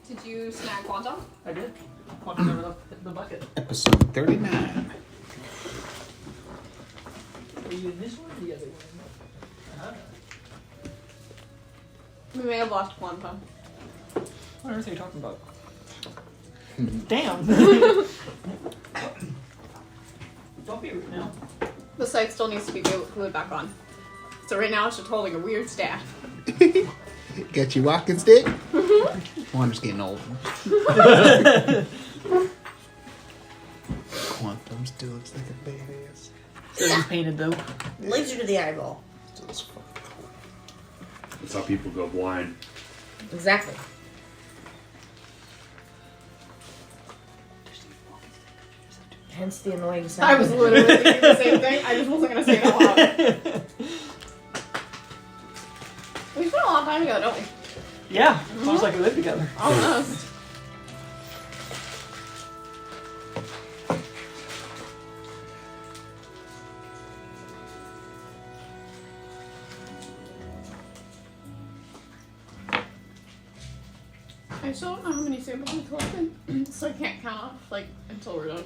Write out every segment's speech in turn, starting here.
Did you snag Quantum? I did. Quantum over the bucket. Episode 39. Are you in this one or the other one? We may have lost Quantum. What on earth are you talking about? Damn! Don't be rude now. The site still needs to be glued back on. So right now it's just holding a weird staff. Got your walking stick? Wander's getting old. Quantum still looks like a badass. So he's painted though. Laser to the eyeball. Still looks fucking cool. That's how people go blind. Exactly. Hence the annoying sound. I was literally thinking the same thing. I just wasn't going to say it out loud. We spent a long time together, don't we? Yeah, sounds like we live together. Almost. I still don't know how many samples we collected, so I can't count off, like, until we're done.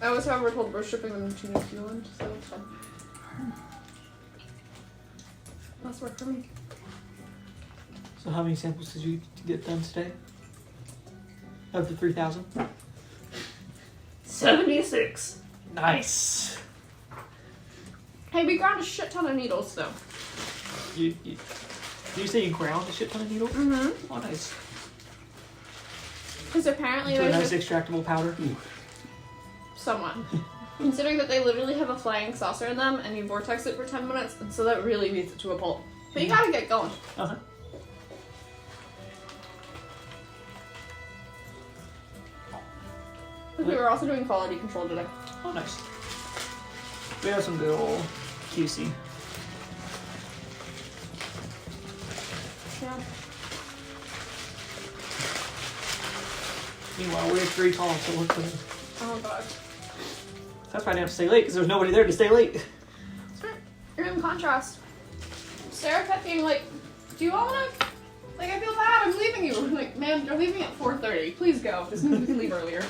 I was, however, told we're shipping them to New Zealand, so it's fun. That's work for me. So how many samples did you get done today? Of the 3,000? 76. Nice. Hey, we ground a shit ton of needles, though. Did you say you ground a shit ton of needles? Mm-hmm. Oh, nice. Because apparently Into a there's nice extractable powder. somewhat. Considering that they literally have a flying saucer in them, and you vortex it for 10 minutes, and so that really beats it to a pulp. But you gotta get going. Uh-huh. Because we were also doing quality control today. Oh, nice. We have some good old QC. Yeah. Meanwhile, we're 3 tall, so we're clean. Oh god. That's why I didn't have to stay late, because there was nobody there to stay late. That's right. You're in contrast. Sarah kept being like, do you all wanna... Like, I feel bad, I'm leaving you. I'm like, man, you're leaving at 4:30. Please go. This means we can leave earlier.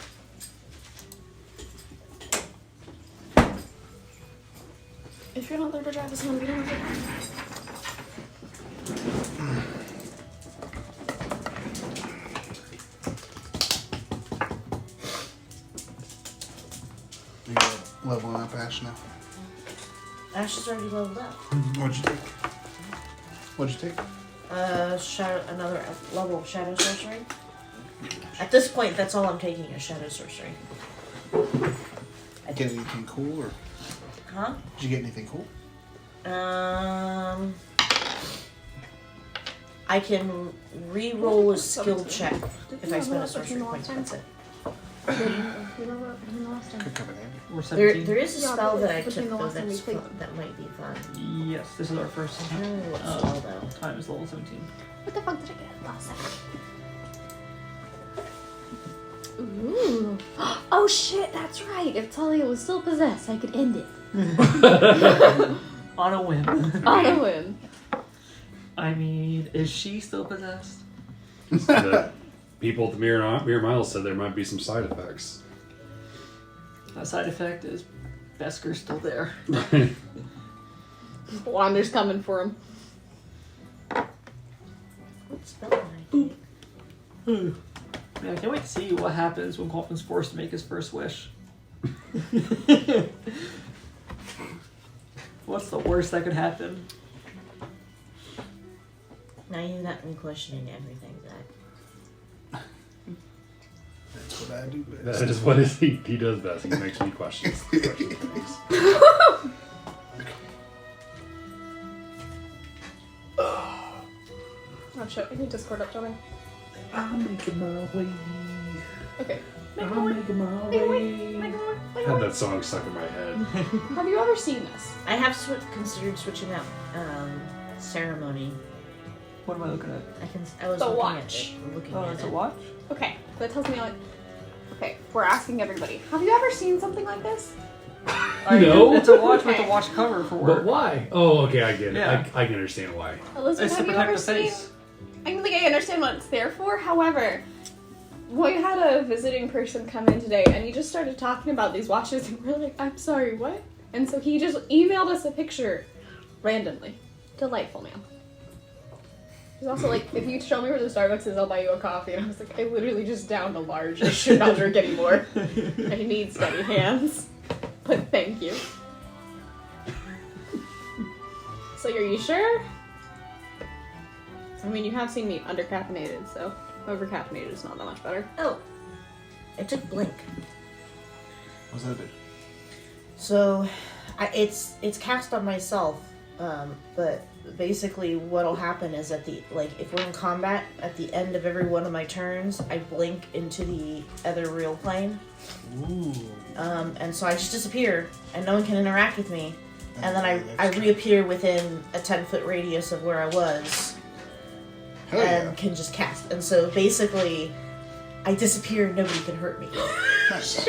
If you're not there to drive us home, you don't have to drive. You got leveling up Asche now. Ashe's already leveled up. What'd you take? What'd you take? Another level of Shadow Sorcery. At this point, that's all I'm taking is Shadow Sorcery. Get anything cool or? Huh? Did you get anything cool? I can re-roll a skill check if I spend a sorcery point. That's it. Could come in handy. We're 17. There is a spell that I took between the though last time that's we played. fun, that might be fun. Yes, this is our first I don't know what spell though. time is level 17. What the fuck did I get last time? Ooh. Oh shit, that's right. If Talia was still possessed, I could end it. On a whim. On a win. I mean, is she still possessed? The people at the Mirror Miles said there might be some side effects. A side effect is Besker's still there. Wander's coming for him. What spell did I take? Man, I can't wait to see what happens when Qualpin's forced to make his first wish. What's the worst that could happen? Now you got me questioning everything, Zach. That's what I do best. That is what he does best. He makes me question things. Oh shit, I need Discord up, don't I? I'm making my way. Okay. I'm making my way. I had that song stuck in my head. Have you ever seen this? I have considered switching out ceremony. What am I looking at? I was The looking watch. at it. Looking Oh, at it's it. a watch? Okay, that tells me like... Okay, we're asking everybody. Have you ever seen something like this? No. It's a watch with Okay. a watch cover for But work. why? Oh, okay, I get it. Yeah. I can understand why. Elizabeth, It's to have you protect ever the seen... face. I understand what it's there for. However, we had a visiting person come in today, and he just started talking about these watches, and we're like, I'm sorry, what? And so he just emailed us a picture randomly. Delightful man. He's also like, if you show me where the Starbucks is, I'll buy you a coffee. And I was like, I literally just downed a large. I should not drink anymore. I need steady hands. But thank you. So are you sure? I mean, you have seen me undercaffeinated, so overcaffeinated is not that much better. Oh, I took Blink. What's that do? So, it's cast on myself, but basically what'll happen is if we're in combat, at the end of every one of my turns, I blink into the other real plane. Ooh. And so I just disappear, and no one can interact with me, and then I reappear within a 10-foot radius of where I was, Hell and yeah. can just cast. And so basically, I disappear and nobody can hurt me. Nice.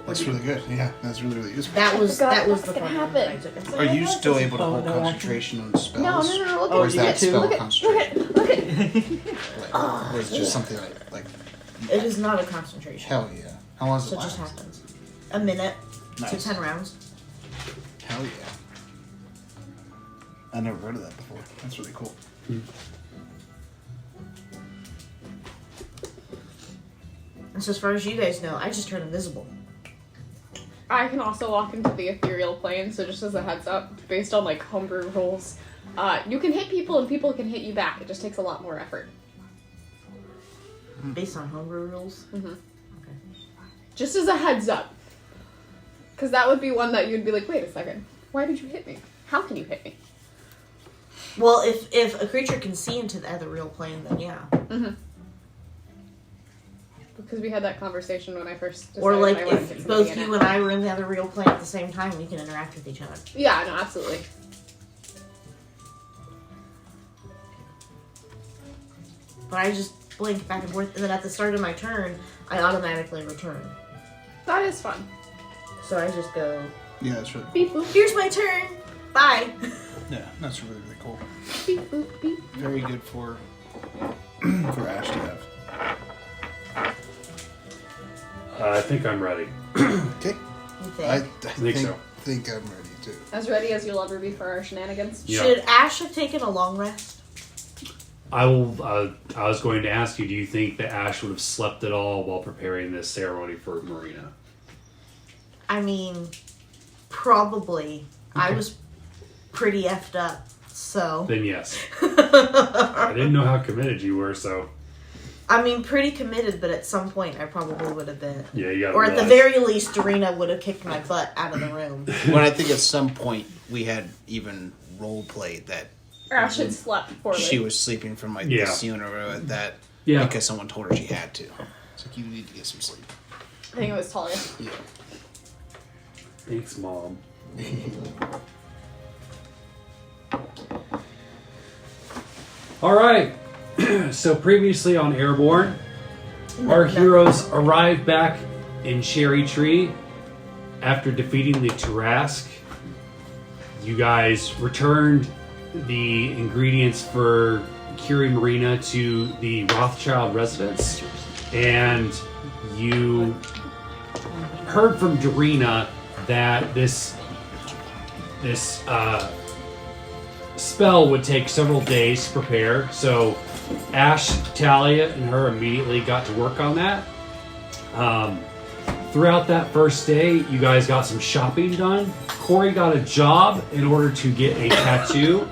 That's really good. Yeah, that's really, really useful. That was God, the what's gonna fun happen? that I took. It's Are like, you still able to hold no concentration on spells? No, look Oh, Or at is you that get to? spell Look at concentration? look at Like, or is it just something like It is not a concentration. hell yeah. How long does it So it last? just happens. A minute Nice. to 10 rounds. Hell yeah. I never heard of that before. That's really cool. And so as far as you guys know, I just turn invisible. I can also walk into the ethereal plane, so just as a heads up, based on like homebrew rules, you can hit people and people can hit you back. It just takes a lot more effort. Based on homebrew rules. Mm-hmm. Okay. Just as a heads up. Because that would be one that you'd be like, wait a second, why did you hit me? How can you hit me? Well, if a creature can see into the other real plane, then yeah. Mm-hmm. Because we had that conversation when I first decided Or like I wanted to get if somebody both in you it. and I were in the other real plane at the same time, we can interact with each other. Yeah, no, absolutely. But I just blink back and forth, and then at the start of my turn, I automatically return. That is fun. So I just go, Yeah, that's really cool. Beep boop, here's my turn! Bye! Yeah, that's really, really cool. beep boop, beep. Very good for Asche to have. I think I'm ready. Okay. You I think? think I'm ready too. As ready as you'll ever be for our shenanigans. Yeah. Should Ashe have taken a long rest? I will. I was going to ask you. Do you think that Asche would have slept at all while preparing this ceremony for Mareena? I mean, probably. I was pretty effed up, so. Then yes. I didn't know how committed you were, so I mean, pretty committed, but at some point I probably would have been. yeah, you got. Or at the very least, Dorina would have kicked my butt out of the room. When I think at some point we had even role played that Ash had slept poorly. she was sleeping from like Yeah. the scene or that Yeah. because someone told her she had to. It's like you need to get some sleep. I think it was Talia. Yeah. Thanks, Mom. All right. So previously on Aeireborne, our heroes arrived back in Cherry Tree after defeating the Tarrasque. You guys returned the ingredients for curing Mareena to the Rothschild residence, and you heard from Dorina that this spell would take several days to prepare. So Asche, Talia, and her immediately got to work on that. Throughout that first day, you guys got some shopping done. Kuori got a job in order to get a tattoo.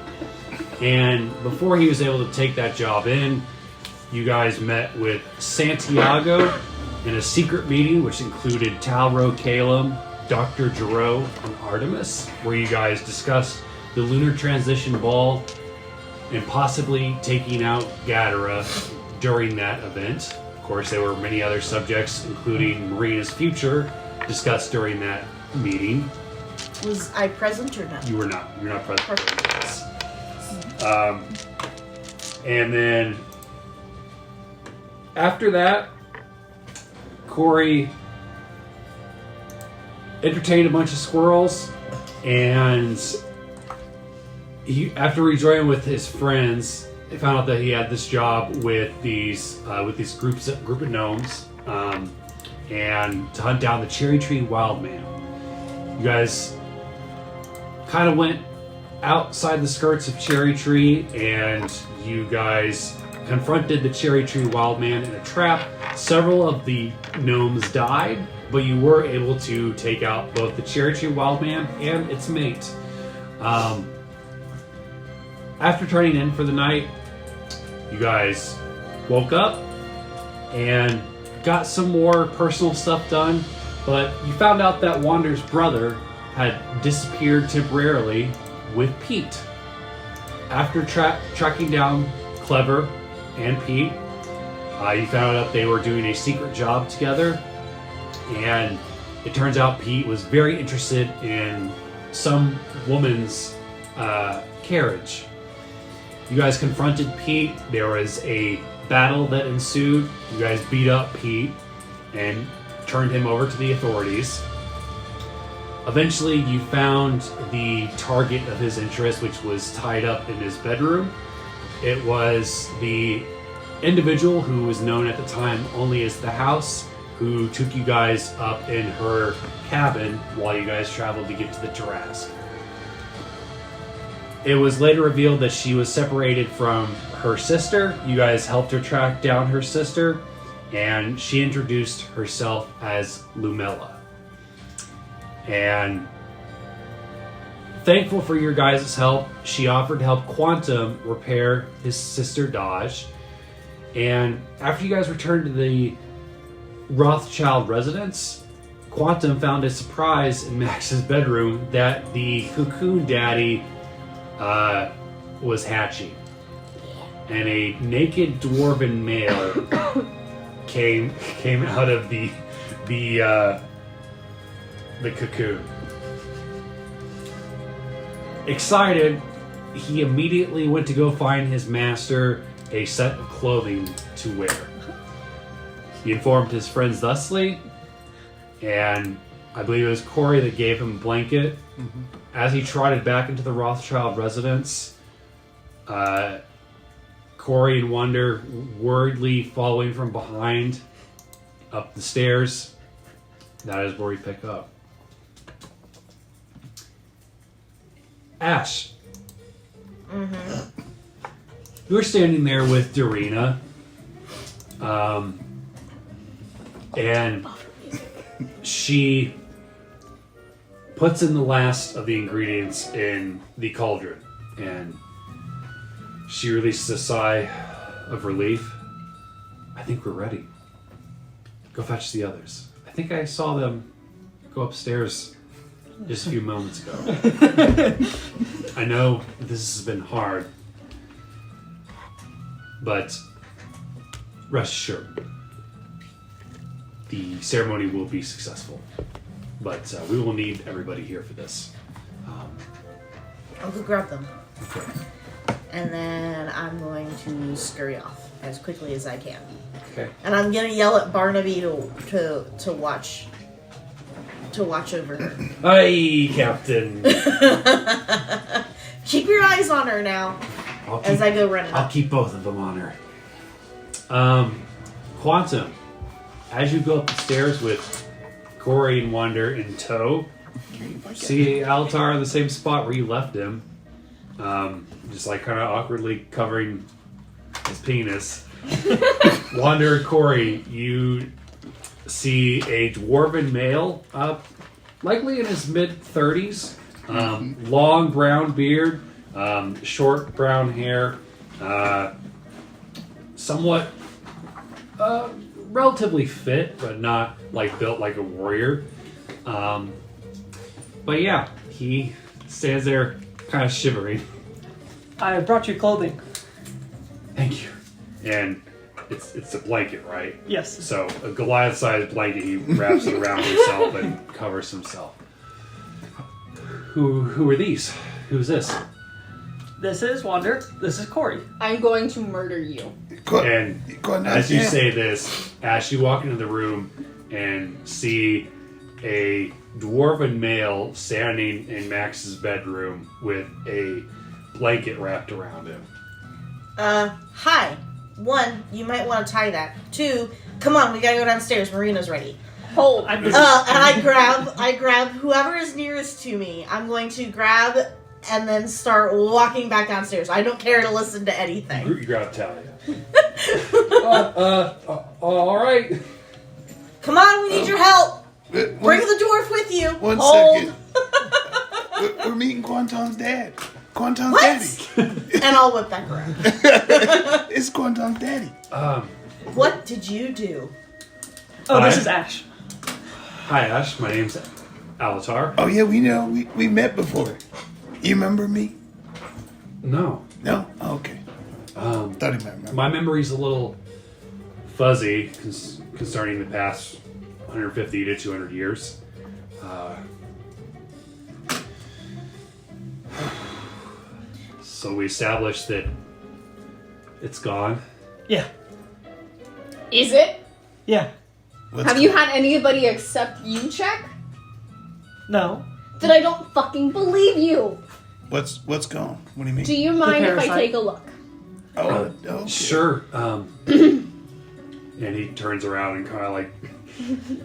And before he was able to take that job in, you guys met with Santiago in a secret meeting, which included Talro, Calum, Dr. Giroux, and Artemis, where you guys discussed the lunar transition ball and possibly taking out Gadara during that event. Of course, there were many other subjects, including Mareena's future, discussed during that meeting. Was I present or not? You were not. You're not present. Perfect. And then after that, Kuori entertained a bunch of squirrels, and he, after rejoining with his friends, they found out that he had this job with these group of gnomes, and to hunt down the Cherry Tree Wildman. You guys kind of went outside the skirts of Cherry Tree, and you guys confronted the Cherry Tree Wildman in a trap. Several of the gnomes died, but you were able to take out both the Cherry Tree Wildman and its mate. After turning in for the night, you guys woke up and got some more personal stuff done, but you found out that Wander's brother had disappeared temporarily with Pete. After tracking down Clever and Pete, you found out they were doing a secret job together, and it turns out Pete was very interested in some woman's carriage. You guys confronted Pete. There was a battle that ensued. You guys beat up Pete and turned him over to the authorities. Eventually, you found the target of his interest, which was tied up in his bedroom. It was the individual who was known at the time only as the House, who took you guys up in her cabin while you guys traveled to get to the Tarrasque. It was later revealed that she was separated from her sister. You guys helped her track down her sister, and she introduced herself as Lumella. And thankful for your guys' help, she offered to help Quantum repair his sister Dodge. And after you guys returned to the Rothschild residence, Quantum found a surprise in Max's bedroom that the Cocoon Daddy was hatching. And a naked dwarven male came out of the cocoon. Excited, he immediately went to go find his master a set of clothing to wear. He informed his friends thusly, and I believe it was Kuori that gave him a blanket. Mm-hmm. As he trotted back into the Rothschild residence, Kuori and Wonder worriedly following from behind up the stairs. That is where we pick up. Asche. Mm-hmm. You were standing there with Dorina. And she puts in the last of the ingredients in the cauldron, and she releases a sigh of relief. I think we're ready. Go fetch the others. I think I saw them go upstairs just a few moments ago. I know this has been hard, but rest assured, the ceremony will be successful. But we will need everybody here for this. I'll go grab them. Okay. And then I'm going to scurry off as quickly as I can. Okay. And I'm gonna yell at Barnaby to watch over her. Aye, Captain. Keep your eyes on her now as I go running I'll up. keep both of them on her. Quantum, as you go up the stairs with Kuori and Wonder in tow, see Altar in the same spot where you left him. Just like kind of awkwardly covering his penis. Wonder and Kuori, you see a dwarven male, likely in his mid-30s, long brown beard, short brown hair, somewhat relatively fit, but not like built like a warrior. But yeah, he stands there kind of shivering. I brought you clothing. Thank you. And it's a blanket, right? Yes. So a Goliath-sized blanket, he wraps it around himself and covers himself. Who are these? Who's this? This is Wander. This is Kuori. I'm going to murder you. And as you say this, Asche, you walk into the room and see a dwarven male standing in Max's bedroom with a blanket wrapped around him. Hi. 1, you might want to tie that. 2, come on, we gotta go downstairs. Marina's ready. Hold. I'm busy. And I grab whoever is nearest to me. I'm going to grab and then start walking back downstairs. I don't care to listen to anything. You grab Talia. All right. Come on, we need your help. Bring the dwarf with you. One Hold. second. We're meeting Quantum's dad. Quantum's What? daddy. And I'll whip back around. It's Quantum's daddy. What did you do? Oh, this Hi. is Ash. Hi, Ash. My name's Alatar. Oh yeah, we know. We met before. You remember me? No. No? Oh, okay. Thought he might remember. My memory's a little fuzzy concerning the past 150 to 200 years. So we established that it's gone. Yeah. Is it? Yeah. What's Have you going- had anybody accept you check? No. Then I don't fucking believe you. What's gone? What do you mean? Do you mind if I parasite. take a look? Oh, okay. Sure. And he turns around and kind of like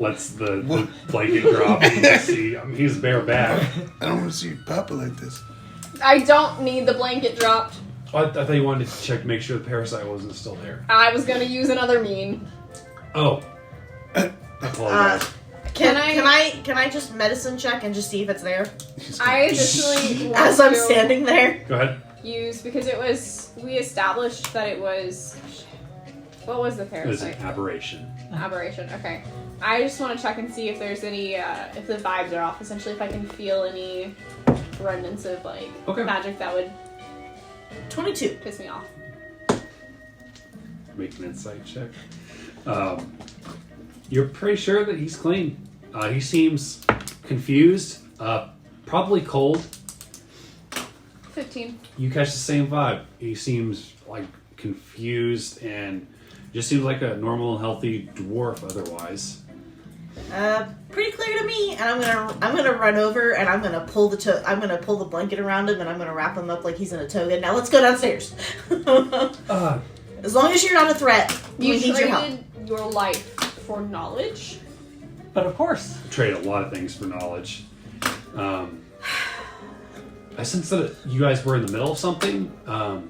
lets the blanket drop and you see he's bareback. I don't want to see you papa like this. I don't need the blanket dropped. I thought you wanted to check to make sure the parasite wasn't still there. I was gonna use another mean. Oh. I apologize. Can I- I just medicine check and just see if it's there I additionally want as I'm to standing there? Go ahead. use because we established that it was. What was the It was an parasite? aberration. Aberration. Okay. I just want to check and see if there's any, if the vibes are off. Essentially, if I can feel any remnants of like Okay. magic that would 22. piss me off. Make an insight check. You're pretty sure that he's clean. He seems confused, probably cold. 15. You catch the same vibe. He seems like confused and just seems like a normal, healthy dwarf otherwise. Pretty clear to me. And I'm gonna run over and I'm gonna pull the blanket around him and I'm gonna wrap him up like he's in a toga. Now let's go downstairs. As long as you're not a threat, we You need your help. traded your life for knowledge. But of course. Trade a lot of things for knowledge. I sense that you guys were in the middle of something. I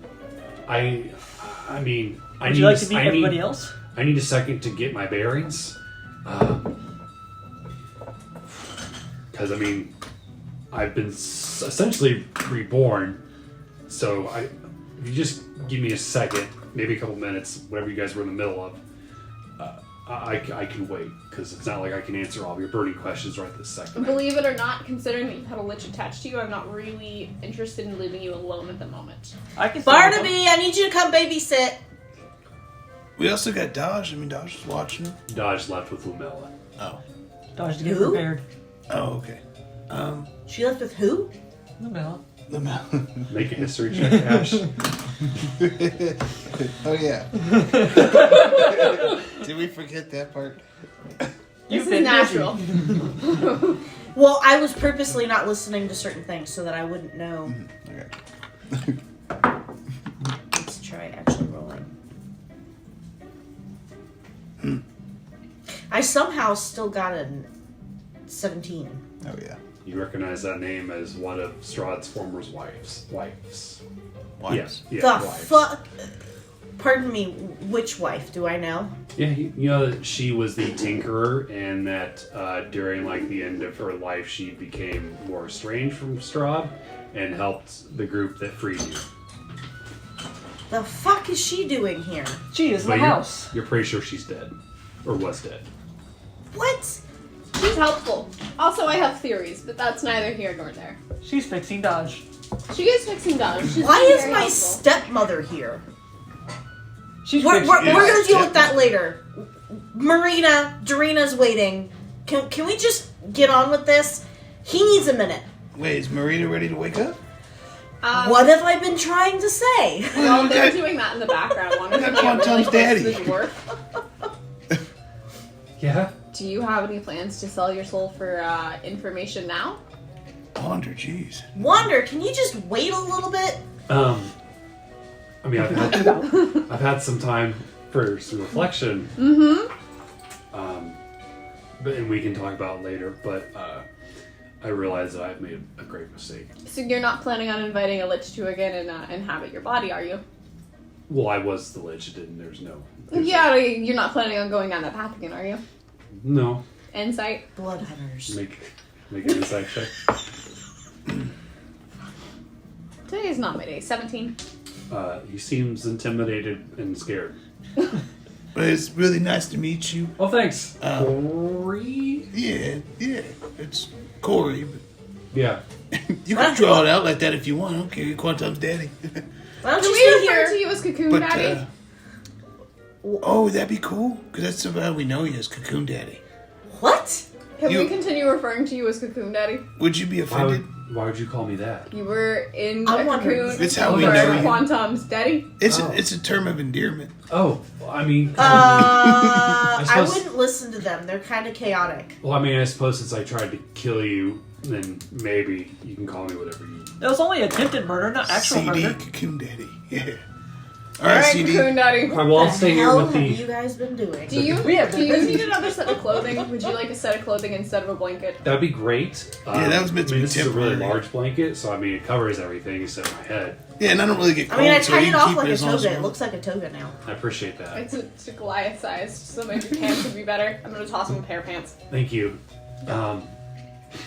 mean, Would you like to meet everybody else? I need a second to get my bearings. Because, I mean, I've been essentially reborn. So, if you just give me a second, maybe a couple minutes, whatever you guys were in the middle of, I can wait. Because it's not like I can answer all of your burning questions right this second. Believe it or not, considering that you've had a lich attached to you, I'm not really interested in leaving you alone at the moment. I can. Barnaby, I need you to come babysit. We also got Dodge. I mean, Dodge is watching him. Dodge left with Lumella. Oh. Dodge to get Who? prepared. Oh, okay. She left with who? No. Make a history check, Ash. Oh, yeah. Did we forget that part? This been is natural. Well, I was purposely not listening to certain things so that I wouldn't know. Okay. Let's try actually rolling. I somehow still got a 17. Oh, yeah. You recognize that name as one of Strahd's former wives. Wives. Yes. Yeah, The wives. fuck? Pardon me, which wife? Do I know? Yeah, you know that she was the tinkerer, and that during like the end of her life, she became more estranged from Strahd, and helped the group that freed you. The fuck is she doing here? She is in But the house. you're pretty sure she's dead, or was dead. What? She's helpful. Also, I have theories, but that's neither here nor there. She's fixing Dodge. She is fixing Dodge. She's Why being is very my helpful. stepmother here? She's We're fixing gonna deal with that later. Mareena, Darina's waiting. Can we just get on with this? He needs a minute. Wait, is Mareena ready to wake up? What have I been trying to say? Well, they're Okay. doing that in the background. One of them Come on, really Tom's close daddy. to the dwarf. Yeah. Do you have any plans to sell your soul for information now? Wander, jeez. Wander, can you just wait a little bit? I mean, I've had some time for some reflection. But and we can talk about it later. But I realize that I've made a great mistake. So you're not planning on inviting a lich to again and inhabit your body, are you? Well, I was the lich. It didn't. There's Yeah, you're not planning on going down that path again, are you? No. Insight. Blood hunters. Make an insight check. Today is not my day. 17. He seems intimidated and scared. But it's really nice to meet you. Oh, thanks. Cory? Yeah, it's Cory. But Yeah. you can draw it out like that if you want. I don't care. You're Quantum's daddy. Why don't Can you we stay refer here? to you as Cocoon But, Daddy? oh, that'd be cool. Because that's about we know you as Cocoon Daddy. What? Can you- we continue referring to you as Cocoon Daddy? Would you be offended? Why would you call me that? You were in I'm a wondering. cocoon It's how we for know you. Quantum's daddy. It's a term of endearment. Oh, I mean, I suppose- wouldn't listen to them. They're kind of chaotic. well, I mean, I suppose since I tried to kill you, then maybe you can call me whatever you. It was only attempted murder, not actual CD murder. Cocoon Daddy. Yeah. All All right, right, CD. Cocoon Daddy. I will What stay the here hell with have the. you guys been doing? Do you We have been busy. need another set of clothing? Would you like a set of clothing instead of a blanket? That'd be great. Yeah, that was meant to be This is a really temporary. large blanket, so I mean, it covers everything except my head. Yeah, and I don't really get cold, I mean, I so tied you it can off keep like a as long as toga. you It want. looks like a toga now. I appreciate that. It's a Goliath sized, so maybe your pants would be better. I'm gonna toss him a pair of pants. Thank you.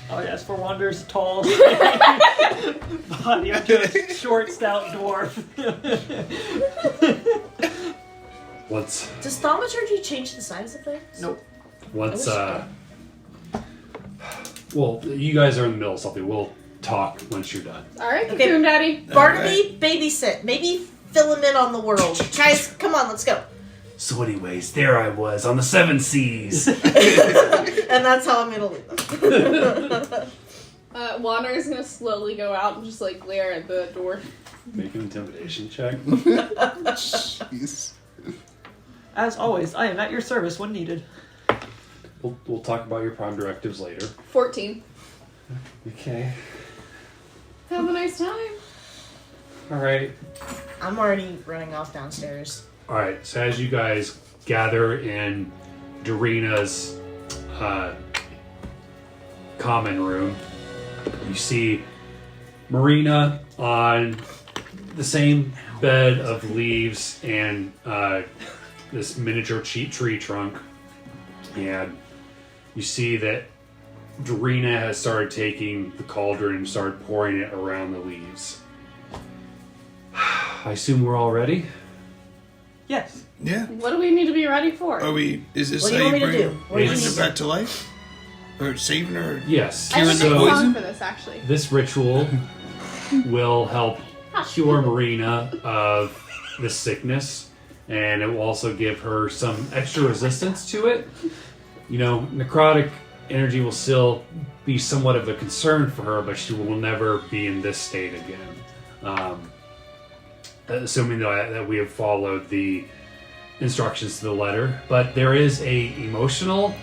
Oh yes, for Wander's tall body of a short, stout dwarf. Once, Does thaumaturgy change the size of things? Nope. once, I well, you guys are in the middle of something. We'll talk once you're done. All right, Okay. Cocoon Daddy. Barnaby, babysit. Maybe fill him in on the world. Guys, come on, let's go. So, anyways, there I was on the 7 Seas. And that's how I'm gonna leave them. Wander's gonna slowly go out and just like glare at the door. Make an intimidation check. Jeez. As always, I am at your service when needed. We'll talk about your prime directives later. 14. Okay. Have a nice time. All right. I'm already running off downstairs. All right. So as you guys gather in Doreena's common room, you see Mareena on the same bed of leaves and this miniature tree trunk, and you see that Doreena has started taking the cauldron and started pouring it around the leaves. I assume we're all ready? Yes. Yeah. What do we need to be ready for? Are we? Is this What do how you want you me to bring, do? What do you bring need her to back to life? Or saving her? Yes. I should Curing make the a song poison? for this, actually. This ritual will help cure Mareena of this sickness, and it will also give her some extra resistance to it. You know, necrotic energy will still be somewhat of a concern for her, but she will never be in this state again. Assuming that we have followed the instructions to the letter. But there is a emotional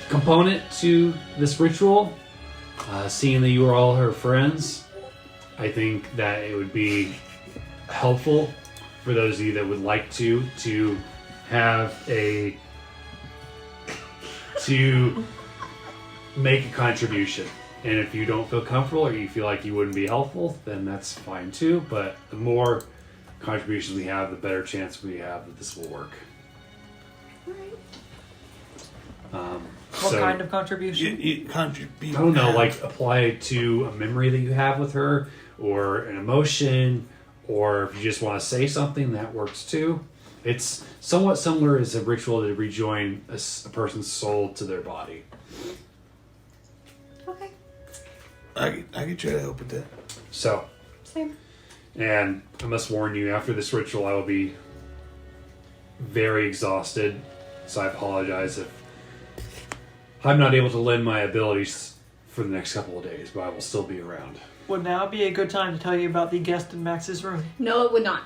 component to this ritual. Seeing that you are all her friends, I think that it would be helpful for those of you that would like to have to make a contribution. And if you don't feel comfortable or you feel like you wouldn't be helpful, then that's fine too. But the more contributions we have, the better chance we have that this will work. What kind of contribution? You contribute. I don't know, like apply it to a memory that you have with her, or an emotion, or if you just want to say something, that works too. It's somewhat similar as a ritual to rejoin a person's soul to their body. Okay. I could try to help with that. So, Same. and I must warn you, after this ritual, I will be very exhausted. So I apologize if I'm not able to lend my abilities for the next couple of days, but I will still be around. Would now be a good time to tell you about the guest in Max's room? No, it would not.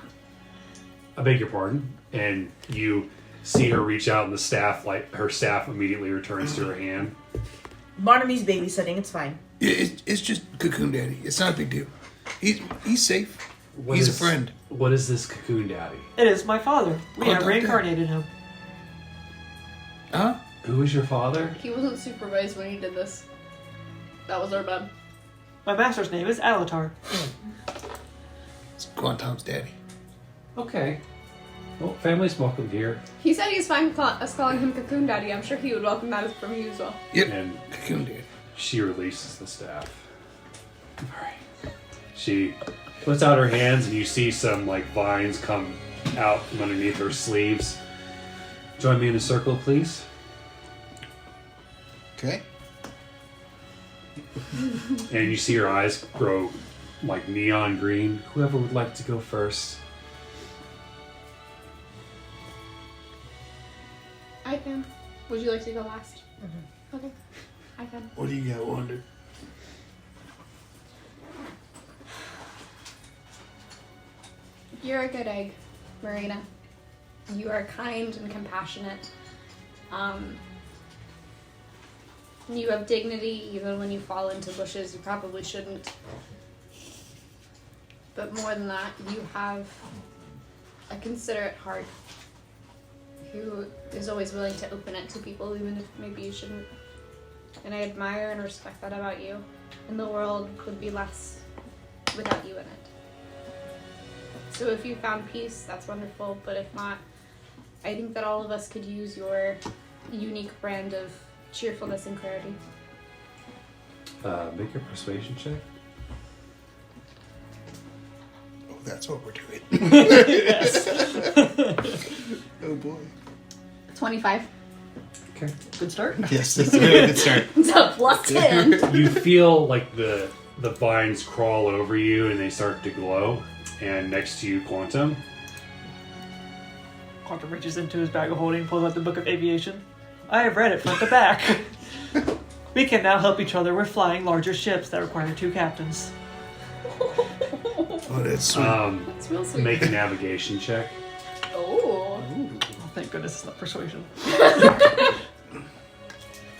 I beg your pardon. And you see her reach out, and the staff, like her staff, immediately returns to her hand. Barnaby's babysitting. It's fine. Yeah, it's just Cocoon Daddy. It's not a big deal. He's safe. He's a friend. What is this Cocoon Daddy? It is my father. We have Cocoon reincarnated him. Huh? Who is your father? He wasn't supervised when he did this. That was our bad. My master's name is Alatar. It's Quantum's daddy. Okay. Well, family's welcome here. He said he's fine with us calling him Cocoon Daddy. I'm sure he would welcome that from you as well. Yep. And Cocoon daddy. she releases the staff. Alright. She puts out her hands and you see some like vines come out from underneath her sleeves. Join me in a circle, please. Okay. And you see her eyes grow like neon green. Whoever would like to go first. I can. Would you like to go last? Okay. I can. What do you got, Wonder? You're a good egg, Mareena. You are kind and compassionate. You have dignity even when you fall into bushes you probably shouldn't. But more than that, you have a considerate heart who is always willing to open it to people even if maybe you shouldn't. And I admire and respect that about you. And the world would be less without you in it. So if you found peace, that's wonderful. But if not, I think that all of us could use your unique brand of cheerfulness and clarity. Make a persuasion check. Oh, that's what we're doing. Oh boy. 25. Okay. Good start. Yes, that's a very good start. So plus 10. You feel like the vines crawl over you and they start to glow. And next to you, Quantum. Quantum reaches into his bag of holding, pulls out the Book of Aviation. I have read it front to back. We can now help each other with flying larger ships that require 2 captains. Oh, that's sweet. That's real sweet. Make a navigation check. Oh. Ooh. Oh, thank goodness it's not persuasion.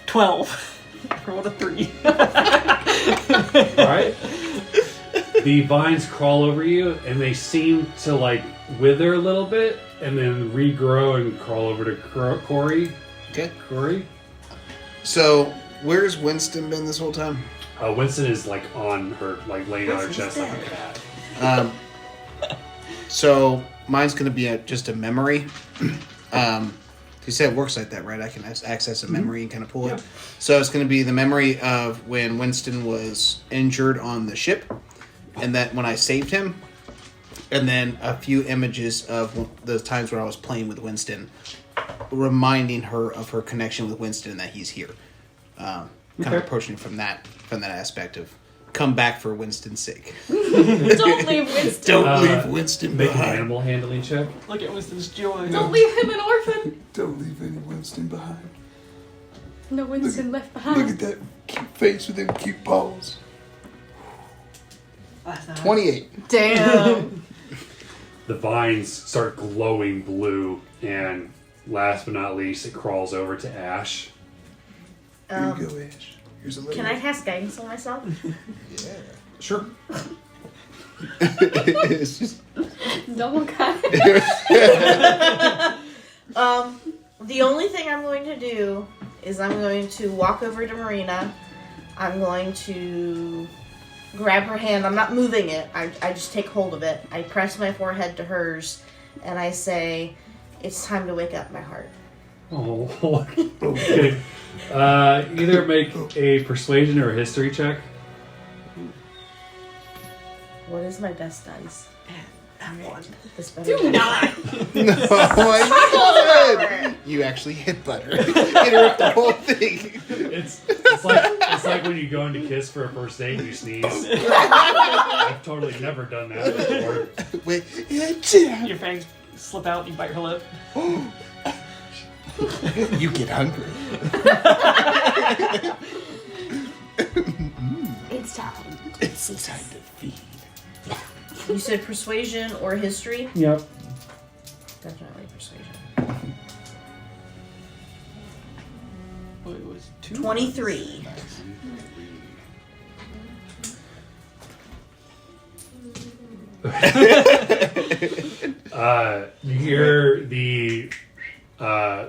12. I rolled a 3. Alright. The vines crawl over you and they seem to like wither a little bit and then regrow and crawl over to Kuori. Okay. Kuori? So, where's Winston been this whole time? Winston is like on her, like laying on her chest like a cat. So, mine's going to be just a memory. You said it works like that, right? I can access a memory and kind of pull it. So, it's going to be the memory of when Winston was injured on the ship. And that when I saved him, and then a few images of the times where I was playing with Winston, reminding her of her connection with Winston and that he's here. Kind of approaching from that aspect of come back for Winston's sake. Don't leave Winston. Don't leave Winston Make an behind. animal handling check. Look at Winston's joy. Don't leave him an orphan. Don't leave any Winston behind. No Winston left behind. Look at that cute face with them cute paws. That's not 28. Damn. The vines start glowing blue, and last but not least, it crawls over to Ashe. Here you go, Ash. Here's a little. Can I cast guidance on myself? Yeah. Sure. It's just. Double cut. The only thing I'm going to do is I'm going to walk over to Mareena. I'm going to grab her hand. I'm not moving it. I just take hold of it. I press my forehead to hers, and I say, "It's time to wake up, my heart." Oh, okay. Either make a persuasion or a history check. What is my best dice? one. This better Do not. No, I did. You actually hit butter. Interrupt the whole thing. It's like when you go in to kiss for a first date and you sneeze. I've totally never done that before. Wait, Your fangs slip out and you bite her lip. you get hungry. It's time. It's time to feed. You said persuasion or history? Yep. Definitely persuasion. Well, it was 23. You hear the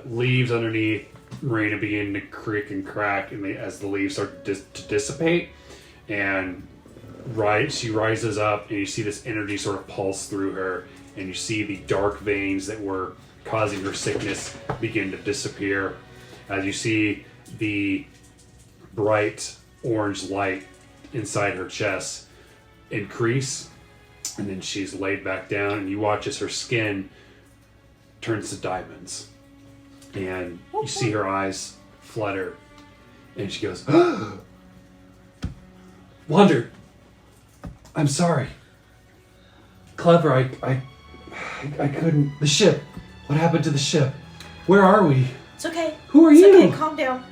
leaves underneath Mareena begin to creak and crack, and as the leaves start to dissipate, and she rises up, and you see this energy sort of pulse through her, and you see the dark veins that were causing her sickness begin to disappear. As you see the bright orange light inside her chest increase, and then she's laid back down, and you watch as her skin turns to diamonds, and you see her eyes flutter, and she goes, Wonder, I'm sorry. Clever, I couldn't. The ship. What happened to the ship? Where are we? It's okay. Who are It's you? okay. Calm down.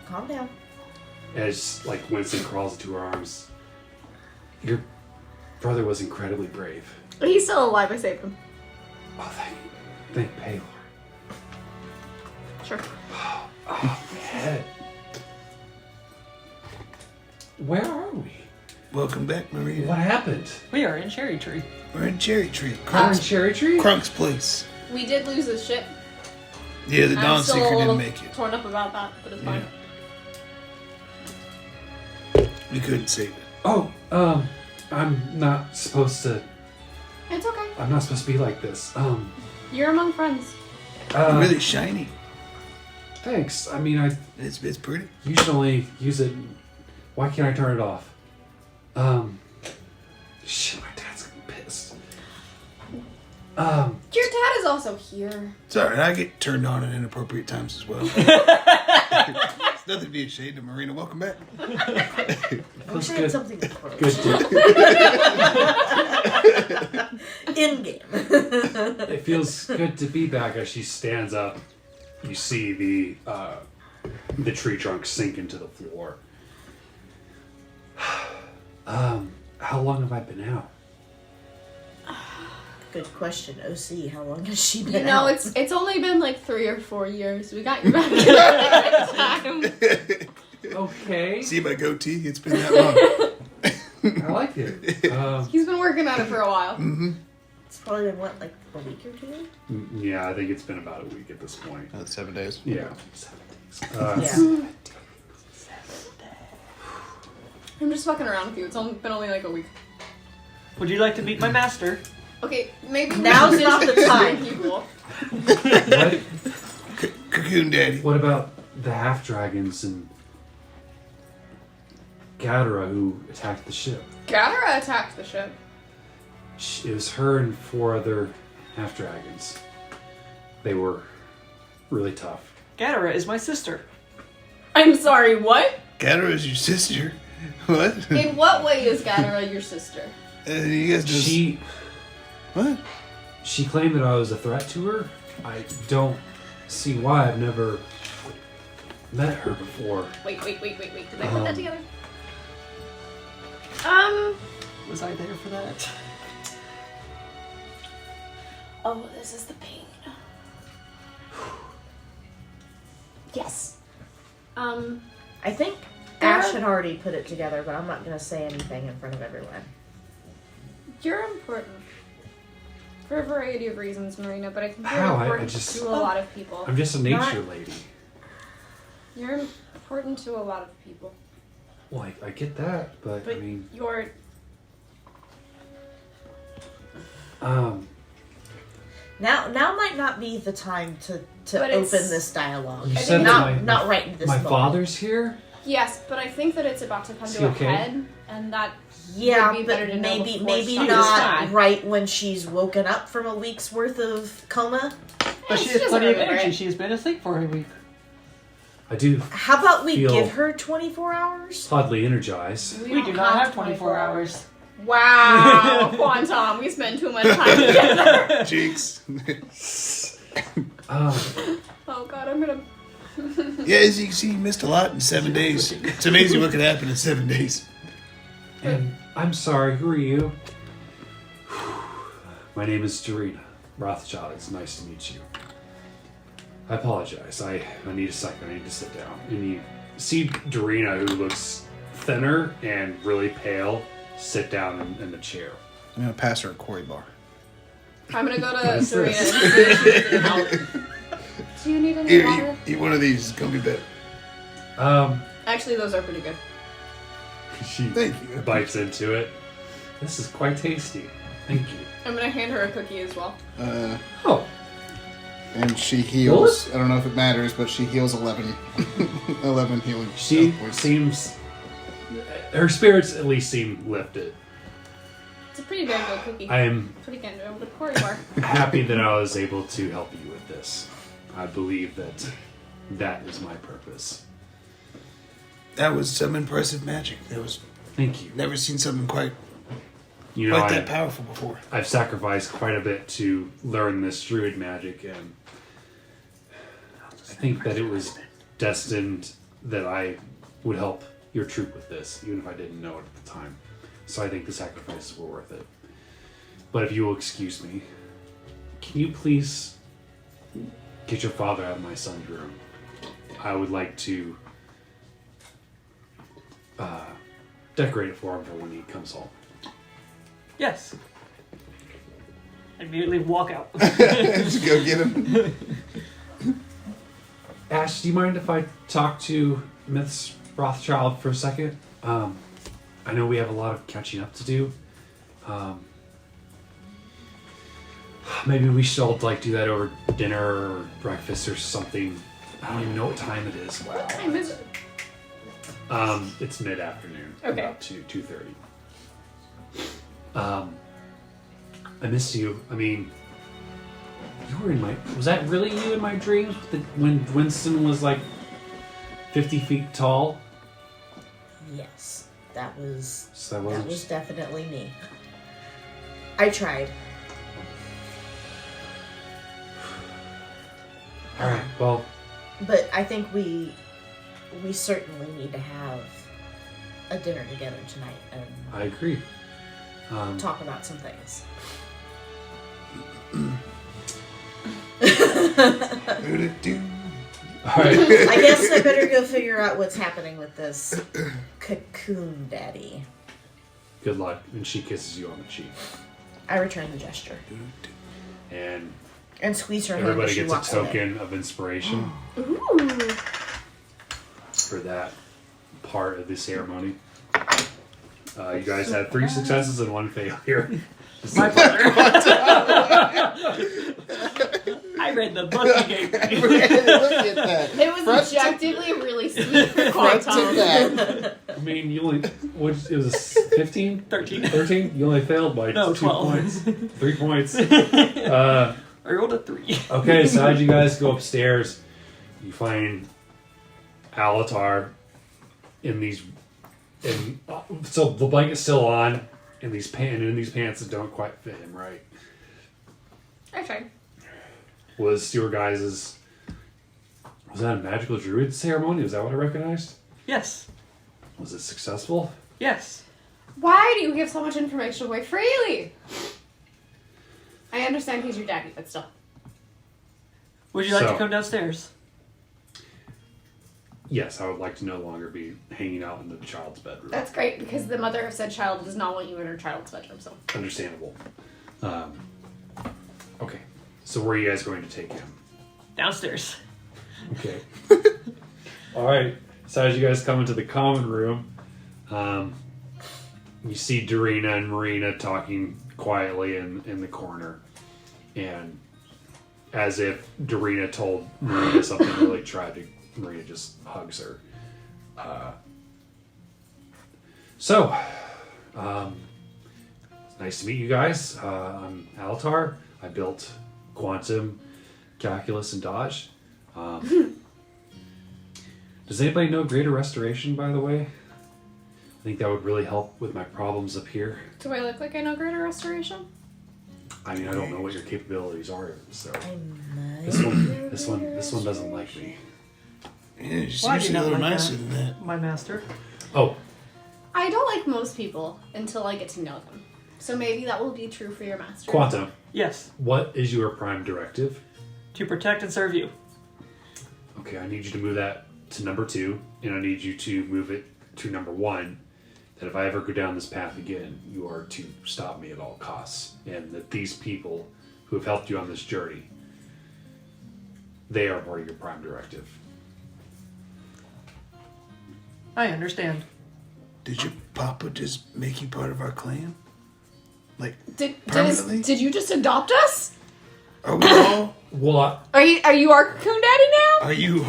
Calm down. As Winston crawls into her arms. Your brother was incredibly brave. He's still alive. I saved him. Oh, thank Paylor. Sure. Oh, my head. Where are we? Welcome back, Mareena. What happened? We are in Cherry Tree. We're in Cherry Tree. We're in Cherry Tree? Crunk's place. We did lose his ship. Yeah, the I'm Dawn still Seeker a little didn't make it. torn up about that, but it's fine. We couldn't save it. Oh, I'm not supposed to. It's okay. I'm not supposed to be like this. You're among friends. Really shiny. Thanks. I mean, It's pretty. usually use it. Why can't I turn it off? Shit, my dad's gonna be pissed. Your dad is also here. It's alright, I get turned on at inappropriate times as well. It's nothing to be ashamed of, Mareena. Welcome back. I wish I had something to quote. Good. In game. It feels good to be back. As she stands up, you see the tree trunk sink into the floor. How long have I been out? Good question, OC. How long has she been You know, out? it's only been like 3 or 4 years. We got your back in the time. Okay. See my goatee? It's been that long. I like it. He's been working on it for a while. It's probably been, what, like a week or two? Yeah, I think it's been about a week at this point. 7 days. Yeah. 7 days. Yeah. I'm just fucking around with you. It's been only like a week. Would you like to meet my master? Okay, maybe Now's we not should the time. People. What? Cocoon Daddy. What about the half dragons and Gadara who attacked the ship? Gadara attacked the ship. It was her and 4 other half dragons. They were really tough. Gadara is my sister. I'm sorry, what? Gadara is your sister. What? In what way is Gadara your sister? You guys just... What? She claimed that I was a threat to her. I don't see why. I've never met her before. Wait. Did I put that together? Was I there for that? Oh, this is the pain. Yes. I think Ash had already put it together, but I'm not going to say anything in front of everyone. You're important. For a variety of reasons, Mareena, but I think you're How? I important just- to a lot of people. I'm just a nature lady. You're important to a lot of people. Well, I get that, but I mean, You're... Now might not be the time to But open it's- this dialogue. you I said think that Not right in this my moment. father's here. Yes, but I think that it's about to come Is to he a okay? head, and that Yeah, would be better but to know maybe before maybe she not decides. right when she's woken up from a week's worth of coma. But she She has doesn't plenty of remember energy. it. She has been asleep for a week. I do How about we Feel- give her 24 hours? oddly energized. We do not have 24 hours. Wow, Quantum, we spend too much time together. Jinx. Oh god, I'm gonna... Yeah, as you can see, you missed a lot in 7 days. It's amazing what can happen in 7 days. And I'm sorry, who are you? My name is Dorina Rothschild. It's nice to meet you. I apologize. I need a second. I need to sit down. And you see Dorina, who looks thinner and really pale, sit down in the chair. I'm gonna pass her a Cory bar. I'm gonna go to Serena and see if she can help. Do you need any water? Eat one of these. It's gonna be better. Actually, those are pretty good. She Thank you. bites into it. This is quite tasty. Thank you. I'm gonna hand her a cookie as well. Oh, And she heals. I don't know if it matters, but she heals 11. 11 healing. she points. seems... Her spirits at least seem lifted. It's a pretty damn good cookie. I am Pretty good. With a Cory bar. happy that I was able to help you with this. I believe that is my purpose. That was some impressive magic. That was Thank you. never seen something quite You know, that powerful before. I've sacrificed quite a bit to learn this druid magic, and I think that it was destined that I would help your troop with this, even if I didn't know it at the time. So I think the sacrifices were worth it. But if you will excuse me, can you please get your father out of my son's room? I would like to decorate it for him for when he comes home. Yes. I immediately walk out. Just go get him. Ash, do you mind if I talk to Miss Rothschild for a second? I know we have a lot of catching up to do. Maybe we should all do that over dinner or breakfast or something. I don't even know what time it is. Wow. What time is it? It's mid-afternoon. Okay. About 2:30. I missed you. I mean, you were in my... Was that really you in my dreams? When Winston was 50 feet tall? Yes, that was So that that wasn't... was definitely me. I tried. Alright, well... But I think we certainly need to have a dinner together tonight and I agree. talk about some things. Alright. I guess I better go figure out what's happening with this Cocoon Daddy. Good luck. And she kisses you on the cheek. I return the gesture And and squeeze her hand as everybody she gets walks a away. token of inspiration Ooh. for that part of the ceremony. You guys had 3 successes and 1 failure. My brother. I read the book you gave me. Look at that. It was Front to- objectively really sweet for Front to Quantum. back. I mean, you only... It was a 15? 13. 13? You only failed by No, 2 12. points. 3 points. I rolled a 3. Okay, so as you guys go upstairs, you find Alatar in these... so the blanket's still on in these pants that don't quite fit him right. I tried. Was your guys's... Was that a magical druid ceremony? Was that what I recognized? Yes. Was it successful? Yes. Why do you give so much information away freely? I understand he's your daddy, but still. Would you like So- to come downstairs? Yes, I would like to no longer be hanging out in the child's bedroom. That's great, because the mother of said child does not want you in her child's bedroom, so. Understandable. Okay, so where are you guys going to take him? Downstairs. Okay. All right. So as you guys come into the common room, you see Dorina and Mareena talking quietly in the corner, and as if Dorina told Mareena something really tragic, Mareena just hugs her. It's nice to meet you guys. I'm Alatar. I built Quantum, Calculus, and Dodge. Does anybody know Greater Restoration, by the way? I think that would really help with my problems up here. Do I look like I know Greater Restoration? I mean, I don't know what your capabilities are, so I might. this one doesn't like me. Yeah, she Why seems do you a not little like nicer that? than that. My master. Oh, I don't like most people until I get to know them. So maybe that will be true for your master. Quantum, Yes. what is your prime directive? To protect and serve you. Okay, I need you to move that to number 2, and I need you to move it to number 1. that if I ever go down this path again, you are to stop me at all costs. And that these people who have helped you on this journey, they are part of your prime directive. I understand. Did your papa just make you part of our clan? Like, Did permanently? did you just adopt us? Are we all? What? Are you our Cocoon Daddy now? Are you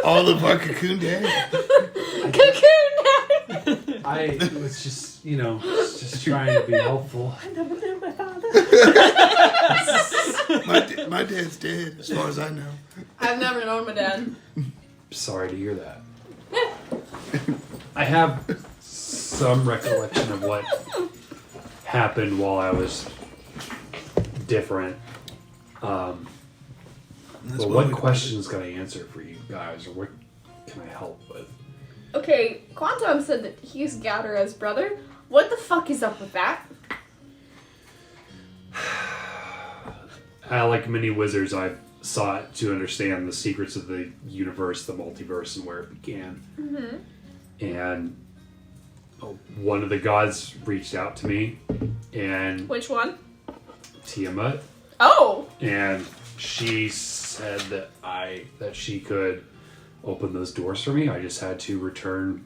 all of our Cocoon Daddy? Cocoon Daddy! I was just, just trying to be helpful. I never knew my father. My dad's dead, as far as I know. I've never known my dad. Sorry to hear that. I have some recollection of what happened while I was different. But what questions can I answer for you guys, or what can I help with? Okay, Quantum said that he's Gaudera's brother. What the fuck is up with that? Like many wizards, I've sought to understand the secrets of the universe, the multiverse, and where it began. Mm-hmm. And one of the gods reached out to me, and Which one? Tiamat, Oh! and she said that she could open those doors for me. I just had to return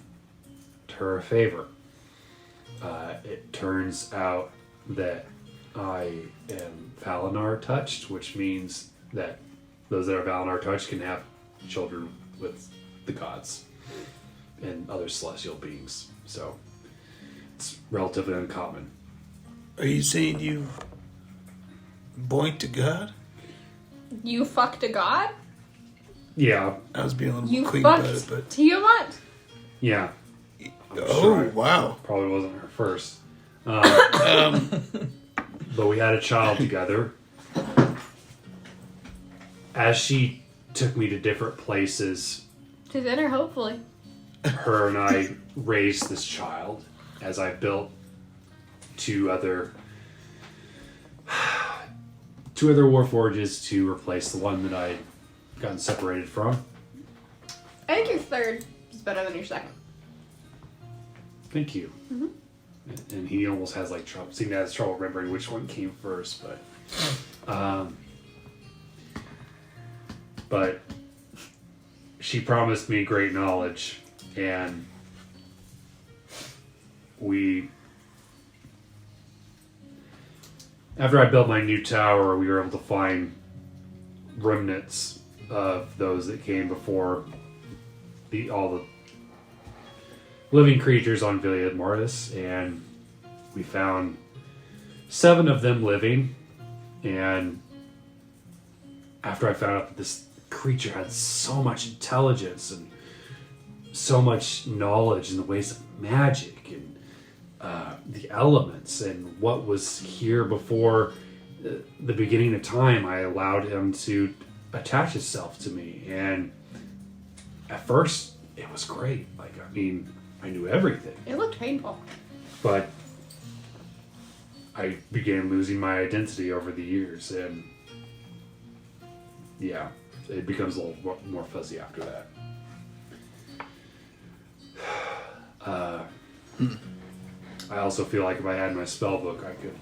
her a favor. It turns out that I am Valinor touched, which means that those that are Valinor touched can have children with the gods and other celestial beings. So it's relatively uncommon. Are you saying you boinked to God? You fucked a god? Yeah, I was being a little You quick about it, fucked but Tiamat? yeah. oh sure. wow! Probably wasn't her first. But we had a child together. As she took me to different places, To dinner, hopefully. her and I raised this child as I built two other warforges to replace the one that I'd gotten separated from. I think your third is better than your second. Thank you. Mm-hmm. And he almost has trouble remembering which one came first, but she promised me great knowledge, and after I built my new tower, we were able to find remnants of those that came before all the living creatures on Villa Mortis, and we found 7 of them living. And after I found out that this creature had so much intelligence and so much knowledge in the ways of magic and the elements and what was here before the beginning of time, I allowed him to attach himself to me. And at first, it was great. I knew everything. It looked painful. But I began losing my identity over the years, and yeah, it becomes a little more fuzzy after that. I also feel like if I had my spell book, I could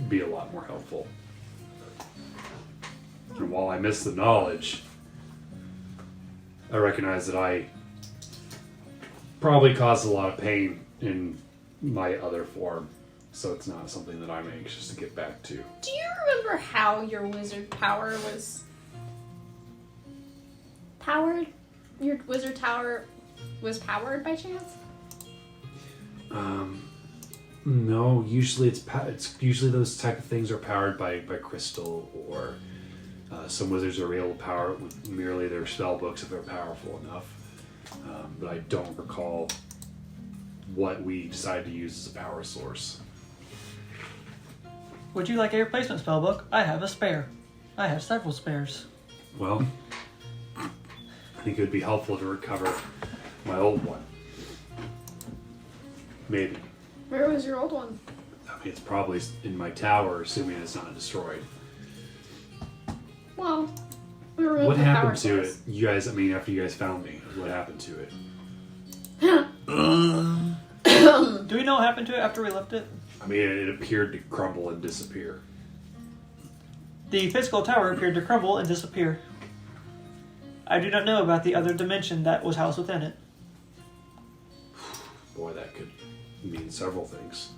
be a lot more helpful. And while I miss the knowledge, I recognize that I probably caused a lot of pain in my other form, so it's not something that I'm anxious to get back to. Do you remember how your wizard power was powered? Your wizard tower was powered by chance? No, usually it's usually those type of things are powered by crystal, or some wizards are able to power it with merely their spell books if they're powerful enough. But I don't recall what we decided to use as a power source. Would you like a replacement spellbook? I have a spare. I have several spares. Well, I think it would be helpful to recover my old one. Maybe. Where was your old one? It's probably in my tower, assuming it's not destroyed. Well, we removed What the power happened to it? source. You guys, after you guys found me, what happened to it? Do Do we know what happened to it after we left it? I mean, it appeared to crumble and disappear. The physical tower appeared to crumble and disappear. I do not know about the other dimension that was housed within it. Boy, that could mean several things.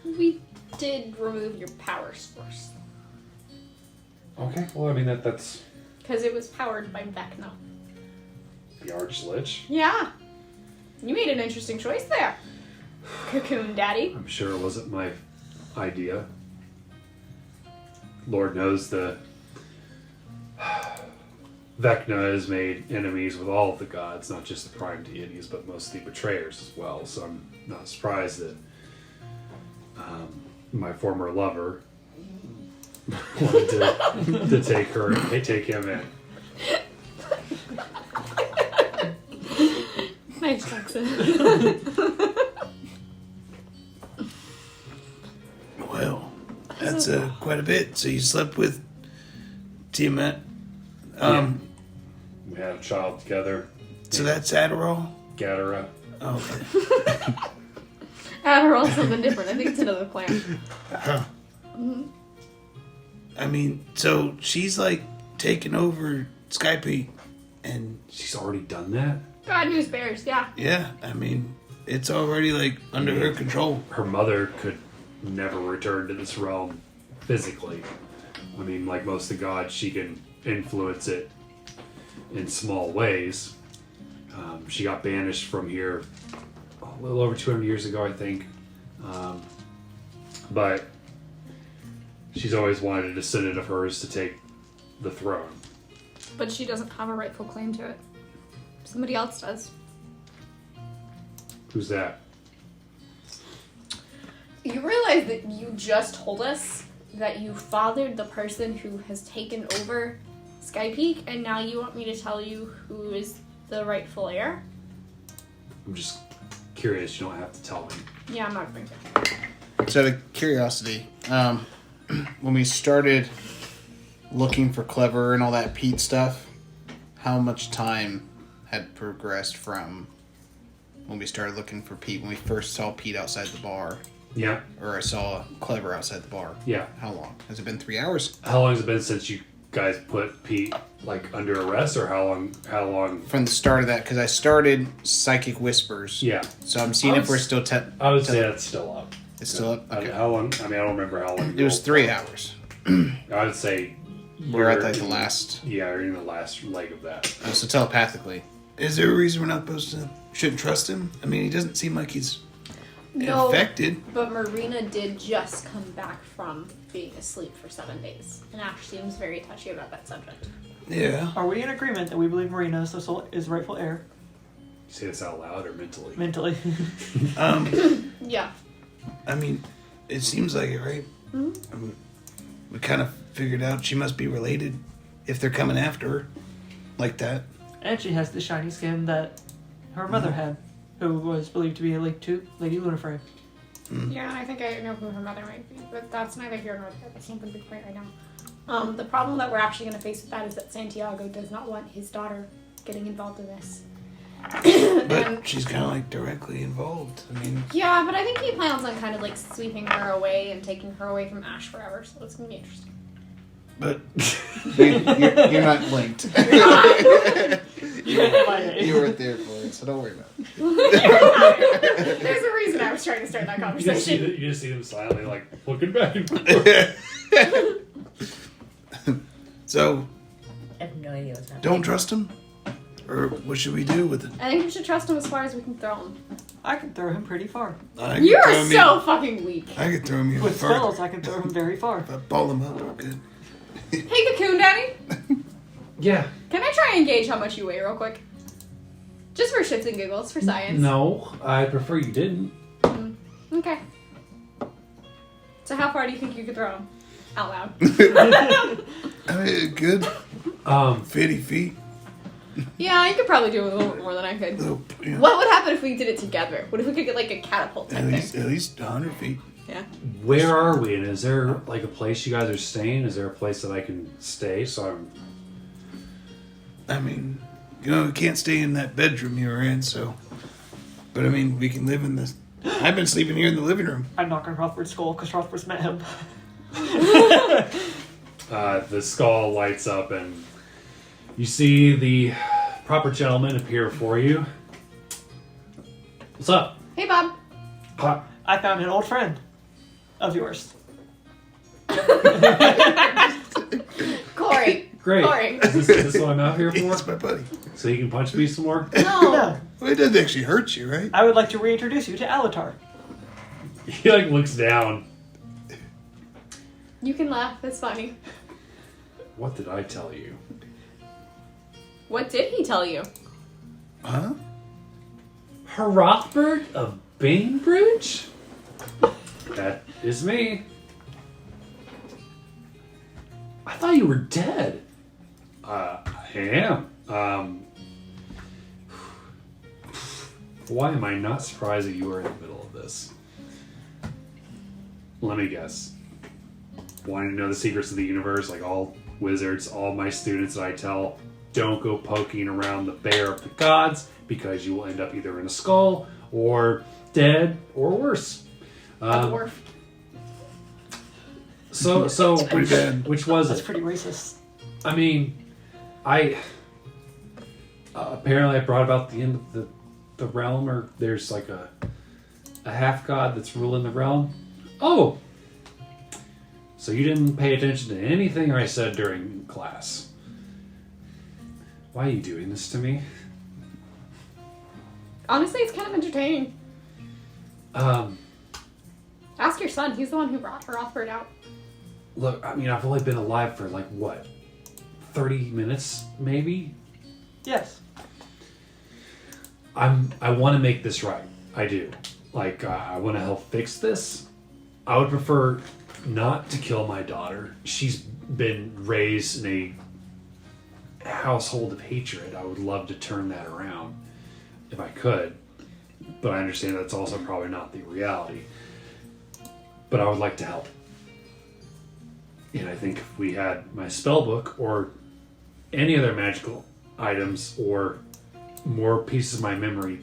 We did remove your power source. Okay, well, I mean, that's Because it was powered by Vecna. the Archlich. Yeah. You made an interesting choice there, Cocoon Daddy. I'm sure it wasn't my idea. Lord knows the Vecna has made enemies with all of the gods, not just the prime deities, but most of the betrayers as well. So I'm not surprised that my former lover wanted to take him in. Nice accent. Well, that's quite a bit. So you slept with Tiamat. We had a child together. So that's Adderall? Gadara. Oh, okay. Adderall is something different. I think it's another plant. Huh. I mean, so she's like taking over Skype, and She's already done that? God news bears, yeah. yeah, I mean, it's already like under her control. Her mother could never return to this realm physically. I mean, like most of the gods, she can influence it in small ways. She got banished from here a little over 200 years ago, I think. But she's always wanted a descendant of hers to take the throne. But she doesn't have a rightful claim to it. Somebody else does. Who's that? You realize that you just told us that you fathered the person who has taken over Sky Peak, and now you want me to tell you who is the rightful heir? I'm just curious. You don't have to tell me. Yeah, I'm not going to. So out of curiosity, when we started looking for Clever and all that Pete stuff, how much time had progressed from when we started looking for Pete, when we first saw Pete outside the bar, Yeah. or I saw Clever outside the bar? Yeah. How long? Has it been 3 hours? How long has it been since you guys put Pete like under arrest, or how long? From the start of that, because I started Psychic Whispers. Yeah. So I'm seeing if we're still... I would say that's still up. It's still up? Okay. How long? I mean, I don't remember how long. It was 3 hours. I would say We're at like the last... Yeah, or in the last leg of that. So telepathically. Is there a reason we're not supposed to... Shouldn't trust him? I mean, he doesn't seem like he's No, infected. but Mareena did just come back from being asleep for 7 days, and Asche seems very touchy about that subject. Yeah. Are we in agreement that we believe Mareena is rightful heir? You say this out loud or mentally? Mentally. Yeah. I mean, it seems like it, right? Mm-hmm. I mean, we kind of figured out she must be related if they're coming after her like that. And she has the shiny skin that her mother had, who was believed to be linked to Lady Lunafray. Yeah, I think I know who her mother might be, but that's neither here nor there. That's not the big point right now. The problem that we're actually going to face with that is that Santiago does not want his daughter getting involved in this. But she's kind of like directly involved. I mean, Yeah, but I think he plans on kind of like sweeping her away and taking her away from Asche forever, so it's going to be interesting. but you're not linked. You weren't there for it, so don't worry about it. There's a reason I was trying to start that conversation. You just see them silently like looking back and forth. So, I have no idea what's happening. don't trust him? Or what should we do with it? I think we should trust him as far as we can throw him. I can throw him pretty far. I You could are throw him so fucking weak. I could throw him even With further. spells, I can throw him very far. If I ball him up, I'm good. Hey, Cocoon Daddy, Yeah. can I try and gauge how much you weigh real quick? Just for shits and giggles, for science. No, I prefer you didn't. Okay. So how far do you think you could throw him? Out loud. I mean, good 50 feet. Yeah, you could probably do it a little bit more than I could. Little, you know, What would happen if we did it together? What if we could get like a catapult type at thing? least 100 feet. Yeah. Where are we? And is there like a place you guys are staying? Is there a place that I can stay? So I'm. I mean, you know, we can't stay in that bedroom you were in, so. But I mean, we can live in the I've been sleeping here in the living room. I knock on Rothford's skull because Rothford's met him. The skull lights up and you see the proper gentleman appear before you. What's up? Hey, Bob. I found an old friend of yours. Cory. Great. Cory. Is this what I'm out here for? That's my buddy. So he can punch me some more? No. Well, it doesn't actually hurt you, right? I would like to reintroduce you to Alatar. He like looks down. You can laugh. It's funny. What did I tell you? What did he tell you? Huh? Hrothberg of Bainbridge? That is me. I thought you were dead. I am. Why am I not surprised that you are in the middle of this? Let me guess. Wanting to know the secrets of the universe, like all wizards, all my students that I tell, don't go poking around the bear of the gods because you will end up either in a skull or dead or worse. A dwarf. So pretty bad. which was That's it? pretty racist. I mean, I apparently I brought about the end of the realm, or there's like a half god that's ruling the realm. Oh, so you didn't pay attention to anything I said during class? Why are you doing this to me? Honestly, it's kind of entertaining. Ask your son. He's the one who brought Hrothford out. Look, I mean, I've only been alive for like what, 30 minutes, maybe. Yes. I want to make this right. I do. Like, I want to help fix this. I would prefer not to kill my daughter. She's been raised in a household of hatred. I would love to turn that around if I could. But I understand that's also probably not the reality. But I would like to help. And I think if we had my spell book or any other magical items or more pieces of my memory,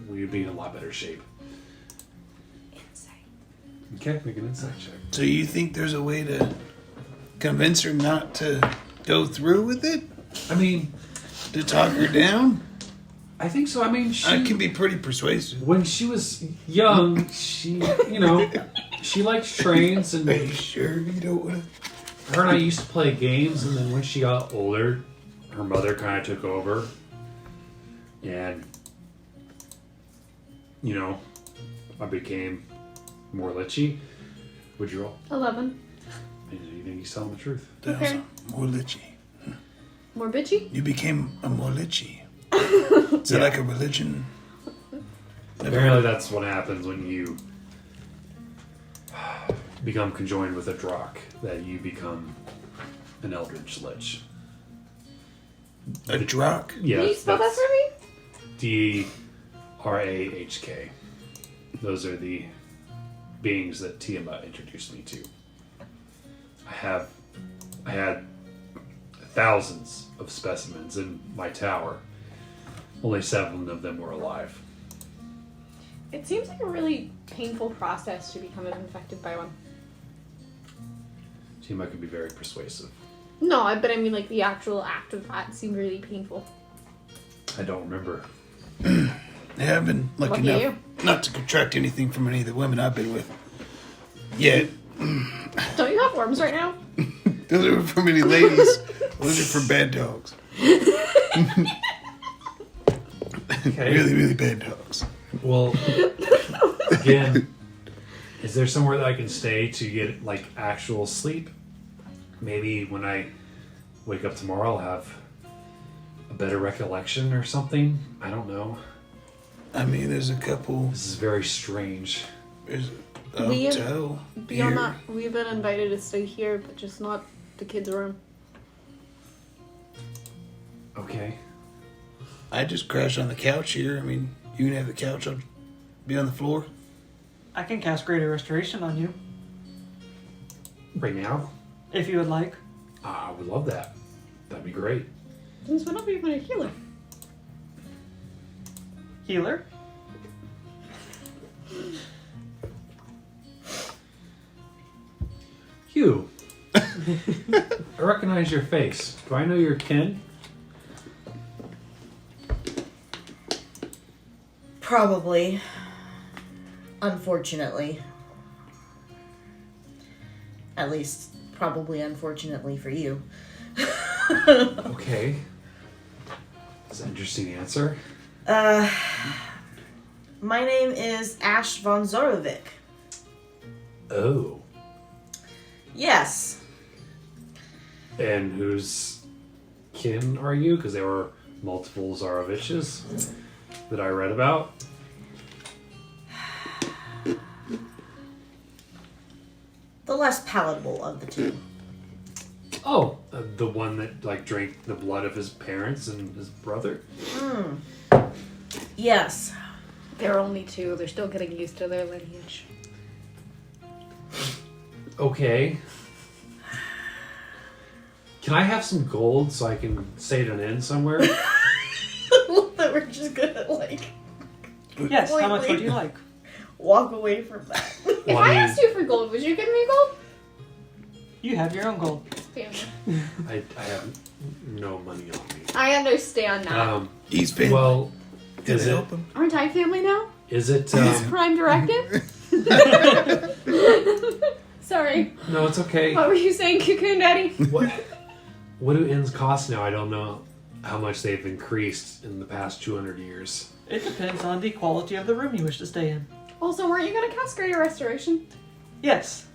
we would be in a lot better shape. Insight. Okay, make an insight check. So you think there's a way to convince her not to go through with it? I mean, To talk her down? I think so. I mean, I can be pretty persuasive. when she was young, she, she liked trains, and Are you sure you don't want to? her and I used to play games, and then when she got older, her mother kind of took over, and, I became more lichy. Would you roll? 11. And you think he's telling the truth? Okay. More lichy. More bitchy? You became a more lichy. Is that like a religion? Apparently that's what happens when you become conjoined with a Drock, that you become an Eldritch Lich. A drock? Yeah, Can you spell that for me? Drahk. Those are the beings that Tiamat introduced me to. I had thousands of specimens in my tower. Only 7 of them were alive. It seems like a really painful process to become infected by one. Tiamat can be very persuasive. No, but I mean, like, the actual act of that seemed really painful. I don't remember. Yeah, I've been lucky Lucky enough not to contract anything from any of the women I've been with. Yet. Don't you have worms right now? Those are from any ladies. Those are for bad dogs. Okay. Really, really bad dogs. Well, again, is there somewhere that I can stay to get, like, actual sleep? Maybe when I wake up tomorrow, I'll have a better recollection or something. I don't know. I mean, there's a couple. This is very strange. There's a We have- hotel. Beyond here. that, we've been invited to stay here, but just not the kids' room. Okay. I just crashed on the couch here. I mean, you can have the couch. I'll be on the floor. I can cast Greater Restoration on you, Right now? if you would like. I would love that. That'd be great. Since whenever you're going to heal her? Healer? You. I recognize your face. Do I know your kin? Probably. Unfortunately. At least, probably unfortunately for you. Okay. That's an interesting answer. My name is Asche von Zorovic. Oh. Yes. And whose kin are you? Because there were multiple Zaroviches that I read about. The less palatable of the two. Oh, the one that like drank the blood of his parents and his brother. Yes. There are only two. They're still getting used to their lineage. Okay. Can I have some gold so I can say an inn somewhere? That we're just gonna, like, Yes, how much would you like? walk away from that. If Well, I I mean- asked you for gold, would you give me gold? You have your own gold. Damn. I have no money on me. I understand now. He's been. Well, Can is I it? help him? Aren't I family now? Is it? Prime directive? Sorry. No, it's okay. What were you saying, Cocoon Daddy? What do inns cost now? I don't know how much they've increased in the past 200 years. It depends on the quality of the room you wish to stay in. Also, weren't you going to cast Greater Restoration? Yes.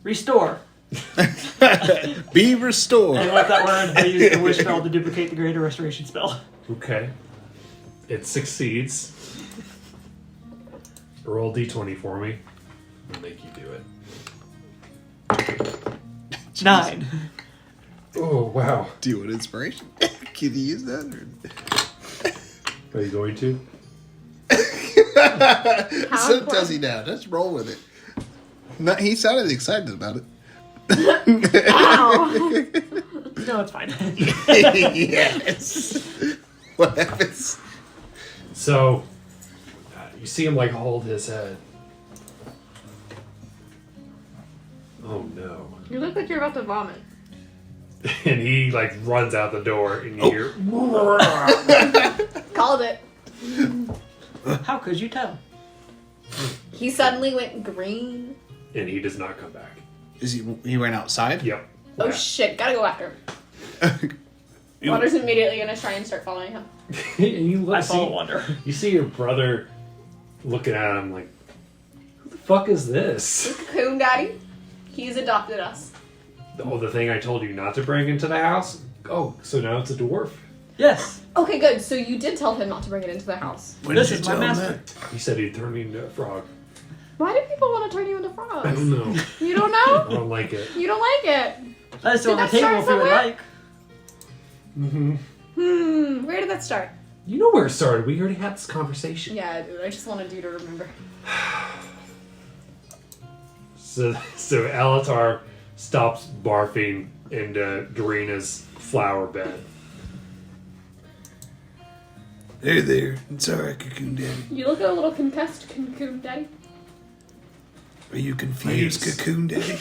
Restore. Be restored. And with that word, they use the wish spell to duplicate the Greater Restoration spell. Okay. It succeeds. Roll d20 for me. I'll make you do it. 9. Oh, wow. Do you want inspiration? Can you use that? Are you going to? So does he now? Let's roll with it. No, he sounded excited about it. Ow! No, it's fine. Yes. What happens? So, you see him like hold his head. Oh no. You look like you're about to vomit. And he like runs out the door and you hear Called it. How could you tell? He suddenly went green. and he does not come back. Is he went outside? Yep. Oh Yeah. shit, gotta go after him. Wander's immediately gonna try and start following him. And you look, I follow Wander. you see your brother looking at him like, who the fuck is this? Cocoon Daddy, he's adopted us. Oh, the thing I told you not to bring into the house? Oh, so now it's a dwarf? Yes. Okay, good. So you did tell him not to bring it into the house. When This did is you my tell him master. He said he'd turn me into a frog. Why do people want to turn you into I frogs? don't know. You don't I know? don't like it. You don't like it? That is still on the Did that table if start you would somewhere? like. Mm-hmm. Where did that start? You know where it started. We already had this conversation. Yeah, dude, I just wanted you to remember. So Alatar stops barfing into Dorina's flower bed. Hey there. It's alright, Cocoon Daddy. You look a little concussed, Cocoon Daddy. Are you confused, Please. Cocoon Daddy?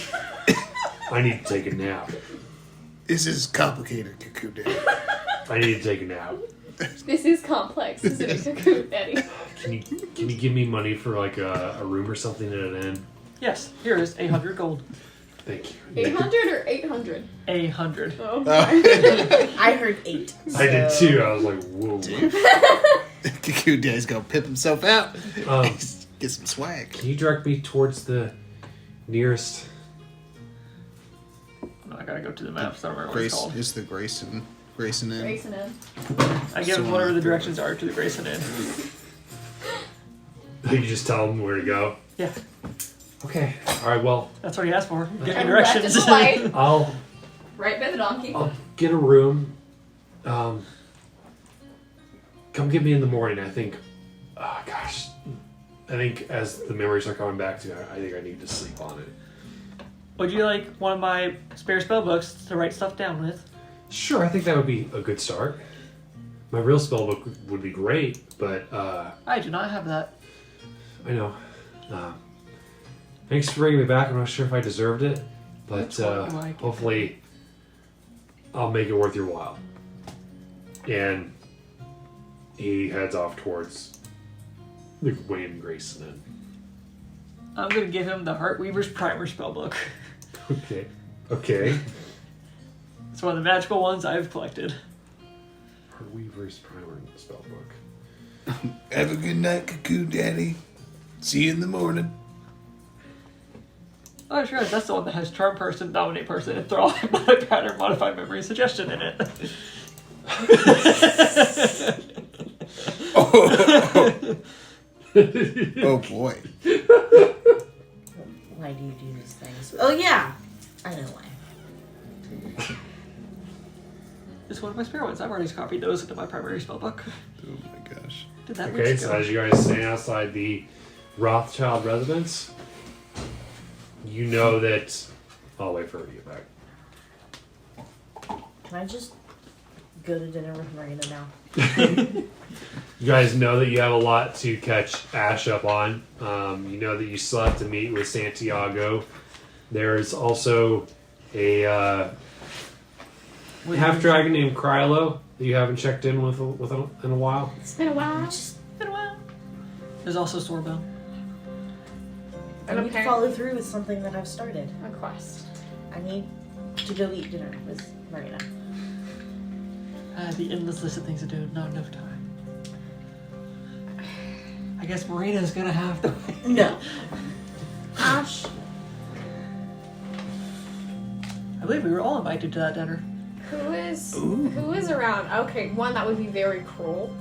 I need to take a nap. This is complicated, Cocoon Daddy. I need to take a nap. This is complex, isn't it, Cocoon Daddy? Can you give me money for like a room or something at an inn? Yes, here is 800 gold. Thank you. 800 or 800? 800. Oh, I heard 8. I did so- too. I was like, whoa. Cocoon Daddy's gonna pimp himself out. Get some swag. Can you direct me towards the nearest? I gotta go to the map, so I don't remember what it's Grace called. is the Grayson Inn. Grayson in. I give him whatever the directions are to the Grayson Inn. You just tell them where to go. Yeah, Okay. All right. Well, that's what he asked for. Give me And left directions. is right, I'll right by the donkey. get a room. Come get me in the morning. I think. Oh gosh. I think as the memories are coming back to me, I think I need to sleep on it. Would you like one of my spare spell books to write stuff down with? Sure, I think that would be a good start. My real spell book would be great, but I do not have that. I know. Thanks for bringing me back. I'm not sure if I deserved it, but That's what I like. hopefully I'll make it worth your while. And he heads off towards the Wayne Grayson Inn. I'm gonna give him the Heartweaver's Primer spellbook. Okay. It's one of the magical ones I've collected. Her Weaver's Primer spellbook. Have a good night, Cocoon Daddy. See you in the morning. Oh, sure, that's the one that has Charm Person, Dominate Person, and Throw Pattern, Modify Memory, Suggestion in it. Oh boy. Why do you do these things? Oh yeah, I know why. It's one of my spare ones. I've already copied those into my primary spellbook. Oh my gosh. Did that Okay, weeks so ago. as you guys stand outside the Rothschild residence, you know that... I'll wait for her to get back. Can I just go to dinner with Mareena now? You guys know that you have a lot to catch Asche up on. You know that you still have to meet with Santiago. There's also a half-dragon named Krylo that you haven't checked in with in a while. It's been a while. There's also Storebound. I need to follow through with something that I've started. A quest. I need to go eat dinner with Mareena. The endless list of things to do, not enough time. I guess Marina's gonna have to wait. No. Ash, I believe we were all invited to that dinner. who is around? Okay, one that would be very cruel.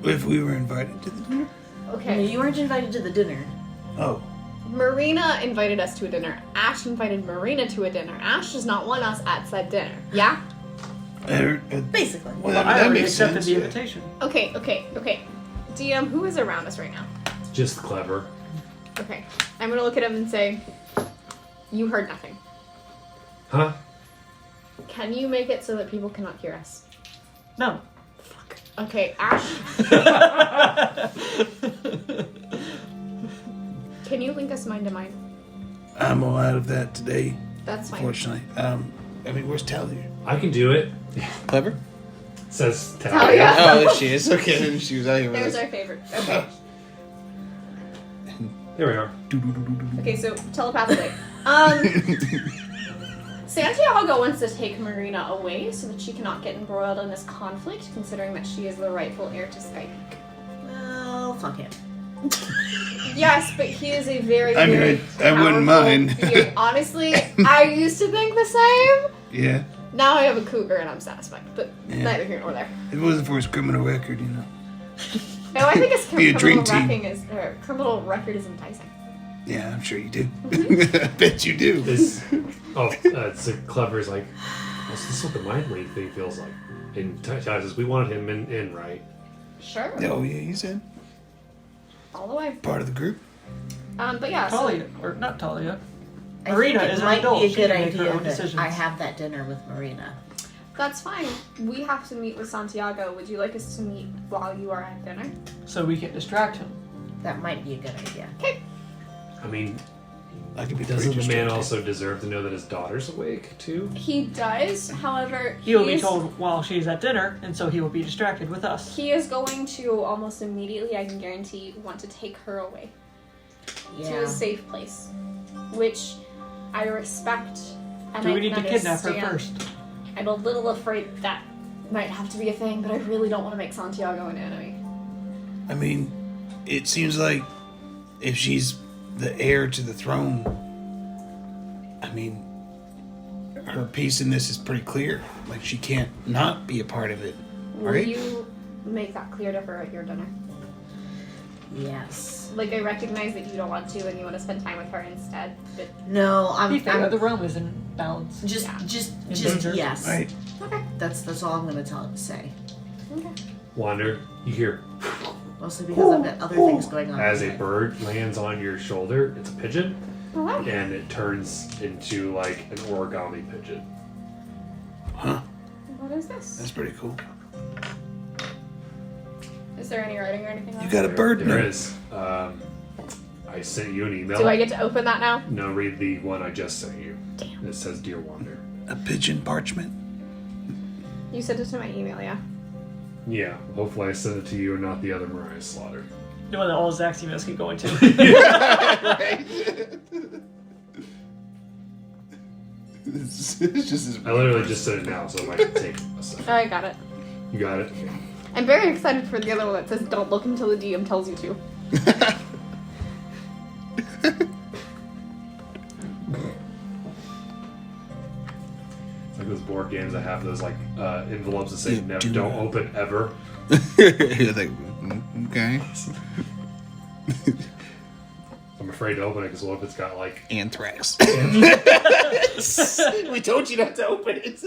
If we were invited to the dinner? No, Okay. you weren't invited to the dinner. Oh. Mareena invited us to a dinner. Ash invited Mareena to a dinner. Ash does not want us at said dinner. Yeah? Basically. Well, I that already makes accepted sense. the Yeah. invitation. Okay. DM, who is around us right now? Just clever. Okay. I'm gonna look at him and say, you heard nothing. Huh? Can you make it so that people cannot hear us? No. Fuck. Okay, Ash. Can you link us mind to mind? I'm all out of that today, That's fine. unfortunately. Where's Talia? I can do it. Clever? Says Talia. Talia. Oh, there she is. Okay, then she was out here with There's us. our favorite. Okay. There we are. Okay, so telepathically. Santiago wants to take Mareena away so that she cannot get embroiled in this conflict, considering that she is the rightful heir to Skype. Well, fuck him. Yes, but he is a very, I mean, very I wouldn't powerful mind. being. Honestly, I used to think the same. Yeah. Now I have a cougar and I'm satisfied, but Yeah. neither here nor there. If it wasn't for his criminal record, you know. No, I think his Be a dream criminal record is enticing. Yeah, I'm sure you do. Mm-hmm. I bet you do. So Clever's like, well, this is what the mind link thing feels like. And says, we wanted him in, right? Sure. Oh, yeah, he's in. All the way. Part of the group. But yeah, so Talia, or not Talia. I Mareena think is it an might adult. be a She good can make her idea own that decisions. I have that dinner with Mareena. that's fine. We have to meet with Santiago. Would you like us to meet while you are at dinner? So we can distract him. That might be a good idea. I mean, I could be doesn't pretty the man distracted. also deserve to know that his daughter's awake, too? He does, however, He will be is- told while she's at dinner, and so he will be distracted with us. He is going to almost immediately, I can guarantee, want to take her away to Yeah. a safe place, which I respect. And Do I we need to can kidnap her understand. first? I'm a little afraid that might have to be a thing, but I really don't want to make Santiago an enemy. I mean, it seems like if she's the heir to the throne, I mean, her piece in this is pretty clear. Like, she can't not be a part of it. Will Right? you make that clear to her at your dinner? Yes. Like, I recognize that you don't want to and you want to spend time with her instead, but No, Be fair, I'm the realm is in balance. just danger. yes. Right? okay. That's all I'm gonna say. Okay. Wander, you hear, Mostly because I've got other things going on. as a inside. bird lands on your shoulder, it's a pigeon, Oh, wow. and it turns into like an origami pigeon. Huh. What is this? That's pretty cool. Is there any writing or anything on You it? got a bird There note. is. I sent you an email. Do I get to open that now? No, read the one I just sent you. Damn. It says Dear Wander. A pigeon parchment. You sent it to my email, yeah. Yeah, hopefully I sent it to you and not the other Mariah Slaughter. The one that all Zach's emails keep going to. Right. it's just as I literally just sent it now, so it might take a second. Oh, I got it. You got it? I'm very excited for the other one that says don't look until the DM tells you to. It's like those board games that have those like envelopes that say Yeah, no, do don't not. open ever. You're like, okay. I'm afraid to open it because what if it's got like Anthrax. We told you not to open it.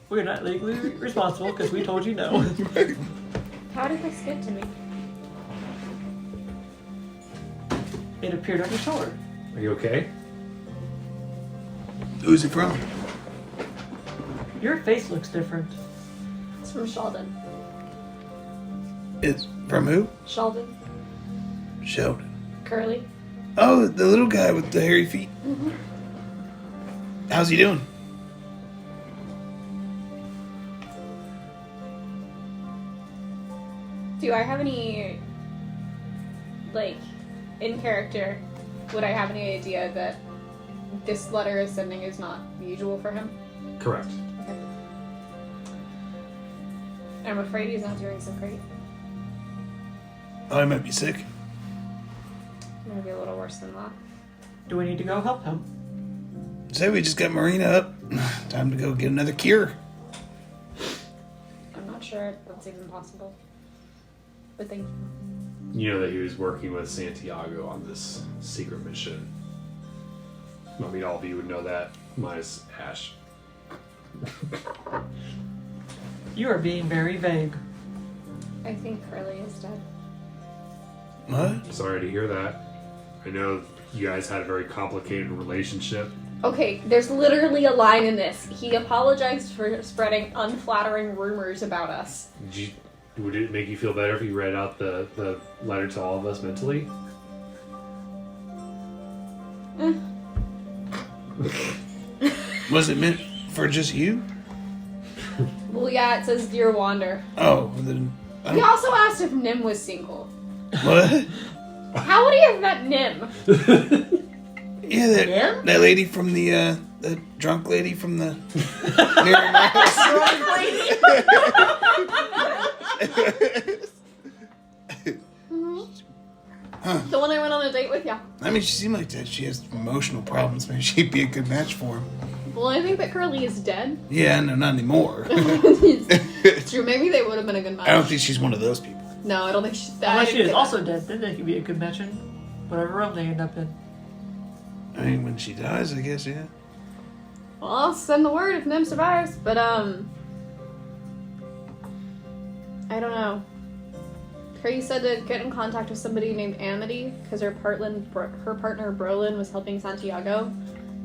We're not legally responsible because we told you no. How did this get to me? It appeared on your shoulder. Are you okay? Who's it from? Your face looks different. It's from Sheldon. It's from who? Sheldon. Sheldon. Curly. Oh, the little guy with the hairy feet. Mm-hmm. How's he doing? Do I have any, like, in character, would I have any idea that this letter is sending is not usual for him? Correct. Okay. I'm afraid he's not doing so great. Oh, he might be sick. Maybe a little worse than that. Do we need to go help him? Say we just got Mareena up. Time to go get another cure. I'm not sure if that's even possible. But thank you. You know that he was working with Santiago on this secret mission. I mean, all of you would know that, minus Asche. You are being very vague. I think Curly is dead. What? Sorry to hear that. I know you guys had a very complicated relationship. Okay, there's literally a line in this. He apologized for spreading unflattering rumors about us. Would it make you feel better if you read out the letter to all of us mentally? Was it meant for just you? Well, yeah, it says Dear Wander. Oh, then. He also asked if Nim was single. What? How would he have met Nim? Yeah, that lady from the drunk lady from the near my house. The one I went on a date with, yeah. I mean, she seemed like that. She has emotional problems. Maybe she'd be a good match for him. Well, I think that Curly is dead. Yeah, no, not anymore. It's true, maybe they would have been a good match. I don't think she's one of those people. No, I don't think she's dead. Unless she is also dead, then they could be a good match in whatever realm they end up in. I mean, when she dies, I guess, yeah. Well, I'll send the word if Nim survives, but, I don't know. Curly said to get in contact with somebody named Amity, because her partner Brolin was helping Santiago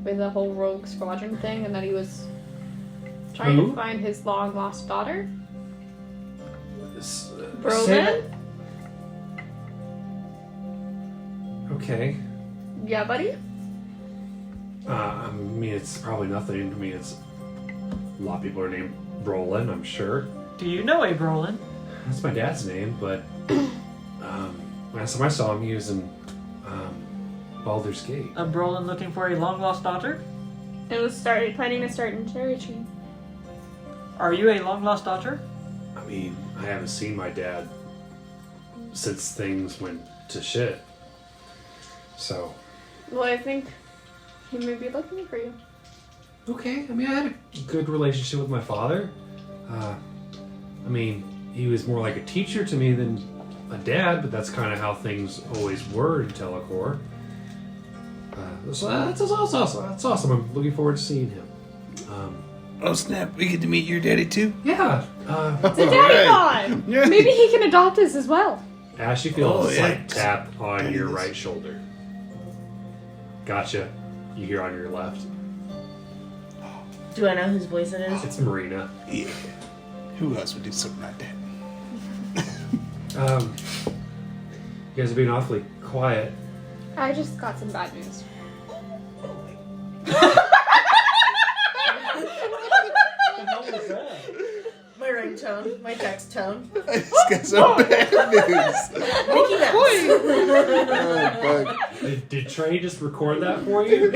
with the whole rogue squadron thing, and that he was trying Who? to find his long-lost daughter. Say Brolin? that- Okay. Yeah, buddy? I mean, it's probably nothing. I mean, it's a lot of people are named Brolin, I'm sure. Do you know a Brolin? That's my dad's name, but last time I saw him, he was in Baldur's Gate. A Brolin looking for a long lost daughter? It was planning to start in Cherry Tree. Are you a long lost daughter? I mean, I haven't seen my dad since things went to shit. So. Well, I think he may be looking for you. Okay, I mean, I had a good relationship with my father. I mean, he was more like a teacher to me than a dad, but that's kind of how things always were in Telecor. So that's awesome. That's awesome. I'm looking forward to seeing him. Oh, snap. We get to meet your daddy, too? Yeah. It's a daddy pod! Yeah. Maybe he can adopt us as well. Ashe feels Oh, a yeah. slight tap on That your is- right shoulder. Gotcha. You hear on your left. Do I know whose voice it is? It's Mareena. Yeah. Who else would do something like that? You guys are being awfully quiet. I just got some bad news. My ringtone, my text tone. I just got some bad news. Mickey Mouse. Oh, fuck. Did Trey just record that for you?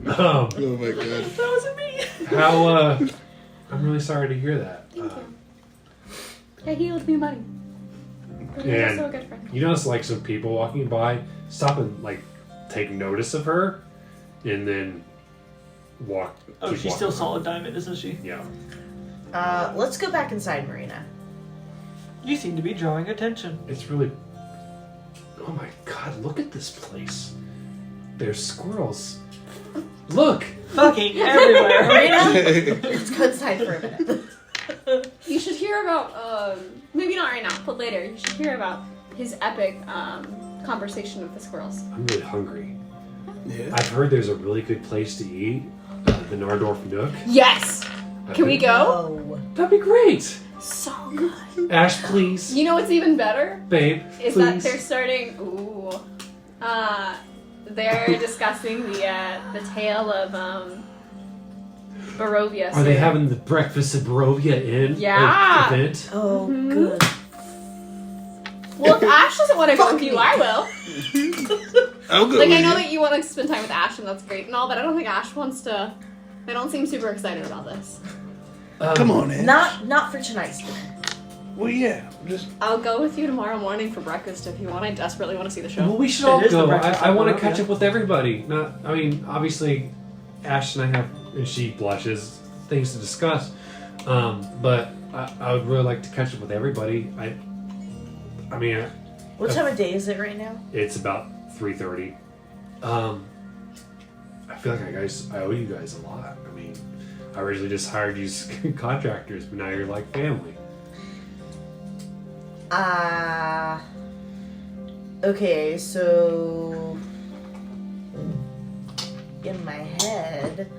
Oh my god. That wasn't me. How, I'm really sorry to hear that. Thank you. Yeah, he owed me money. But he's And also a good friend. you notice like some people walking by stop and like take notice of her and then walk. Oh, keep she's walking still on. solid diamond, isn't she? Yeah. Let's go back inside, Mareena. You seem to be drawing attention. It's really. Oh my god, look at this place. There's squirrels. Look! Fucking everywhere. Mareena, let's go inside for a minute. You should hear about, maybe not right now, but later, you should hear about his epic conversation with the squirrels. I'm really hungry. Yeah. I've heard there's a really good place to eat. The Nardorf Nook. Yes! Can we go? Oh. That'd be great! So good. Ash, please. You know what's even better? Babe, Is please. that they're starting, they're discussing the tale of, Barovia. Are they having the breakfast at Barovia Inn? Yeah. Event? Oh, Mhm. good. Well, if Ash doesn't want to go with you, I will. I'll go Like, with I know you. that you want to spend time with Ash, and that's great and all, but I don't think Ash wants to. They don't seem super excited about this. Come on, Ash. Not for tonight's dinner. Well, yeah. Just I'll go with you tomorrow morning for breakfast if you want. I desperately want to see the show. Well, we should It all is the go. breakfast I at want to Barovia. catch up with everybody. Obviously, Ash and I have, and she blushes, things to discuss. But I would really like to catch up with everybody. I mean, What time of day is it right now? it's about 3:30. I feel like I owe you guys a lot. I mean, I originally just hired you as contractors, but now you're like family. Okay, so in my head,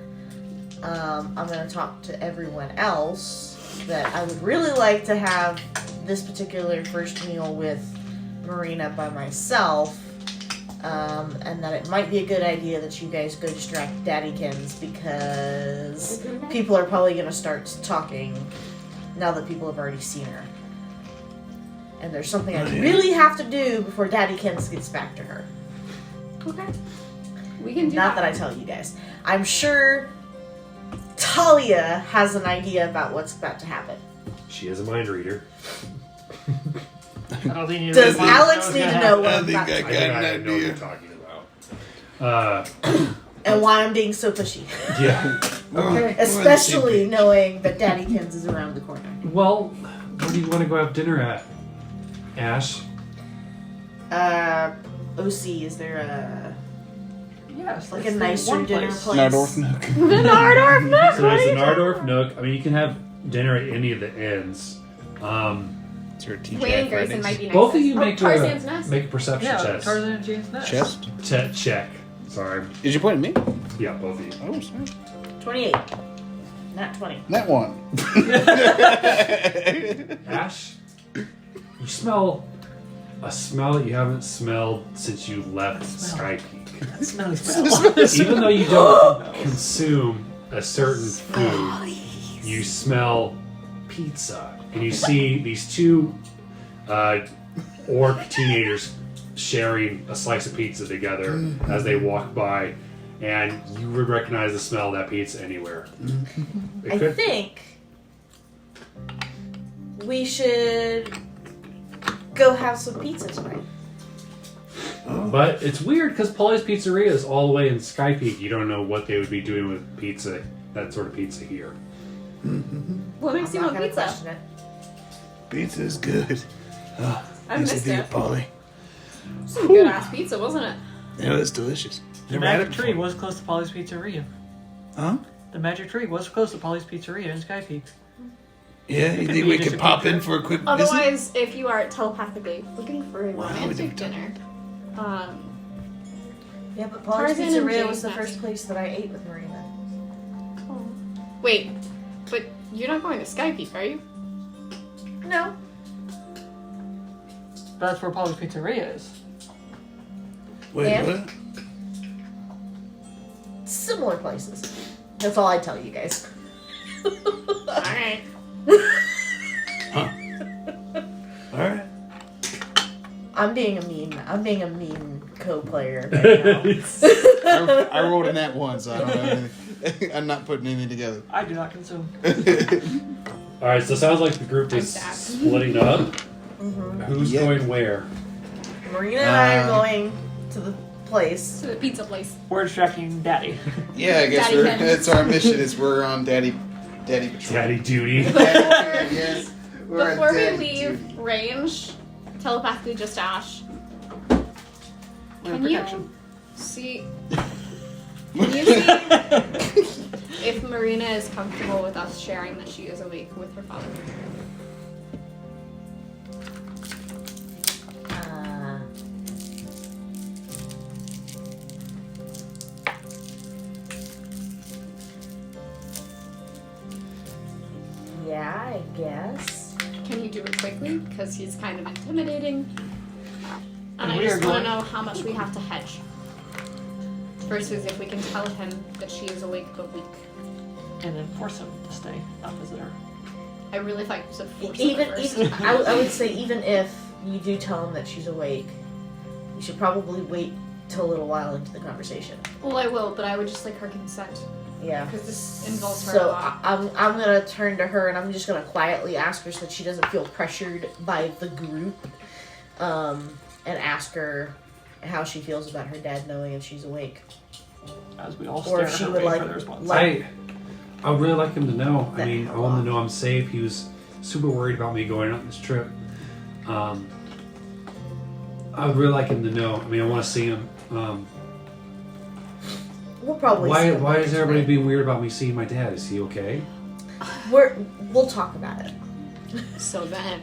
I'm gonna talk to everyone else that I would really like to have this particular first meal with Mareena by myself, and that it might be a good idea that you guys go distract Daddykins because people are probably gonna start talking now that people have already seen her. And there's something I really have to do before Daddykins gets back to her. Okay. We can do Not that I tell you guys. I'm sure Talia has an idea about what's about to happen. She is a mind reader. I don't think you Does really Alex know need to what's know gonna what I I'm think about to I do? got I an know what idea. you're talking about. And why I'm being so pushy. Yeah. Okay. Especially knowing that Daddykins is around the corner. Well, where do you want to go have dinner at, Ash? OC, is there a Yes, like that's a the nicer one dinner place. place? Nardorf Nook. The Nardorf Nook. So there's the Nardorf Nook. I mean, you can have dinner at any of the inns. It's your TGI Wayne and Grayson Fridays. might be nice. Both of you make Tarzan's Nest. a perception Yeah, test. Tarzan and Jane's Nest. Chest? Check. Sorry. Did you point at me? Yeah, both of you. Oh, sorry. 28. Not 20. That one. Ash, you smell a smell that you haven't smelled since you left Sky Peak. That smelly smell. Even though you don't consume a certain food, you smell pizza. And you see these two orc teenagers sharing a slice of pizza together as they walk by, and you would recognize the smell of that pizza anywhere. It I could- think we should go have some pizza tonight. But it's weird because Polly's Pizzeria is all the way in Sky Peak. You don't know what they would be doing with pizza, that sort of pizza here. What makes I'm you not want gonna pizza? question it. Pizza's good. Oh, I missed it. Polly. Some good ass pizza, wasn't it? Yeah, that's delicious. The Never had magic it tree before. was close to Polly's Pizzeria. Huh? The magic tree was close to Polly's Pizzeria in Sky Peak. Yeah, you could think be we just could a pop quick in trip. for a quick visit? Otherwise, if you are telepathically looking for a Wow, we romantic didn't dinner, Yeah, but Polly's Tarzan and Pizzeria was the Jane's first Nest. place that I ate with Mareena. wait, but you're not going to Sky Peak, are you? No. That's where Polly's Pizzeria is. Wait, And- what? Similar places. That's all I tell you guys. Alright. Alright. I'm being a mean co-player right now. I rolled in that one, so I don't know anything. I'm not putting anything together. I do not consume. Alright, so it sounds like the group is I'm sad. splitting up. Who's Yep. going where? Marina and I are going to the place. To the pizza place. We're distracting Daddy. Yeah, I guess Daddy Hen. that's our mission. Is we're on Daddy patrol. Daddy duty. Daddy, yes. We're on Before we Daddy leave duty. range, telepathically just Ashe. We're in Can you protection. see? Can you see if Mareena is comfortable with us sharing that she is awake with her father? Yeah, I guess. Can you do it quickly? Because he's kind of intimidating. And And I we just are want to going- know how much we have to hedge. Versus if we can tell him that she is awake but weak. And then force him to stay, not visit her. I really thought you said force Even, him at first. even I would say even if you do tell him that she's awake, you should probably wait till a little while into the conversation. Well, I will, but I would just like her consent. Yeah. Because this involves her a So lot. I'm gonna turn to her and I'm just gonna quietly ask her so that she doesn't feel pressured by the group, and ask her how she feels about her dad knowing if she's awake. As we all Or stare if at she her would waiting like- for the response. like- I would really like him to know. I That mean, I hell want him to off. know I'm safe. He was super worried about me going on this trip. I would really like him to know. I mean, I want to see him. We'll probably see Why him later is everybody tonight. being weird about me seeing my dad? Is he okay? We'll talk about it. So then,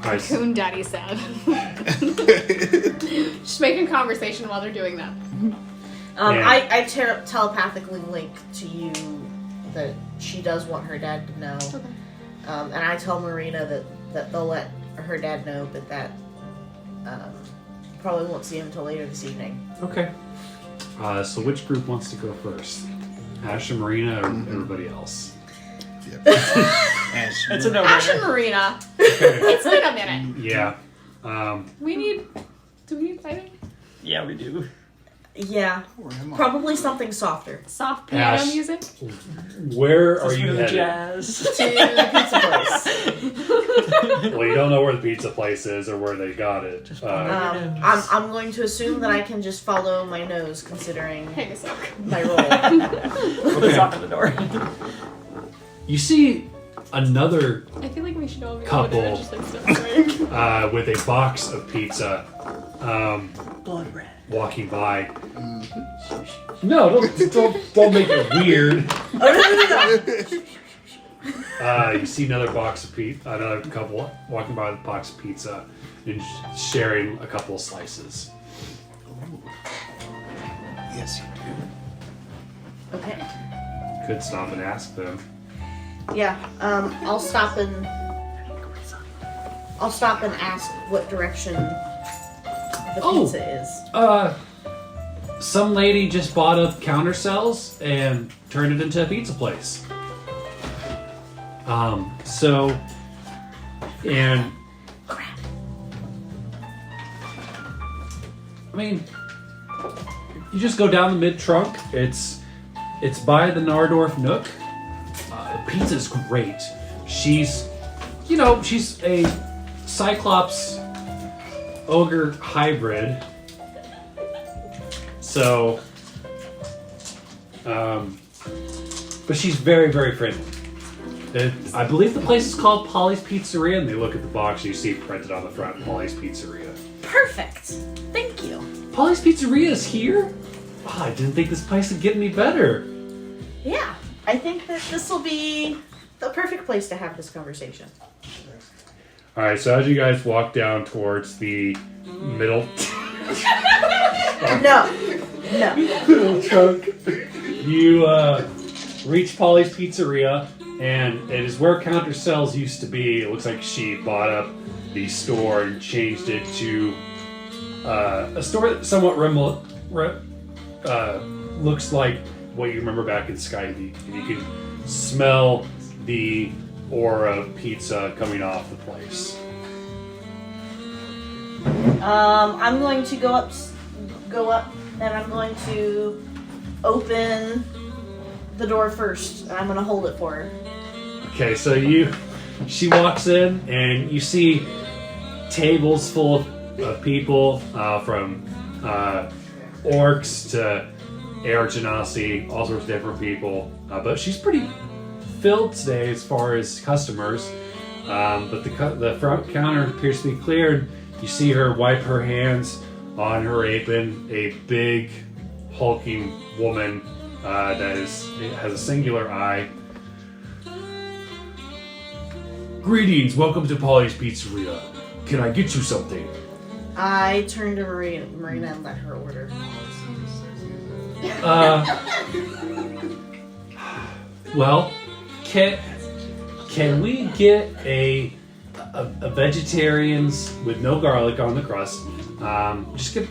I, Cocoon Daddy said. Just making conversation while they're doing that. Yeah. I telepathically link to you that she does want her dad to know. Okay. And I tell Mareena that they'll let her dad know, but that probably won't see him until later this evening. okay. So which group wants to go first? Asche and Mareena or everybody else? Ash, It's a Ashe and no-brainer. Mareena. Okay. It's been a minute. Yeah. Do we need fighting? Yeah, we do. Yeah, Where am I? probably something softer. Soft piano Ashe. music? Where are This is you really headed? jazz. To the pizza place. Well, you don't know where the pizza place is or where they got it. Just I'm going to assume that I can just follow my nose, considering Hang a sec. my roll. Let's knock on the door. You see another I feel like we should all be Couple. over there and just like step away. with a box of pizza Blood red. walking by. No, don't make it weird. You see another another couple walking by with a box of pizza and sharing a couple of slices. Yes, you do. Okay. Could stop and ask them. Yeah. I'll stop and ask what direction the Oh. pizza is. Some lady just bought up counter cells and turned it into a pizza place. And Crap. I mean, you just go down the mid trunk. It's by the Nardorf Nook. The pizza's great. She's a Cyclops ogre hybrid. So, but she's very, very friendly. I believe the place is called Polly's Pizzeria, and they look at the box and you see printed on the front, Polly's Pizzeria. Perfect. Thank you. Polly's Pizzeria is here? Oh, I didn't think this place would get any better. Yeah. I think that this will be the perfect place to have this conversation. Alright, so as you guys walk down towards the middle No. trunk, you reach Polly's Pizzeria. and it is where Counter Cells used to be. It looks like she bought up the store and changed it to a store that somewhat looks like what you remember back in Skydeep. And you can smell the aura of pizza coming off the place. I'm going to go up, and I'm going to open the door first, and I'm going to hold it for her. Okay, so she walks in, and you see tables full of people, from orcs to air genasi, all sorts of different people. But she's pretty filled today as far as customers. But the front counter appears to be cleared. You see her wipe her hands on her apron, a big, hulking woman that has a singular eye. Greetings, welcome to Polly's Pizzeria. Can I get you something? I turn to Mareena and let her order. Well, can we get a vegetarians with no garlic on the crust? Just get.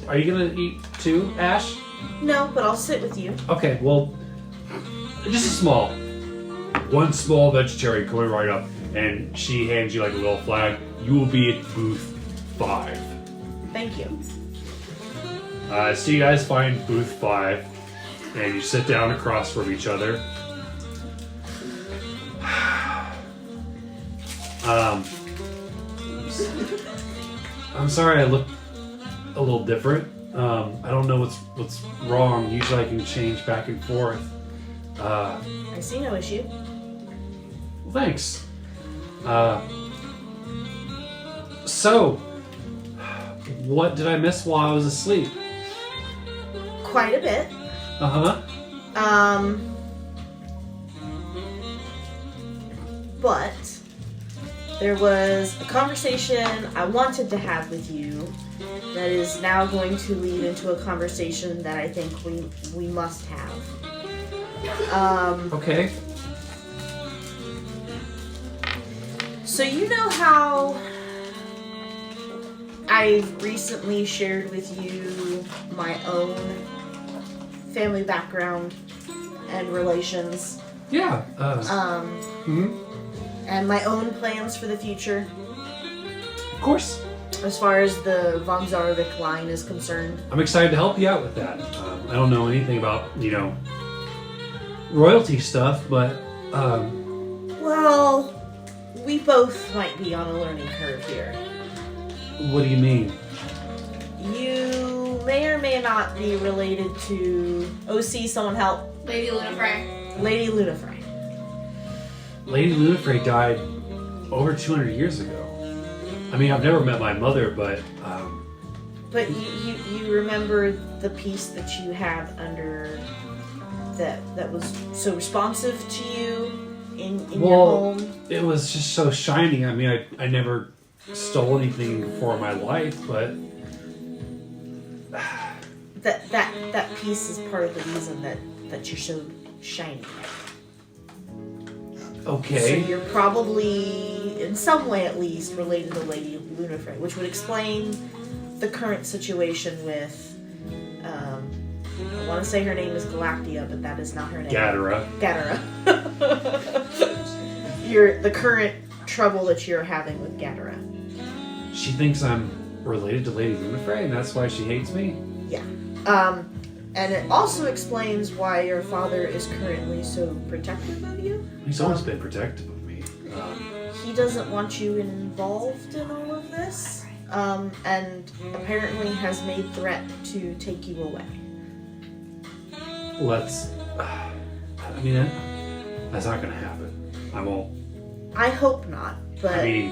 Are you gonna eat too, Ash? No, but I'll sit with you. Okay, well, just a small. One small vegetarian coming right up, and she hands you like a little flag. You will be at booth 5. Thank you. So you guys find booth 5, and you sit down across from each other. I'm sorry I look a little different. I don't know what's wrong. Usually I can change back and forth. I see no issue. Well, thanks. So, what did I miss while I was asleep? Quite a bit. Uh-huh. But there was a conversation I wanted to have with you that is now going to lead into a conversation that I think we must have. Okay. So you know how I've recently shared with you my own family background and relations, Yeah. and my own plans for the future Of course. as far as the Von Zarovic line is concerned. I'm excited to help you out with that. I don't know anything about, royalty stuff, but, Well, we both might be on a learning curve here. what do you mean? You may or may not be related to OC, someone help. Lady Lunafray. Lady Lunafray. Lady Lunafray died over 200 years ago. I mean, I've never met my mother, but, But you remember the piece that you had under that was so responsive to you in your home? It was just so shiny. I mean, I never stole anything before in my life, but that piece is part of the reason that you're so shiny. okay. So you're probably, in some way at least, related to Lady Lunafray, which would explain the current situation with, I want to say her name is Galactia, but that is not her name. Gadara. The current trouble that you're having with Gadara. She thinks I'm related to Lady Lunafray, and that's why she hates me? Yeah. And it also explains why your father is currently so protective of you. He's always been protective of me. He doesn't want you involved in all of this, and apparently has made threat to take you away. That's not gonna happen. I won't. I hope not, but I mean-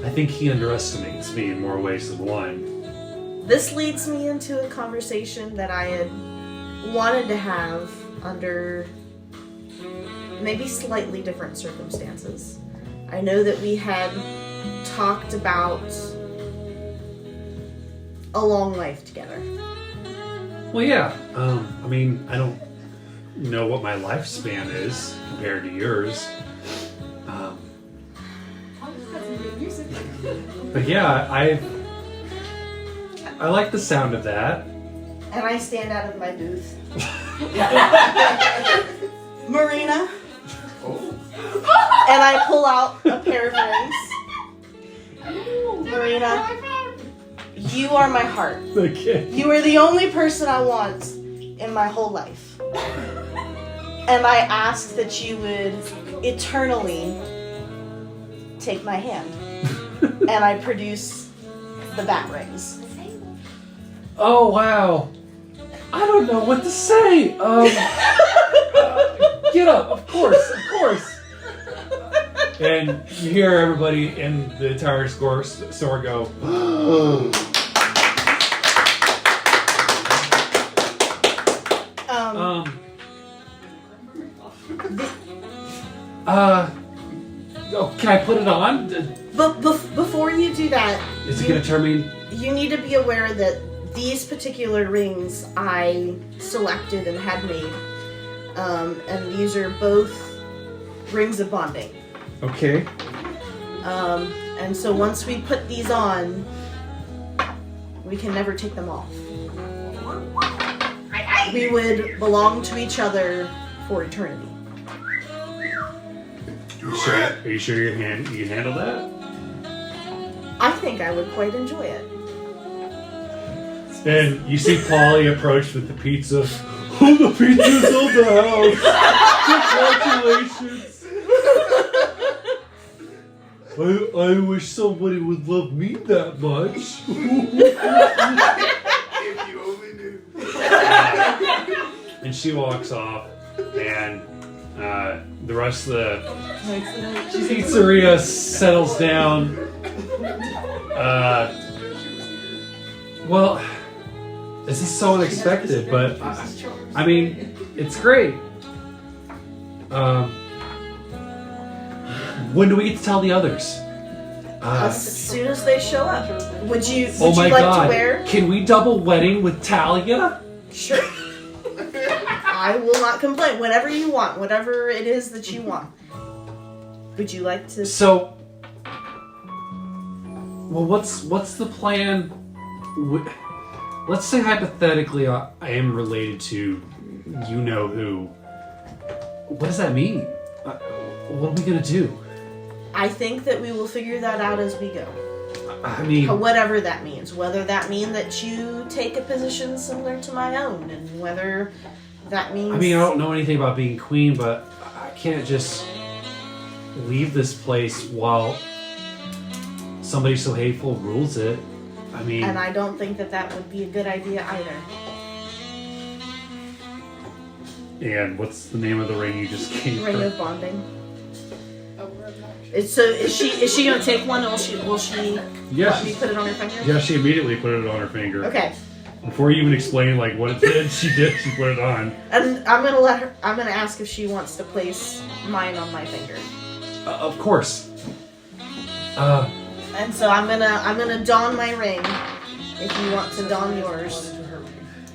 I think he underestimates me in more ways than one. this leads me into a conversation that I had wanted to have under maybe slightly different circumstances. I know that we had talked about a long life together. Well, yeah. I know what my lifespan is compared to yours. But yeah, I like the sound of that. And I stand out of my booth. Mareena. And I pull out a pair of rings. Mareena, you are my heart. Okay. You are the only person I want in my whole life. And I ask that you would eternally take my hand. And I produce the bat rings. Oh, wow. I don't know what to say. Get up, of course. And you hear everybody in the entire store go, oh, can I put it on? But before you do that, Is it going to turn me? you need to be aware that these particular rings I selected and had made, and these are both rings of bonding. Okay. And so once we put these on, we can never take them off. We would belong to each other for eternity. Are you sure you can handle that? I think I would quite enjoy it. And you see Polly approach with the pizza. Oh, the pizza's on the house! Congratulations! I wish somebody would love me that much. If you only knew. And she walks off, and the rest of the pizzeria settles down. Well, this is so unexpected, but I mean, it's great. When do we get to tell the others? As soon as they show up. Would you Oh my like God! to wear? Can we double wedding with Talia? Sure. I will not complain. Whatever you want, whatever it is that you want. Would you like to? So, well, what's the plan? Let's say hypothetically, I am related to you know who. What does that mean? What are we gonna do? I think that we will figure that out as we go. I mean, Whatever that means. Whether that means that you take a position similar to my own, and whether that means. I don't know anything about being queen, but I can't just leave this place while somebody so hateful rules it. I mean, And I don't think that that would be a good idea either. and what's the name of the ring you just gave Ring her? of bonding. So is she gonna take one? Will she Yeah, let me put it on her finger? Yeah, she immediately put it on her finger. Okay. Before you even explain like what it did, she put it on. And I'm gonna ask if she wants to place mine on my finger. Of course. And so I'm gonna don my ring if you want to don yours.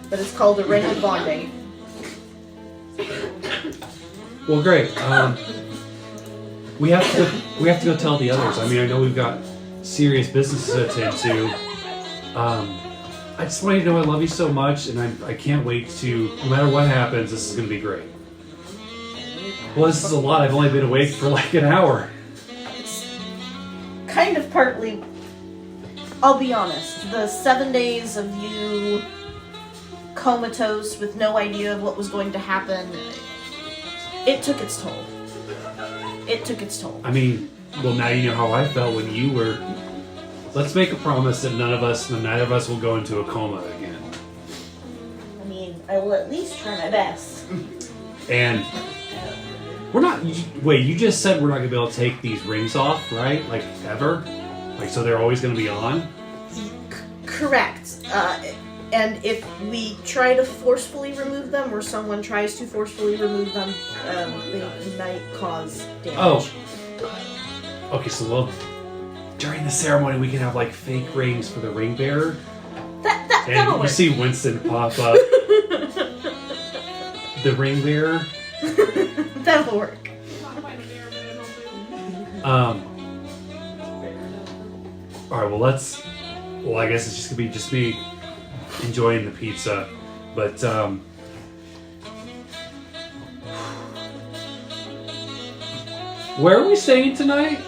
But it's called a ring of bonding. Well, great. We have to go tell the others. I mean, I know we've got serious business to attend to. I just want you to know I love you so much, and I can't wait to. No matter what happens, this is going to be great. Well, this is a lot. I've only been awake for like an hour. It's kind of partly. I'll be honest. The 7 days of you comatose with no idea of what was going to happen, it took its toll. It took its toll. I mean, well, now you know how I felt when you were. Let's make a promise that neither of us will go into a coma again. I mean, I will at least try my best. And we're not. Wait, you just said we're not going to be able to take these rings off, right? Like ever? Like so they're always going to be on? Correct. And if we try to forcefully remove them, or someone tries to forcefully remove them, they might cause damage. Oh. Okay, so during the ceremony we can have like fake rings for the ring bearer. That'll And you work. see Winston pop up. the ring bearer. That'll work. All right. Well, I guess it's just gonna be just me enjoying the pizza, but where are we staying tonight?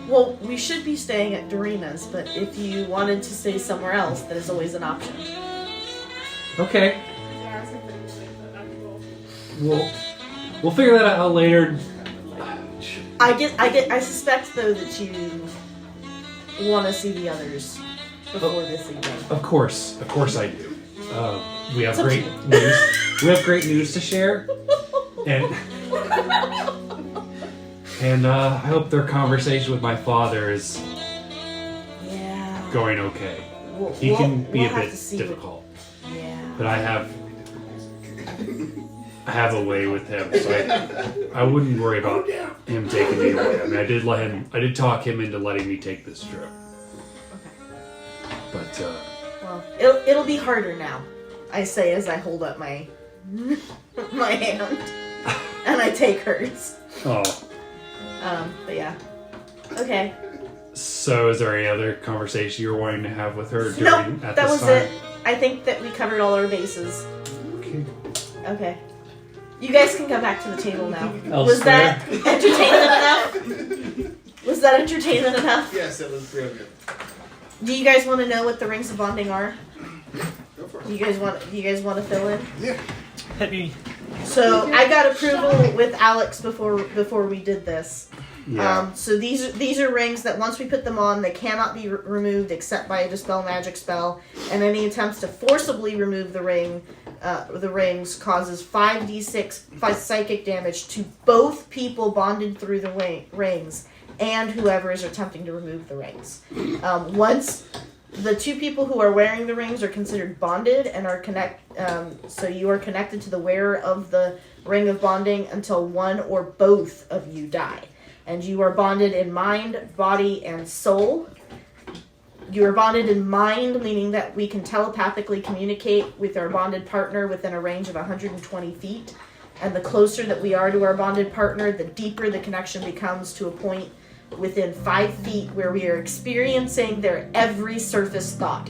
Well, we should be staying at Dorina's, but if you wanted to stay somewhere else, that is always an option. Okay. We'll figure that out later. I suspect though that you want to see the others before this evening. Of course I do. We have It's up to great you. news. We have great news to share, and I hope their conversation with my father is Yeah. going okay. We'll, He can be we'll a have bit to see difficult, Yeah. but I have a way with him, so I wouldn't worry about him taking me away. I mean, I did talk him into letting me take this trip, Okay. but Well, it'll be harder now. I say as I hold up my my hand and I take hers. oh. But yeah. Okay. So, is there any other conversation you were wanting to have with her Nope, during at that this was time? it. I think that we covered all our bases. Okay. Okay. You guys can come back to the table now. Elsewhere. Was that entertainment enough? Was that entertainment enough? Yes, it was brilliant. Do you guys want to know what the rings of bonding are? Go for it. Do you guys want to fill in? Yeah. Hit me. So I got approval with Alex before we did this. Yeah. So these are rings that once we put them on, they cannot be removed except by a dispel magic spell, and any attempts to forcibly remove the rings causes 5d6 psychic damage to both people bonded through the rings and whoever is attempting to remove the rings. Once the two people who are wearing the rings are considered bonded and are so you are connected to the wearer of the ring of bonding until one or both of you die. And you are bonded in mind, body, and soul. You are bonded in mind, meaning that we can telepathically communicate with our bonded partner within a range of 120 feet. And the closer that we are to our bonded partner, the deeper the connection becomes to a point within 5 feet where we are experiencing their every surface thought.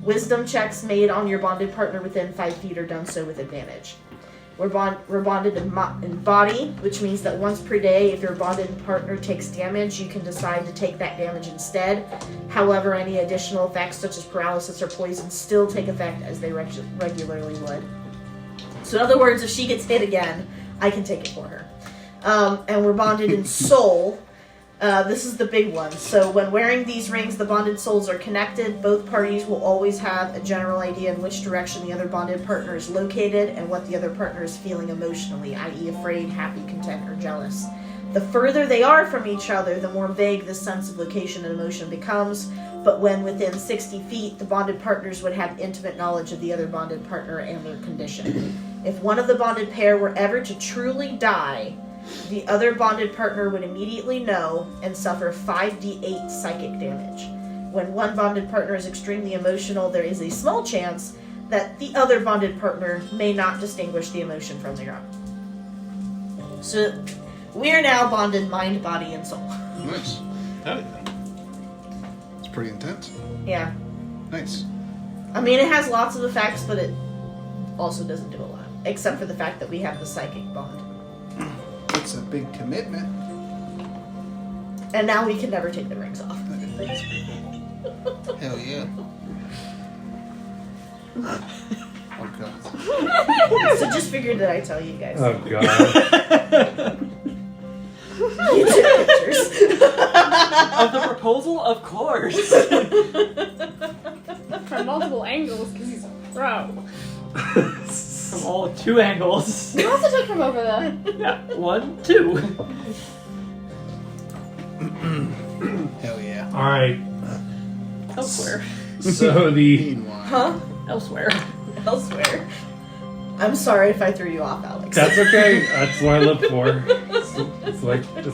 Wisdom checks made on your bonded partner within 5 feet are done so with advantage. We're bonded in body, which means that once per day, if your bonded partner takes damage, you can decide to take that damage instead. However, any additional effects, such as paralysis or poison, still take effect as they regularly would. So in other words, if she gets hit again, I can take it for her. And we're bonded in soul. This is the big one. So when wearing these rings, the bonded souls are connected. Both parties will always have a general idea in which direction the other bonded partner is located and what the other partner is feeling emotionally, i.e. afraid, happy, content, or jealous. The further they are from each other, the more vague this sense of location and emotion becomes. But when within 60 feet, the bonded partners would have intimate knowledge of the other bonded partner and their condition. If one of the bonded pair were ever to truly die, the other bonded partner would immediately know and suffer 5d8 psychic damage. When one bonded partner is extremely emotional, there is a small chance that the other bonded partner may not distinguish the emotion from their own. So, we are now bonded mind, body, and soul. Nice. It's pretty intense. Yeah. Nice. I mean, it has lots of effects, but it also doesn't do a lot. Except for the fact that we have the psychic bond. It's a big commitment. And now we can never take the rings off. Hell yeah. Oh god. So just figured that I'd tell you guys. Oh god. You took pictures. Of the proposal, of course. From multiple angles, because he's a pro. From all 2 angles. You also took from over there. Yeah, 1, 2. Hell yeah. All right. Elsewhere. So the Meanwhile. Huh? Elsewhere. Elsewhere. I'm sorry if I threw you off, Alex. that's okay. That's what I live for. It's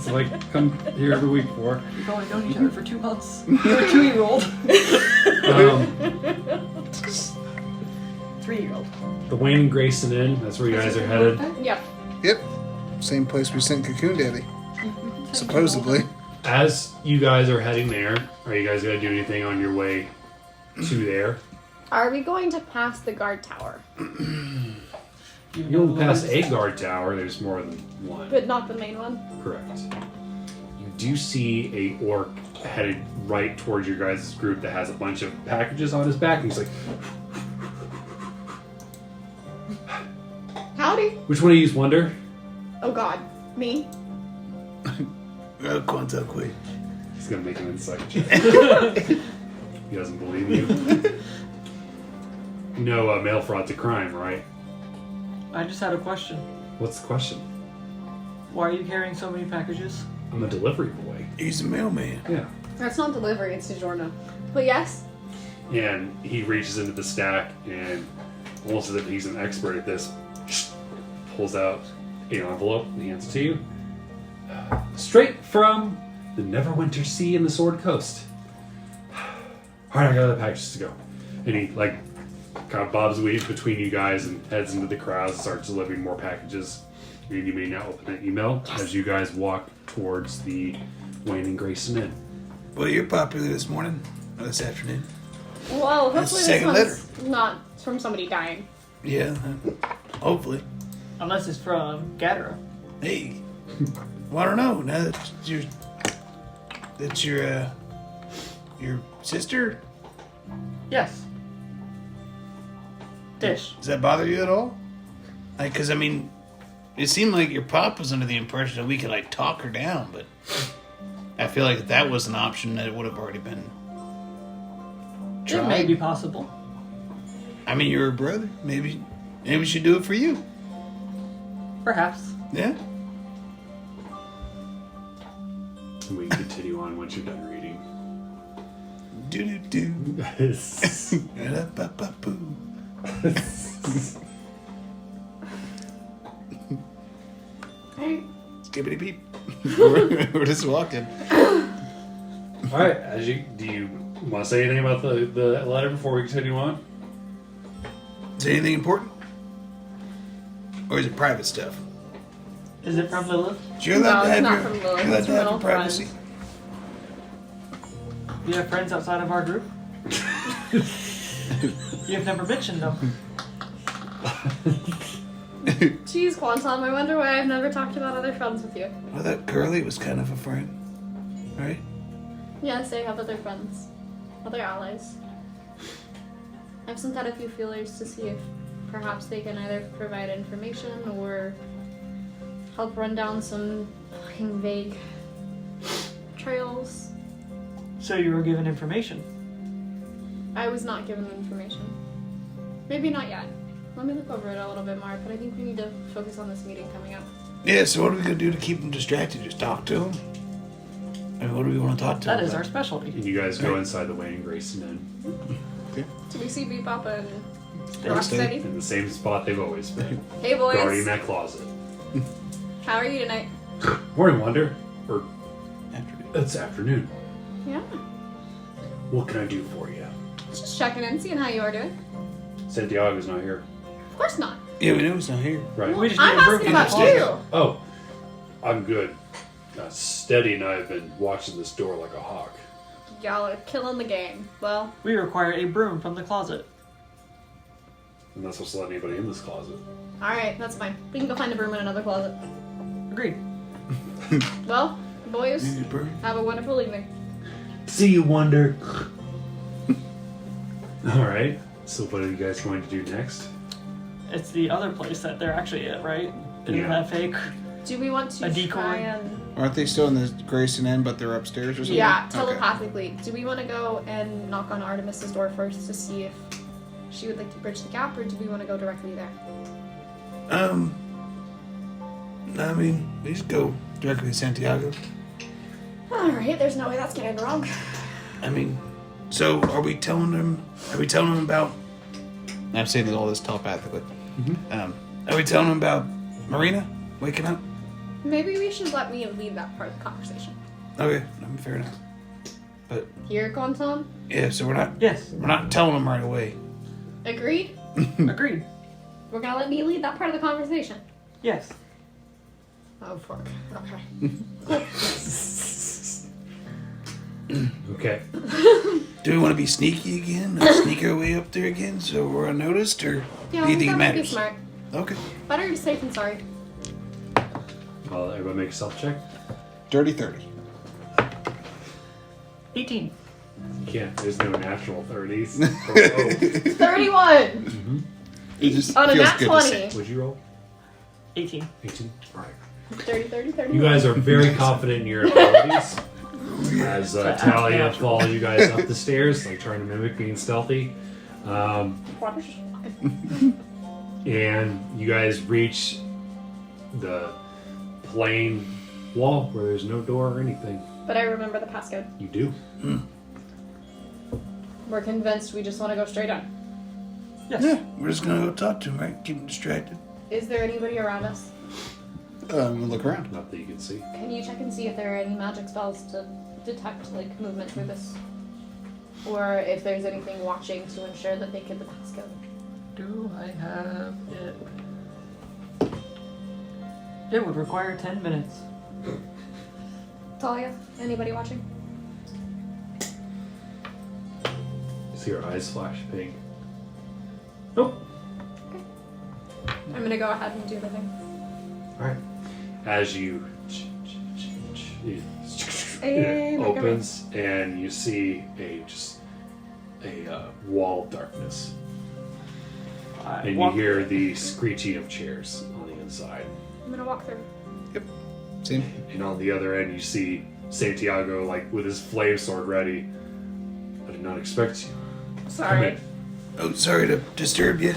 like come here every week for. We've only known each other for 2 months. You're a 2-year-old. 3-year-old. The Wayne and Grayson Inn. That's where you guys are headed. Yep. Yep. Same place we sent Cocoon Daddy. Supposedly. As you guys are heading there, are you guys going to do anything on your way to there? Are we going to pass the guard tower? You'll pass a guard tower. There's more than one. But not the main one? Correct. You do see a orc headed right towards your guys' group that has a bunch of packages on his back. And he's like, Howdy. which one of you wonder? Oh god. Me? Quantum. He's going to make an insight check. He doesn't believe you. You know, mail fraud's a crime, right? I just had a question. What's the question? Why are you carrying so many packages? I'm a delivery boy. He's a mailman. Yeah. That's not delivery, it's DiGiorno. But yes. And he reaches into the stack and, almost as if he's an expert at this, pulls out an envelope and hands it to you. Straight from the Neverwinter Sea and the Sword Coast. Alright, I got other packages to go. And he, kind of bobs weaves between you guys and heads into the crowds and starts delivering more packages. And you may now open that email as you guys walk towards the Wayne and Grayson Inn. Well, you're popular this morning. Or this afternoon. Well, That's hopefully the this second one's not from somebody dying. Yeah. Hopefully. Unless it's from Gadara. Hey. Well, I don't know. Now that's your sister? Yes. Dish. Does that bother you at all? Because, it seemed like your pop was under the impression that we could, talk her down, but I feel like if that was an option, that it would have already been tried. It may be possible. You're her brother. Maybe we should do it for you. Perhaps. Yeah? We can continue on once you're done reading. Do-do-do. Da-da-ba-ba-boo. Right. Skibbity beep. We're just walking. All right, do you want to say anything about the letter before we continue on? Is there anything important? Or is it private stuff? Is it from Lilith? You're allowed to it's have not your, from Lilith, you're allowed it's to from have an your old privacy. friend. Do you have friends outside of our group? You've never mentioned them. Jeez, Quantum, I wonder why I've never talked about other friends with you. Well, that Curly was kind of a friend, right? Yes, I have other friends. Other allies. I've sent out a few feelers to see if perhaps they can either provide information or help run down some fucking vague trails. So you were given information. I was not given information. Maybe not yet. Let me look over it a little bit more, but I think we need to focus on this meeting coming up. Yeah, so what are we going to do to keep them distracted? Just talk to them? What do we want to talk to them That is about? our specialty. And you guys go inside the Wayne and Grayson Inn Do we see Bebop and Stay. Rocksteady? in the same spot they've always been, Hey guarding boys, that closet. how are you tonight? Morning, Wonder. Or Afternoon. it's afternoon. Yeah, What can I do for you? just checking in, seeing how you are doing. Santiago's not here. Of course not. Yeah, we know he's not here. Right. We just I'm need a broom asking in about the closet. you. Oh, I'm good. Steady and I have been watching this door like a hawk. Y'all are killing the game. Well, We require a broom from the closet. I'm not supposed to let anybody in this closet. alright, that's fine. We can go find a broom in another closet. Agreed. Well, boys, Need a broom? have a wonderful evening. See you, Wonder. Alright, so what are you guys going to do next? It's the other place that they're actually at, right? Isn't Yeah. that fake? Do we want to A decoy? try and... Aren't they still in the Grayson Inn, but they're upstairs or something? Yeah, Okay. telepathically. Do we want to go and knock on Artemis's door first to see if she would like to bridge the gap, or do we want to go directly there? We just go directly to Santiago. Alright, there's no way that's getting wrong. So are we telling them about... I'm saying all this telepathically. Are we telling them about Mareena waking up? Maybe we should let me lead that part of the conversation. Okay, fair enough. But Here, Quantum? yeah, so we're not Yes. telling them right away. Agreed? Agreed. We're gonna let me lead that part of the conversation. Yes. Oh, fuck. Okay. Okay. Do we want to be sneaky again? Or sneak our way up there again so we're unnoticed? Or Yeah, do you think it that might be matters? smart. Okay. Better to be safe than sorry. Everybody make a self check. Dirty 30. 18. You can't. There's no natural 30s. 31! It just On a feels nat good to 20. say. Would you roll? 18. 18. All right. 30. You guys are very confident in your abilities. As Talia follow you guys up the stairs, like trying to mimic being stealthy. And you guys reach the plain wall where there's no door or anything. But I remember the passcode. You do. We're convinced we just want to go straight on. Yes. Yeah, we're just gonna go talk to him, right? Keep him distracted. Is there anybody around us? We'll look around. Not that you can see. Can you check and see if there are any magic spells to detect like movement through this? Or if there's anything watching to ensure that they get the passcode? Do I have it? It would require 10 minutes. Talia, anybody watching? You see her eyes flash pink. Nope. I'm gonna go ahead and do the thing. Alright. As you Hey, it my God. opens and you see a wall of darkness. And you hear the screeching of chairs on the inside. I'm gonna walk through. Same. And on the other end you see Santiago like with his flame sword ready. I did not expect you. Come Sorry. in. Oh, sorry to disturb you.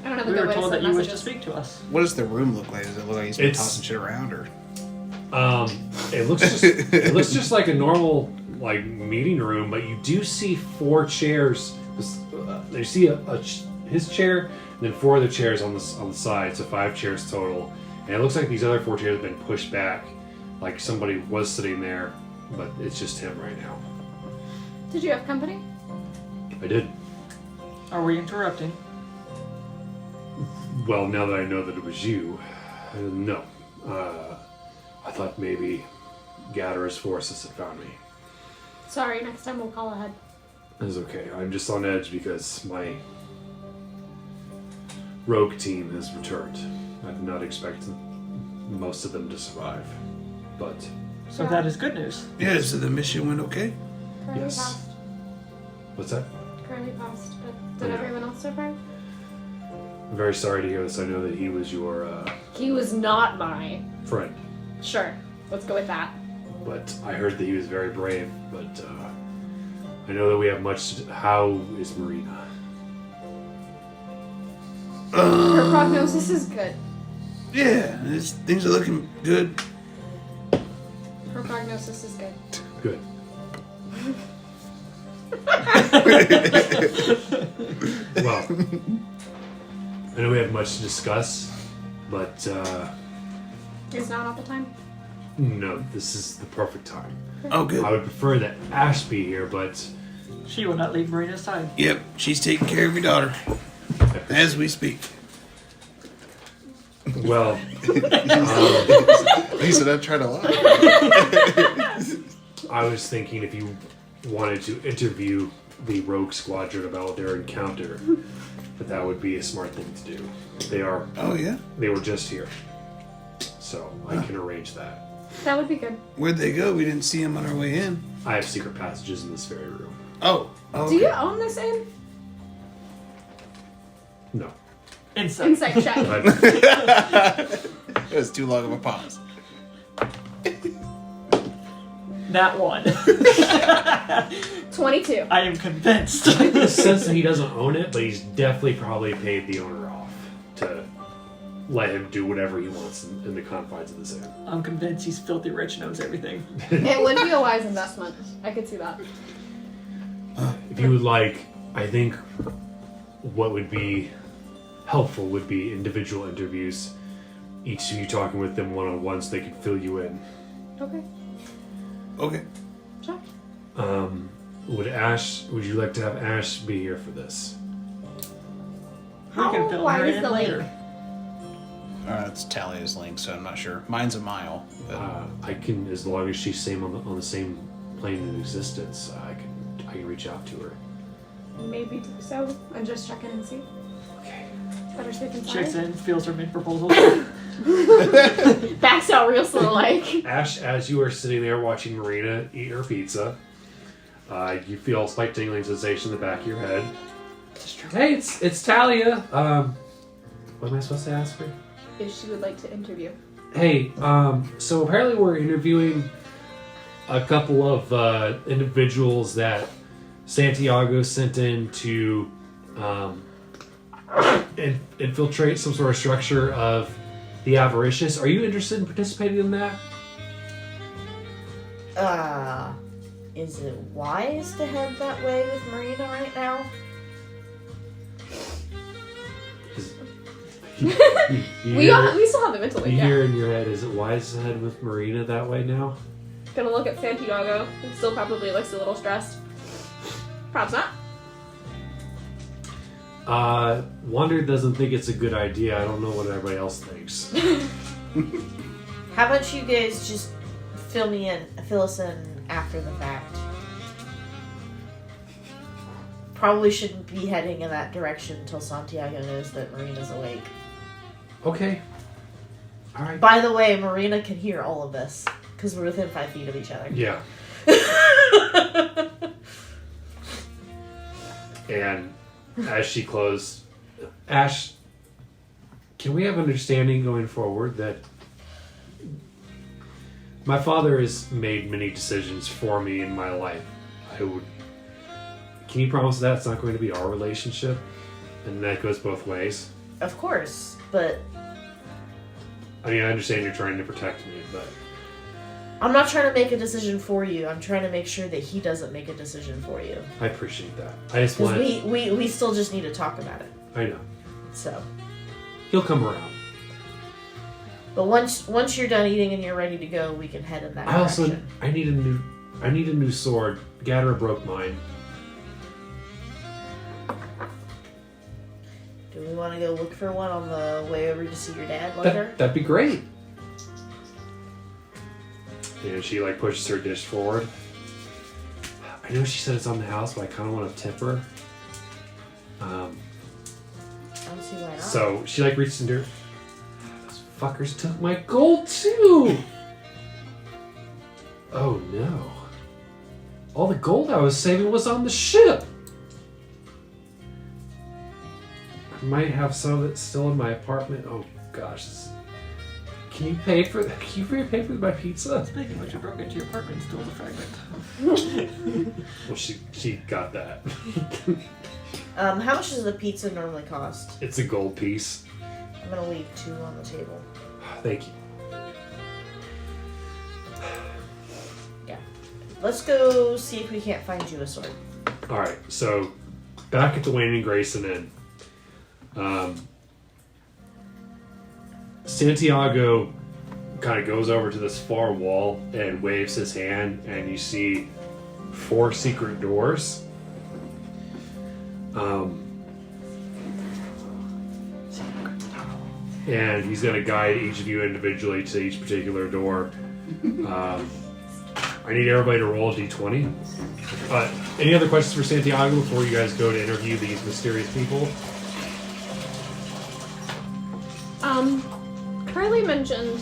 I don't have a We good were way to told send that you wish to messages. speak to us. What does the room look like? Does it look like he's been It's- tossing shit around, or? It looks just like a normal like meeting room, but you do see 4 chairs. You see his chair, and then 4 other chairs on the side, so 5 chairs total. And it looks like these other 4 chairs have been pushed back, like somebody was sitting there, but it's just him right now. Did you have company? I did. Are we interrupting? Well, now that I know that it was you, no. I thought maybe Gatter's forces had found me. Sorry, next time we'll call ahead. It's okay. I'm just on edge because my rogue team has returned. I did not expect most of them to survive, but So that is good news. Yeah, so the mission went okay? Currently Yes. passed. what's that? Currently passed. But did Yeah. everyone else survive? I'm very sorry to hear this. I know that he was your He was not my. friend, Sure. Let's go with that. but I heard that he was very brave. But I know that we have much. How is Mareena? Her prognosis is good. Yeah, things are looking good. Her prognosis is good. Good. Well, I know we have much to discuss, but Is now not the time? no, this is the perfect time. Oh, good. I would prefer that Asche be here, but She will not leave Marina's side. Yep, she's taking care of your daughter as we speak. well, He said I'd try to lie. I was thinking if you wanted to interview the rogue squadron about their encounter, that would be a smart thing to do. Oh, yeah? They were just here, so I can arrange that. That would be good. Where'd they go? We didn't see them on our way in. I have secret passages in this very room. Oh. Do you own this inn? No, Insight. Insight check. It was too long of a pause. That one. 22. I am convinced. I get the sense that he doesn't own it, but he's definitely probably paid the owner off to let him do whatever he wants in the confines of this inn. I'm convinced he's filthy rich, knows everything. It would be a wise investment. I could see that. If you would like, I think what would be helpful would be individual interviews. Each of you talking with them one-on-one so they could fill you in. Okay. Okay. Sure. Would you like to have Asche be here for this? We can fill wide her is in the later. lake? It's Talia's link, so I'm not sure. Mine's a mile. But I can, as long as she's on the same plane of existence, I can reach out to her. Maybe do so and just check in and see. Okay. Better safe than Checks sorry. in, feels her mid-proposal. Backs out real slow like. Ash, as you are sitting there watching Mareena eat her pizza, you feel a slight tingling sensation in the back of your head. Hey, it's Talia. What am I supposed to ask her? If she would like to interview. Hey, so apparently we're interviewing a couple of individuals that Santiago sent in to infiltrate some sort of structure of the Avaricious. Are you interested in participating in that? Is it wise to head that way with Mareena right now? You We still have the mental link, You yeah. hear in your head, is it wise to head with Mareena that way now? Gonna look at Santiago. He still probably looks a little stressed. Perhaps not. Wander doesn't think it's a good idea. I don't know what everybody else thinks. How about you guys just fill us in after the fact? Probably shouldn't be heading in that direction until Santiago knows that Marina's awake. Okay. All right. By the way, Mareena can hear all of this because we're within 5 feet of each other. Yeah. And as she closed, Ash, can we have understanding going forward that my father has made many decisions for me in my life? Can you promise that's not going to be our relationship? And that goes both ways? Of course, but I mean, I understand you're trying to protect me, but I'm not trying to make a decision for you. I'm trying to make sure that he doesn't make a decision for you. I appreciate that. I just Because want we still just need to talk about it. I know. So, He'll come around. but once you're done eating and you're ready to go, we can head in that direction. I need a new sword. Gatera broke mine. Do we want to go look for one on the way over to see your dad later? That'd be great. And she pushes her dish forward. I know she said it's on the house, but I kind of want to tip her. I don't see why not. So she reaches into her. Those fuckers took my gold too. Oh no! All the gold I was saving was on the ship. I might have some of it still in my apartment. Oh gosh! Can you pay for my pizza? Speaking of which, you broke into your apartment and stole the fragment. Well, she got that. How much does the pizza normally cost? It's a gold piece. I'm gonna leave 2 on the table. Thank you. Yeah. Let's go see if we can't find you a sword. All right, so back at the Wayne and Grayson Inn, Santiago kind of goes over to this far wall and waves his hand, and you see 4 secret doors. And he's going to guide each of you individually to each particular door. I need everybody to roll a d20. Any other questions for Santiago before you guys go to interview these mysterious people? Carly mentioned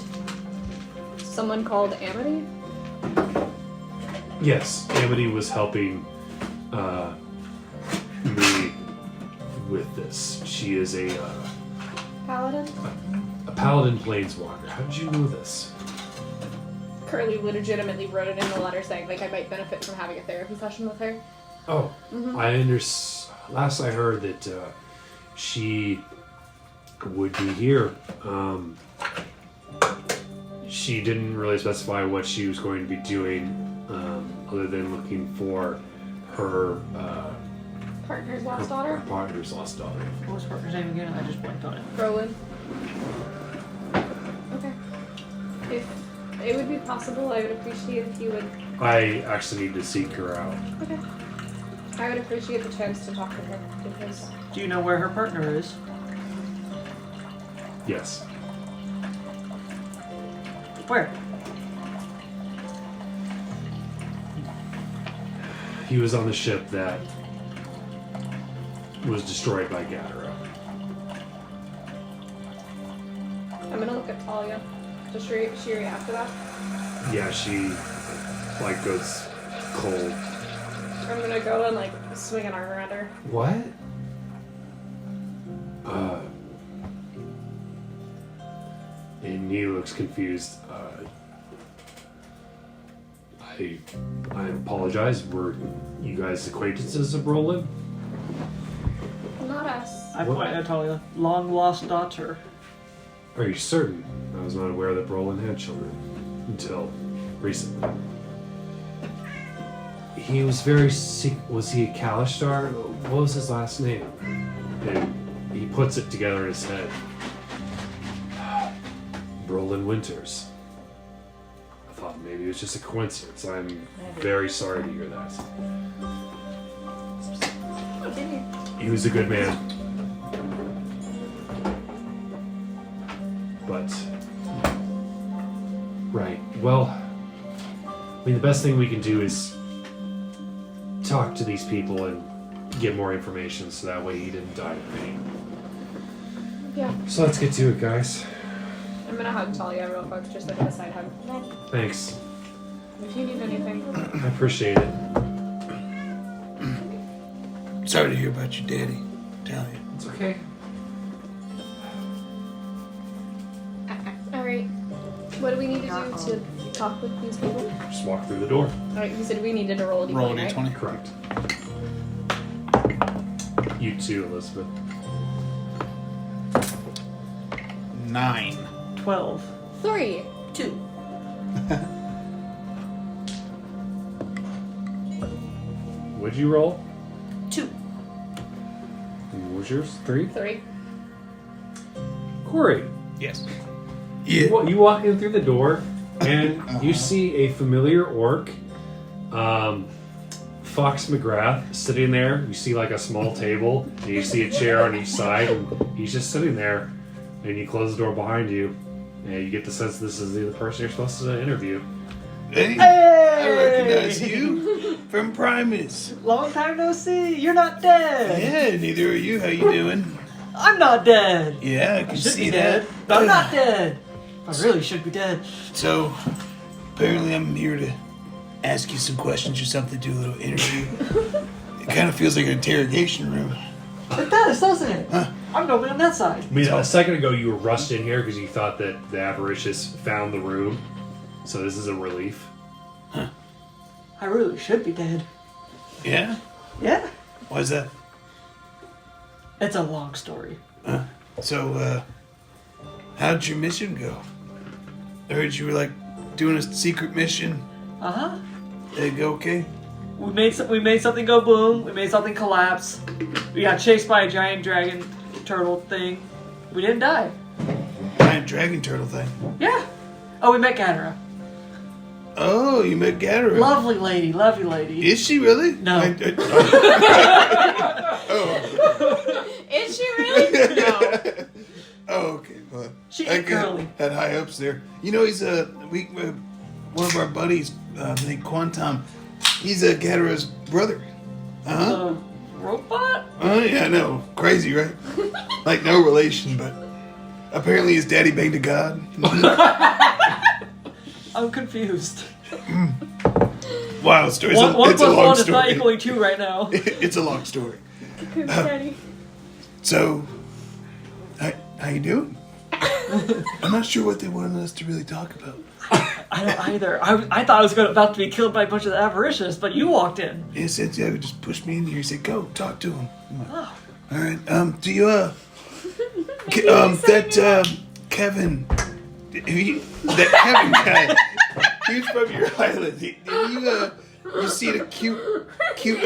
someone called Amity. Yes, Amity was helping me with this. She is a Paladin? paladin planeswalker. How did you know this? Curly legitimately wrote it in the letter saying I might benefit from having a therapy session with her. Oh, last I heard that she would be here. She didn't really specify what she was going to be doing, other than looking for her Partner's lost daughter? Her partner's lost daughter. What was her partner's name again? I just blanked on it. Rowan. Okay. If it would be possible, I would appreciate if you would... I actually need to seek her out. Okay. I would appreciate the chance to talk to her because... Do you know where her partner is? Yes. Where? He was on the ship that was destroyed by Gadara. I'm gonna look at Talia. Does she react to that? Yeah, she like goes cold. I'm gonna go and like swing an arm around her. What? And he looks confused. I apologize. Were you guys acquaintances of Roland? Not us. I What? point at Talia. Long lost daughter. Are you certain? I was not aware that Roland had children until recently. He was very sick. Was he a Kalishtar? What was his last name? And he puts it together in his head. Roland Winters. I thought maybe it was just a coincidence. I'm very sorry to hear that. Continue. He was a good man. But... Right. Well, I mean, the best thing we can do is talk to these people and get more information so that way he didn't die of pain. Yeah. So let's get to it, guys. I'm gonna hug Talia real quick, just like a side hug. Thanks. If you need anything. I appreciate it. Sorry to hear about your daddy, Talia. It's okay. Alright. What do we need to do to talk with these people? Just walk through the door. Alright, you said we needed to roll a d20, Roll a right? d20. Correct. You too, Elizabeth. 9. 12. 3. 2. What'd you roll? 2. And what was yours? 3? 3. Kuori. Yes. You walk in through the door, and you see a familiar orc, Fox McGrath, sitting there. You see like a small table, and you see a chair on each side, and he's just sitting there. And you close the door behind you, and you get the sense this is the person you're supposed to interview. Hey, I recognize you from Primus. Long time no see. You're not dead. Yeah, neither are you. How you doing? I'm not dead. Yeah, I can Should see be that. dead. But I'm not dead. I really should be dead. So, apparently I'm here to ask you some questions or something, do a little interview. It kind of feels like an interrogation room. It does, doesn't it? Huh. I'm normally on that side. I mean, a second ago you were rushed in here because you thought that the Avaricious found the room. So this is a relief. I really should be dead. Yeah? Yeah? Why is that? It's a long story. So, how'd your mission go? I heard you were, like, doing a secret mission. Uh-huh. Did it go okay? We made something go boom. We made something collapse. We got chased by a giant dragon turtle thing. We didn't die. Giant dragon turtle thing. Yeah. Oh, we met Gadara. Oh, you met Gadara. Lovely lady, lovely lady. Is she really? No. Oh. Is she really? No. Oh, okay. Well, She I ain't girly. had high hopes there. You know, he's one of our buddies, named Quantum. He's Gadara's brother. Uh-huh. Robot? Oh, yeah, I know. Crazy, right? Like, no relation, but apparently his daddy banged a god. I'm confused. Wild story. One It's a plus long one is not story. equally 2 right now. It's a long story. Cocoon Daddy. So, how you doing? I'm not sure what they wanted us to really talk about. I don't either. I thought I was about to be killed by a bunch of the Avaricious, but you walked in. Yeah, Santiago just pushed me in here. He said, "Go talk to him." Oh. All right. Do you Kevin? That Kevin guy. He's from your island. You see the cute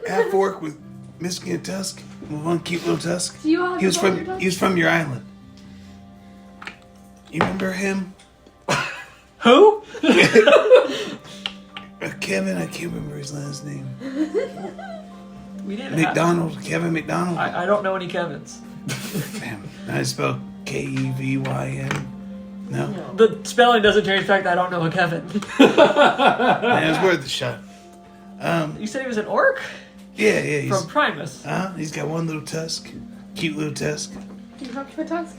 half orc with missing a tusk, one cute little tusk. Do you have He was your dog? from your island. You remember him? Who? Kevin, I can't remember his last name. We didn't McDonald, Kevin McDonald. I don't know any Kevins. Damn. I spell Kevyn. No. The spelling doesn't change the fact that I don't know a Kevin. Man, it was worth a shot. You said he was an orc? Yeah, he's From Primus. he's got one little tusk. Cute little tusk. Do you have cute tusks?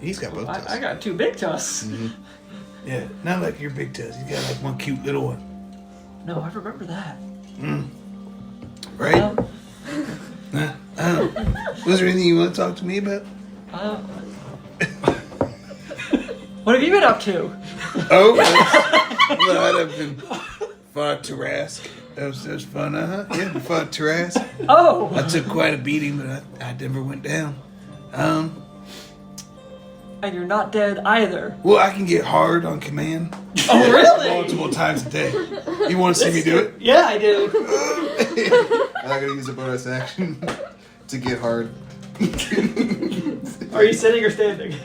He's got both tusks. I got 2 big tusks. Mm-hmm. Yeah, not like your big tusk. He's got like one cute little one. No, I remember that. Right? Was there anything you want to talk to me about? What have you been up to? Oh, well, I've been fought Tarask. That was fun, Yeah, we fought Tarask. Oh! I took quite a beating, but I never went down. And you're not dead either. Well, I can get hard on command. Oh, really? Multiple times a day. You want to see me do it? Yeah, I do. I'm not gonna use a bonus action to get hard. Are you sitting or standing?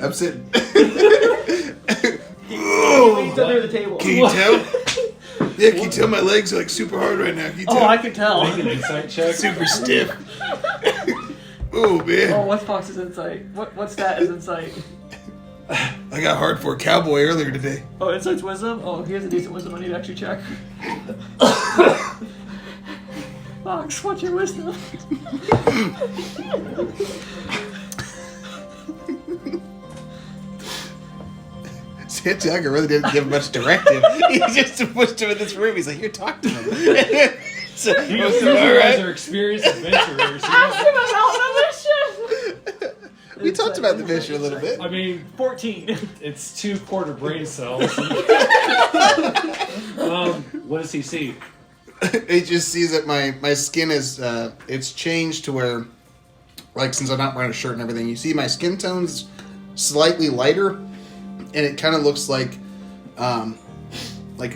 I'm sitting. He's under the table. Can you tell? Yeah, can you tell my legs are like super hard right now? Can you tell? Oh, I can tell. Make an insight check. Super stiff. Oh man. Oh, what's Fox's insight? What stat is insight? I got hard for a cowboy earlier today. Oh, insight's wisdom? Oh, he has a decent wisdom I need to actually check. Fox, what's your wisdom? Santiago really didn't give much directive. He just pushed him in this room. He's like, "Here, talk to him." So, You all guys right. are experienced adventurers. Ask him about the mission! We talked about the mission a little bit. I mean, 14. it's 2 quarter brain cells. What does he see? He just sees that my skin is it's changed to where, like, since I'm not wearing a shirt and everything, you see my skin tone's slightly lighter, and it kind of looks like a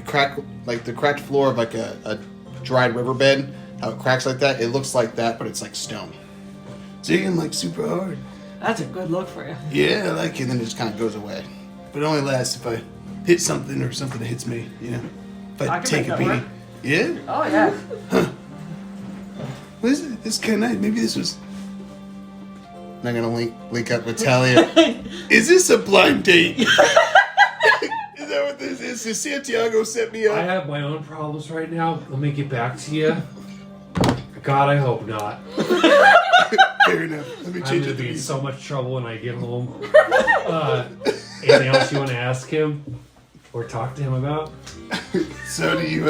crack, like the cracked floor of like a dried riverbed. How it cracks like that, it looks like that, but it's like stone. So you're getting like super hard. That's a good look for you. Yeah, I like it, and then it just kind of goes away. But it only lasts if I hit something or something hits me, you know? If I I can take make a that work. beating. Yeah? Oh, yeah. What is it? This is kind of nice. Maybe this was... I'm gonna link up with Talia. Is this a blind date? Is that what this is? Does Santiago set me I up? have my own problems right now. Let me get back to you. God, I hope not. Fair enough. Let me I'm change gonna it to be in me. so much trouble when I get home. Anything else you want to ask him or talk to him about? So do you,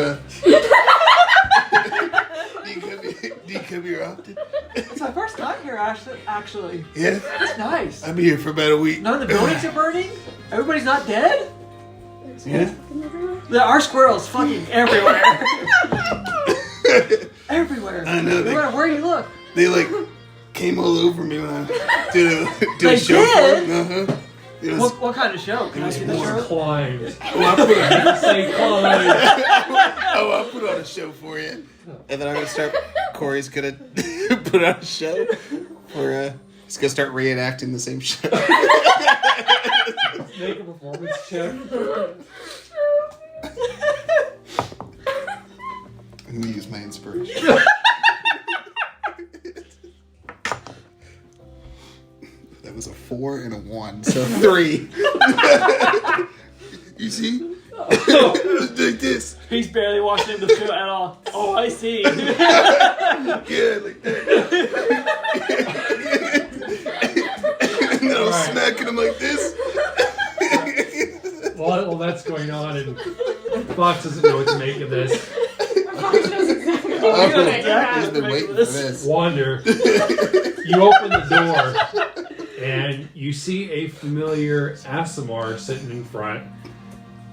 do you come here often? It's my first time here, actually. Yeah? It's nice. I've been here for about a week. None of the buildings are burning? Everybody's not dead? Yeah? There are squirrels fucking everywhere. Everywhere. I know, No matter where you look. They like came all over me when I did a They show did? for them. Uh-huh. It was, What kind of show? Can I see the More show? climbed. oh, I put on, Say climbed. I'll put on a show for you. And then I'm gonna start. Corey's gonna put on a show for. He's gonna start reenacting the same show. Make a performance check. I'm gonna use my inspiration. That was a 4 and a 1, so 3. You see? Like this. He's barely watching the show at all. Oh, I see. Yeah, like that. And then I was Alright. smacking him like this. While that's going on, and Fox doesn't know what to make of this. Fox knows exactly what Oh, we're gonna He's have. been waiting for this. Wander. You open the door, and you see a familiar Aasimar sitting in front.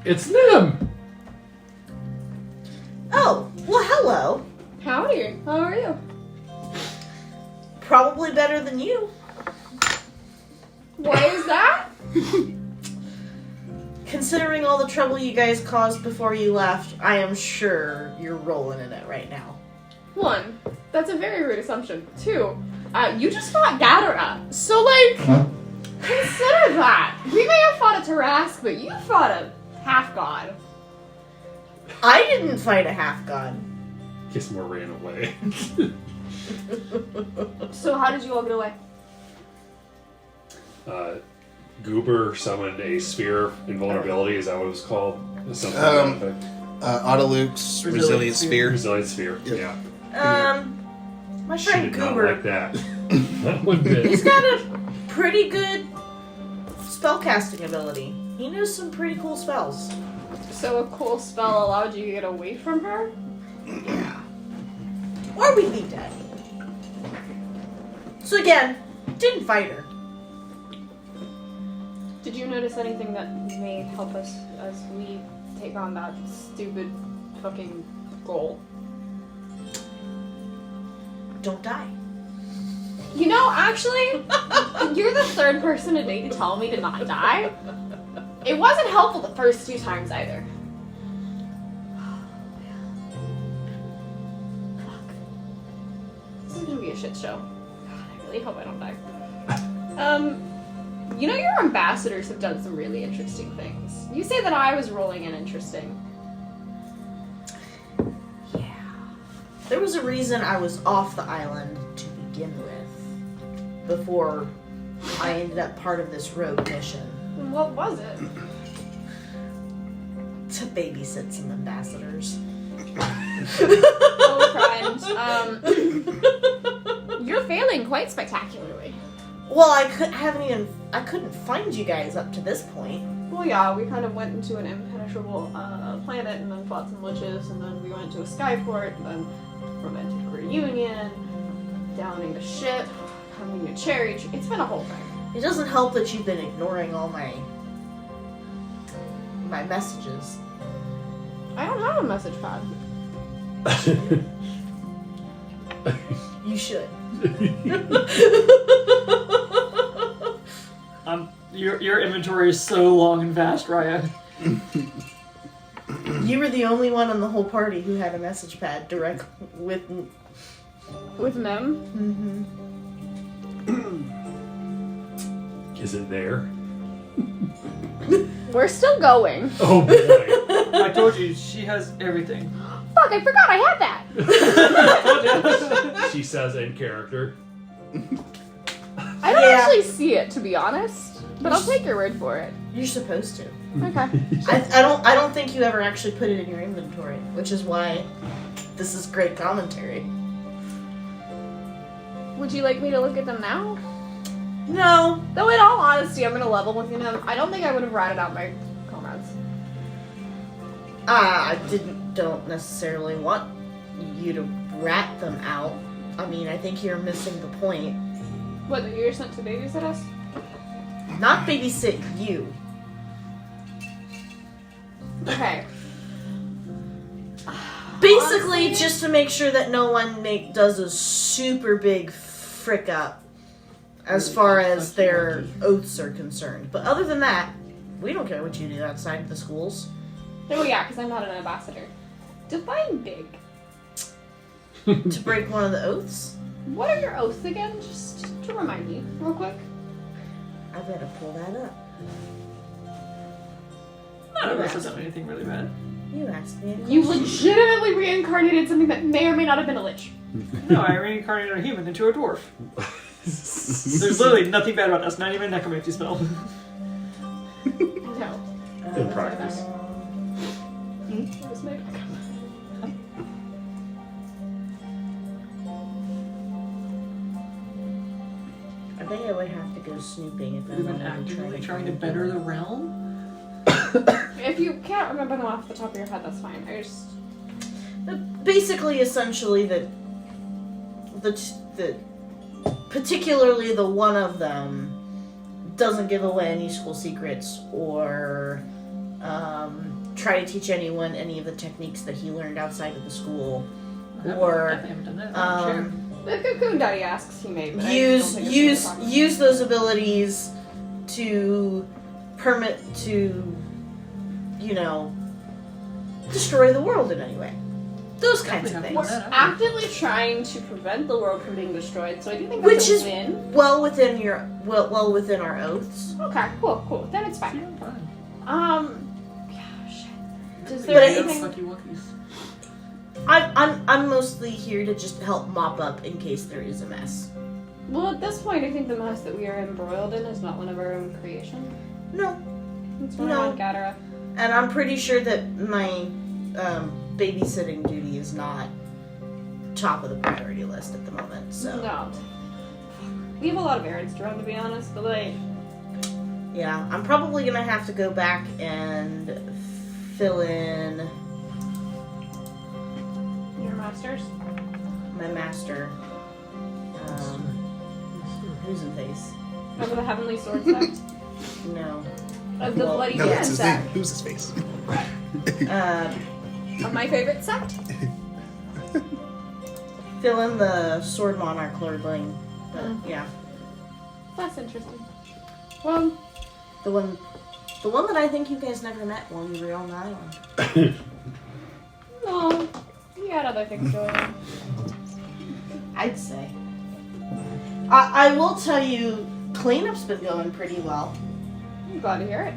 It's them! Oh, well, hello. Howdy. How are you? Probably better than you. Why is that? Considering all the trouble you guys caused before you left, I am sure you're rolling in it right now. 1, that's a very rude assumption. 2, you just fought Gadara. So, like, consider that. We may have fought a Tarask, but you fought a half-god. I didn't fight a half-god. Kiss more ran away. So how did you all get away? Goober summoned a sphere invulnerability. Is that what it was called? Something like that. Autoluke's Resilient Sphere. Resilient sphere. Yep. Yeah. My She friend did not Goober, like that. Not one bit. he's got a pretty good spellcasting ability. He knows some pretty cool spells. So a cool spell allowed you to get away from her? Yeah. Or we'd be dead. So again, didn't fight her. Did you notice anything that may help us as we take on that stupid fucking goal? Don't die. You know, actually, you're the third person today to tell me to not die. It wasn't helpful the first 2 times either. Fuck. This is gonna be a shit show. God, I really hope I don't die. You know, your ambassadors have done some really interesting things. You say that I was rolling in interesting. Yeah. There was a reason I was off the island to begin with. Before I ended up part of this rogue mission. What was it? To babysit some ambassadors. Oh, friend. You're failing quite spectacularly. Well, I couldn't find you guys up to this point. Well, yeah, we kind of went into an impenetrable planet and then fought some witches, and then we went to a skyport, and then prevented reunion, downing the ship, coming to Cherry Tree. It's been a whole thing. It doesn't help that you've been ignoring all my messages. I don't have a message pad. You should. Your inventory is so long and vast, Raya. You were the only one in the whole party who had a message pad direct with them? Mm-hmm. Is it there? We're still going. Oh boy. I told you, she has everything. Fuck, I forgot I had that. She says in character. I don't Yeah. actually see it, to be honest, but I'll take your word for it. You're supposed to. Okay. I don't think you ever actually put it in your inventory, which is why this is great commentary. Would you like me to look at them now? No. Though in all honesty, I'm gonna level with them. I don't think I would have ratted out my comrades. I don't necessarily want you to rat them out. I mean, I think you're missing the point. What, that you're sent to babysit us? Not babysit you. Okay. Basically, Honestly, just to make sure that no one does a super big frick up as far as their oaths are concerned. But other than that, we don't care what you do outside of the schools. Oh yeah, because I'm not an ambassador. Define big. To break one of the oaths? What are your oaths again? Just to remind me, real quick. I better pull that up. None of us has done anything really bad. You asked me a question. You legitimately reincarnated something that may or may not have been a lich. No, I reincarnated a human into a dwarf. There's literally nothing bad about us, not even a necromancy spell. No. In practice. It was made. I think I would have to go snooping if I We've been wanted to actively trying to find better people. the realm? If you can't remember them off the top of your head, that's fine. I just... Basically, essentially, the particularly the one of them doesn't give away any school secrets or try to teach anyone any of the techniques that he learned outside of the school, or I haven't done that. Sure. The Cocoon Daddy asks he may, but I don't think it's gonna be use those abilities to destroy the world in any way. Those kinds of Definitely things. have We're actively trying to prevent the world from being destroyed, so I do think Which that's a is win. well within within our oaths. Okay, cool. Then it's fine. Yeah, fine. Yeah, shit. Is But there it's- anything... Sucky wuckies. I'm mostly here to just help mop up in case there is a mess. Well, at this point, I think the mess that we are embroiled in is not one of our own creation. No. It's one No. around Gadara. And I'm pretty sure that my babysitting duty is not top of the priority list at the moment, so. No. We have a lot of errands to run, to be honest, but like... Yeah, I'm probably gonna have to go back and fill in Your masters? my master. Who's in face? Of the Heavenly Sword sect? No. Of the Well, Bloody No, Hand that's his name. sect? Who's his face? Of my favorite sect? Fill in the Sword Monarch Lord Ling. But yeah. That's interesting. Well, The one that I think you guys never met when we were on the island. no. We had other things going on. I'd say. I will tell you, cleanup's been going pretty well. I'm glad to hear it.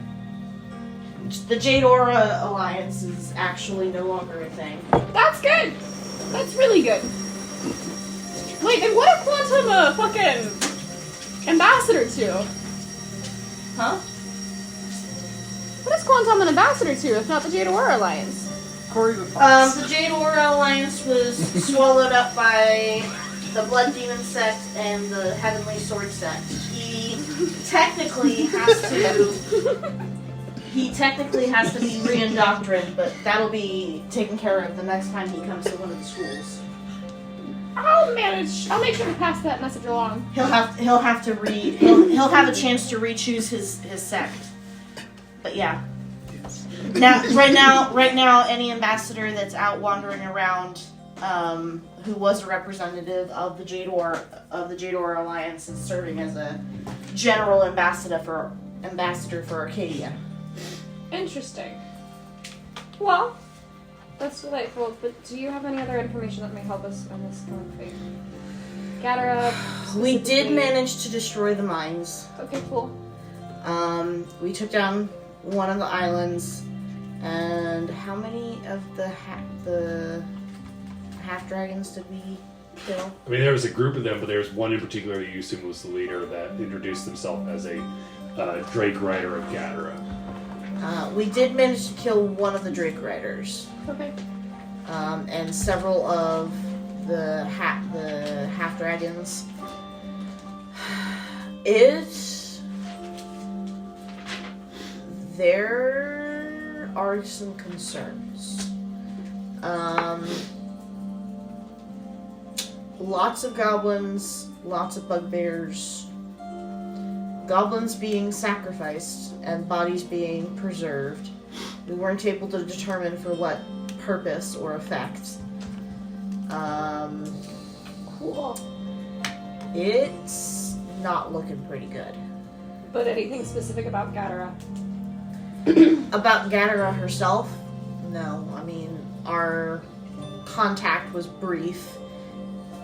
The Jade Aura Alliance is actually no longer a thing. That's good! That's really good. Wait, then what if Quantum fucking ambassador to? Huh? What is Quantum an ambassador to, if not the Jade Aura Alliance? Cory the Fox. The Jade Aura Alliance was swallowed up by the Blood Demon sect and the Heavenly Sword sect. He technically has to be re-indoctrined, but that'll be taken care of the next time he comes to one of the schools. I'll make sure to pass that message along. He'll have to he'll have a chance to re-choose his sect. But yeah. Now, right now, any ambassador that's out wandering around, who was a representative of the Jade Aura Alliance, is serving as a general ambassador for Arcadia. Interesting. Well, that's delightful, but do you have any other information that may help us on this current fate? Gadara. We did specifically- manage to destroy the mines. Okay, cool. We took down one of the islands, and how many of the half dragons did we kill? I mean, there was a group of them, but there was one in particular that you assumed was the leader that introduced himself as a Drake Rider of Gadara. We did manage to kill one of the Drake Riders, Okay. and several of the half dragons. There are some concerns. Lots of goblins, lots of bugbears. Goblins being sacrificed and bodies being preserved. We weren't able to determine for what purpose or effect. Cool. It's not looking pretty good. But anything specific about Gadara? About Gadara herself, no. I mean, our contact was brief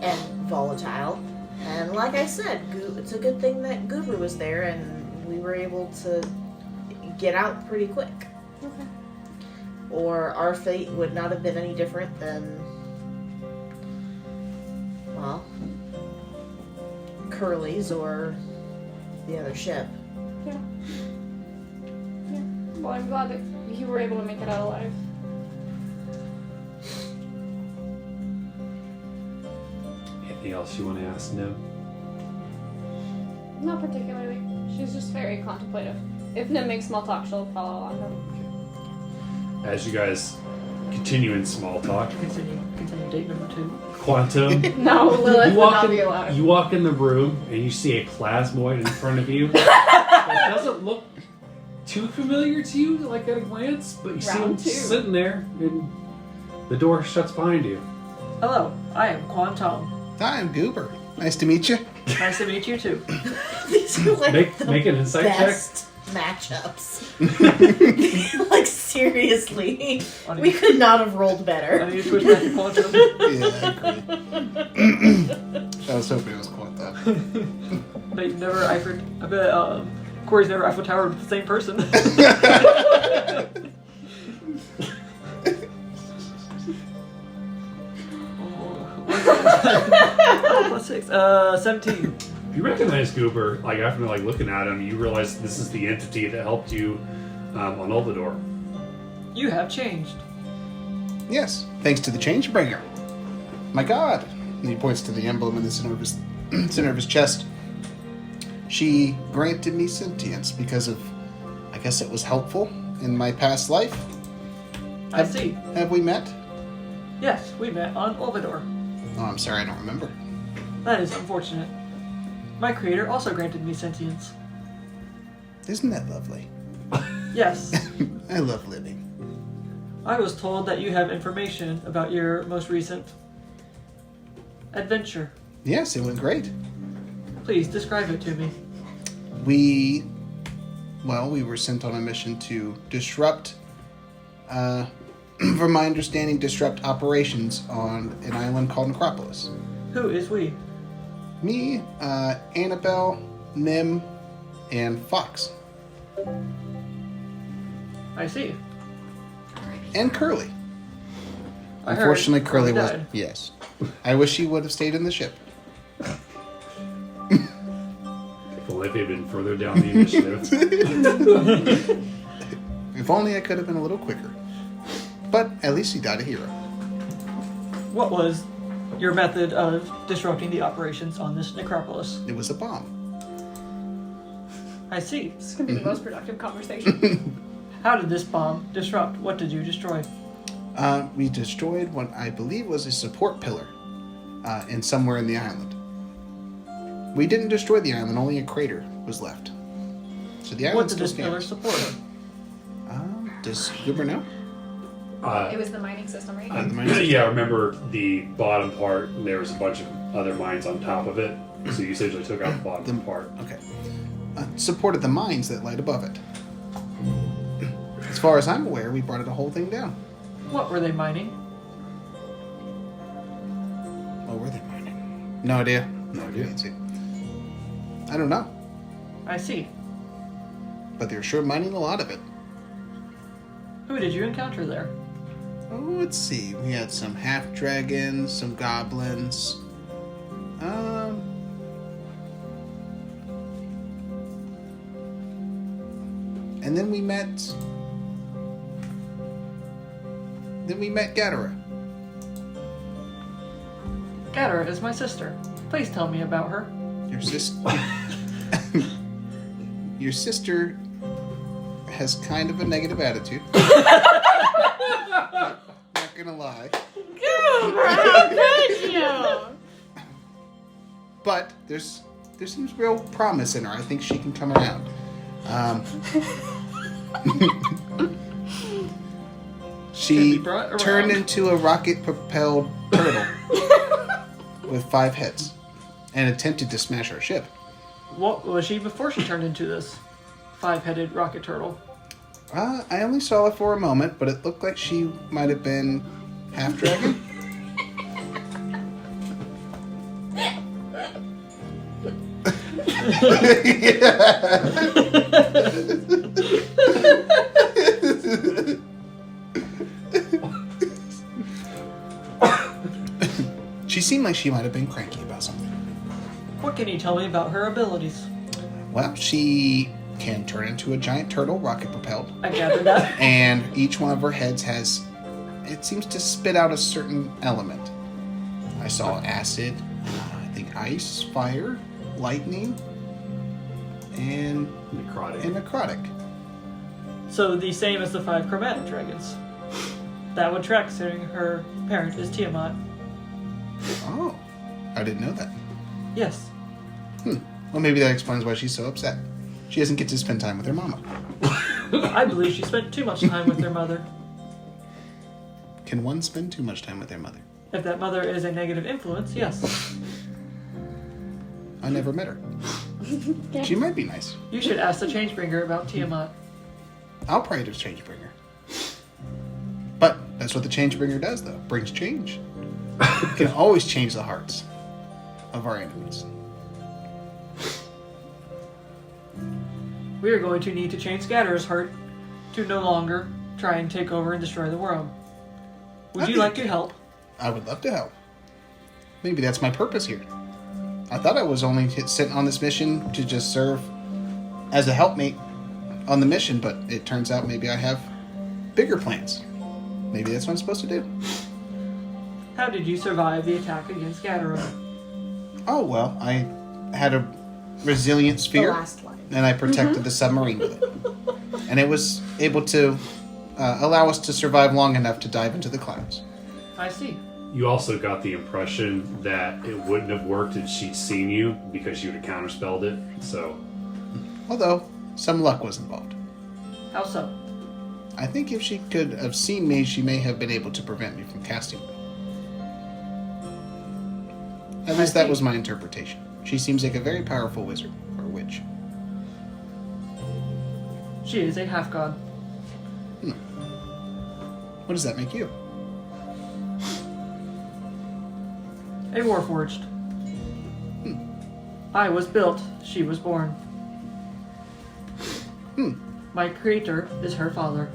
and volatile. And like I said, it's a good thing that Goober was there and we were able to get out pretty quick. Okay. Or our fate would not have been any different than, well, Curly's or the other ship. Yeah. Well, I'm glad that you were able to make it out alive. Anything else you want to ask? No. Not particularly. She's just very contemplative. If Nim makes small talk, she'll follow along. As you guys continue in small talk, Continue date number 2. Quantum. No, Lilith You would walk, not be allowed. you walk in the room and you see a plasmoid in front of you. That doesn't look too familiar to you, like at a glance, but you see him Round 2. sitting there and the door shuts behind you. Hello, I am Quantum. Hi, I'm Goober. Nice to meet you. Nice to meet you too. These are like Make an insight best matchups. Like seriously, I we need, could not have rolled I better. need to switch back to Quantum. Yeah, I agree. I was hoping it was quite that. They never Eiffel. I bet Cory's never Eiffel Tower with the same person. Oh, plus 6. 17. You recognize Goober, like after like looking at him, you realize this is the entity that helped you on Olvidor. You have changed. Yes, thanks to the Changebringer. My God. And he points to the emblem in the center of his, center of his chest. She granted me sentience because of, I guess it was helpful in my past life. I see. Have we met? Yes, we met on Olvidor. Oh, I'm sorry, I don't remember. That is unfortunate. My creator also granted me sentience. Isn't that lovely? Yes. I love living. I was told that you have information about your most recent adventure. Yes, it went great. Please describe it to me. We were sent on a mission to disrupt, from my understanding, disrupt operations on an island called Necropolis. Who is we? Me, Annabelle, Nim, and Fox. I see. And Curly. I heard Unfortunately, Curly was... died. Yes. I wish he would have stayed in the ship. If only they'd been further down the initiative. If only I could have been a little quicker. But at least he died a hero. What was your method of disrupting the operations on this necropolis? It was a bomb. I see. This is gonna be the most productive conversation. How did this bomb disrupt? What did you destroy? We destroyed what I believe was a support pillar somewhere in the island. We didn't destroy the island, only a crater was left. So the island What did still this pillar stands. support? Does Goober know? It was the mining system, right? Yeah, remember the bottom part, and there was a bunch of other mines on top of it. So you essentially took out the bottom part. Okay. Supported the mines that light above it. As far as I'm aware, we brought the whole thing down. What were they mining? What were they mining? No idea. No idea. I don't know. I see. But they're sure mining a lot of it. Who did you encounter there? Oh, let's see. We had some half-dragons, some goblins. And then we met... Gadara. Gadara is my sister. Please tell me about her. Your sister... Your sister has kind of a negative attitude. Not gonna lie. How could you? But there's some real promise in her. I think she can come around. She turned into a rocket-propelled turtle with 5 heads and attempted to smash our ship. What was she before she turned into this 5-headed rocket turtle? I only saw her for a moment, but it looked like she might have been half-dragon. She seemed like she might have been cranky about something. What can you tell me about her abilities? Well, she can turn into a giant turtle, rocket propelled, I gathered that. and each one of her heads it seems to spit out a certain element. I saw acid, I think ice, fire, lightning, and necrotic. So the same as the 5 chromatic dragons. That would track considering her parent is Tiamat. Oh, I didn't know that. Yes. Well, maybe that explains why she's so upset. She doesn't get to spend time with her mama. I believe she spent too much time with their mother. Can one spend too much time with their mother? If that mother is a negative influence, yes. I never met her. She might be nice. You should ask the Changebringer about Tiamat. I'll pray to Changebringer. But that's what the Changebringer does, though. Brings change. It can always change the hearts of our enemies. We are going to need to change Scatter's heart to no longer try and take over and destroy the world. Would you like to help? I would love to help. maybe that's my purpose here. I thought I was only sent on this mission to just serve as a helpmate on the mission, but it turns out maybe I have bigger plans. Maybe that's what I'm supposed to do. How did you survive the attack against Gatara? Oh, well, I had a resilient The sphere, last line. and I protected the submarine with it. And it was able to allow us to survive long enough to dive into the clouds. I see. You also got the impression that it wouldn't have worked if she'd seen you because you would have counterspelled it. So, Although, some luck was involved. How so? I think if she could have seen me, she may have been able to prevent me from casting me. At least that was my interpretation. She seems like a very powerful wizard, or witch. She is a half-god. What does that make you? A warforged. I was built, she was born. My creator is her father.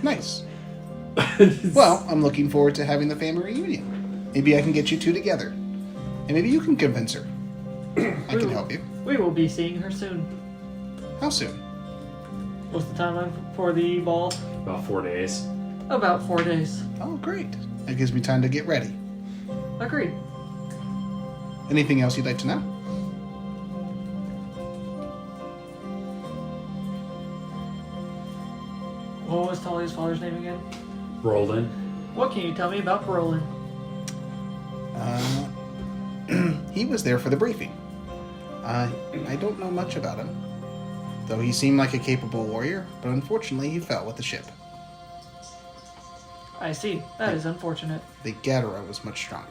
Nice. Well, I'm looking forward to having the family reunion. Maybe I can get you two together. And maybe you can convince her. I can help you. We will be seeing her soon. How soon? What's the timeline for the ball? about 4 days. About 4 days. Oh, great. That gives me time to get ready. Agreed. Anything else you'd like to know? What was Talia's father's name again? Roland. What can you tell me about Brolin? He was there for the briefing. I don't know much about him. Though he seemed like a capable warrior, but unfortunately he fell with the ship. I see. That is unfortunate. The Gatara was much stronger.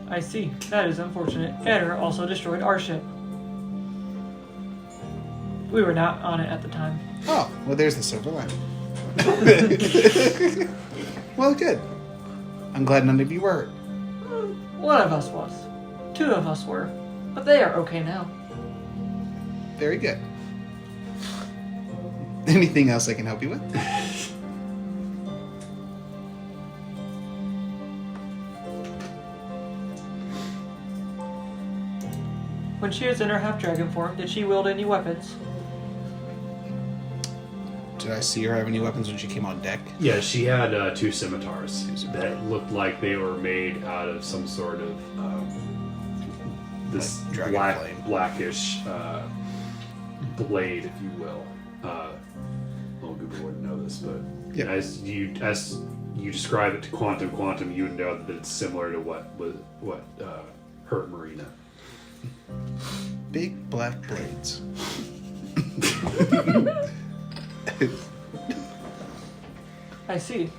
I see. That is unfortunate. Eder also destroyed our ship. We were not on it at the time. Oh, well, there's the silver lining. Well, good. I'm glad none of you were hurt. One of us was. 2 of us were. But they are okay now. Very good. Anything else I can help you with? When she was in her half-dragon form, did she wield any weapons? Did I see her have any weapons when she came on deck? Yeah, she had 2 scimitars that looked like they were made out of some sort of this Like dragon flame. blackish blade, if you will. Little Goober wouldn't know this, but Yep. as you describe it to Quantum, you would know that it's similar to what hurt Mareena. Big black blades. I see.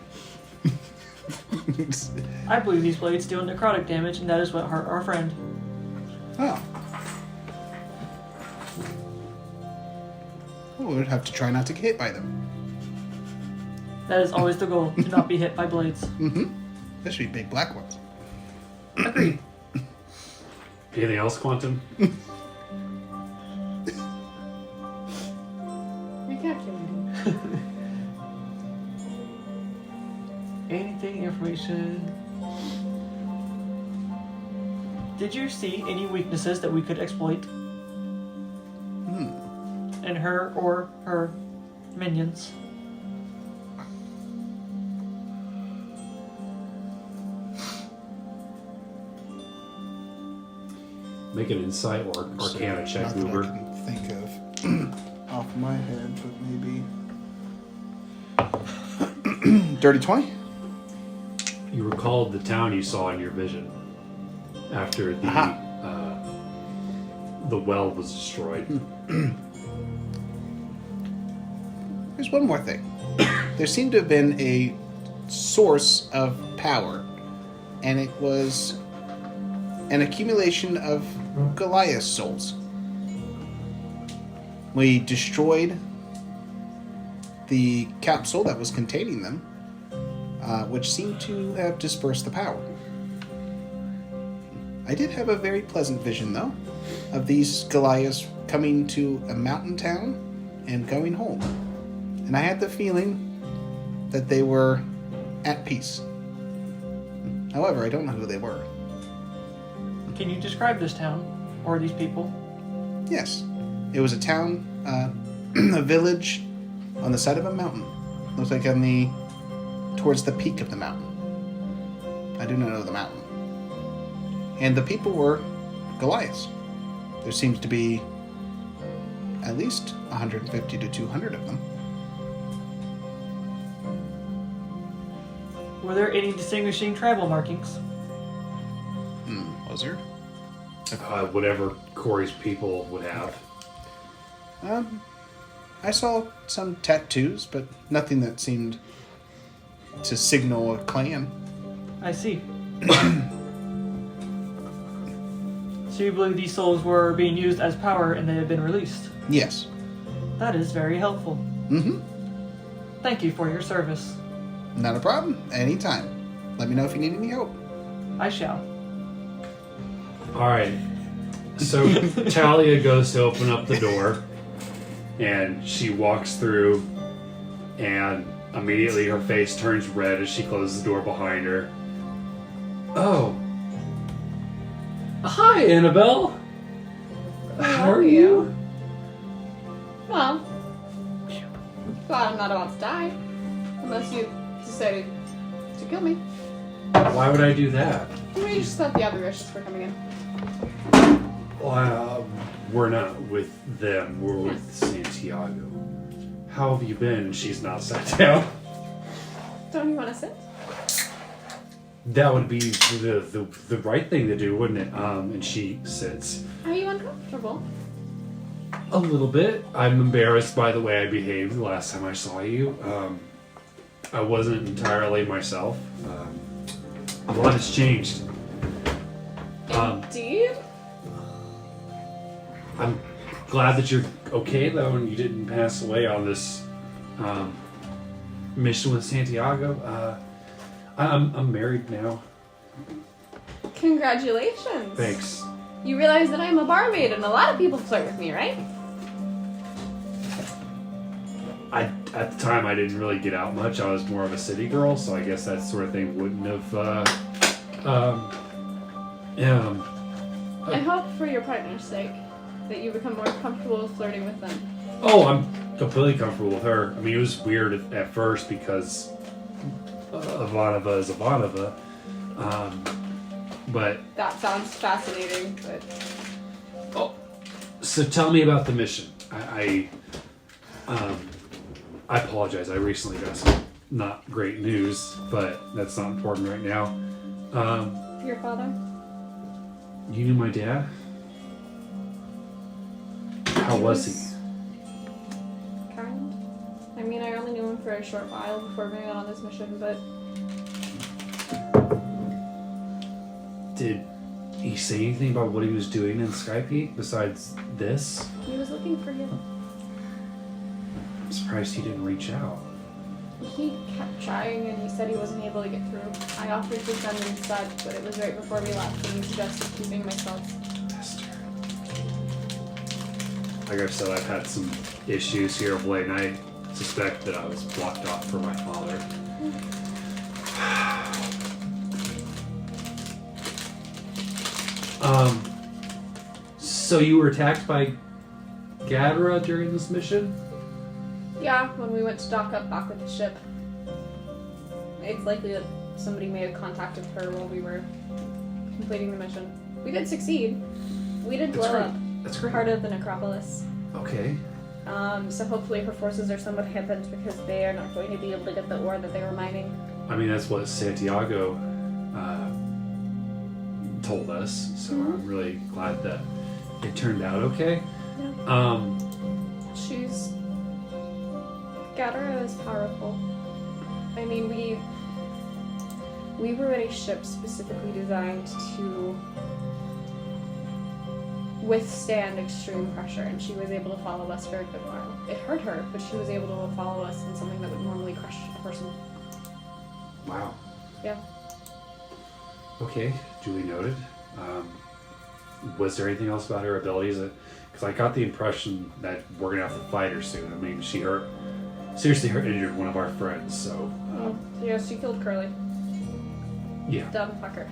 I believe these blades deal necrotic damage, and that is what hurt our friend. Oh. Well, we would have to try not to get hit by them. That is always the goal, to not be hit by blades. Mm-hmm. Especially big black ones. Agreed. Anything else, Quantum? Recalculating. Anything, information? Did you see any weaknesses that we could exploit? In her or her minions? Make an insight or arcana check, Not that Goober. I can think of off my head, but maybe dirty 20. You recalled the town you saw in your vision after the well was destroyed. There's one more thing. There seemed to have been a source of power, and it was an accumulation of Goliath souls. We destroyed the capsule that was containing them, which seemed to have dispersed the power. I did have a very pleasant vision, though, of these Goliaths coming to a mountain town and going home. And I had the feeling that they were at peace. However, I don't know who they were. Can you describe this town or these people? Yes, it was a town, a village on the side of a mountain. Looks like towards the peak of the mountain. I do not know the mountain. And the people were Goliaths. There seems to be at least 150 to 200 of them. Were there any distinguishing tribal markings? Was there? Whatever Corey's people would have. I saw some tattoos, but nothing that seemed to signal a clan. I see. So you believe these souls were being used as power and they have been released? Yes. That is very helpful. Mm-hmm. Thank you for your service. Not a problem. Anytime. Let me know if you need any help. I shall. Alright. So Talia goes to open up the door, and she walks through, and immediately her face turns red as she closes the door behind her. Oh. Hi, Annabelle. How are you? Well, glad I'm not about to die. Unless you decided to kill me. Why would I do that? We just thought the avaricious were coming in. Well, we're not with them. We're with Santiago. How have you been? She's not sat down. Don't you want to sit? That would be the right thing to do, wouldn't it? And she sits. Are you uncomfortable? A little bit. I'm embarrassed by the way I behaved the last time I saw you. I wasn't entirely myself. A lot has changed. Indeed. I'm glad that you're okay though, and you didn't pass away on this mission with Santiago. I'm married now. Congratulations. Thanks. You realize that I'm a barmaid and a lot of people flirt with me, right? At the time, I didn't really get out much. I was more of a city girl, so I guess that sort of thing wouldn't have. I hope for your partner's sake that you become more comfortable with flirting with them. Oh, I'm completely comfortable with her. I mean, it was weird at first because Ivanova is Ivanova, but That sounds fascinating, but... oh, so tell me about the mission. I apologize. I recently got some not great news, but that's not important right now. Your father? You knew my dad? How was he? Kind. I mean, I only knew him for a short while before going out on this mission, but... Did he say anything about what he was doing in Sky Peak besides this? He was looking for you. I'm surprised he didn't reach out. He kept trying and he said he wasn't able to get through. I offered to send him such, but it was right before we left and he suggested keeping myself. Esther. Like I said, I've had some issues here of late, and I suspect that I was blocked off for my father. So you were attacked by Gadara during this mission? Yeah, when we went to dock up back with the ship. It's likely that somebody may have contacted her while we were completing the mission. We did succeed. We did blow up That's great. part of the necropolis. Okay. So hopefully her forces are somewhat hampered because they are not going to be able to get the ore that they were mining. I mean, that's what Santiago told us, so I'm really glad that it turned out okay. Yeah. She's... Gadara is powerful. I mean, we were in a ship specifically designed to withstand extreme pressure, and she was able to follow us for a good while. It hurt her, but she was able to follow us in something that would normally crush a person. Wow. Yeah. Okay, duly noted. was there anything else about her abilities? Because I got the impression that we're gonna have to fight her soon. I mean, she seriously injured one of our friends. So Yeah, she killed Curly. yeah, Dumb fucker.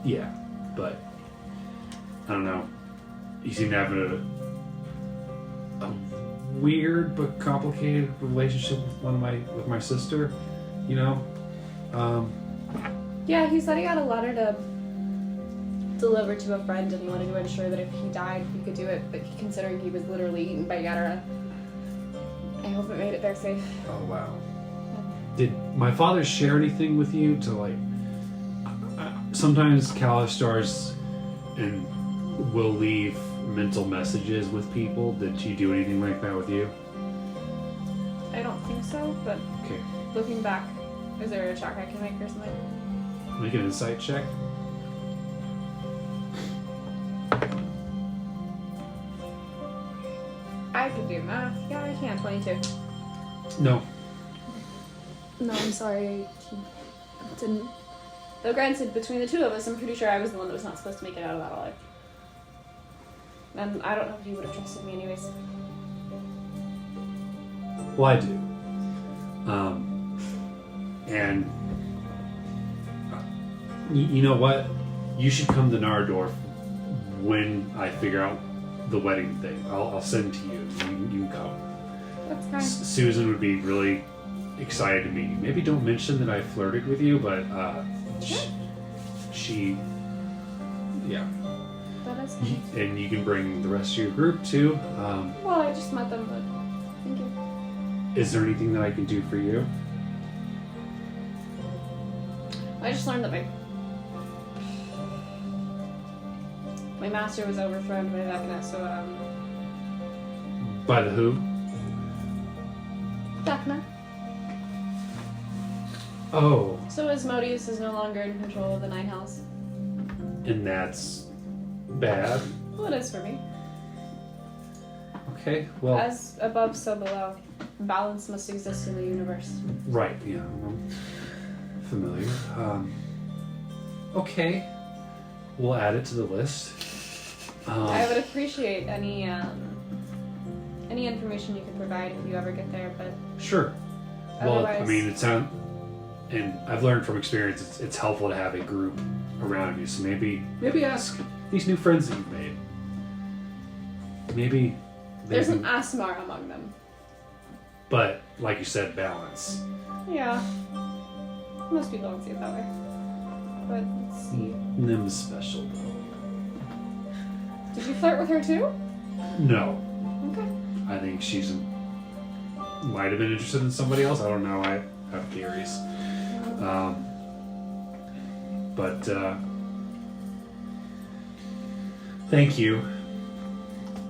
yeah, but I don't know. You seem to have a weird but complicated relationship with my sister. You know. Yeah, he said he had a letter to deliver to a friend and he wanted to ensure that if he died, he could do it, but considering he was literally eaten by Yadara, I hope it made it there safe. Oh wow. Did my father share anything with you to like? Sometimes Kalistars and will leave mental messages with people. Did he do anything like that with you? I don't think so, but Okay. looking back, is there a check I can make or something? Make an insight check. I could do math. Yeah, I can. 22. No. No, I'm sorry. He didn't. Though granted, between the two of us, I'm pretty sure I was the one that was not supposed to make it out of that alive. And I don't know if he would have trusted me anyways. Well, I do. And you know what? You should come to Nardorf when I figure out the wedding thing. I'll send to you. You can come. That's fine. Susan would be really excited to meet you. Maybe don't mention that I flirted with you, but she yeah. That is fine. And you can bring the rest of your group too. Well, I just met them, but thank you. Is there anything that I can do for you? I just learned that my master was overthrown by Vecna, so By the who? Vecna. Oh, So Asmodeus is no longer in control of the Nine Hells. and that's bad. Well, it is for me. Okay, well, As above, so below. Balance must exist in the universe. right, yeah, I'm familiar. Okay, we'll add it to the list. I would appreciate any information you can provide if you ever get there, but Sure. Well, I otherwise- mean, and I've learned from experience, it's helpful to have a group around you. So maybe ask these new friends that you've made. Maybe they there's can, an Asmar among them. but like you said, balance. Yeah. Most people don't see it that way. But let's see. Nim's special though. Did you flirt with her too? No, Okay. I think she's might have been interested in somebody else. I don't know. I have theories. But thank you.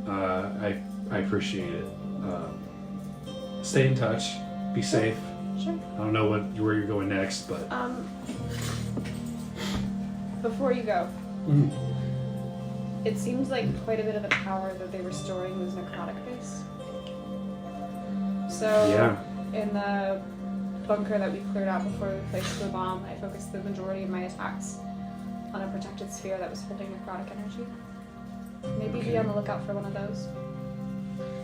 I appreciate it. Stay in touch. Be safe. Sure. I don't know where you're going next, but Before you go, Mhm. it seems like quite a bit of the power that they were storing was necrotic based. So yeah. in the bunker that we cleared out before we placed the bomb, I focused the majority of my attacks on a protected sphere that was holding necrotic energy. Maybe be on the lookout for one of those.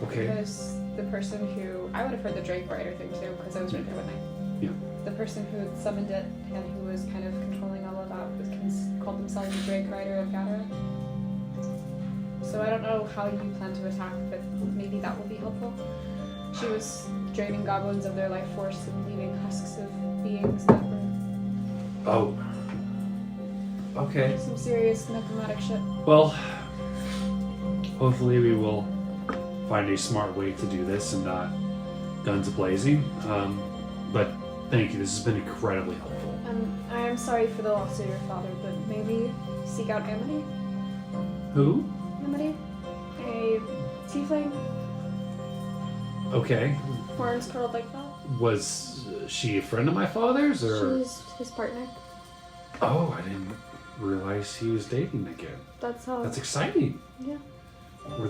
Okay. Because the person who... I would have heard the Drake Rider thing too, because I was right there with me. Yeah. The person who had summoned it and who was kind of controlling all of that called themselves the Drake Rider of Gadara. So I don't know how you plan to attack, but maybe that will be helpful. She was draining goblins of their life force and leaving husks of beings that were Oh. Okay. some serious necromantic shit. Well, hopefully we will find a smart way to do this and not guns blazing. But thank you. This has been incredibly helpful. I am sorry for the loss of your father, but maybe seek out Amity? Who? Amity? A tiefling? Okay. Horns curled like that? Was she a friend of my father's, or? She's his partner. Oh, I didn't realize he was dating again. That's how... That's exciting. Yeah, Were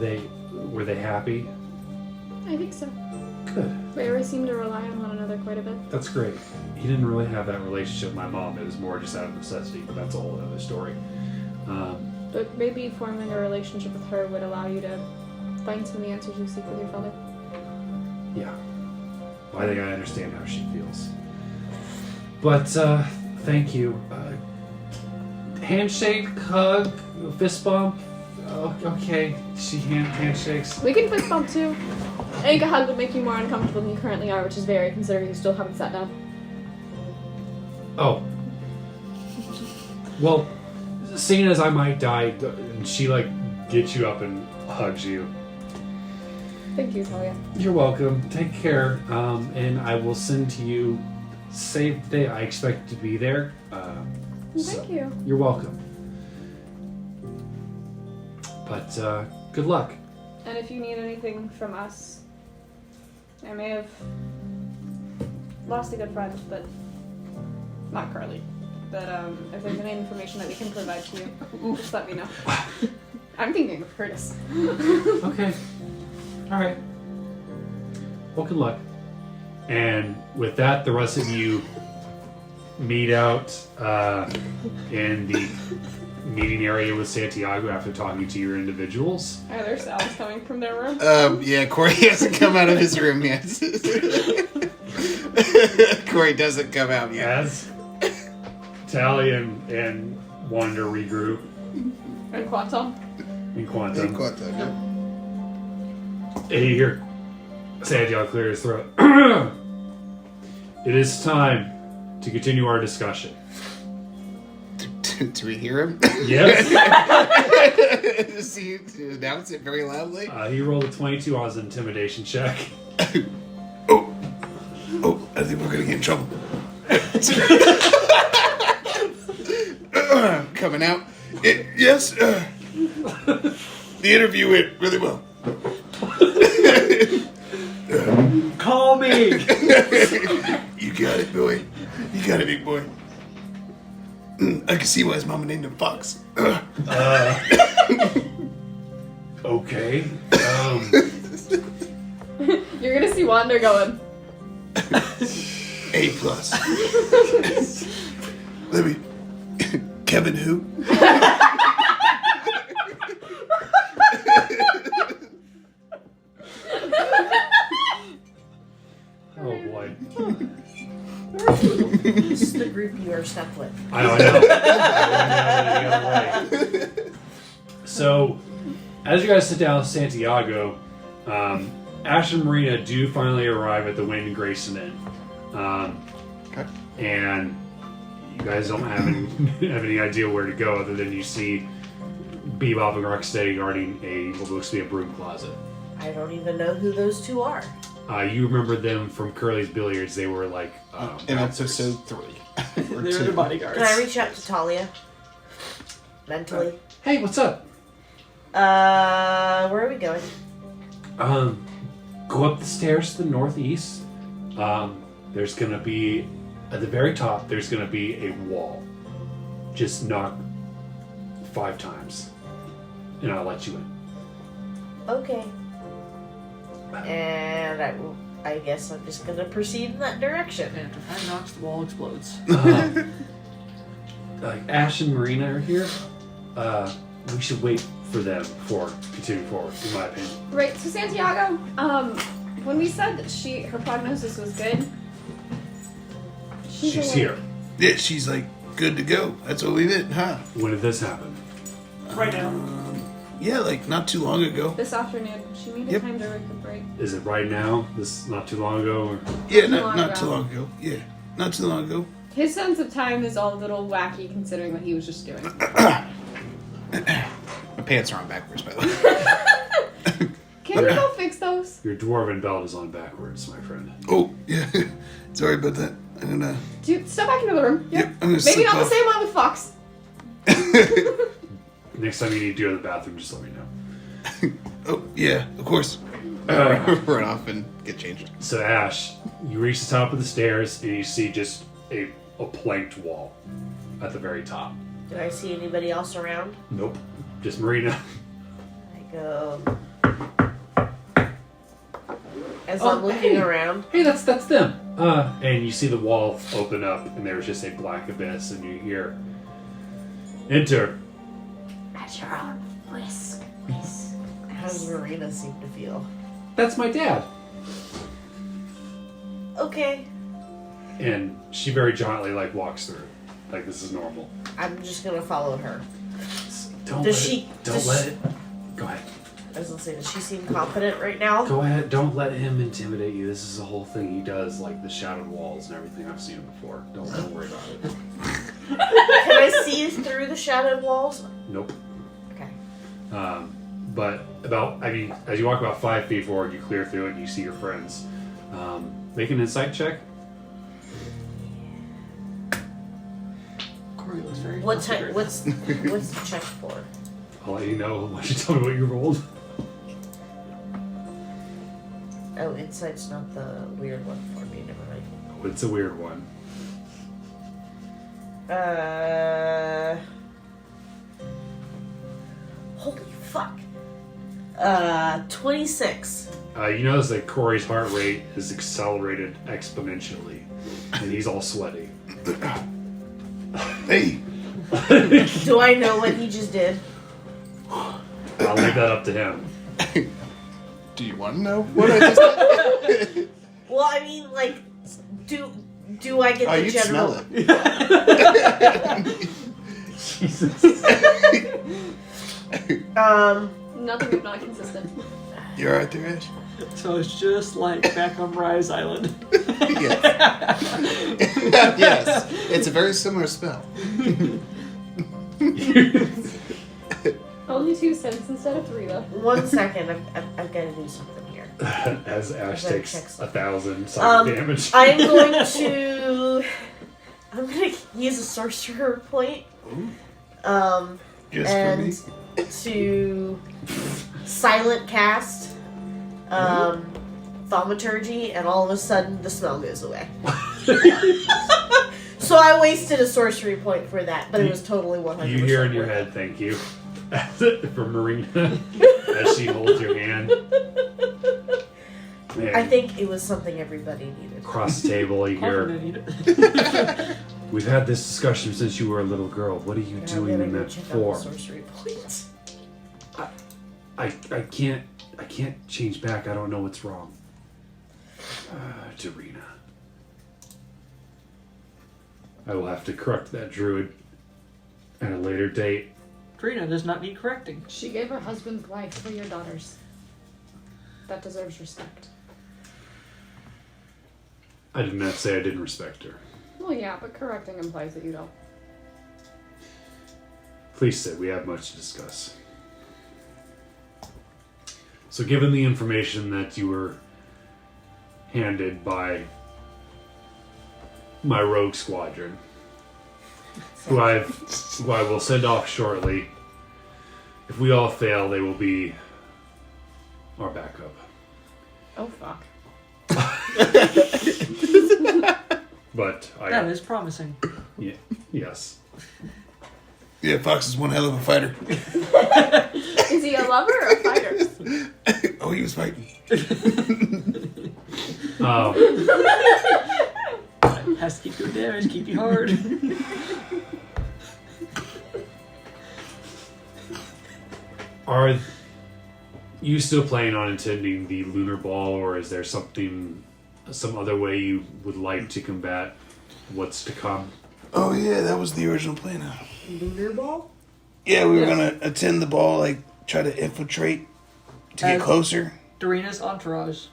they happy? I think so. Good. They always seem to rely on one another quite a bit. That's great. He didn't really have that relationship with my mom. It was more just out of necessity, but that's a whole other story. But maybe forming a relationship with her would allow you to find some of the answers you seek with your father. Yeah. I think I understand how she feels. But, thank you. Handshake, hug, fist bump. Oh, okay, she handshakes. We can fist bump too. I think a hug would make you more uncomfortable than you currently are, which is very considering you still haven't sat down. Oh. Well, seeing as I might die, and she gets you up and hugs you. Thank you, Talia. You're welcome. Take care, and I will send to you save day. I expect to be there. Thank you. You're welcome. But good luck. And if you need anything from us, I may have lost a good friend, but not Carly. But if there's any information that we can provide to you, just let me know. I'm thinking of Curtis. Okay. All right. Well, good luck. And with that, the rest of you meet out in the meeting area with Santiago after talking to your individuals. Are there sounds coming from their room? Yeah, Cory hasn't come out of his room yet. Cory doesn't come out yet. As Tally and Wander regroup And Quantum? in Quantum. Yeah. And you hear Santiago clear his throat. It is time to continue our discussion. Do we hear him? Yes. Does he announce it very loudly? He rolled a 22 on his intimidation check. Oh, I think we're gonna get in trouble. Coming out. Yes. The interview went really well. Call me! You got it, boy. You got it, big boy. I can see why his mama named him Fox. Okay. You're gonna see Wander going. A+. Let me... Kevin who? Oh boy. This is the group you are stuck with. I know. So, as you guys sit down with Santiago, Asche and Mareena do finally arrive at the Wayne and Grayson Inn. Okay. And you guys don't have any idea where to go other than you see Bebop and Rocksteady guarding what looks to be a broom closet. I don't even know who those two are. You remember them from Curly's Billiards. They were like... In episode 3. They're the bodyguards. Can I reach out to Talia? Mentally? Hey, what's up? Where are we going? Go up the stairs to the northeast. There's gonna be... At the very top, there's gonna be a wall. Just knock 5 times. And I'll let you in. Okay. And I guess I'm just gonna proceed in that direction. And if I knocks, the wall explodes. Asche and Mareena are here. We should wait for them before continuing forward, in my opinion. Right, so Santiago, when we said that her prognosis was good, She's awake. here. Yeah, she's like, good to go. That's what we did, huh? When did this happen? Right now. Yeah, like not too long ago. This afternoon, she needed Yep. time to recuperate. Is it right now? This not too long ago? Or? Yeah, Not not too too long long ago. Yeah, not too long ago. His sense of time is all a little wacky considering what he was just doing. My pants are on backwards, by the way. Can you go fix those? Your dwarven belt is on backwards, my friend. Oh, yeah. Sorry about that. I'm gonna... Dude, step back into the room. Yep, I'm gonna Maybe slip not off. the same one with Fox. Next time you need to go to the bathroom, just let me know. Oh, yeah, of course. Run off and get changed. So Asche, you reach the top of the stairs and you see just a planked wall at the very top. Do I see anybody else around? Nope. Just Mareena. I go. As I'm looking around. Hey, that's them. And you see the wall open up and there's just a black abyss and you hear, enter At your own risk. How does Mareena seem to feel? That's my dad. Okay. And she very jauntily walks through. Like this is normal. I'm just gonna follow her. Don't Does let she- it. Don't does let she- it. Go ahead. I was gonna say, does she seem confident right now? Go ahead. Don't let him intimidate you. This is a whole thing he does, like the shadowed walls and everything. I've seen him before. Don't worry about it. Can I see through the shadowed walls? Nope. Okay. But as you walk about 5 feet forward, you clear through it and you see your friends. Make an insight check. Cory looks very What considerate. what's the check for? I'll let you know once you tell me what you rolled. Oh, insight's not the weird one for me. Never mind. Oh, it's a weird one. Holy fuck. 26. You notice that Corey's heart rate is accelerated exponentially, and he's all sweaty. Hey, Do I know what he just did? I'll leave that up to him. do you want to know what I just did? Well, I mean, do I get Oh, the you general? smell it. Jesus. Nothing if not consistent. You alright there, Ash? So it's just like back on Rise Island. Yes. Yes. It's a very similar spell. Only 2 cents instead of 3, though. 1 second, I've got to do something here. As Ash Better takes check something. 1,000 psychic damage. I'm going to use a sorcerer point. Just And for me. to silent cast thaumaturgy, and all of a sudden the smell goes away. So I wasted a sorcery point for that, but it was totally 100%. You hear in your worth it. head, "Thank you," from Mareena as she holds your hand. Man, I think it was something everybody needed. across the table, you hear, "We've had this discussion since you were a little girl. What are you And I'm doing gonna in go that check out form?" the sorcery points. I can't change back. I don't know what's wrong. Darina. I will have to correct that druid at a later date. Trina does not need correcting. She gave her husband's life for your daughters. That deserves respect. I did not say I didn't respect her. Well, yeah, but correcting implies that you don't. Please sit. We have much to discuss. So given the information that you were handed by my rogue squadron, who I will send off shortly, if we all fail, they will be our backup. Oh, fuck. But That is promising. yeah, yes. Yeah, Fox is one hell of a fighter. Is he a lover or a fighter? Oh, he was fighting. Has to keep doing damage, keep you hard. Are you still planning on attending the lunar ball, or is there some other way you would like to combat what's to come? Oh, yeah, that was the original plan. Lunar ball? Yeah, we were going to attend the ball, try to infiltrate to get closer. Darina's entourage.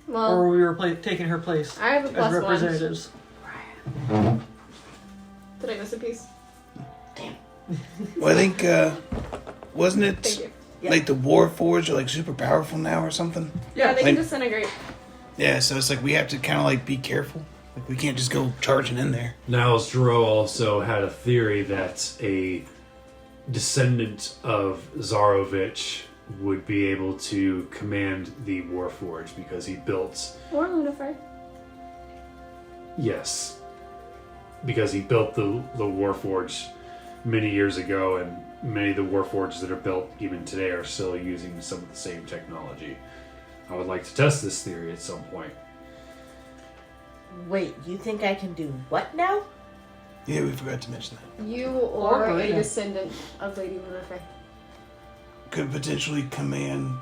Well, Or we were taking her place I have a as plus 1. representatives. Did I miss a piece? Well, I think, wasn't it Thank you. like the Warforged are super powerful now or something? Yeah, they like- can disintegrate. Yeah, so it's we have to kind of be careful. We can't just go charging in there. Niles Dro also had a theory that a descendant of Zarovich would be able to command the Warforged because he built... Or Lunafred. Yes. Because he built the Warforged many years ago, and many of the Warforged that are built even today are still using some of the same technology. I would like to test this theory at some point. Wait, you think I can do what now? Yeah, we forgot to mention that. You or Or a Mareena. descendant of Lady Lunafred. could potentially command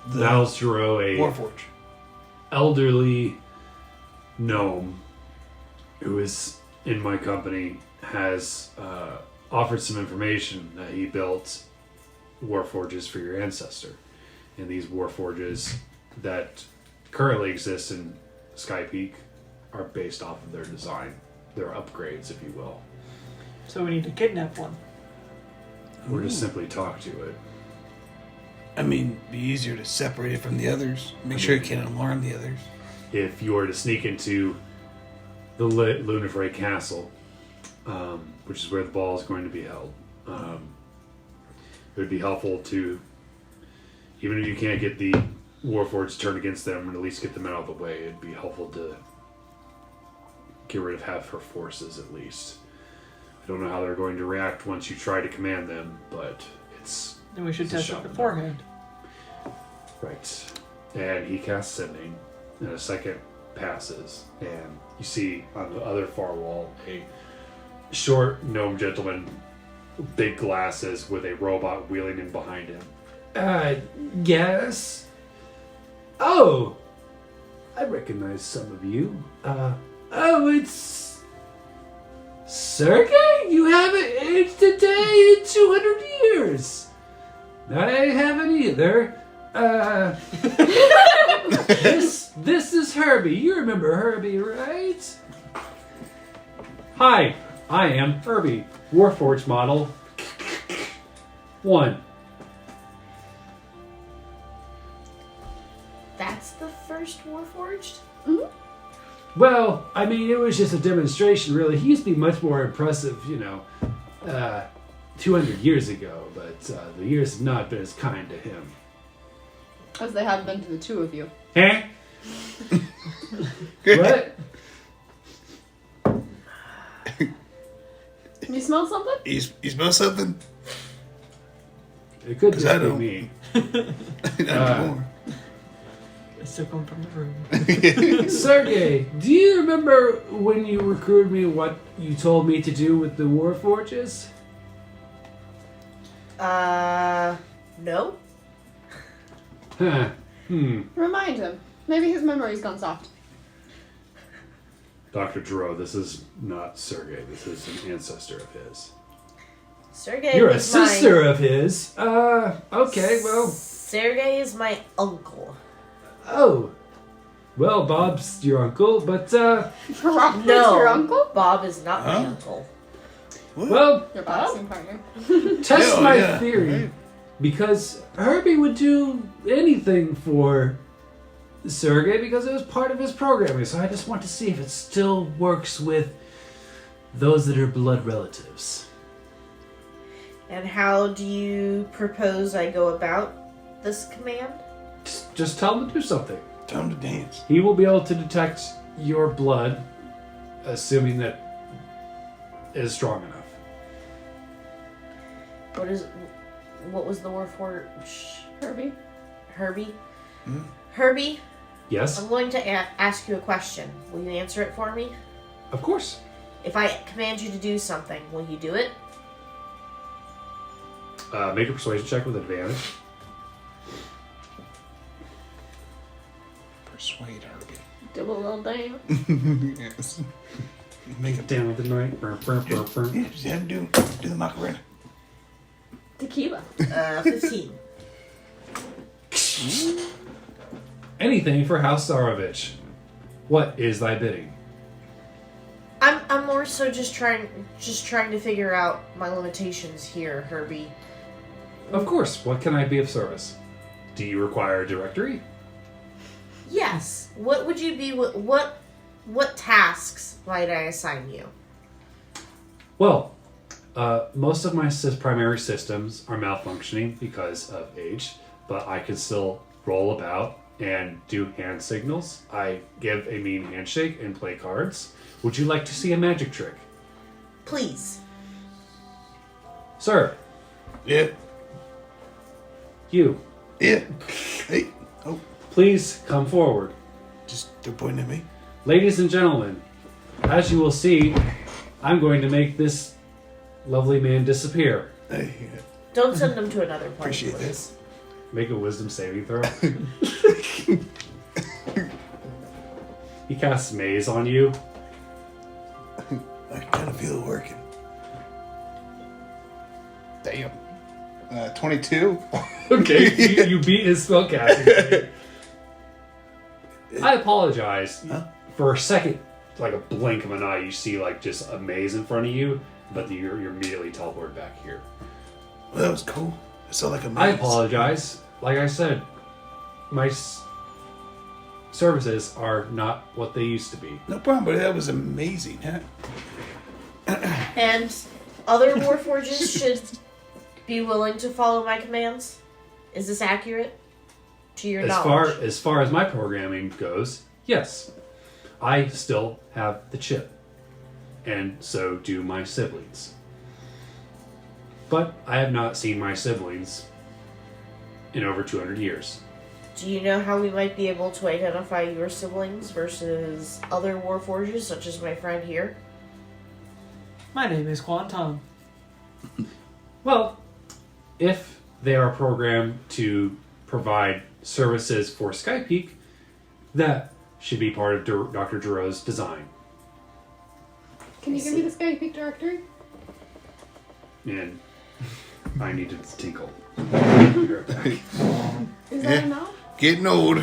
the Valsdro, a Warforge? elderly gnome who is in my company, has offered some information that he built warforges for your ancestor. And these warforges that currently exist in Sky Peak are based off of their design. They're upgrades, if you will. So we need to kidnap one. Or just simply talk to it. I mean, be easier to separate it from the others. Make sure it can't alarm the others. If you were to sneak into the Lunafray Castle, which is where the ball is going to be held, it would be helpful to, even if you can't get the Warforged to turn against them and at least get them out of the way, it'd be helpful to get rid of half her forces at least. I don't know how they're going to react once you try to command them, but it's... Then we should it's a test shot it in the beforehand. Right. And he casts Sending, and a second passes, and you see on the other far wall a short gnome gentleman, big glasses, with a robot wheeling in behind him. Yes? Oh! I recognize some of you. It's... Sergey? You haven't aged a day in 200 years! I haven't either. This is Herbie. You remember Herbie, right? Hi, I am Herbie, Warforged Model 1. That's the first Warforged? Well, I mean, it was just a demonstration, really. He used to be much more impressive, 200 years ago, but the years have not been as kind to him. As they have been to the two of you. Huh? What? You smell something? You smell something? It could 'Cause I just be don't. me. Not anymore. It's still coming from the room. Sergey, do you remember when you recruited me what you told me to do with the Warforges? No. Huh. Remind him. Maybe his memory's gone soft. Dr. Dro, this is not Sergey. This is an ancestor of his. Sergey You're a is sister of his? Okay, well... Sergey is my uncle. Oh. Well, Bob's your uncle, but, Rob's No. your uncle? Bob is not my Huh? uncle. What? well, Your boxing partner. test Yeah, my yeah, theory. right. Because Herbie would do anything for Sergey because it was part of his programming. So I just want to see if it still works with those that are blood relatives. And how do you propose I go about this command? Just tell him to do something. Tell him to dance. He will be able to detect your blood, assuming that it is strong enough. What was the word for Herbie. Herbie? Hmm? Herbie, Yes, I'm going to ask you a question. Will you answer it for me? of course. If I command you to do something, will you do it? Make a persuasion check with advantage. Persuade Herbie. Do a little dance. Yes. Make it. Down with the night. Burr, burr, burr, burr. Yeah, just have him do the Macarena. Tequila. 15. Anything for House Zarovich. What is thy bidding? I'm more so just trying to figure out my limitations here, Herbie. Of course. What can I be of service? Do you require a directory? Yes. What would you be? What tasks might I assign you? Well, most of my primary systems are malfunctioning because of age, but I can still roll about and do hand signals. I give a mean handshake and play cards. Would you like to see a magic trick? Please. Sir, Yeah. you, Yeah. Hey. Oh, please come forward. just they're pointing at me. Ladies and gentlemen, as you will see, I'm going to make this lovely man disappear. Hey. Don't send them to another place. Appreciate please. Make a wisdom saving throw. He casts maze on you. I kind of feel it working. Damn. 22. Okay, you beat his spellcasting. I apologize. Huh? For a second, like a blink of an eye, you see like just a maze in front of you, but you're immediately teleported back here. Well, that was cool. It sounded like a I maze. apologize. Like I said, my services are not what they used to be. No problem, but that was amazing, huh? And other Warforges should be willing to follow my commands. Is this accurate to your knowledge? As far as my programming goes, yes. I still have the chip. And so do my siblings. But I have not seen my siblings in over 200 years. Do you know how we might be able to identify your siblings versus other Warforges, such as my friend here? My name is Quantum. Well, if they are programmed to provide services for Skypeak, that should be part of Dr. Giroux's design. Can you give me the Skypeak directory? And I need to tinkle. Is that enough? Getting old.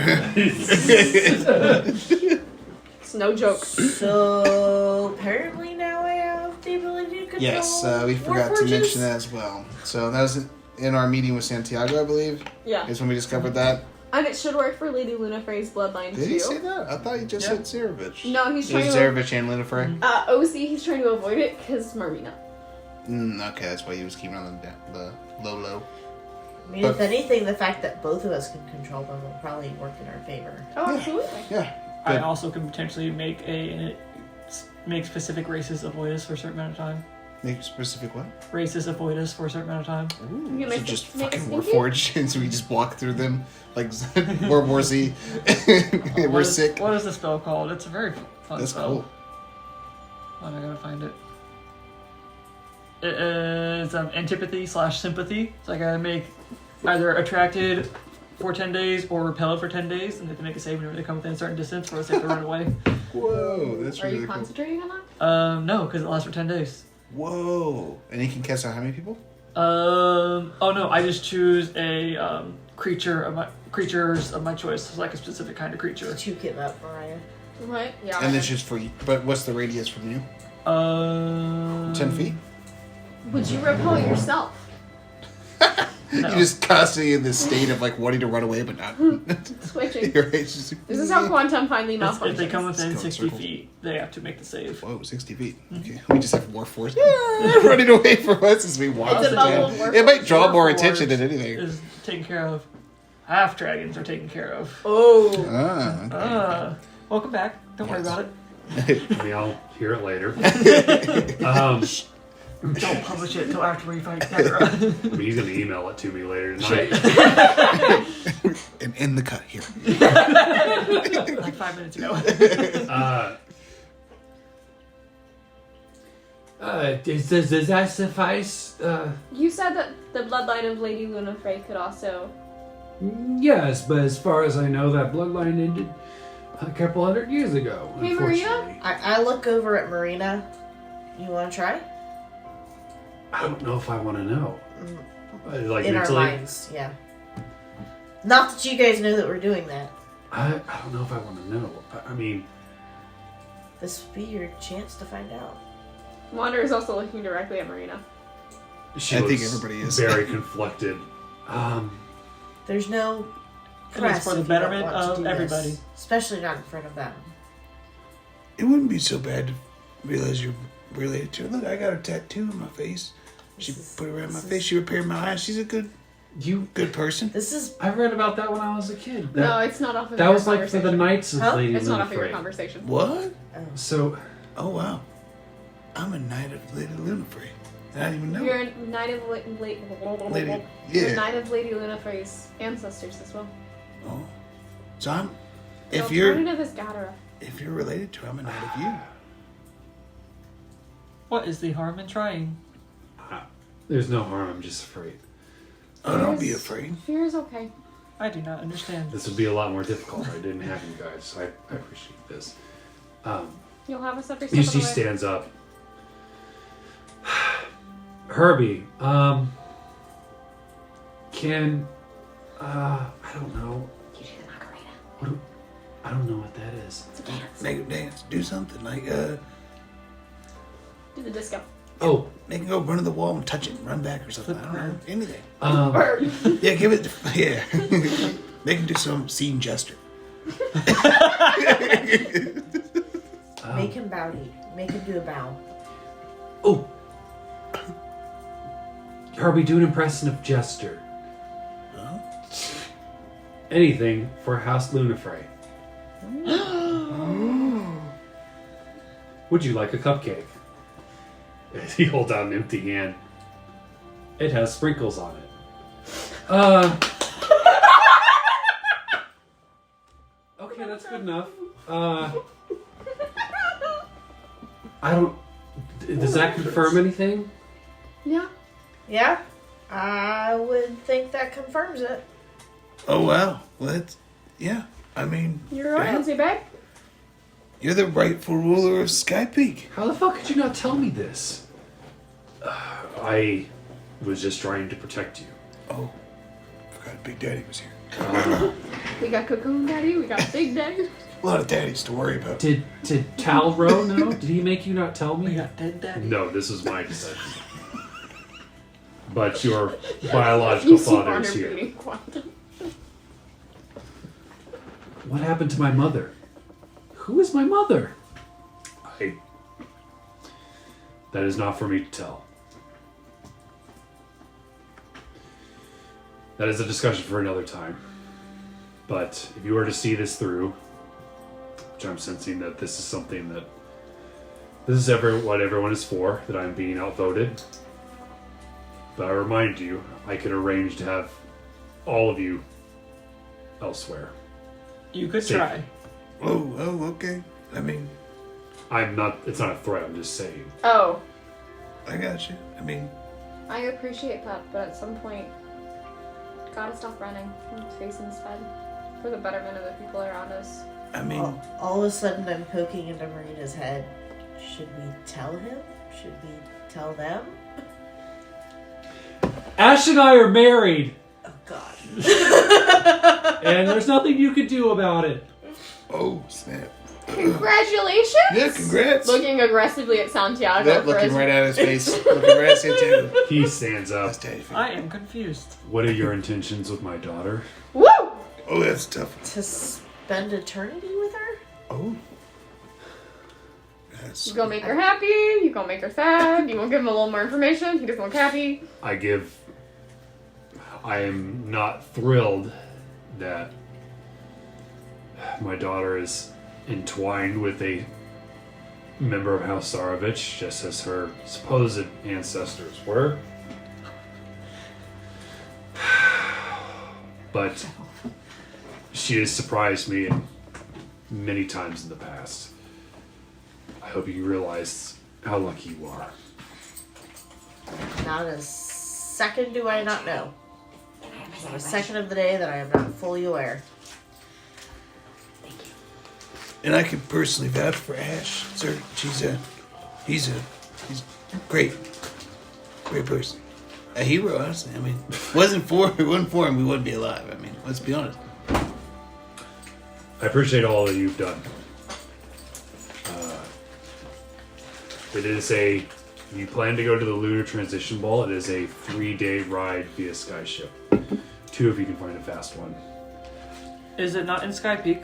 It's no joke. So apparently now I have the ability to control. Yes, we forgot to Warforges? mention that as well. So that was in our meeting with Santiago, I believe. Yeah. Is when we discovered that. And it should work for Lady Lunafrey's bloodline Did too. he say that? I thought he just said Zarovich. No, he's It trying was to. Zarovich and Linafrey. OC, he's trying to avoid it because Mareena. Okay, that's why he was keeping on the low. I mean, if anything, the fact that both of us can control them will probably work in our favor. Oh, absolutely. Yeah. I Good. also can potentially make specific races avoid us for a certain amount of time. Make specific what? Races avoid us for a certain amount of time. You can So make just make a fucking stinky? Warforged, and so we just walk through them like World War Z. We're What is- sick. What is the spell called? It's a very fun That's spell. cool. Hold on, I gotta find it. It is antipathy/sympathy. So I gotta make either attracted for 10 days or repelled for 10 days, and they have to make a save whenever they come within a certain distance, or else they have to run away. Whoa, that's Are really you cool. concentrating on that? No, because it lasts for 10 days. Whoa. And he can cast out how many people? Oh no, I just choose a creatures of my choice. It's like a specific kind of creature. To give up, Mariah. What? Yeah. And it's just for you. But what's the radius from you? 10 feet? Would you repel yourself? No. You're just constantly in this state of like wanting to run away, but not. Switching. You're right, it's just like, This is how quantum finally If malfunctions. they come within Let's go in 60 circles. feet, they have to make the save. Whoa, 60 feet. Okay. We just have Warforged running away from us as we walk. It's a bubble of It might draw more Warforged attention than anything. Is taken care of. Half dragons are taken care of. Oh. Okay. Welcome back. Don't worry about it. I mean, I'll hear it later. Don't publish it until after we fight Kagura. I mean, he's going to email it to me later tonight. And end the cut here. Like 5 minutes ago. Does that suffice? You said that the bloodline of Lady Lunafrey could also. Yes, but as far as I know, that bloodline ended a couple hundred years ago. Hey, unfortunately. I look over at Mareena. You want to try? I don't know if I want to know. Like In mentally, our minds, yeah. Not that you guys know that we're doing that. I don't know if I want to know. I mean, This would be your chance to find out. Wander is also looking directly at Mareena. she I think looks everybody is. very conflicted. There's no It is press for the if you don't betterment want to of do everybody. this. Especially not in front of them. It wouldn't be so bad to realize you're related to her. Look, I got a tattoo on my face. She put it around my face. She repaired my eyes. She's a good person. This is I read about that when I was a kid. No, it's not off of That your was like for the conversation. Knights of Huh? Lady It's not off of your Lunafrey. conversation. What? So, Oh, wow. I'm a knight of Lady Lunafrey. I didn't even know. You're a knight of Lady- You're a yeah. knight of Lady Lunafrey's ancestors as well. Oh. So I'm... The If you're alternative is Gadara. related to her, I'm a knight of you. What is the harm in trying? there's no harm. I'm just afraid. Oh, don't be afraid. Fear is okay. I do not understand. This would be a lot more difficult if I didn't have you guys. I appreciate this. You'll have us every step of the She way. stands up. Herbie, can I don't know. You do the Macarena. I don't know what that is. It's a dance. Make him dance. Do something like Do the disco. Oh, they can go run to the wall and touch it and run back or something. I don't know. Anything. Bird. Yeah, give it. Yeah. They can do some scene gesture. Make him bow. Make him do a bow. oh. Herbie, do an impression of Jester. Huh? Anything for House Lunafray. Would you like a cupcake? He holds out an empty hand. It has sprinkles on it. Okay, that's good enough. I don't. Does that confirm anything? Yeah. Yeah, I would think that confirms it. Oh, wow. Well, that's... Yeah. I mean... You're royalty, babe. You're the rightful ruler of Sky Peak. How the fuck could you not tell me this? I was just trying to protect you. Oh. Forgot Big Daddy was here. We got Cocoon Daddy. We got Big Daddy. A lot of daddies to worry about. Did Talro know? Did he make you not tell We me? got dead daddy. No, this was my decision. But your biological You see father Honor is here. beating Quantum. What happened to my mother? Who is my mother? That is not for me to tell. That is a discussion for another time. But if you were to see this through, which I'm sensing that this is something that this is what everyone is for, that I'm being outvoted. But I remind you, I could arrange to have all of you elsewhere. You could Safe. try. Oh, okay. I mean, It's not a threat, I'm just saying. Oh, I got you. I mean, I appreciate that, but at some point, gotta stop running and face instead for the betterment of the people around us. I mean, All of a sudden, I'm poking into Marina's head. Should we tell him? Should we tell them? Asche and I are married, Oh, God. and there's nothing you can do about it. oh, snap. Congratulations! Yeah, congrats. Looking aggressively at Santiago. That for looking his- right at his face. Looking right at Santiago. He stands up. That's daddy. I am confused. What are your intentions with my daughter? Woo! Oh, that's tough. To spend eternity with her? Oh. That's... You gonna make her happy? You gonna make her sad? You gonna give him a little more information? He doesn't look happy. I am not thrilled that my daughter is entwined with a member of House Sarovich, just as her supposed ancestors were. But she has surprised me many times in the past. I hope you realize how lucky you are. Not a second do I not know. Not a second of the day that I am not fully aware. And I can personally vouch for Asche, sir. He's a great person. A hero, honestly. I mean, if it wasn't for him, we wouldn't be alive. I mean, let's be honest. I appreciate all that you've done. You plan to go to the Lunar Transition Ball. It is a 3-day ride via Skyship. 2 if you can find a fast one. Is it not in Sky Peak?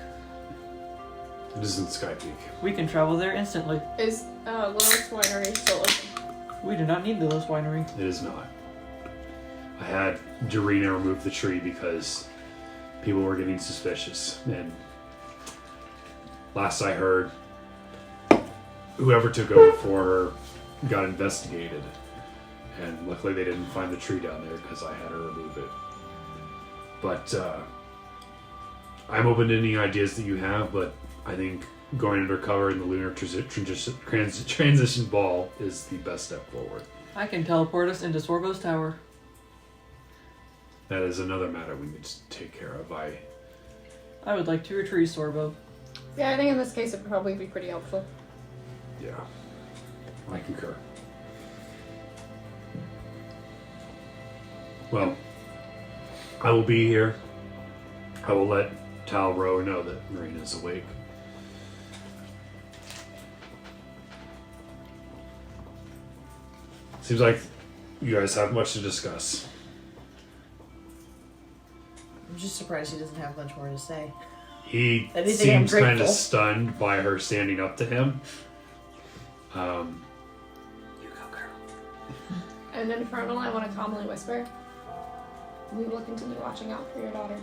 It is in Sky Peak. We can travel there instantly. Is Lilith's Winery still open? We do not need Lilith's Winery. It is not. I had Jarena remove the tree because people were getting suspicious. And last I heard, whoever took over for her got investigated. And luckily they didn't find the tree down there because I had her remove it. But I'm open to any ideas that you have, but I think going undercover in the Lunar Transition Ball is the best step forward. I can teleport us into Sorgo's Tower. that is another matter we need to take care of. I would like to retrieve Sorbo. Yeah, I think in this case it would probably be pretty helpful. Yeah, I concur. Well, I will be here. I will let Tal Rowe know that Mareena is awake. Seems like you guys have much to discuss. I'm just surprised he doesn't have much more to say. He Anything, I'm seems kind of grateful. stunned by her standing up to him. You go, girl. And Infernal, I want to calmly whisper, we will continue watching out for your daughter.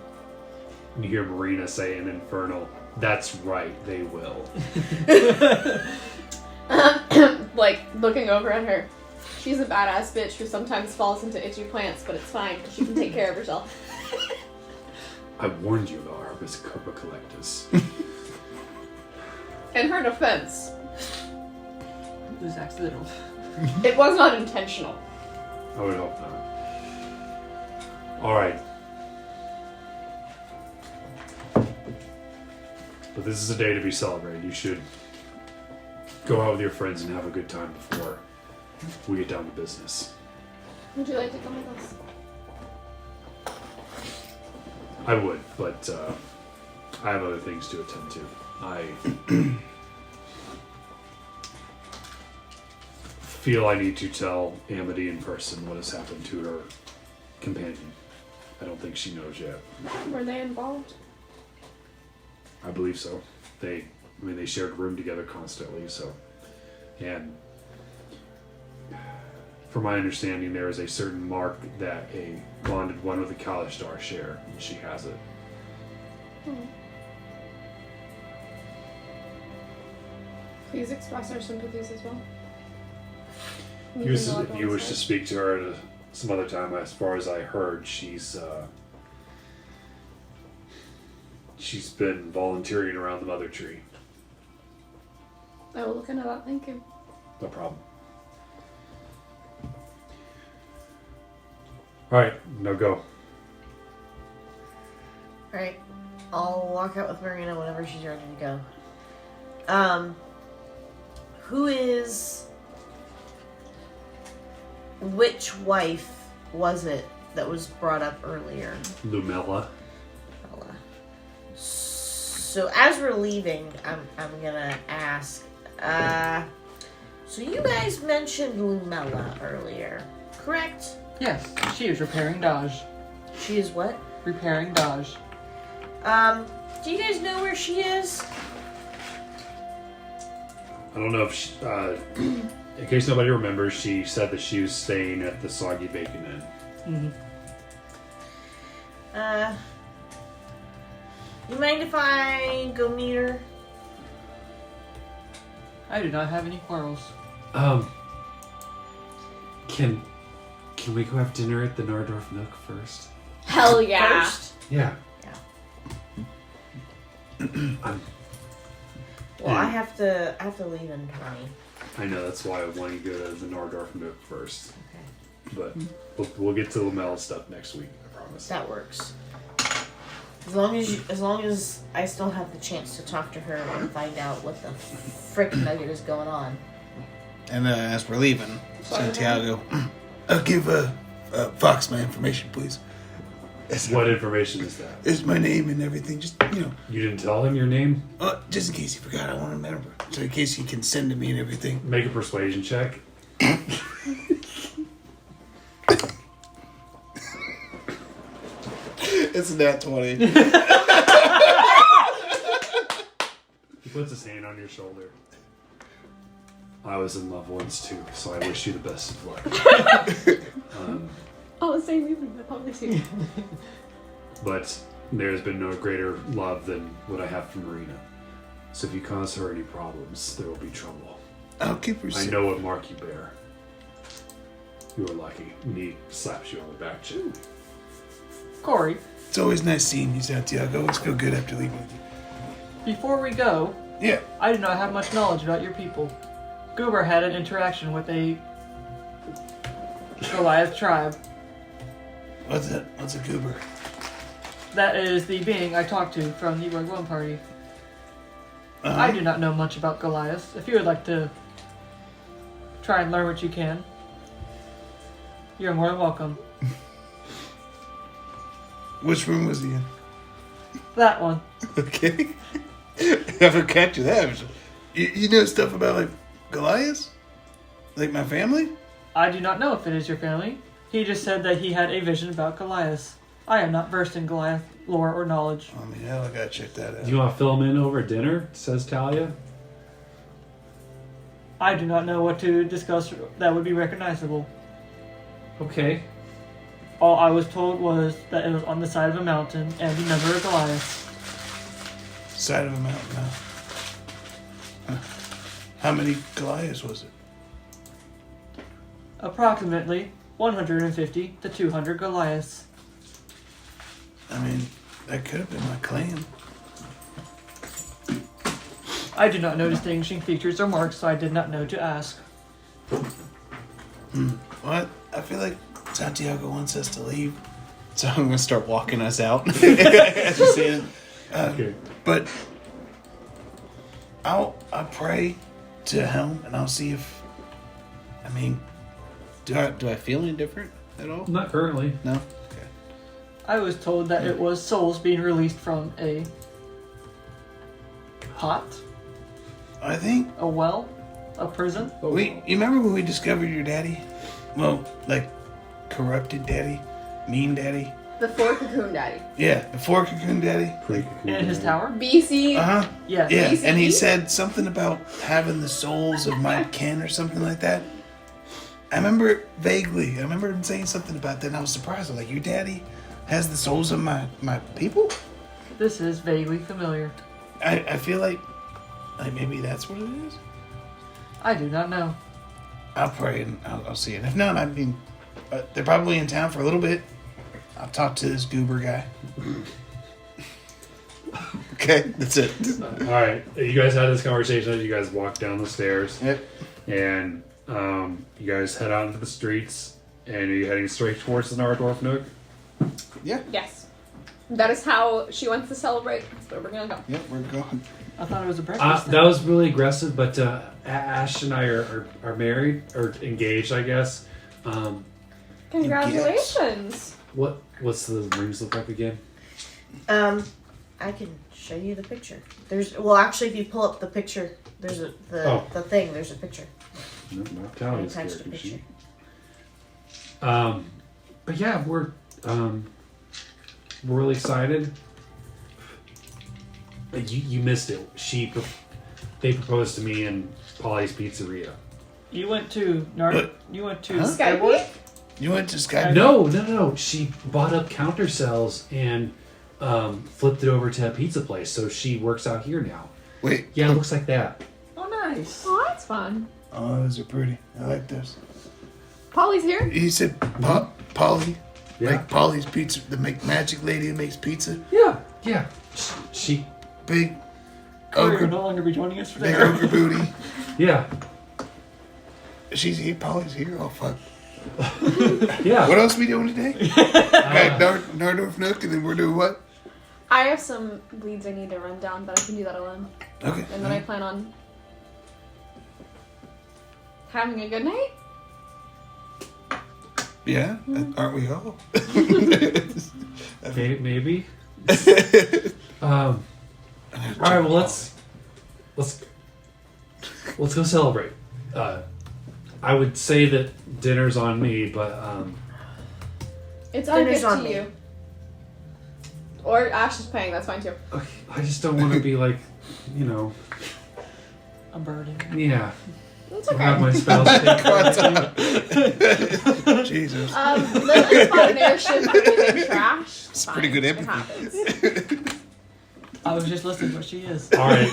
And you hear Mareena say in Infernal, "That's right, they will." Like, looking over at her. She's a badass bitch who sometimes falls into itchy plants, but it's fine, because she can take care of herself. I warned you about Arbus Copa Collectus. In her defense, It was accidental. it was not intentional. I would hope not. Alright. But this is a day to be celebrated. You should go out with your friends and have a good time before we get down to business. Would you like to come with us? I would, but I have other things to attend to. I feel I need to tell Amity in person what has happened to her companion. I don't think she knows yet. Were they involved? I believe so. They shared a room together constantly, so. And from my understanding, there is a certain mark that a bonded one with a Kalishtar share, and she has it. Please express our sympathies as well. If you wish to speak to her at some other time, as far as I heard, she's been volunteering around the Mother Tree. I will look into that, thank you. No problem. Alright, now go. Alright. I'll walk out with Mareena whenever she's ready to go. Who is... Which wife was it that was brought up earlier? Lumella. So as we're leaving, I'm gonna ask, so you guys mentioned Lumella earlier, correct? Yes, she is repairing Dodge. She is what? Repairing Dodge. Do you guys know where she is? I don't know if she, in case nobody remembers, she said that she was staying at the Soggy Bacon Inn. Mm-hmm. You mind if I go meet her? I do not have any quarrels. Can we go have dinner at the Nardorf Nook first? Hell yeah. First? Yeah. Well, I have to leave in 20. I know, that's why I want you to go to the Nardorf Nook first. Okay. But we'll get to the Lumella stuff next week, I promise. That works. As long as I still have the chance to talk to her and find out what the frick nugget is going on. And as we're leaving, Santiago, I'll give Fox my information, please. What information is that? It's my name and everything. Just, You didn't tell him your name? just in case he forgot, I want to remember. So in case he can send to me and everything. Make a persuasion check. it's a nat 20. He puts his hand on your shoulder. I was in love once too, so I wish you the best of luck. Oh, same evening, I probably see. But there's been no greater love than what I have for Mareena. So if you cause her any problems, there will be trouble. I'll keep her I safe. know what mark you bear. You are lucky. And he slaps you on the back chin. Kuori, It's always nice seeing you, Santiago. I always feel good after leaving with you. before we go, Yeah. I do not have much knowledge about your people. Goober had an interaction with a Goliath tribe. What's a goober? That is the being I talked to from the Rogue One party. Uh-huh. I do not know much about Goliath. If you would like to try and learn what you can, you're more than welcome. Which room was he in? That one. Okay. Never catch you that. You know stuff about like Goliath? Like my family? I do not know if it is your family. He just said that he had a vision about Goliath. I am not versed in Goliath lore or knowledge. I mean, hell, I gotta check that out. Do you want to fill him in over dinner? Says Talia. I do not know what to discuss that would be recognizable. Okay. All I was told was that it was on the side of a mountain and the number of Goliath. Side of a mountain now. Huh. How many Goliaths was it? Approximately 150 to 200 Goliaths. I mean, that could have been my clan. I do not know distinguishing features or marks, so I did not know to ask. What? I feel like Santiago wants us to leave. So I'm gonna start walking us out. As you see it. Okay. But I'll pray to Helm and I'll see if. I mean, Do I feel any different at all? Not currently. No. Okay. I was told that it was souls being released from a pot, I think a well, a prison. you remember when we discovered your daddy? Well, like corrupted daddy, mean daddy. Before Cocoon Daddy. Yeah, before Cocoon Daddy. In his tower? BC. Uh huh. Yes. Yeah, BCE? and he said something about having the souls of my kin or something like that. I remember it vaguely. I remember him saying something about that, and I was surprised. I was like, your daddy has the souls of my people? This is vaguely familiar. I feel like maybe that's what it is. I do not know. I'll pray and I'll see it. If not, I mean, they're probably in town for a little bit. I'll talk to this goober guy. Okay, that's it. All right. You guys had this conversation as you guys walked down the stairs. Yep. And you guys head out into the streets. And are you heading straight towards the Nardorf Nook? Yeah. Yes. That is how she wants to celebrate. That's where we're gonna go. Yep, we're going. I thought it was a breakfast. That was really aggressive, but Asche and I are married, or engaged, I guess. Congratulations. What's the rings look like again? I can show you the picture. Actually, if you pull up the picture, there's the thing. There's a picture. No, not Talia's Attached character picture. sheet. But yeah, we're really excited. You missed it. They proposed to me in Polly's Pizzeria. You went to You went to Huh? Skype? You went to Skype? No. She bought up counter cells and flipped it over to a pizza place. So she works out here now. Wait. Yeah, it looks like that. Oh, nice. Oh, that's fun. Oh, those are pretty. I like those. Polly's here. He said Polly. Yeah. Like Polly's Pizza, the magic lady that makes pizza. Yeah. She. Big Cory will ogre, no longer be joining us for big dinner. ogre booty. Yeah. She's here. Polly's here. Oh, fuck. Yeah. What else are we doing today? Got Nardorf Nook, and then we're doing what? I have some leads I need to run down, but I can do that alone. Okay. And then I plan on having a good night. Yeah, aren't we all? Maybe. All right. Well, let's go celebrate. I would say that dinner's on me, but It's our Dinner's gift on to me. you. Or Ash is paying, that's fine too. okay, I just don't want to be like, A burden. yeah. It's Have okay. my spouse pay. Jesus. Lily bought an airship for moving trash. It's pretty good It empathy. happens. I was just listening to what she is. All right.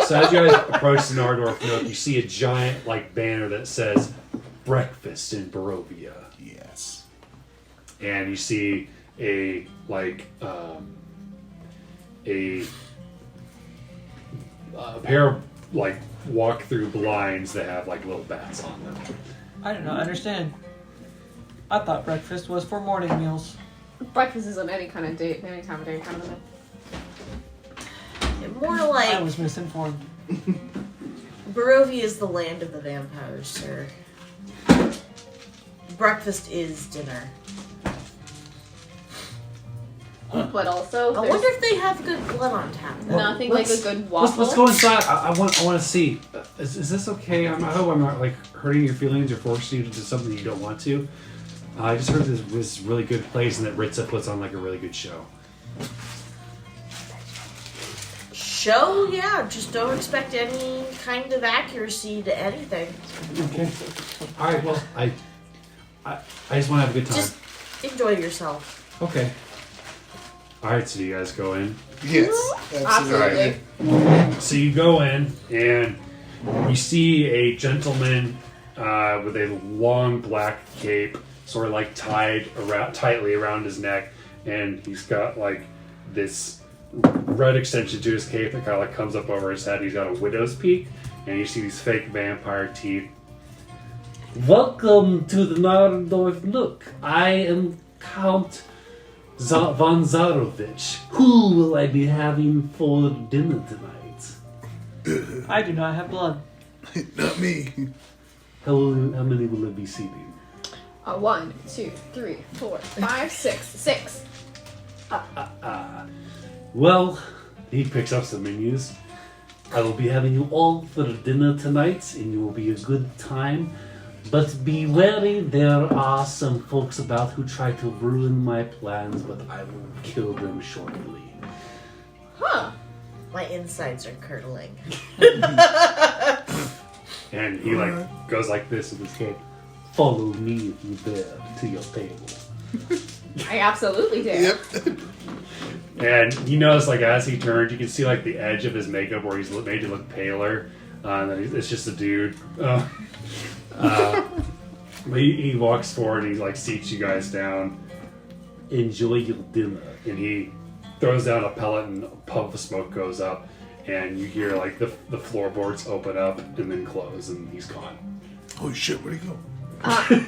So as you guys approach the Nardorf Nook, you see a giant banner that says "Breakfast in Barovia," Yes. and you see a pair of walk-through blinds that have little bats on them. I do not understand. I thought breakfast was for morning meals. Breakfast isn't any kind of date, any time of day kind of thing. More I like was misinformed. Barovia is the land of the vampires, sir. Breakfast is dinner. But also, I wonder if they have good blood on tap. nothing like a good waffle. Let's go inside. I want to see. Is this okay? I hope I'm not like hurting your feelings or forcing you to do something you don't want to. I just heard this really good place and that Ritza puts on like a really good show. Show, yeah. Just don't expect any kind of accuracy to anything. Okay. All right. Well, I just want to have a good time. Just enjoy yourself. Okay. All right. So do you guys go in? Yes, absolutely. Absolutely. So you go in and you see a gentleman with a long black cape, sort of like tied around tightly around his neck, and he's got like this red extension to his cape that kind of like comes up over his head. He's got a widow's peak, and you see these fake vampire teeth. Welcome to the Nardorf Nook. I am Count von Zarovich. Who will I be having for dinner tonight? I do not have blood. Not me. How many will it be seating? 1, 2, 3, 4, 5, 6, 6. Well, he picks up some menus. I will be having you all for dinner tonight, and it will be a good time. But be wary, there are some folks about who try to ruin my plans, but I will kill them shortly. Huh. My insides are curdling. And he like goes like this with his head. Follow me if you dare to your table. I absolutely do. Yep. And you notice, like, as he turns, you can see, like, the edge of his makeup where he's made to look paler. And then it's just a dude. But he walks forward and he, like, seats you guys down. Enjoy your dinner. And he throws down a pellet and a puff of smoke goes up. And you hear, like, the floorboards open up and then close, and he's gone. Oh shit, where'd he go? I'm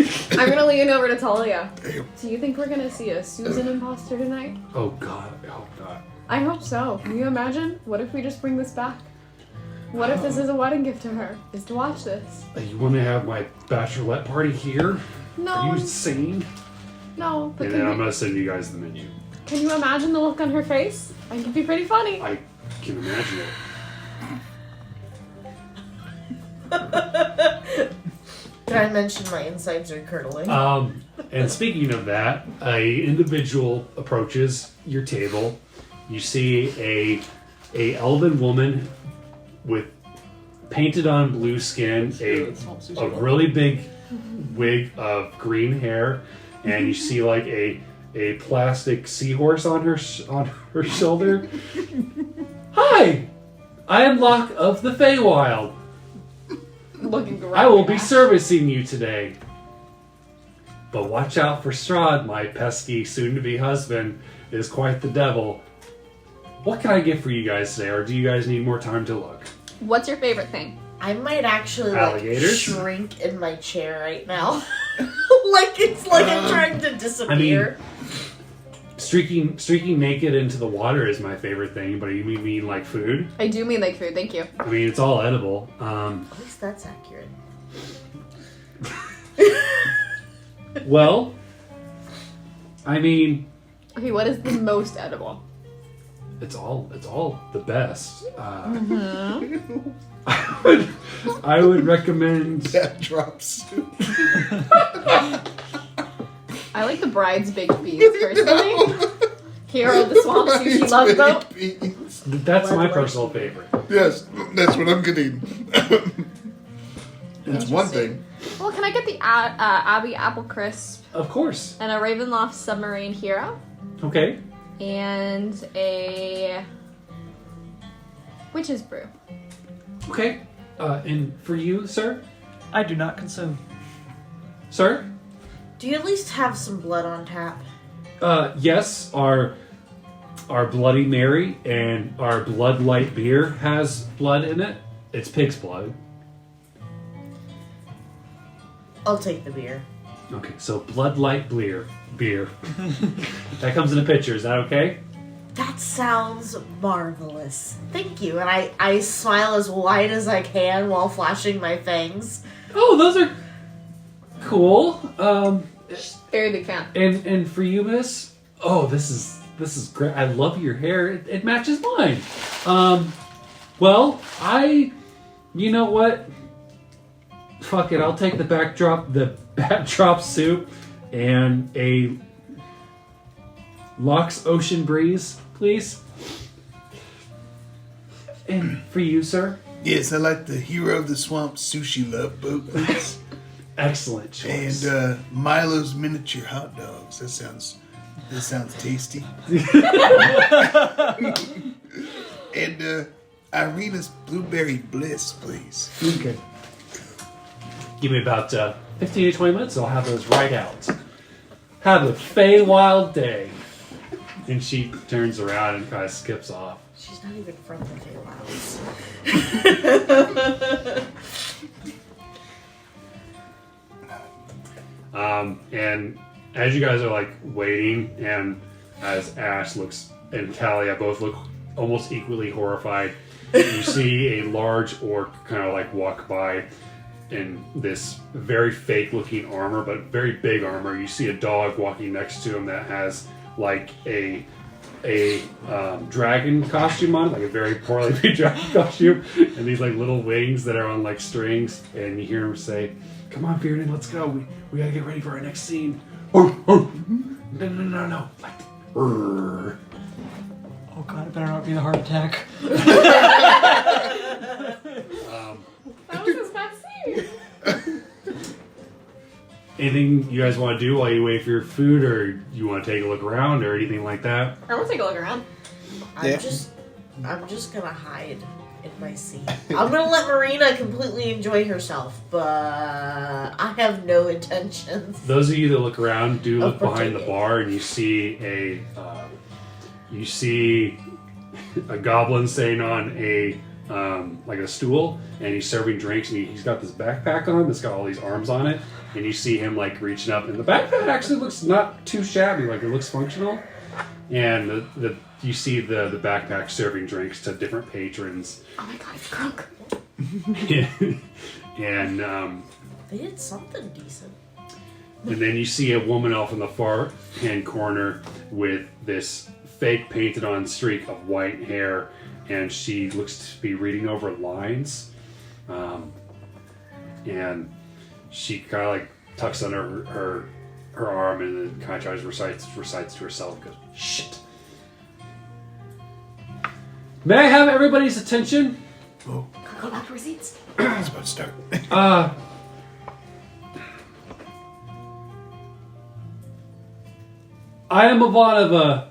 gonna lean over to Talia. Damn. Do you think we're gonna see a Susan imposter tonight? Oh, God, I hope not. I hope so. Can you imagine? What if we just bring this back? What if this is a wedding gift to her? Is to watch this? You want to have my bachelorette party here? Are No, you insane? no. But And can then I'm you, going to send you guys the menu. can you imagine the look on her face? It could be pretty funny. I can imagine it. Did I mention my insides are curdling? And speaking of that, a individual approaches your table. You see a elven woman with painted on blue skin, a really big wig of green hair, and you see like a plastic seahorse on her shoulder. Hi, I am Locke of the Feywild. Looking great. I will be servicing you today. But watch out for Strahd, my pesky soon-to-be husband is quite the devil. What can I get for you guys today, or do you guys need more time to look? What's your favorite thing? I might actually like Alligators? shrink in my chair right now. Like it's like I'm trying to disappear. Streaking naked into the water is my favorite thing, but you mean like food? I do mean like food. Thank you. I mean, it's all edible. At least that's accurate. Well, I mean, Okay, what is the most edible? it's all the best. I would recommend. That drops. I like the bride's baked beans personally. Hero of the swamp sushi love boat. That's my personal favorite. Yes, that's what I'm getting. That's one thing. Well, can I get the Abbey Apple Crisp Of course. and a Ravenloft Submarine Hero Okay. and a Witch's Brew? Okay. And for you, sir? I do not consume. Sir? Do you at least have some blood on tap? Yes, our Bloody Mary and our Blood Light beer has blood in it. It's pig's blood. I'll take the beer. Okay, so Blood Light beer. That comes in a pitcher. Is that okay? That sounds marvelous. Thank you. And I smile as wide as I can while flashing my fangs. Oh, those are cool. Very big fan. And for you, Miss. Oh, this is great. I love your hair. It matches mine. Well, you know what? Fuck it. I'll take the backdrop soup and a Locks Ocean Breeze, please. And for you, sir? Yes, I like the Hero of the Swamp Sushi Love Boat, please. Excellent choice. And Milo's Miniature Hot Dogs. That sounds tasty. And Irina's Blueberry Bliss, please. Okay. Give me about 15 to 20 minutes, I'll have those right out. Have a Feywild day. And she turns around and kind of skips off. She's not even from the Feywilds. And as you guys are like waiting, and as Ash and Talia both look almost equally horrified, you see a large orc kind of like walk by in this very fake looking armor, but very big armor. You see a dog walking next to him that has like a dragon costume on, like a very poorly made dragon costume, and these like little wings that are on like strings, and you hear him say, "Come on, Bearden, let's go. We gotta get ready for our next scene." No. Like, Oh god, it better not be the heart attack. That was his best scene. anything you guys want to do while you wait for your food, or you want to take a look around, or anything like that? I want to take a look around. I'm just gonna hide in my seat. I'm gonna let Mareena completely enjoy herself, but I have no intentions. Those of you that look around do look behind the partaking. bar, and you see a goblin sitting on a like a stool, and he's serving drinks, and he's got this backpack on that's got all these arms on it, and you see him like reaching up, and the backpack actually looks not too shabby, like it looks functional, and you see the backpack serving drinks to different patrons. Oh my god, it's drunk. And They did something decent. and then you see a woman off in the far hand corner with this fake painted on streak of white hair, and she looks to be reading over lines, and she kind of like tucks under her arm, and then kind of tries to recites to herself and goes, "Shit. May I have everybody's attention? Oh, Go back to receipts. it's about to start. I am Ivanova.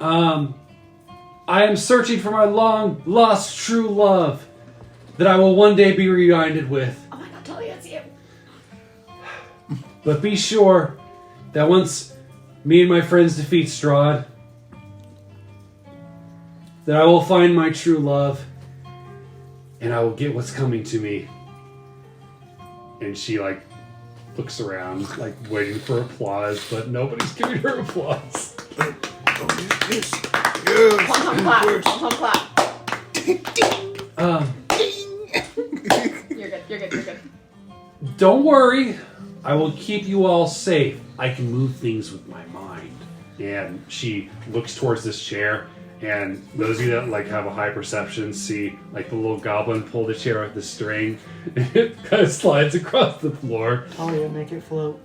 I am searching for my long lost true love that I will one day be reunited with. Oh my god, Talia, it's you. But be sure that once me and my friends defeat Strahd, that I will find my true love and I will get what's coming to me. And she like looks around, like waiting for applause, but nobody's giving her applause. Yes. Pom clap. Pom clap. You're good. Don't worry, I will keep you all safe. I can move things with my mind. And she looks towards this chair, and those of you that like have a high perception see like the little goblin pull the chair with the string, and it kind of slides across the floor. Talia, make it float.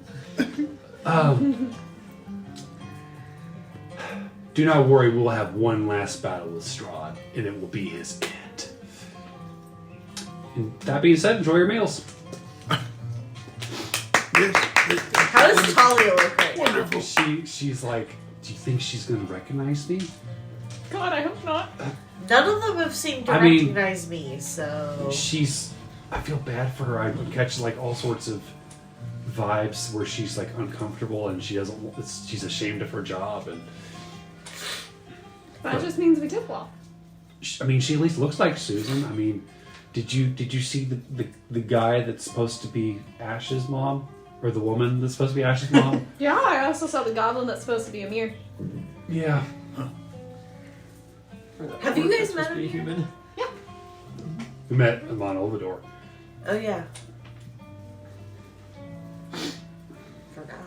Do not worry, we will have one last battle with Strahd, and it will be his end. And that being said, enjoy your meals. How does Talia look right now? Wonderful. She's like, do you think she's going to recognize me? God, I hope not. None of them have seemed to I mean- recognize me, so... I feel bad for her. I catch like all sorts of vibes where she's like uncomfortable and she's ashamed of her job, and That just means we did well. I mean, she at least looks like Susan. I mean, did you see the guy that's supposed to be Ashe's mom? or the woman that's supposed to be Ashe's mom. Yeah, I also saw the goblin that's supposed to be a mirror. Yeah. Have you guys met Be him? human. We met him on Ovador. Oh yeah. Forgot.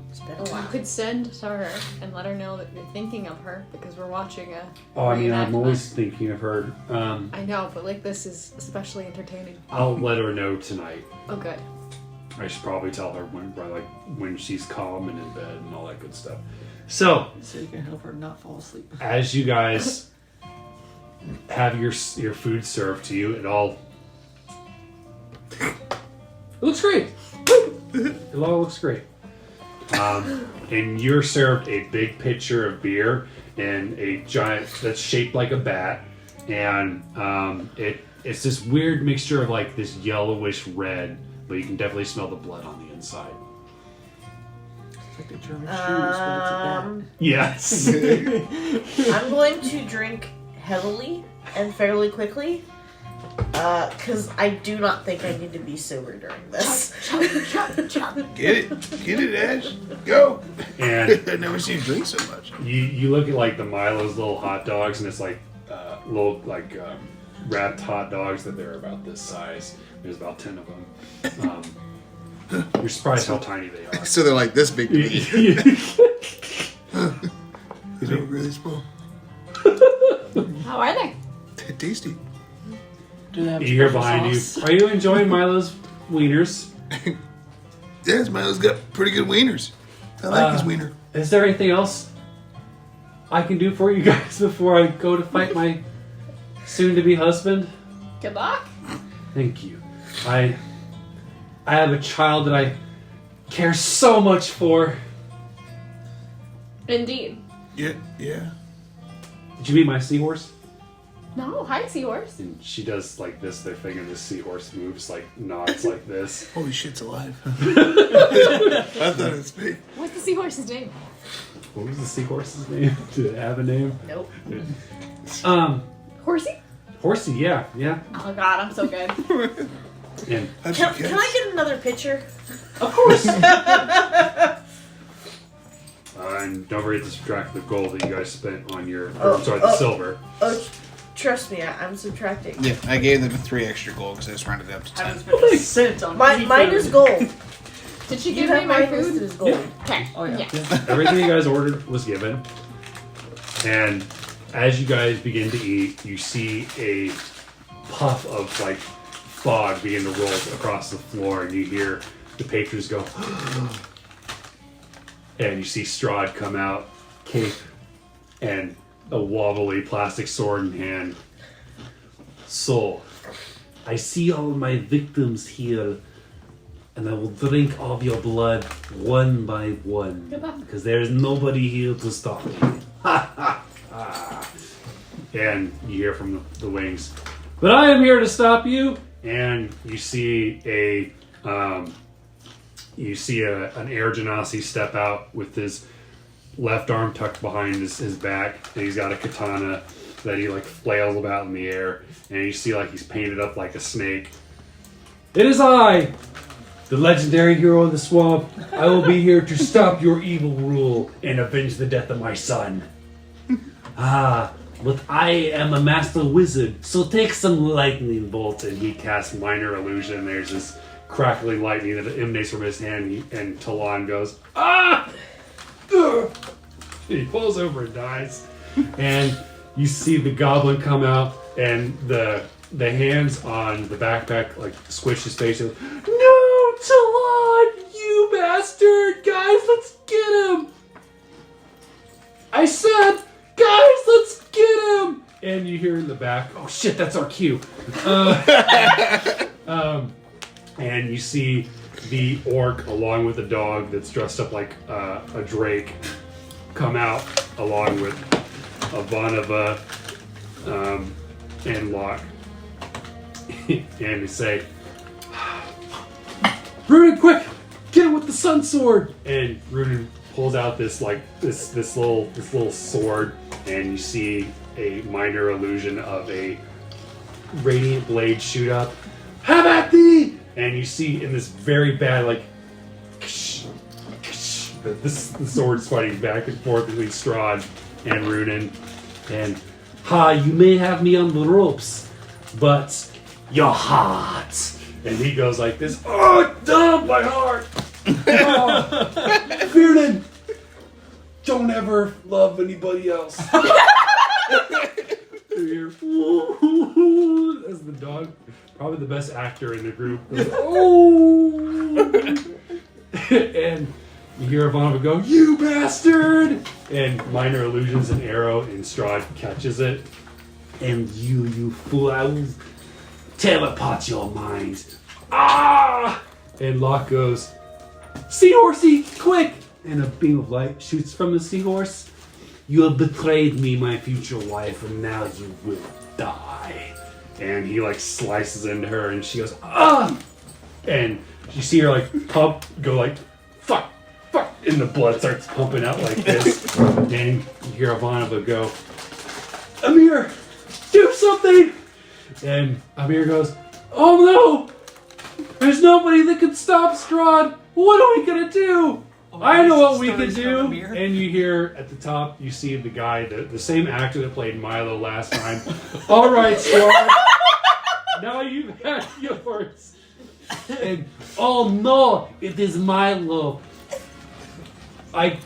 It's been a You while. could send to her and let her know that you're thinking of her because we're watching a. I mean, I'm reenactment. always thinking of her. I know, but like this is especially entertaining. I'll let her know tonight. Oh, good. I should probably tell her when she's calm and in bed and all that good stuff. So, So you can help her not fall asleep. as you guys have your food served to you, it looks great. It all looks great. And you're served a big pitcher of beer and a giant that's shaped like a bat, and it's this weird mixture of like this yellowish red, but you can definitely smell the blood on the inside. It's like the German shoes, but it's a bat. Yes. I'm going to drink heavily and fairly quickly. Because I do not think I need to be sober during this. Get it, Ash. Go. And I've never seen you drink so much. you look at like the Milo's little hot dogs, and it's like little like wrapped hot dogs that they're about this size. There's about 10 of them. You're surprised how tiny they are. So they're like this big to me. You know, really small. How are they? They're tasty. Do they have You hear special behind sauce? you. Are you enjoying Milo's wieners? Yes, Milo's got pretty good wieners. I like his wiener. Is there anything else I can do for you guys before I go to fight my soon-to-be husband? Good luck. Thank you. I have a child that I care so much for. Indeed. Yeah. Did you meet my seahorse? No, hi, seahorse. And she does like this, their finger, this seahorse moves, like nods like this. Holy shit's alive. I thought it was fake. What's the seahorse's name? What was the seahorse's name? Did it have a name? Nope. Horsey? Horsey, yeah. Oh god, I'm so good. And How'd Can you guess? I get another picture? of course. And don't forget to subtract the gold that you guys spent on your, the silver. Oh, trust me, I'm subtracting. Yeah, I gave them 3 extra gold because I just rounded it up to 10. Haven't spent a cent on any Mine food. is gold. Did she You give have me my mine listed food? as gold. Okay. Oh yeah. Everything you guys ordered was given. And as you guys begin to eat, you see a puff of like fog begin to roll across the floor, and you hear the patrons go, and you see Strahd come out, cape, and a wobbly plastic sword in hand. So, I see all my victims here, and I will drink of your blood one by one, Goodbye. because there is nobody here to stop me. Ha ha ha! And you hear from the wings, but I am here to stop you. And you see an Air Genasi step out with his left arm tucked behind his back, and he's got a katana that he like flails about in the air, and you see like he's painted up like a snake. It is I, the legendary hero of the swamp. I will be here to stop your evil rule and avenge the death of my son. But I am a master wizard, so take some lightning bolt. And he casts minor illusion. There's this crackling lightning that emanates from his hand, and Talon goes, ah! Ugh! He falls over and dies. And you see the goblin come out, and the hands on the backpack like squish his face. And, no, Talon, you bastard! Guys, let's get him! I said, guys, let's get him! And you hear in the back, oh shit, that's our cue. And you see the orc along with the dog that's dressed up like a drake come out along with Ivanova and Locke. And they say, Runen, quick! Get him with the sun sword! And Runen pulls out this little sword, and you see a minor illusion of a radiant blade shoot up. Have at thee! And you see in this very bad, like the sword's fighting back and forth between Strahd and Runin. And, you may have me on the ropes, but you're hot. And he goes like this, damn my heart! Fearnan, don't ever love anybody else. As the dog, probably the best actor in the group, goes, and you hear Ivanova go, "You bastard!" And minor illusions and arrow, and Strahd catches it. And you fool, I will teleport your mind. And Locke goes, "Seahorsey, quick!" And a beam of light shoots from the seahorse. "You have betrayed me, my future wife, and now you will die." And he like slices into her, and she goes, and you see her like pump, go like, fuck, and the blood starts pumping out like this. And you hear Ivanova go, "Amir, do something!" And Amir goes, "Oh no! There's nobody that can stop Strahd! What are we gonna do?" I know what we could do. And you hear at the top, you see the guy, the same actor that played Milo last time. "All right, Strahd, now you've had yours." And, "Oh no, it is Milo. I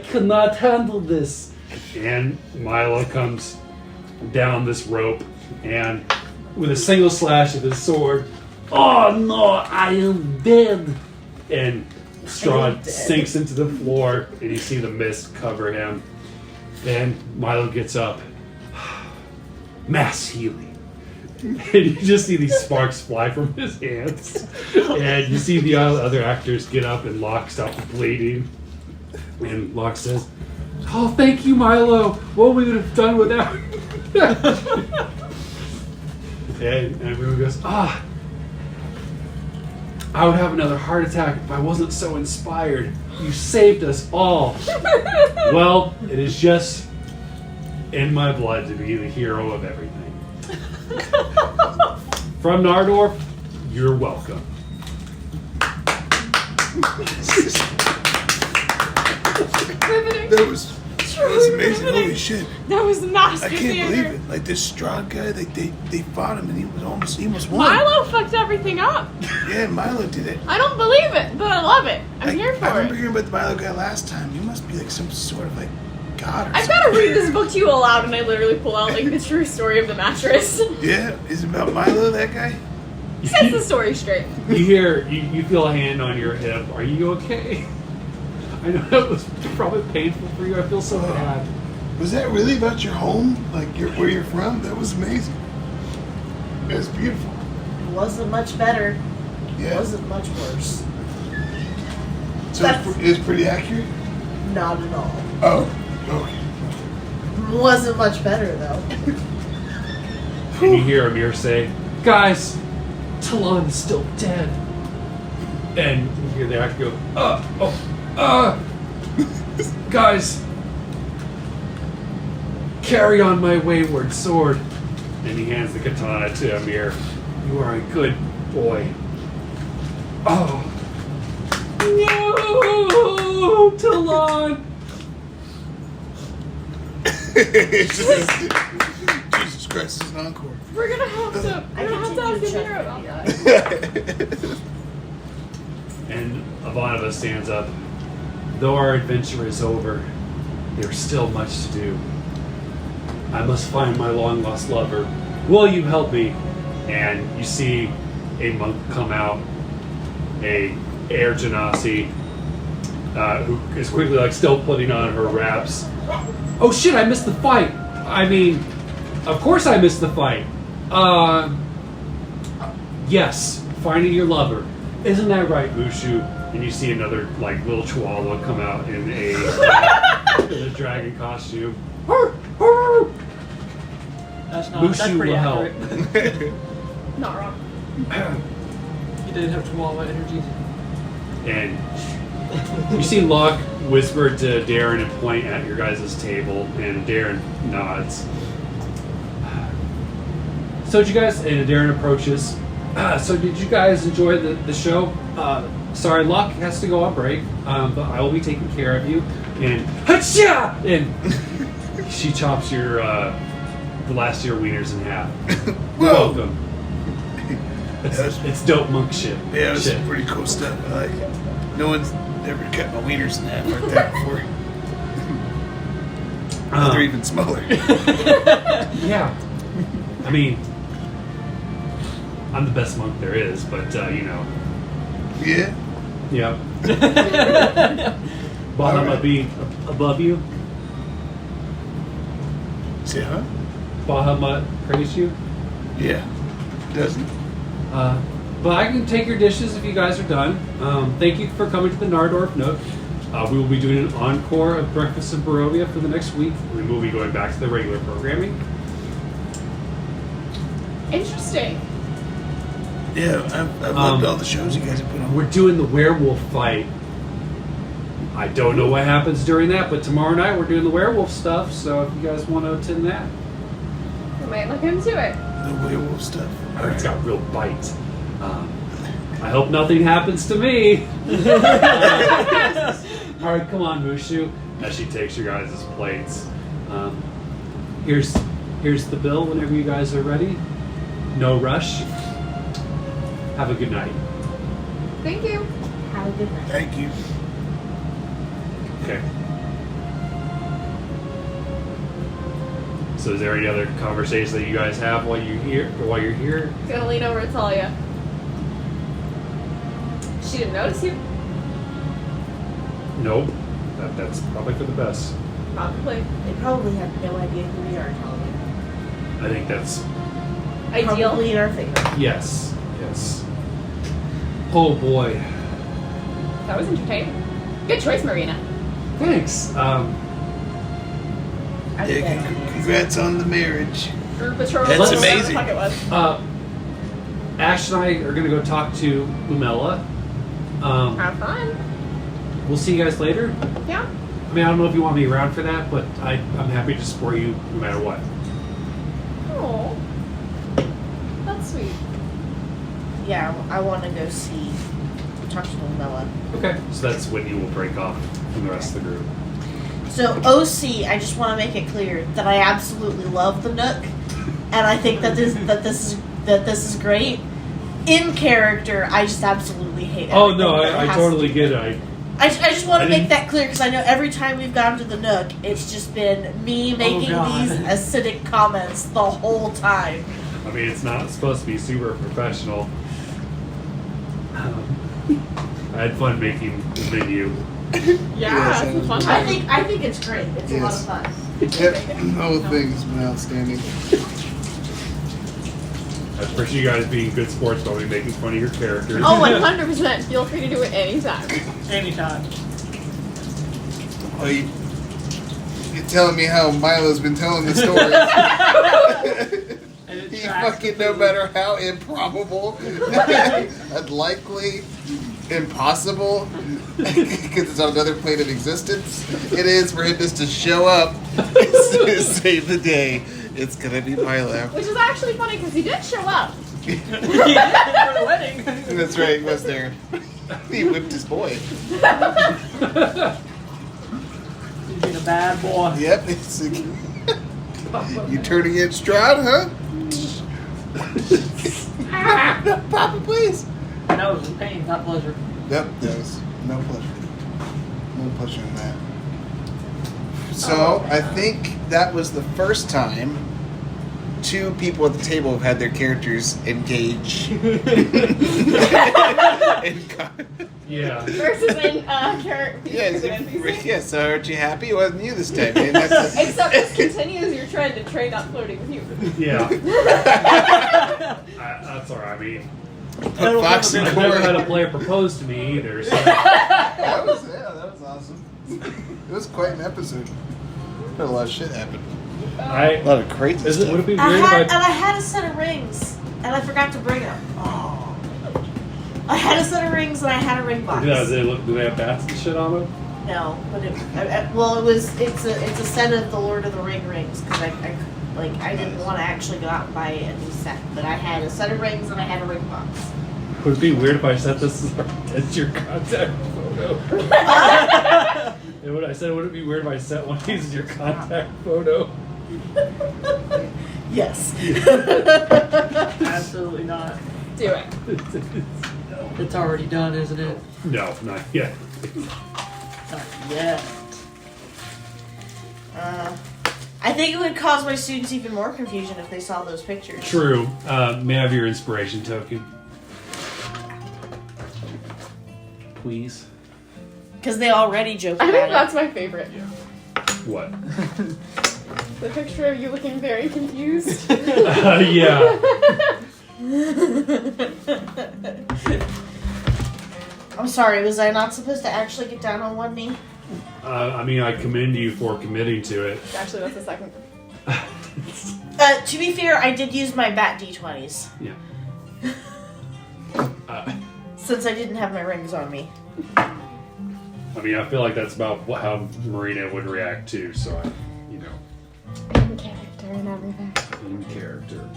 cannot handle this." And Milo comes down this rope, and with a single slash of his sword, "Oh no, I am dead." And Strahd sinks into the floor, and you see the mist cover him. And Milo gets up. "Mass healing." And you just see these sparks fly from his hands. And you see the other actors get up, and Locke stops bleeding. And Locke says, "Oh, thank you, Milo. What we would have done without..." And everyone goes, "I would have another heart attack if I wasn't so inspired. You saved us all." Well, it is just in my blood to be the hero of everything. From Nardorf, you're welcome. Riveting. That was amazing. Riveting. Holy shit. That was master I can't theater. believe it. Like this Strahd guy, like they fought him and he almost won. Milo fucked everything up. Yeah, Milo did it. I don't believe it, but I love it. I'm here for I remember it. hearing about the Milo guy last time. You must be like some sort of like god or I've something. got to read this book to you aloud, and I literally pull out like the true story of the mattress. Yeah, is it about Milo, that guy? Set the story straight. You feel a hand on your hip. Are you okay? I know that was probably painful for you. I feel so bad. Was that really about your home? Like where you're from? That was amazing. It was beautiful. It wasn't much better. Yeah. It wasn't much worse. So it was pretty accurate? Not at all. Oh, okay. It wasn't much better though. And you hear Amir say, "Guys, Talon is still dead." And you hear the actor go, "Guys, carry on my wayward sword." And he hands the katana to Amir. "You are a good boy." "Oh. No, Talon." Jesus Christ, it's an encore. We're gonna have to. I We're gonna have to continue ask Amir checking about the that. And Ivanova stands up. "Though our adventure is over, there's still much to do. I must find my long-lost lover. Will you help me?" And you see a monk come out, a Air Genasi, who is quickly like still putting on her wraps. "Oh shit, I missed the fight. I mean, of course I missed the fight. Yes, finding your lover. Isn't that right, Mushu?" And you see another like little chihuahua come out in a dragon costume. That's Mushu pretty will help. accurate. Not wrong. You did have Chihuahua energy. And you see Locke whisper to Darren and point at your guys' table, and Darren nods. "So did you guys?" And Darren approaches, So did you guys enjoy the show? Sorry, Locke has to go on break, but I will be taking care of you. And Hacha! And she chops your the last of your wieners in half. You're welcome. It's dope monk shit. Yeah, it was Shit. some pretty cool stuff. I like it. No one's ever cut my wieners in half like that before. They're even smaller. Yeah. I mean, I'm the best monk there is, but you know. Yeah. Yeah. Bahamut be above you. Say, huh? Bahamut praise you. Yeah. Doesn't? But I can take your dishes if you guys are done. Thank you for coming to the Nardorf Nook. We will be doing an encore of Breakfast in Barovia for the next week. We will be going back to the regular programming. Interesting. Yeah, I've loved all the shows you guys have put on. We're doing the werewolf fight. I don't know what happens during that, but tomorrow night we're doing the werewolf stuff, so if you guys want to attend that. We might look into it. The werewolf stuff. It's got real bite. I hope nothing happens to me. Alright, come on, Mushu. As she takes your guys' plates. Here's the bill whenever you guys are ready. No rush. Have a good night. Thank you. Have a good night. Thank you. Okay. So is there any other conversation that you guys have while you're here? Gonna lean over to Talia. She didn't notice you. Nope. That's probably for the best. Probably. They probably have no idea who we are, Talia. I think that's Ideal. Probably in our favor. yes. Oh boy. That was entertaining. Good choice, Mareena. Thanks. I Yeah, bet. congrats on the marriage. Group patrol. That's whatever the amazing. fuck it was. Ashe and I are going to go talk to Lumella. Have fun. We'll see you guys later. Yeah. I mean, I don't know if you want me around for that, but I'm happy to support you no matter what. Oh. That's sweet. Yeah, I want to go talk to Lumella. Okay. So that's when you will break off from the rest of the group. So OC, I just want to make it clear that I absolutely love the Nook, and I think that this is great. In character, I just absolutely hate it. Oh no, I totally get it. I just want I to make didn't- that clear because I know every time we've gone to the Nook, it's just been me making God. these acidic comments the whole time. I mean, it's not supposed to be super professional. I had fun making the menu. Yeah, it's a fun I time. think it's great. It's a lot of Yes. fun. Yep, the whole thing's been outstanding. I appreciate you guys being good sports while we making fun of your characters. Oh, 100%. Feel free to do it anytime. Anytime. Oh, you're telling me how Milo's been telling the story. And it He tracks fucking, no matter how improbable, unlikely, impossible, because it's on another plane of existence, it is for him just to show up and save the day. It's gonna be Milo. Which is actually funny because he did show up. for the wedding. That's right, he was there. He whipped his boy. He's being a bad boy. Yep, it's you turn against Strahd, huh? No, Papa, please. No, it was pain, not pleasure. Yep, there was no pleasure. No pleasure in that. So, I think that was the first time two people at the table have had their characters engage. Yeah. Versus in character. Yes, so aren't you happy? It wasn't you this time, man. That's Except this continues your trend to trade not flirting with you. Yeah. That's alright. I mean, put Fox and I've never had a Cory. player propose to me either. So. That was awesome. It was quite an episode. A lot of shit happened. A lot of crazy Would it stuff. be I weird had if and I had a set of rings and I forgot to bring them. Oh. I had a set of rings and I had a ring box. do they have bats and shit on them? No, but it's a set of the Lord of the Rings because Like, I didn't want to actually go out and buy a new set, but I had a set of rings and I had a ring box. Would it be weird if I set this as your contact photo? And when I said, would it be weird if I set one of these as your contact photo? Yes. Absolutely not. Do it. It's already done, isn't it? No, not yet. Not yet. I think it would cause my students even more confusion if they saw those pictures. True. May I have your inspiration token? Please. Because they already joke I about think it. that's my favorite. What? The picture of you looking very confused. Yeah. I'm sorry, was I not supposed to actually get down on one knee? I mean, I commend you for committing to it. Actually, that's the second. To be fair, I did use my bat D20s. Yeah. Since I didn't have my rings on me. I mean, I feel like that's about how Mareena would react too, so I, you know, In character and everything. in character.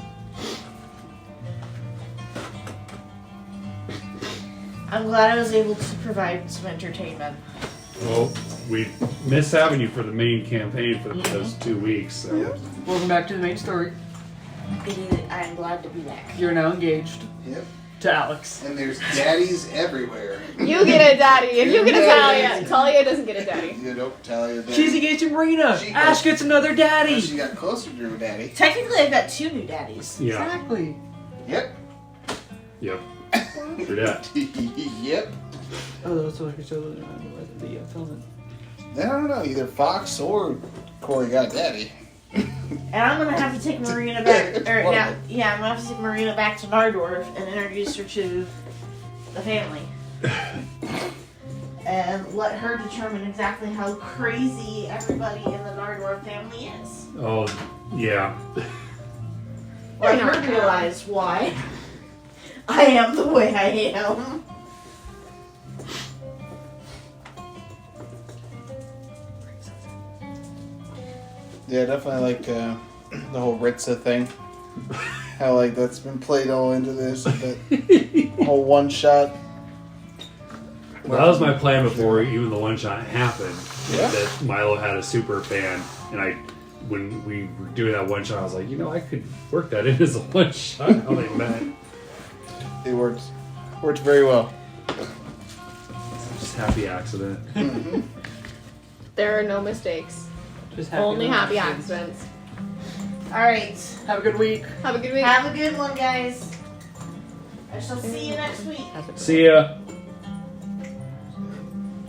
I'm glad I was able to provide some entertainment. Well, we miss having you for the main campaign for those 2 weeks, so. Welcome back to the main story. I am glad to be back. You're now engaged Yep. to Alex. And there's daddies everywhere. You get a daddy, and you get a Talia. Talia doesn't get a daddy. You don't tell your daddy. She's engaged to Mareena. She- Ash gets another daddy. She got closer to her daddy. Technically, I've got 2 new daddies. Yeah. Exactly. Yep. Yep. For that. Yep. Oh, that's what I could show the filament. I don't know. Either Fox or Cory got daddy. And I'm gonna have to take Mareena back. Or One now, of yeah, I'm gonna have to take Mareena back to Nardorf and introduce her to the family. And let her determine exactly how crazy everybody in the Nardorf family is. Oh, yeah. Let her realize why I am the way I am. Yeah, definitely like the whole Ritza thing. How like that's been played all into this, that whole one shot. Well, that was my plan before even the one shot happened. Yeah. That Milo had a super fan, and when we were doing that one shot, I was like, you know, I could work that in as a one shot. How they met. It worked very well. Just happy accident. There are no mistakes. Just Only happy accidents. accidents. Alright. Have a good week. Have a good week. Have a good one, guys. I shall see you next week. See ya.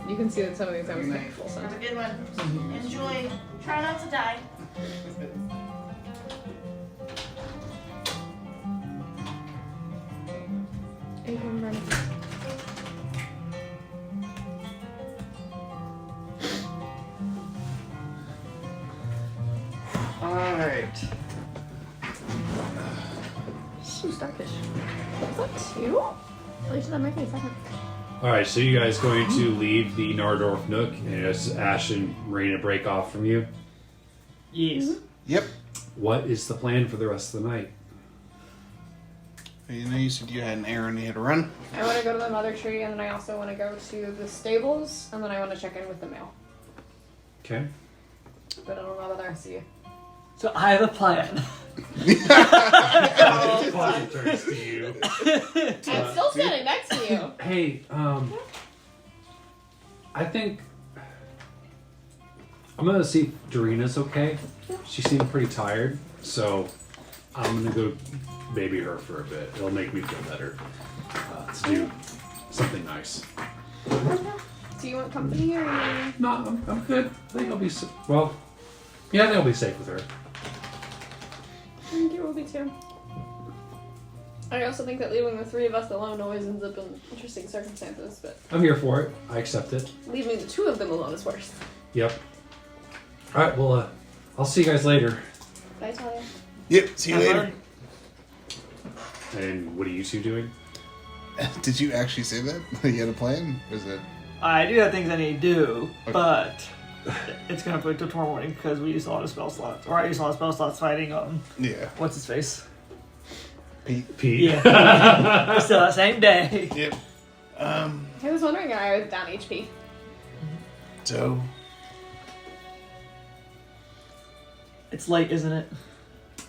You can see that some of these are make full Have sense. a good one. Enjoy. Try not to die. Alright. Starfish. Is that 2? At least that might be a second. Alright, so you guys going to leave the Nardorf Nook, and as Asche and Mareena break off from you? Yes. Yep. What is the plan for the rest of the night? You know, you said you had an errand you had to run. I want to go to the mother tree, and then I also want to go to the stables, and then I want to check in with the mail. Okay. But I don't know whether I see you. So I have a plan. Fucking turns to you. I'm still standing next to you. Hey, I think I'm gonna see if Doreena's okay. She seemed pretty tired, so I'm gonna go baby her for a bit. It'll make me feel better to do something nice. Do you want company or? No, I'm good. I think I'll be well. Yeah, I think I'll be safe with her. I think you will be too. I also think that leaving the 3 of us alone always ends up in interesting circumstances, but I'm here for it. I accept it. leaving the 2 of them alone is worse. Yep. All right. Well, I'll see you guys later. Bye, Talia. Yep. See you later. And what are you two doing? Did you actually say that? You had a plan? Was it? I do have things I need to do, Okay. but It's gonna wait till tomorrow morning because we used a lot of spell slots. Or I used a lot of spell slots fighting, Yeah. what's his face? Pete. Yeah. Still that same day. Yep. I was wondering if I was down HP. So It's late, isn't it?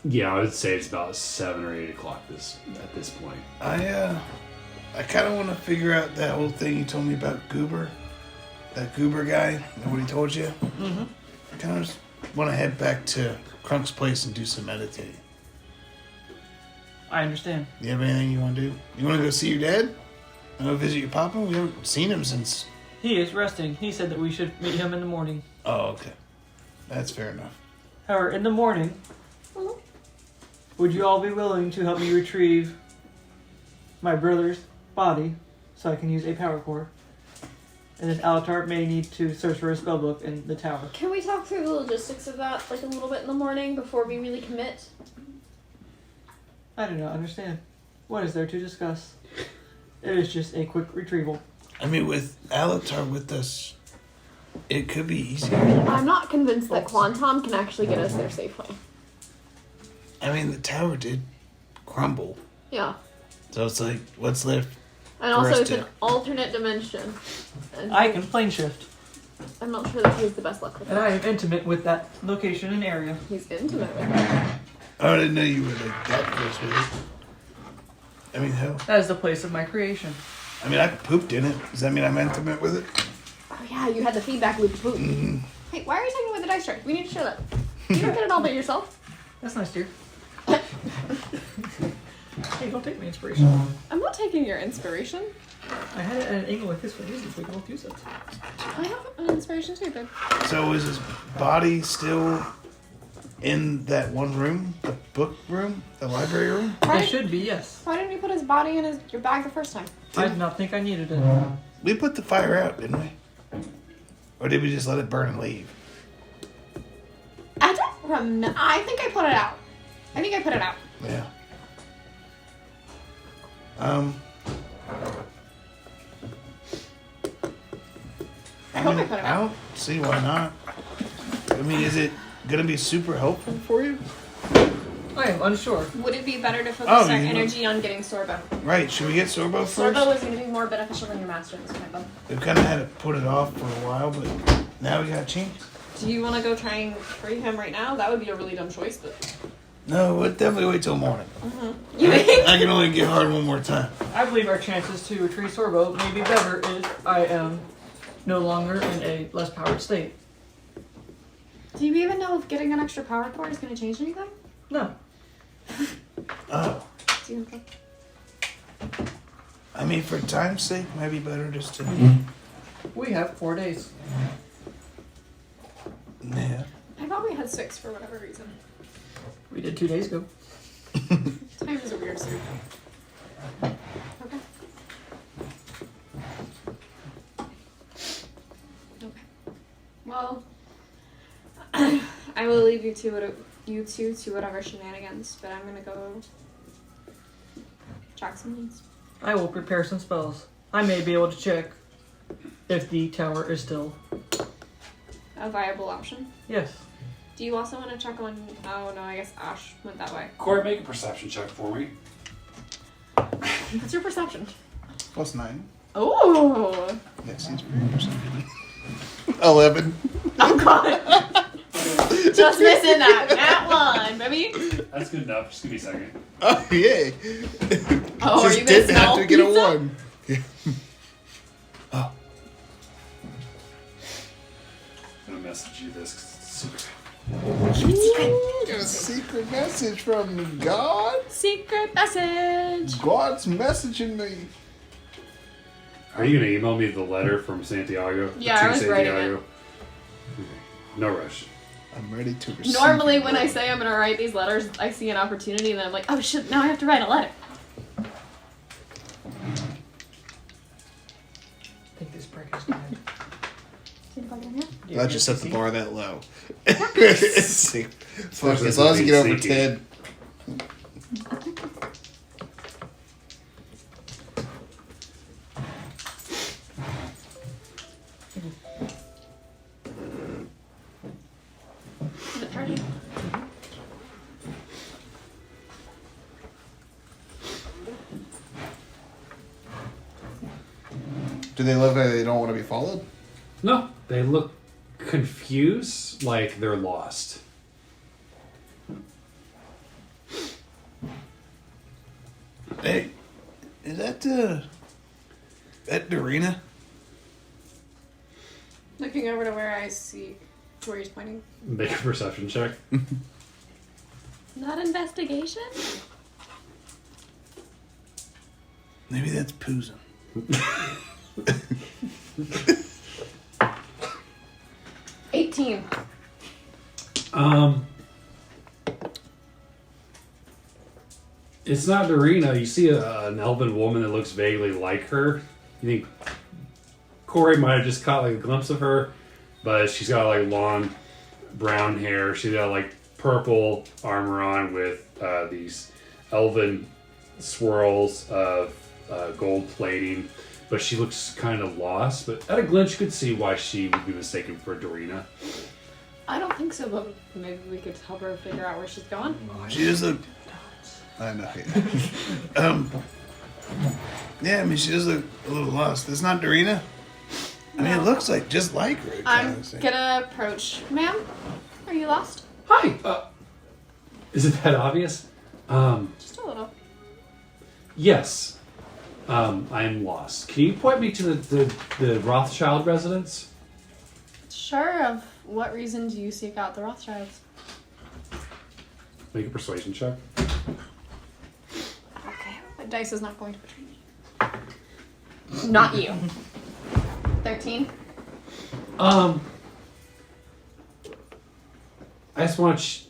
Yeah, I would say it's about 7 or 8 o'clock at this point. I kind of want to figure out that whole thing you told me about Goober. That Goober guy. Know what he told you? Mm-hmm. I kind of just want to head back to Crunk's place and do some meditating. I understand. You have anything you want to do? You want to go see your dad? Want to visit your papa? We haven't seen him since... He is resting. He said that we should meet him in the morning. Oh, okay. That's fair enough. However, in the morning, would you all be willing to help me retrieve my brother's body so I can use a power core? And then Alatar may need to search for a spellbook in the tower. Can we talk through the logistics of that like a little bit in the morning before we really commit? I do not understand. What is there to discuss? It is just a quick retrieval. I mean, with Alatar with us, it could be easier. I'm not convinced that Quantum can actually get us there safely. I mean, the tower did crumble. Yeah. So it's like, what's left? And For us also, it's to- an alternate dimension. And I can plane shift. I'm not sure that he has the best luck with And that. I am intimate with that location and area. He's intimate with it. I didn't know you were like that close with it. I mean, hell. That is the place of my creation. I mean, I pooped in it. Does that mean I'm intimate with it? Oh yeah, you had the feedback loop poop. Mm. Hey, why are you taking away the dice tray? We need to show that. You don't get it all by yourself. That's nice, dear. Hey, don't take my inspiration. I'm not taking your inspiration. I had it at an angle like this for reasons we can both use it. I have an inspiration too, babe. So is his body still in that one room? The book room? The library room? Why, It should be, yes. why didn't you put his body in your bag the first time? I did not think I needed it. We put the fire out, didn't we? Or did we just let it burn and leave? I don't remember. I think I put it out. I think I put it out. Yeah. I hope I put it I out. don't see why not. I mean, is it gonna be super helpful for you? I am unsure. Would it be better to focus Oh, our you know- energy on getting Sorbo? Right, should we get Sorbo first? Sorbo is going to be more beneficial than your master at this point, though. We've kind of had to put it off for a while, but now we got a chance. Do you want to go try and free him right now? That would be a really dumb choice, but... No, we'll definitely wait till morning. You think? I can only get hard one more time. I believe our chances to retrieve Sorbo may be better if I am no longer in a less powered state. Do you even know if getting an extra power core is going to change anything? No. Oh, Do you think? I mean, for time's sake, might be better just to. We have 4 days. Yeah. I thought we had 6 for whatever reason. We did 2 days ago. Time is a weird soup. Okay. Okay. Well, I will leave you two to whatever shenanigans, but I'm gonna go track some leads. I will prepare some spells. I may be able to check if the tower is still. A viable option. Yes. Do you also want to check on? Oh no, I guess Asche went that way. Cory, make a perception check for me. What's your perception? +9. Oh. That seems pretty perception. 11. Oh god. Just missing that. Nat 1, baby. That's good enough. Just give me a second. Oh, yay. Oh, are Just you gonna didn't have smell to get a pizza? 1. Oh, I'm gonna message you this 'cause it's super. Got a secret message from God. Secret message. God's messaging me. Are you gonna email me the letter from Santiago? Yeah, To I was writing Santiago? Okay. No rush. I'm ready to receive. Normally, when I say I'm gonna write these letters, I see an opportunity, and then I'm like, oh shit, now I have to write a letter. I think this brick is dead. See the plug in here? Glad you set the bar that low. Fuck, as long as you get over 10. Do they look like they don't want to be followed? No, they look confused, like they're lost. Hey, is that Dorina? Looking over to where I see where he's pointing. Make a perception check. Not investigation? Maybe that's Poozin. 18. It's not Dorina. You see an elven woman that looks vaguely like her. You think Kuori might have just caught like a glimpse of her, but she's got like long brown hair. She's got like purple armor on with these elven swirls of gold plating. But she looks kind of lost. But at a glance, you could see why she would be mistaken for Dorina. I don't think so, but maybe we could help her figure out where she's going. She does look. I know. Yeah. Yeah, I mean, she does look a little lost. It's not Dorina. I mean, it looks like just like her. I'm gonna approach. Ma'am, are you lost? Hi. Is it that obvious? Just a little. Yes. I am lost. Can you point me to the Rothschild residence? Sure, of what reason do you seek out the Rothschilds? Make a persuasion check. Okay, my dice is not going to betray me. Not you. 13. I just want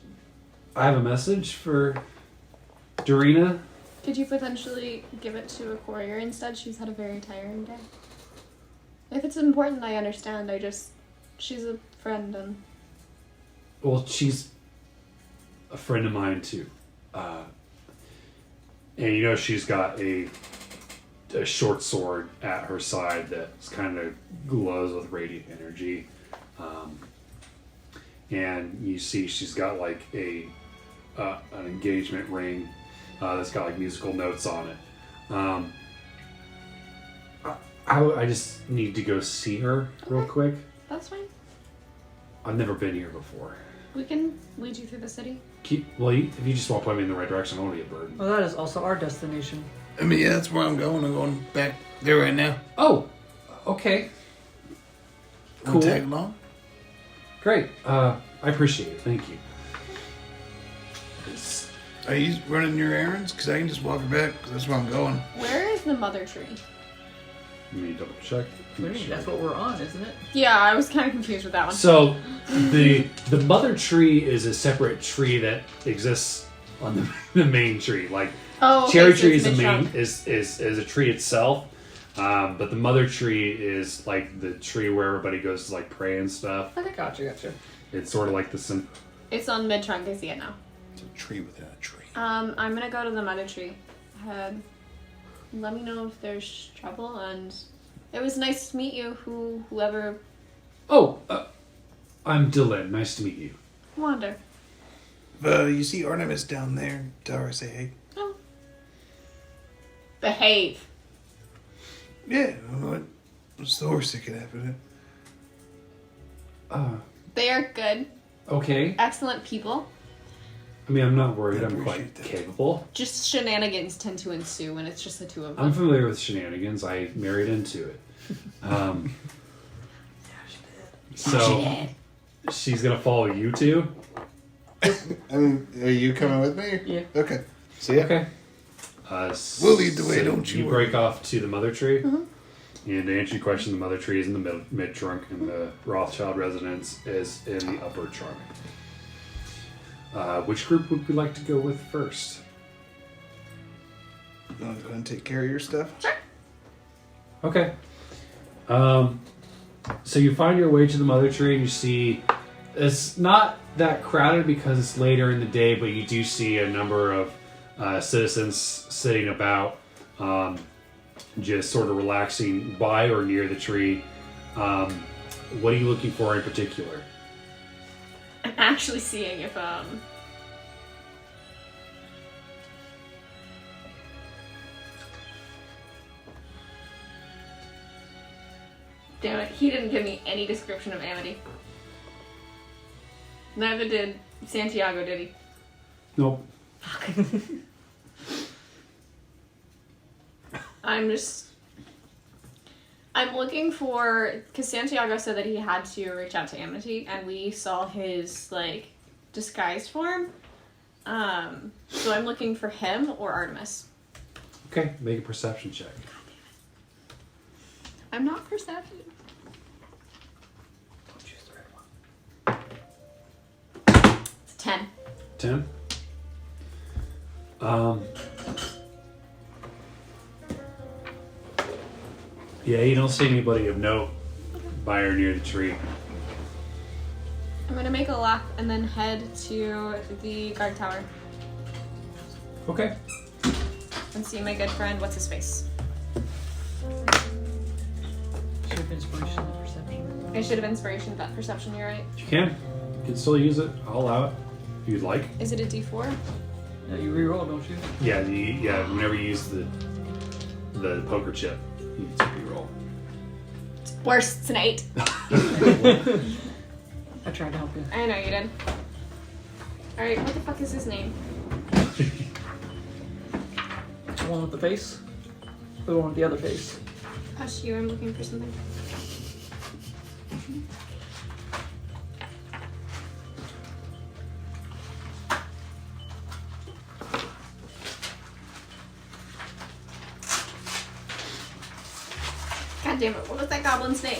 I have a message for Dorina. Could you potentially give it to a courier instead? She's had a very tiring day. If it's important, I understand. She's a friend and... Well, she's a friend of mine too. And you know she's got a short sword at her side that kind of glows with radiant energy. And you see she's got like an engagement ring that's got like musical notes on it. I just need to go see her real quick. That's fine. I've never been here before. We can lead you through the city. If you just want to point me in the right direction, I won't be a burden. Well, that is also our destination. I mean, yeah, that's where I'm going. I'm going back there right now. Oh, okay. Cool. Cool. Tag along. Great. I appreciate it. Thank you. Are you running your errands? Because I can just walk her back. Because that's where I'm going. Where is the mother tree? Let me double check. What do you mean? That's what we're on, isn't it? Yeah, I was kind of confused with that one. So, the mother tree is a separate tree that exists on the main tree. Like cherry tree is the main is a tree itself, but the mother tree is like the tree where everybody goes to like pray and stuff. Okay. Gotcha. It's sort of like the It's on mid trunk. I see it now. It's a tree within a tree. I'm gonna go to the mother tree. Let me know if there's trouble, and it was nice to meet you. Whoever. Oh, I'm Dylan. Nice to meet you. Wander. You see Artemis down there. Tell her I say hey. Oh. Behave. Yeah. What's the worst that could happen? They are good, Okay. excellent people. I mean, I'm not worried. I I'm quite appreciate that. capable. Just shenanigans tend to ensue when it's just the two of them. I'm familiar with shenanigans. I married into it. So she's gonna follow you two. And are you coming with me? Yeah. Okay. See ya. Okay. We'll lead the way, don't you You worry. break off to the mother tree. And to answer your question, the mother tree is in the mid trunk, and the Rothschild residence is in the upper trunk. Which group would we like to go with first? You want to go and take care of your stuff? Sure. Okay. So you find your way to the mother tree, and you see it's not that crowded because it's later in the day, but you do see a number of citizens sitting about, just sort of relaxing by or near the tree. What are you looking for in particular? I'm actually seeing if Damn it, he didn't give me any description of Amity. Neither did Santiago, did he? Nope. I'm looking for, because Santiago said that he had to reach out to Amity, and we saw his, like, disguised form. So I'm looking for him or Artemis. Okay, make a perception check. I'm not perceptive. Don't choose the right one. It's 10. 10. Yeah, you don't see anybody of note by or near the tree. I'm gonna make a lap and then head to the guard tower Okay. and see my good friend, what's his face? Should have inspiration and perception. I should have inspiration, that perception, you're right. You can. You can still use it. I'll allow it if you'd like. Is it a D4? Yeah, you reroll, don't you? Yeah, whenever you use the poker chip, you need to reroll. It's worse, it's an 8. I tried to help you. I know you did. Alright, what the fuck is his name? The one with the face? Or the one with the other face? Asche, I'm looking for something. God damn it, what was that goblin's name?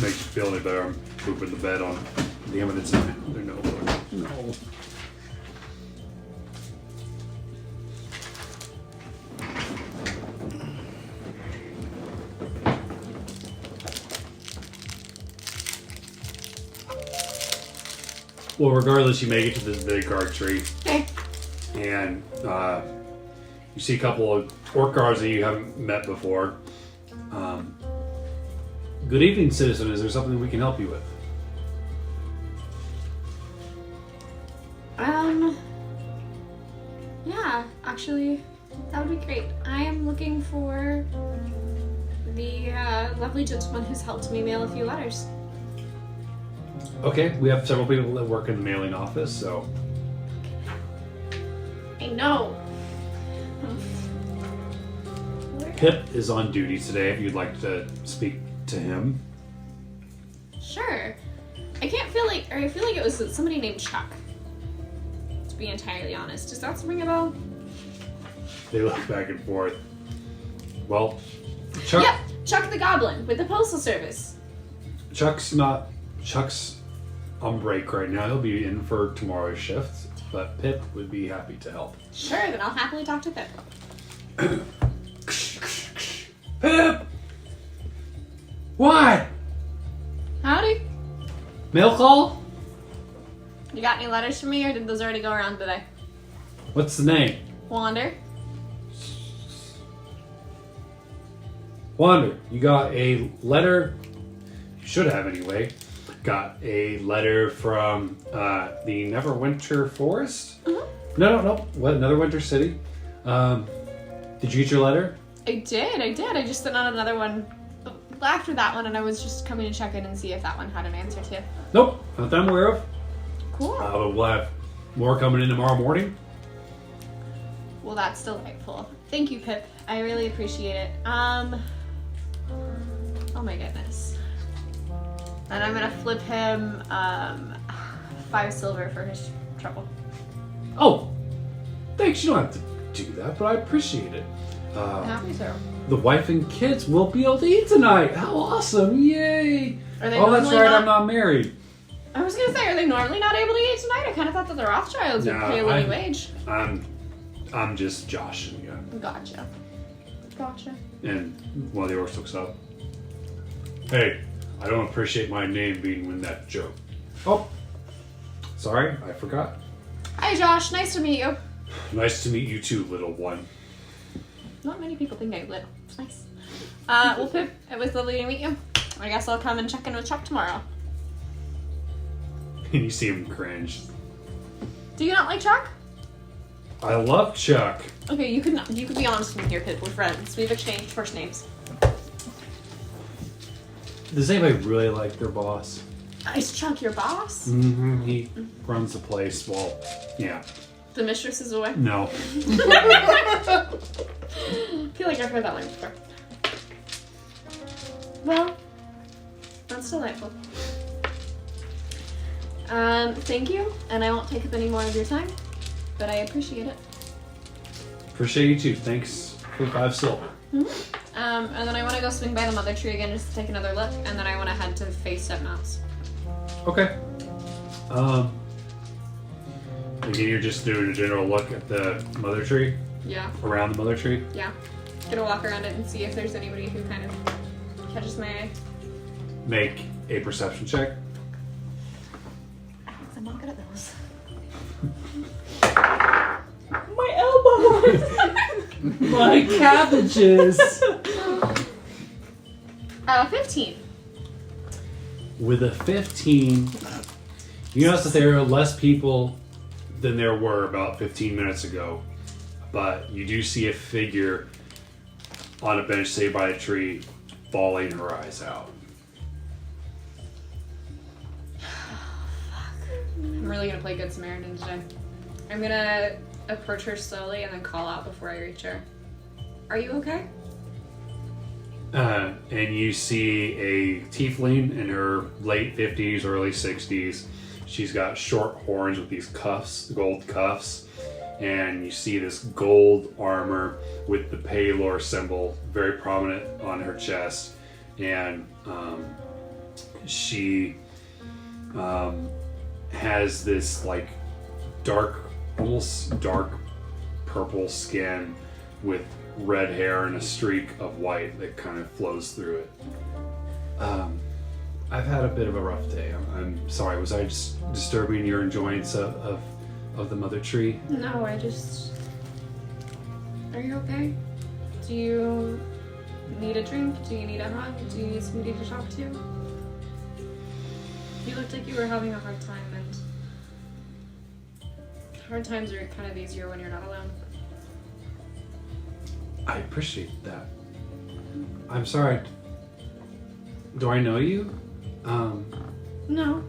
Makes you feel any better. I'm pooping the bed on the eminence of their notebook. No. Well, regardless, you make it to the guard tree, Okay. and you see a couple of orc guards that you haven't met before. Good evening, citizen. Is there something we can help you with? Yeah, actually, that would be great. I am looking for the lovely gentleman who's helped me mail a few letters. Okay, we have several people that work in the mailing office, so I know. Pip is on duty today if you'd like to speak to him. Sure. I feel like it was somebody named Chuck. To be entirely honest. Does that ring a bell? They look back and forth. Well, Chuck. Yep, Chuck the Goblin with the Postal Service. Chuck's on break right now. He'll be in for tomorrow's shift, but Pip would be happy to help. Sure, then I'll happily talk to Pip. Pip! What? Howdy. Mail call? You got any letters for me, or did those already go around today? What's the name? Wander. Wander, you got a letter. You should have anyway. Got a letter from the Neverwinter Forest? Mm-hmm. No. What? Neverwinter City? Did you get your letter? I did. I just sent out another one after that one, and I was just coming to check in and see if that one had an answer too. Nope, not that I'm aware of. Cool. But we'll have more coming in tomorrow morning. Well, that's delightful. Thank you, Pip. I really appreciate it. Oh my goodness. And I'm gonna flip him 5 silver for his trouble. Oh, thanks. You don't have to do that, but I appreciate it. Happy to. The wife and kids will be able to eat tonight. How awesome! Yay! Are they Oh, that's normally right. not- I'm not married. I was gonna say, are they normally not able to eat tonight? I kind of thought that the Rothschilds would No, pay a living wage. I'm just joshing you. Gotcha. And one of the orcs looks up. Hey, I don't appreciate my name being in that joke. Oh, sorry, I forgot. Hi, Josh. Nice to meet you. Nice to meet you too, little one. Not many people think I'm little. It's nice. Well, Pip, it was lovely to meet you. I guess I'll come and check in with Chuck tomorrow. And you see him cringe. Do you not like Chuck? I love Chuck. Okay, you could be honest with me here, Pip. We're friends. We've exchanged first names. Does anybody really like their boss? Is Chuck your boss? Mm-hmm. He runs the place. Well, yeah. The mistress is away? No. I feel like I've heard that line before. Well, that's delightful. Thank you, and I won't take up any more of your time, but I appreciate it. Appreciate you too. Thanks for 5 silver. Mm-hmm. And then I want to go swing by the mother tree again just to take another look, and then I want to head to face Stepmouse. Okay. Again, you're just doing a general look at the mother tree? Yeah. Around the mother tree? Yeah. Gonna walk around it and see if there's anybody who kind of catches my eye. Make a perception check. I'm not good at those. My elbows! My cabbages! 15. With a 15, you notice that there are less people than there were about 15 minutes ago, but you do see a figure on a bench, say by a tree, bawling her eyes out. I'm really gonna play Good Samaritan today. I'm gonna approach her slowly and then call out before I reach her. Are you okay? And you see a tiefling in her late 50s, early 60s. She's got short horns with these cuffs, gold cuffs, and you see this gold armor with the Paylor symbol very prominent on her chest. And she has this like dark, almost dark purple skin with red hair and a streak of white that kind of flows through it. I've had a bit of a rough day. I'm sorry. Was I just disturbing your enjoyance of the mother tree? No, I just... Are you okay? Do you need a drink? Do you need a hug? Do you need somebody to talk to? You looked like you were having a hard time, and hard times are kind of easier when you're not alone. I appreciate that. I'm sorry. Do I know you? No.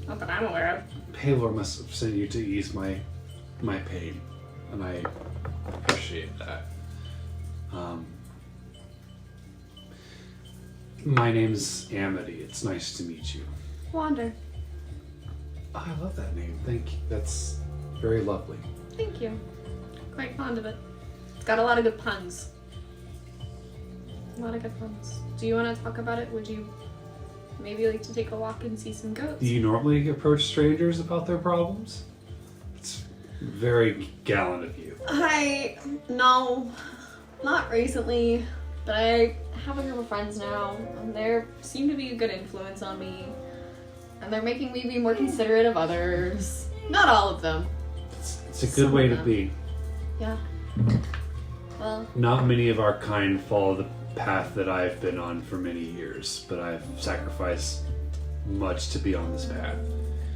Not that I'm aware of. Paylor must have sent you to ease my pain, and I appreciate that. My name's Amity. It's nice to meet you. Wander. Oh, I love that name. Thank you. That's very lovely. Thank you. Quite fond of it. It's got a lot of good puns. A lot of good puns. Do you want to talk about it? Would you maybe like to take a walk and see some goats? Do you normally approach strangers about their problems? It's very gallant of you. No, not recently, but I have a group of friends now, and they seem to be a good influence on me, and they're making me be more considerate of others. Not all of them. It's a good way to be. Yeah. Well, Not many of our kind follow the path that I've been on for many years, but I've sacrificed much to be on this path.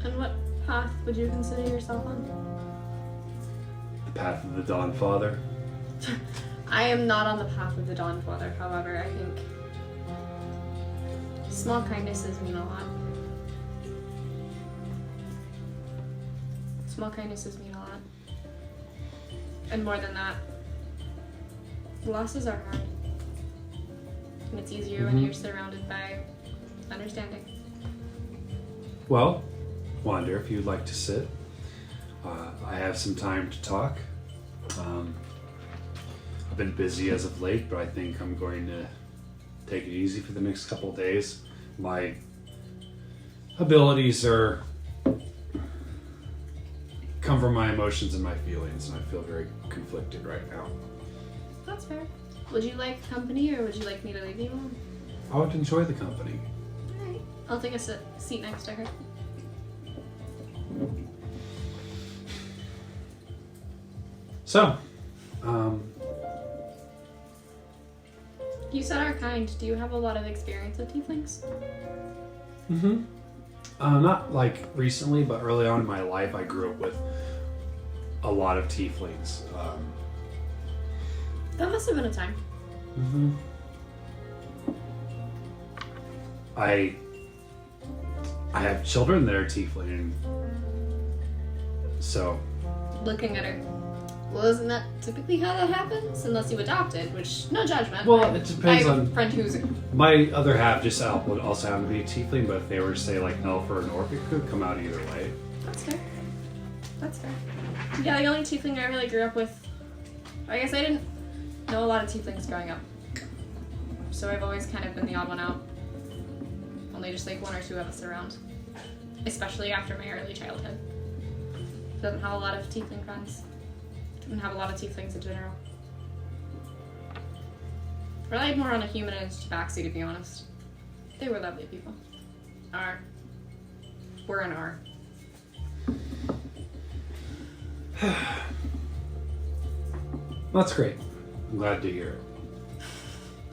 and what path would you consider yourself on? The path of the Dawn Father. I am not on the path of the Dawn Father, however, I think small kindnesses mean a lot. Small kindnesses mean a lot. And more than that, losses are hard. And it's easier when Mhm. you're surrounded by understanding. Well, Wander, if you'd like to sit, I have some time to talk. I've been busy as of late, but I think I'm going to take it easy for the next couple of days. My abilities come from my emotions and my feelings, and I feel very conflicted right now. That's fair. Would you like company, or would you like me to leave you alone? I would enjoy the company. Alright. I'll take a seat next to her. So, You said our kind. Do you have a lot of experience with tieflings? Not like recently, but early on in my life, I grew up with a lot of tieflings. That must have been a time. I have children that are tiefling, so Looking at her. Well, isn't that typically how that happens? Unless you adopted, which, no judgment. well, I it depends have a on. friend who's... My other half just would also happen to be a tiefling, but if they were to say like elf or an orc, it could come out either way. That's fair. That's fair. Yeah, the only tiefling I really grew up with... I guess I didn't know a lot of tieflings growing up. So I've always kind of been the odd one out. Only just like one or two of us around. Especially after my early childhood. Doesn't have a lot of tiefling friends. Didn't have a lot of tieflings in general. Relied more on a human and tabaxi, to be honest. They were lovely people. Were and are. That's great. I'm glad to hear it.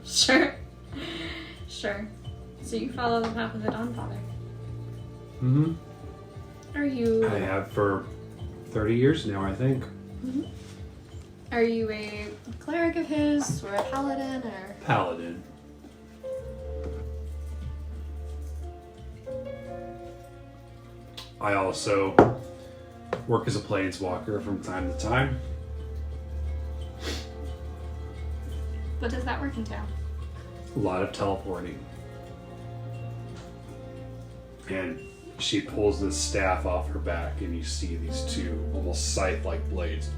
Sure. Sure. So you follow the path of the Dawnfather. Mm-hmm. Are you... I have for 30 years now, I think. Mhm. Are you a cleric of his, or a paladin, or... Paladin. I also work as a planeswalker from time to time. What does that work entail? A lot of teleporting. And she pulls this staff off her back, and you see these two almost scythe-like blades.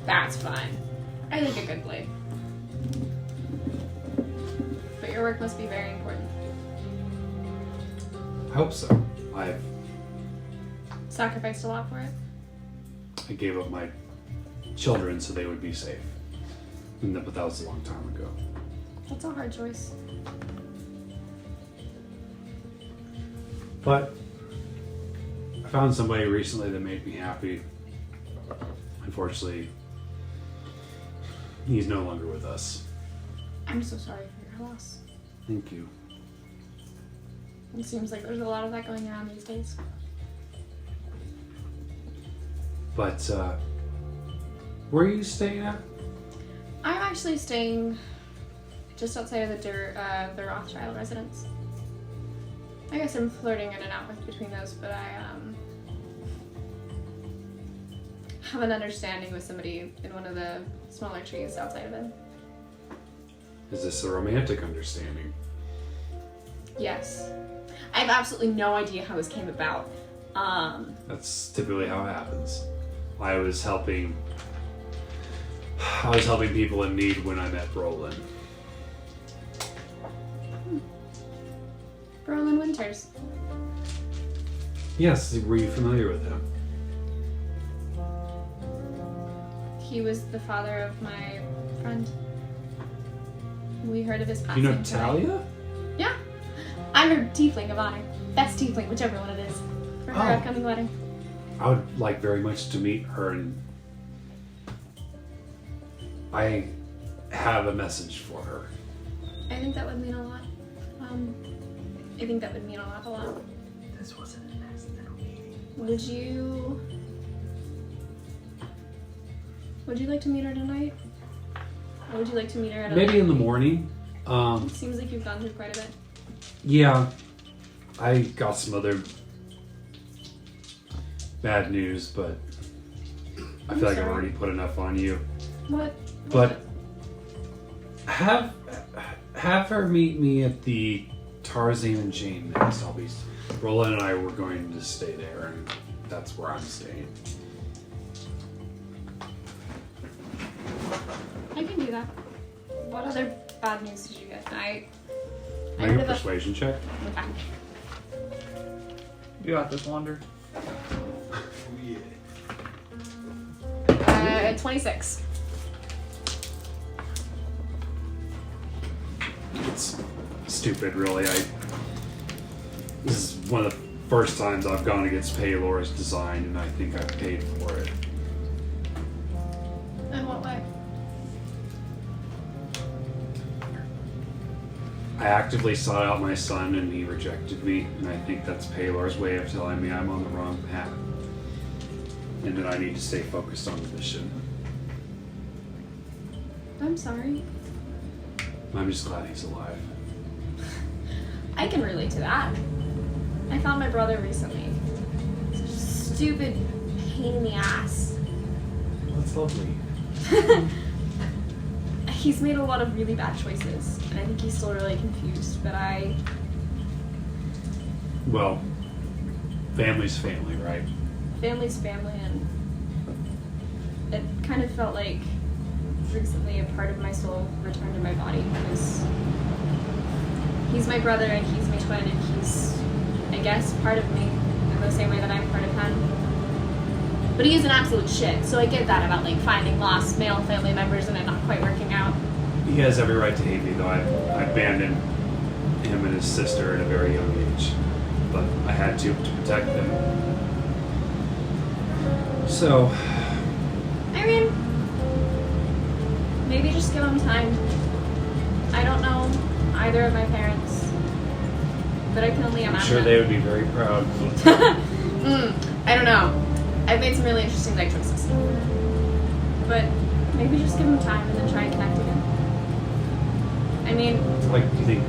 That's fine. I like a good blade. But your work must be very important. I hope so. I've Sacrificed a lot for it. I gave up my children so they would be safe. But that was a long time ago. That's a hard choice. But I found somebody recently that made me happy. Unfortunately, he's no longer with us. I'm so sorry for your loss. Thank you. It seems like there's a lot of that going around these days. But, where are you staying at? I'm actually staying just outside of the Rothschild residence. I guess I'm flirting in and out between those, but I have an understanding with somebody in one of the smaller trees outside of it. Is this a romantic understanding? Yes. I have absolutely no idea how this came about. That's typically how it happens. I was helping people in need when I met Brolin. Brolin Winters. Yes, were you familiar with him? He was the father of my friend. We heard of his passing. You know today. Talia? Yeah. I'm her tiefling of honor. Best tiefling, whichever one it is. For her Oh. upcoming wedding. I would like very much to meet her, and I have a message for her. I think that would mean a lot. I think that would mean a lot. This wasn't an accidental meeting. Would you like to meet her tonight? Or would you like to meet her at a Maybe in the later date? morning. It seems like you've gone through quite a bit. Yeah, I got some other bad news, but I feel like I've sorry. already put enough on you. What? But have her meet me at the Tarzan and Jane next. Roland and I were going to stay there, and that's where I'm staying. I can do that. What other bad news did you get? I Make heard a of a... persuasion check. Okay. You got this, Wander. 26. It's stupid, really. This is one of the first times I've gone against Paylor's design, and I think I've paid for it. In what way? I actively sought out my son, and he rejected me, and I think that's Paylor's way of telling me I'm on the wrong path, and that I need to stay focused on the mission. I'm sorry. I'm just glad he's alive. I can relate to that. I found my brother recently. Such a stupid pain in the ass. That's lovely. He's made a lot of really bad choices, and I think he's still really confused, but Well, family's family, right? family's family, and it kind of felt like recently a part of my soul returned to my body, because he's my brother and he's my twin, and he's, I guess, part of me in the same way that I'm part of him. But he is an absolute shit, so I get that about like finding lost male family members and it not quite working out. He has every right to hate me, though. I abandoned him and his sister at a very young age, but I had to protect them. So, I mean, maybe just give him time. I don't know either of my parents, but I can only imagine. I'm sure they would be very proud. I don't know. I've made some really interesting life choices. But maybe just give him time and then try and connect again. I mean, Like, do you think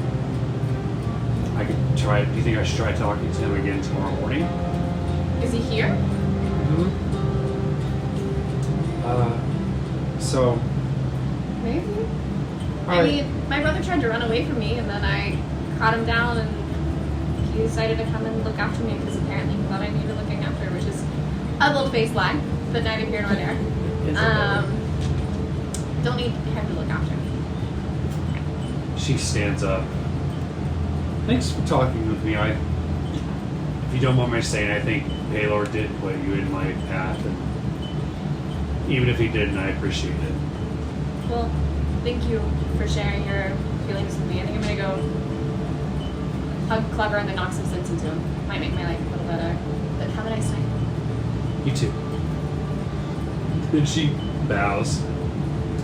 I could try? Do you think I should try talking to him again tomorrow morning? is he here? Mm-hmm. So, Maybe. I Alright. mean, my brother tried to run away from me and then I caught him down and he decided to come and look after me because apparently he thought I needed looking after, which is a little face lie, but neither here nor there. Don't need him to look after me. she stands up. Thanks for talking with me. If you don't mind my saying, I think Baylor did put you in my path, and even if he didn't, I appreciate it. Well, thank you for sharing your feelings with me. I think I'm gonna go hug Clever and then knock some sense into him. Might make my life a little better. But have a nice night. You too. Then she bows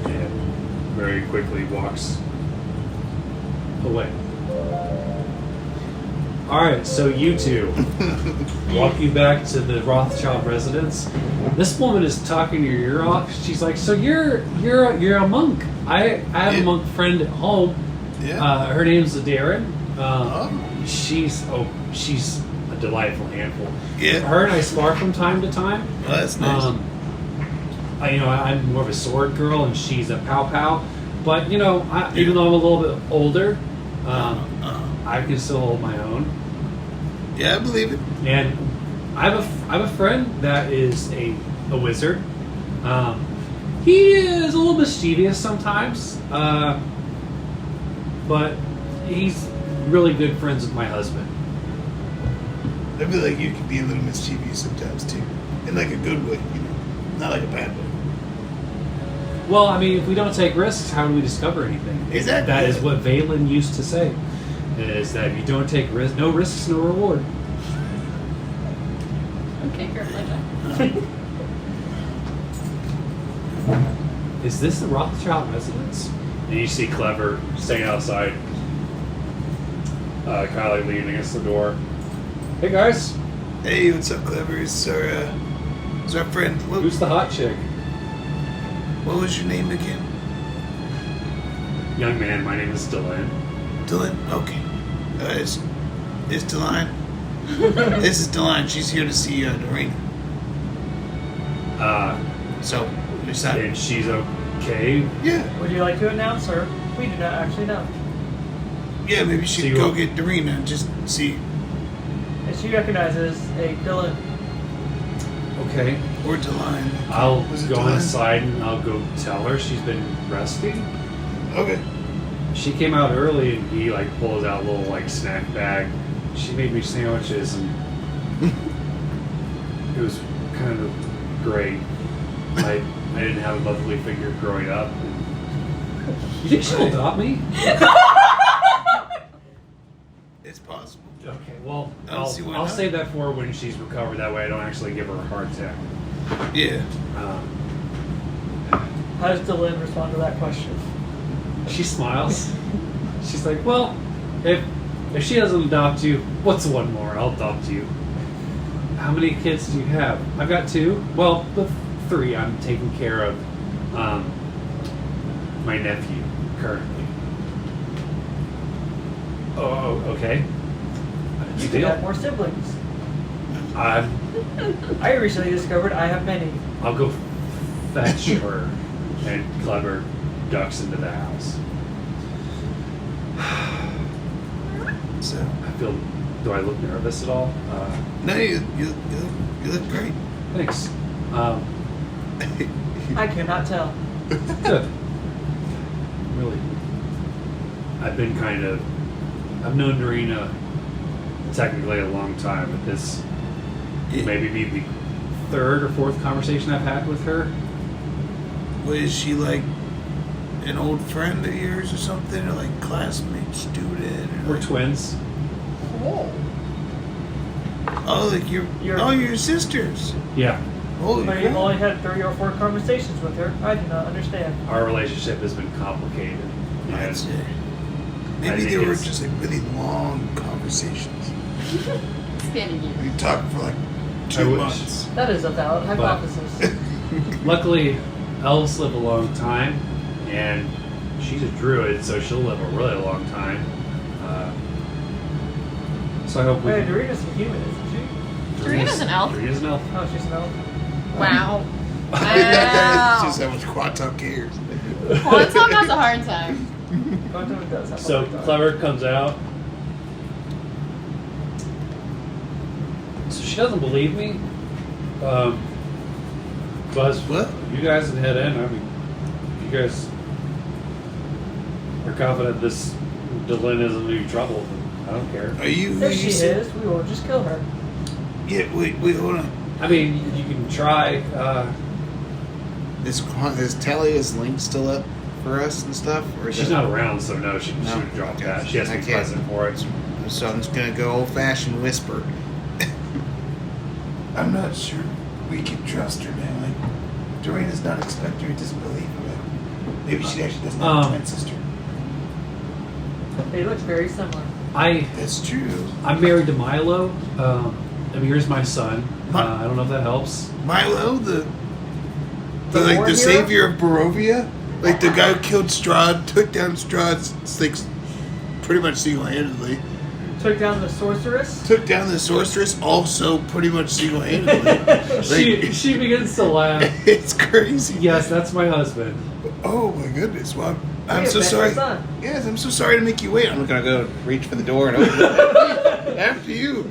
and very quickly walks away. Alright, so you two walk you back to the Rothschild residence. This woman is talking your ear off. She's like, "So you're a monk. I have a monk friend at home. Yeah. Her name's Darren. She's a delightful handful. Yeah. Her and I spar from time to time. Well, that's nice. I'm more of a sword girl, and she's a pow pow. But even though I'm a little bit older, I can still hold my own. Yeah, I believe it. And I have a friend that is a wizard. He is a little mischievous sometimes, but he's really good friends with my husband. I feel like you can be a little mischievous sometimes too, in like a good way, not like a bad way. Well, I mean, if we don't take risks, how do we discover anything? Exactly. That is what Valen used to say, is that if you don't take risks, no risks, no reward. Okay, your pleasure. Is this the Rothschild residence? And you see Clever staying outside, Kylie leaning against the door. Hey guys, Hey, what's up, Clever? It's our friend. who's the hot chick? What was your name again? Young man, my name is Dylan. Dylan? Okay. It's Dylan. This is Dylan. She's here to see Mareena. So, is that... And she's okay. Yeah. Would you like to announce her? We do not actually know. Yeah, maybe she See could go what- get Mareena and just see. And she recognizes a Dylan. Okay. Or Dylan. I'll Was it go Dylan? inside and I'll go tell her she's been resting. Okay. She came out early and he pulls out a little snack bag. She made me sandwiches and it was kind of great. I didn't have a lovely figure growing up. You think she'll adopt me? It's possible. Okay, well, I don't see why I'll not. save that for her when she's recovered. That way I don't actually give her a heart attack. Yeah. How does Dylan respond to that question? She smiles. She's like, well, if she doesn't adopt you, what's one more? I'll adopt you. How many kids do you have? I've got 2. Well, the 3 I'm taking care of my nephew currently. Oh, okay. You could have more siblings. I recently discovered I have many. I'll go fetch her, and Clever ducks into the house. So, I feel. Do I look nervous at all? no, you look great. Thanks. I cannot tell. Good. Really. I've known Mareena technically a long time, but this maybe be the third or fourth conversation I've had with her. Was she like an old friend of yours or something? Or like classmate, student? Or We're like, twins. Oh. oh, like your sisters. Yeah. Holy But you've crap. only had 3 or 4 conversations with her. I do not understand. Our relationship has been complicated. I'd say. I Maybe think they were it's- just like really long conversations. Standing you. We talked for like I 2 wish. months. That is a valid hypothesis. Luckily, elves live a long time, and she's a druid, so she'll live a really long time. So I hope we. Hey, Dorita's a human, isn't she? Dorita's an elf. Dorita's an elf. Oh, she's an elf. Wow. It's Wow. just how much Quantum cares. Quantum has a hard time. Quantum does have So a hard time. Clever comes out. So she doesn't believe me. But What? you guys can head in. I mean, if you guys are confident this Delin isn't any trouble, then I don't care. Are you who If you she said? is, we will just kill her. Yeah, wait, hold on. I mean, you can try. Is Talia's link still up for us and stuff? Or is She's it- not around, so no, she No? would drop Okay. that. She has to be I can't. present for it. So I'm just gonna go old fashioned whisper. I'm not sure we can trust her, man. Like, Doreen's not expecting her, doesn't believe her. Like, maybe she actually doesn't have a twin sister. They look very similar. That's true. I'm married to Milo. Amir's my son. Mi- I don't know if that helps. Milo, the war like the hero? savior of Barovia, like the guy who killed Strahd, took down Strahd's like pretty much single-handedly. Took down the sorceress. Took down the sorceress, also pretty much single-handedly. She begins to laugh. It's crazy. Yes, that's my husband. Oh my goodness. Well, I'm We so have met sorry. your son. Yes, I'm so sorry to make you wait. I'm gonna go reach for the door and open it. After you.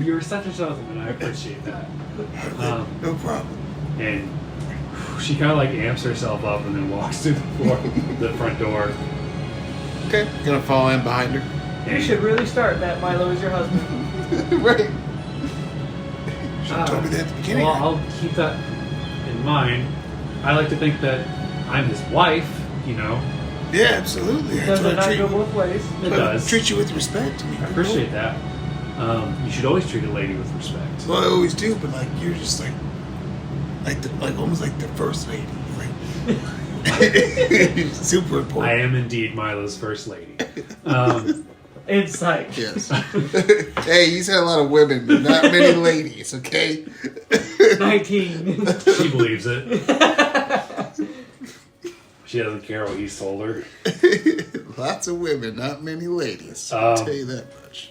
You're such a gentleman. I appreciate that. No problem. And she kind of like amps herself up and then walks through the front door. Okay. Gonna fall in behind her. You should really start that Milo is your husband. Right. Should have told me that at the beginning. Well, I'll keep that in mind. I like to think that I'm his wife. You know, Yeah, absolutely. Does That's it not why go both ways? it does. Treat you with respect. I appreciate that. You should always treat a lady with respect. Well, I always do, but like you're just like almost like the first lady. Like super important. I am indeed Milo's first lady. Insight. Yes. Hey, he's had a lot of women, but not many ladies. Okay. 19. She believes it. She doesn't care what he's told her. Lots of women, not many ladies. I'll tell you that much.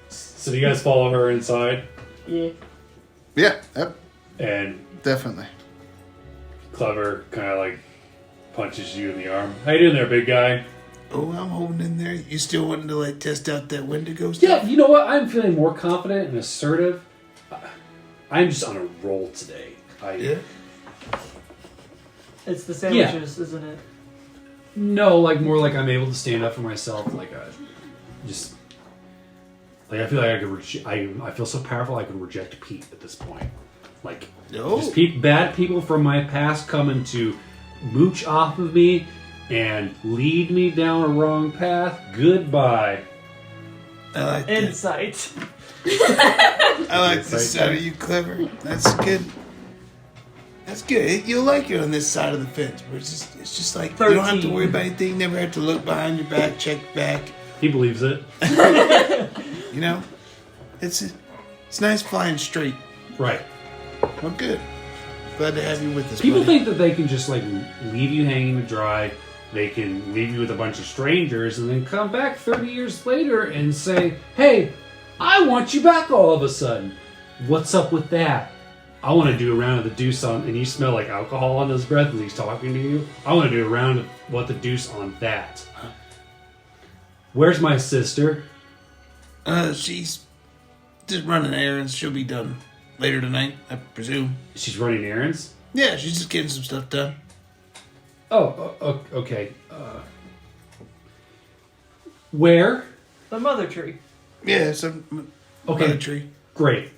So do you guys follow her inside? Yeah. Yeah. Yep. And Definitely. Clever kind of like punches you in the arm. How you doing there, big guy? Oh, I'm holding in there. You still wanting to like test out that Wendigo Yeah, stuff? you know what? I'm feeling more confident and assertive. I'm just on a roll today. Yeah. It's the sandwiches, isn't it? No, like more like I'm able to stand up for myself. Like just like I feel like I could. I feel so powerful. I could reject Pete at this point. Like No. just bad people from my past coming to mooch off of me and lead me down a wrong path. Goodbye. I like that. Insight. I like the side of you, Clever. That's good. That's good. You'll like it on this side of the fence, where it's just like you don't have to 13. worry about anything. Never have to look behind your back, check back. He believes it. You know, it's nice flying straight. Right. Well, good. Glad to have you with us. People buddy. think that they can just like leave you hanging to dry They can leave you with a bunch of strangers and then come back 30 years later and say, hey, I want you back all of a sudden. What's up with that? I want to do a round of the deuce on, and you smell like alcohol on his breath as he's talking to you. I want to do a round of what the deuce on that. Where's my sister? She's just running errands. She'll be done later tonight, I presume. She's running errands? Yeah, she's just getting some stuff done. Oh, okay. Where? The mother tree. Yeah, some Okay. tree. Great.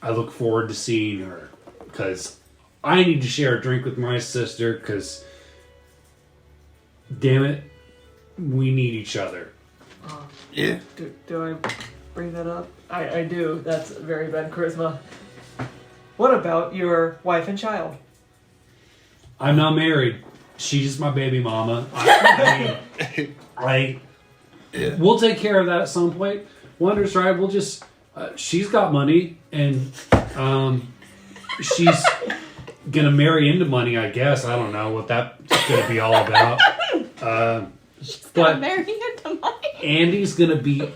I look forward to seeing her because I need to share a drink with my sister because, damn it, we need each other. Yeah. Do I bring that up? I do. That's very bad charisma. What about your wife and child? I'm not married. She's my baby mama. We'll take care of that at some point. Wonders, right? We'll just. She's got money, and she's gonna marry into money. I guess I don't know what that's gonna be all about. But Marrying into money. Andy's gonna be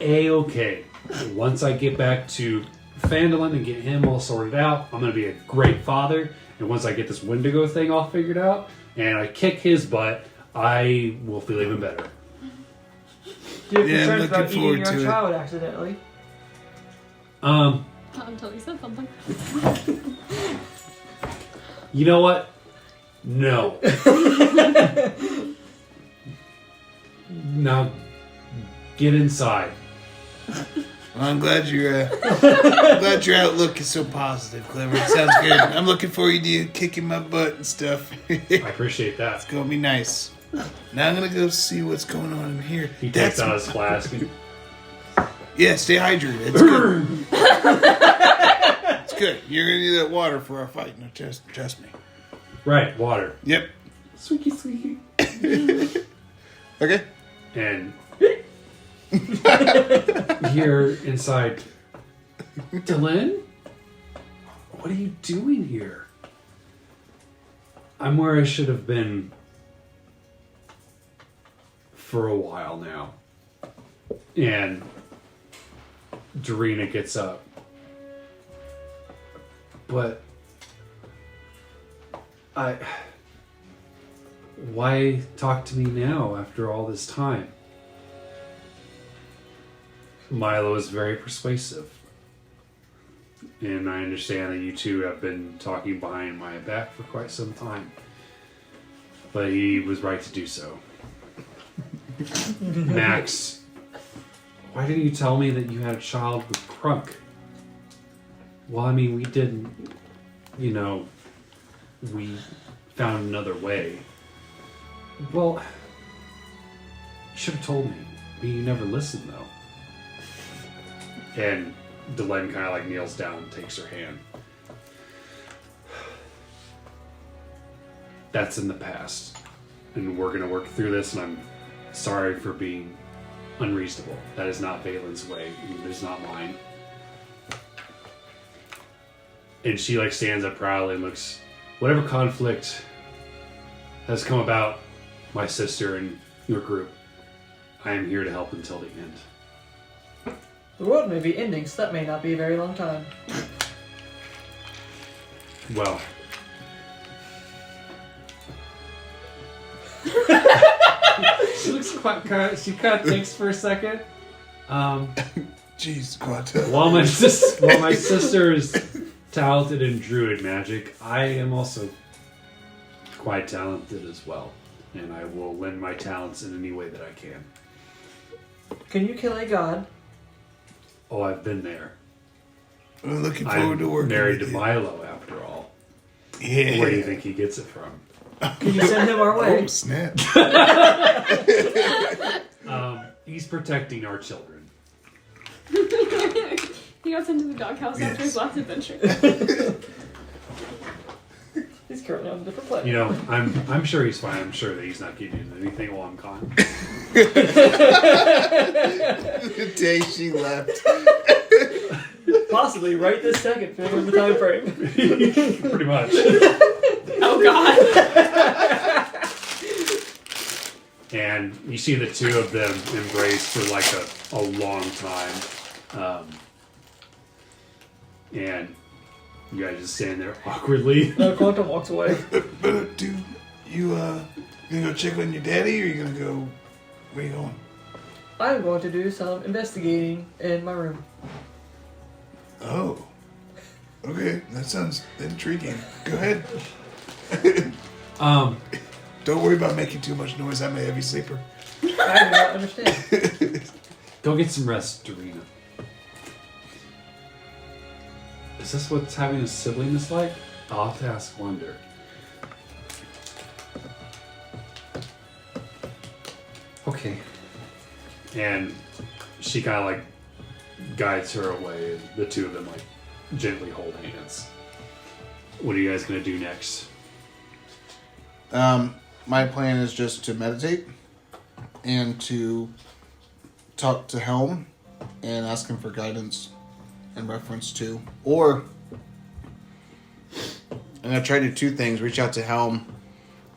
a-okay. Once I get back to Phandalin and get him all sorted out, I'm gonna be a great father. And once I get this Wendigo thing all figured out, and I kick his butt, I will feel even better. Do you have Yeah, I'm concerns looking about eating forward your to it. child accidentally? Until he said something. You know what? No. Now, get inside. Well, I'm glad your glad your outlook is so positive, Clever. It sounds good. I'm looking forward to you kicking my butt and stuff. I appreciate that. It's gonna be nice. Now I'm gonna go see what's going on in here. He takes out his flask. Yeah, stay hydrated. It's good. It's good. You're gonna need that water for our fight. No, trust me. Right, water. Yep. Squeaky. Okay. And here inside, Dylan, what are you doing here? I'm where I should have been for a while now. And Darina gets up. But why talk to me now after all this time? Milo is very persuasive. And I understand that you two have been talking behind my back for quite some time. But he was right to do so. Max, why didn't you tell me that you had a child with Crunk? Well, I mean, we didn't, we found another way. Well, you should have told me. But you never listened, though. And Delenn kind of kneels down and takes her hand. That's in the past. And we're going to work through this, and I'm sorry for being unreasonable. That is not Valen's way. It is not mine. And she stands up proudly and looks, whatever conflict has come about, my sister and your group, I am here to help until the end. The world may be ending, so that may not be a very long time. Well. She looks she kind of thinks for a second. Jeez, God. While my sister is talented in druid magic, I am also quite talented as well. And I will lend my talents in any way that I can. Can you kill a god? Oh, I've been there. I'm looking forward to working married with to you. Milo, after all. Yeah. Where do you think he gets it from? Can you send him our way? Oh, snap. He's protecting our children. He goes into the doghouse after his last adventure. He's currently on a different planet. I'm sure he's fine. I'm sure that he's not getting into anything while I'm gone. The day she left. Possibly right this second, figuring the time frame. Pretty much. Oh god. see the two of them embrace for like a long time. And you guys just stand there awkwardly. No, Quantum walks away. But do you gonna go check on your daddy, or you gonna go? Where you going? I'm going to do some investigating in my room. Oh, okay. That sounds intriguing. Go ahead. Don't worry about making too much noise. I'm a heavy sleeper. I do not understand. Go get some rest, Dorina. Is this what having a sibling is like? I'll have to ask Wonder. Okay. And she kind of like guides her away, and the two of them like gently hold hands. What are you guys gonna do next? My plan is just to meditate and to talk to Helm and ask him for guidance in reference to, or I'm gonna try to do two things: reach out to Helm,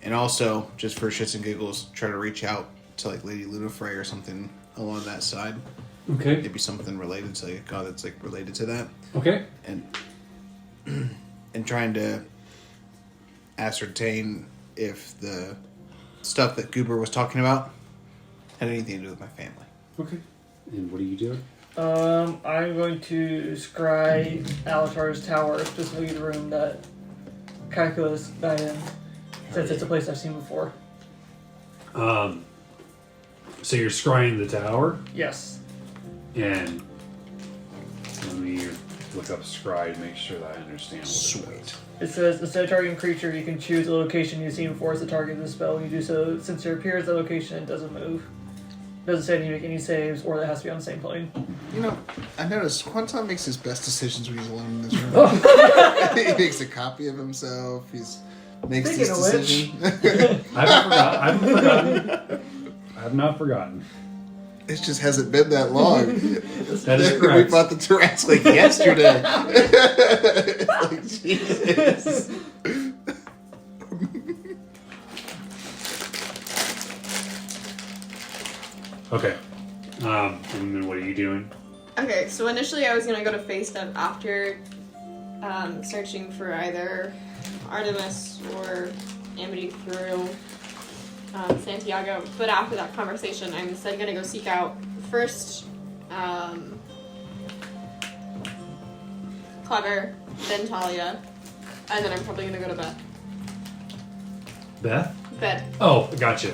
and also just for shits and giggles, try to reach out to like Lady Lunafrey or something along that side. Okay. Maybe something related to like a god that's like related to that, Okay. and trying to ascertain if the stuff that Goober was talking about had anything to do with my family. Okay. And what are you doing? I'm going to scry Alatar's tower, specifically the room that Calculus died in, since it's a place I've seen before. So you're scrying the tower, Yes. and let me look up scry to make sure that I understand what it is. It says, instead of targeting creature, you can choose a location you've seen before as the target of the spell. When you do so, since it appears the location, it doesn't move. Doesn't say you make any saves, or that has to be on the same plane. You know, I noticed Quantum makes his best decisions when he's alone in this room. He makes a copy of himself. He's makes Speaking this of which- decision. I haven't forgotten. I have not forgotten. It just hasn't been that long. That is We correct. bought the Trance like yesterday. It's like, Jesus. Okay. And then what are you doing? Okay, so initially I was gonna go to Face Step after searching for either Artemis or Amity through Santiago, but after that conversation, I'm instead gonna go seek out first Clever, then Talia, and then I'm probably gonna go to bed. Beth? Bed. Oh, gotcha.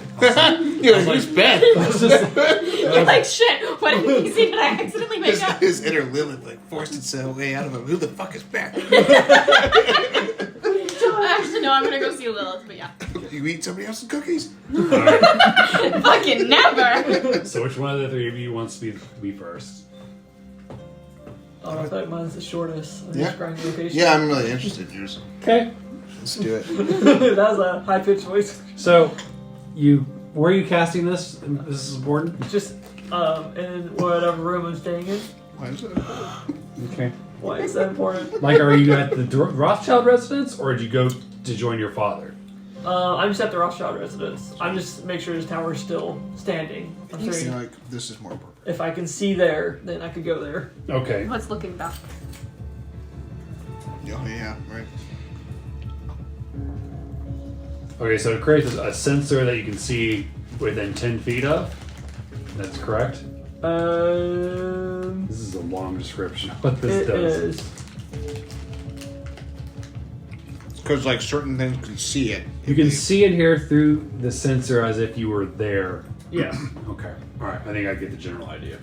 You're who's bad? You're like, shit, what NPC did I accidentally make up? His inner Lilith like forced itself way out of him. Who the fuck is back? Actually, no, I'm gonna go see Lilith, but yeah. You eat somebody else's cookies? Alright. Fucking never! So which one of the three of you wants to be first? Oh, I thought mine's the shortest. I'm Yeah. just scrying the location. Yeah, I'm really interested in yours. Okay. Let's do it. That was a high-pitched voice. So, where are you casting this? This is important. Just, in whatever room I'm staying in. Why is it? Okay. Why is that important? Like, are you at the Rothschild residence, or did you go to join your father? I'm just at the Rothschild residence. I'm just make sure his tower's still standing. I'm You sorry. know, like, this is more appropriate. If I can see there, then I could go there. Okay. What's looking back? Oh, yeah, right. Okay, so it creates a sensor that you can see within 10 feet of. That's correct. This is a long description of what this It does. is. Because, like, certain things can see it. You can see and hear through the sensor as if you were there. Yeah. Okay. All right. I think I get the general idea.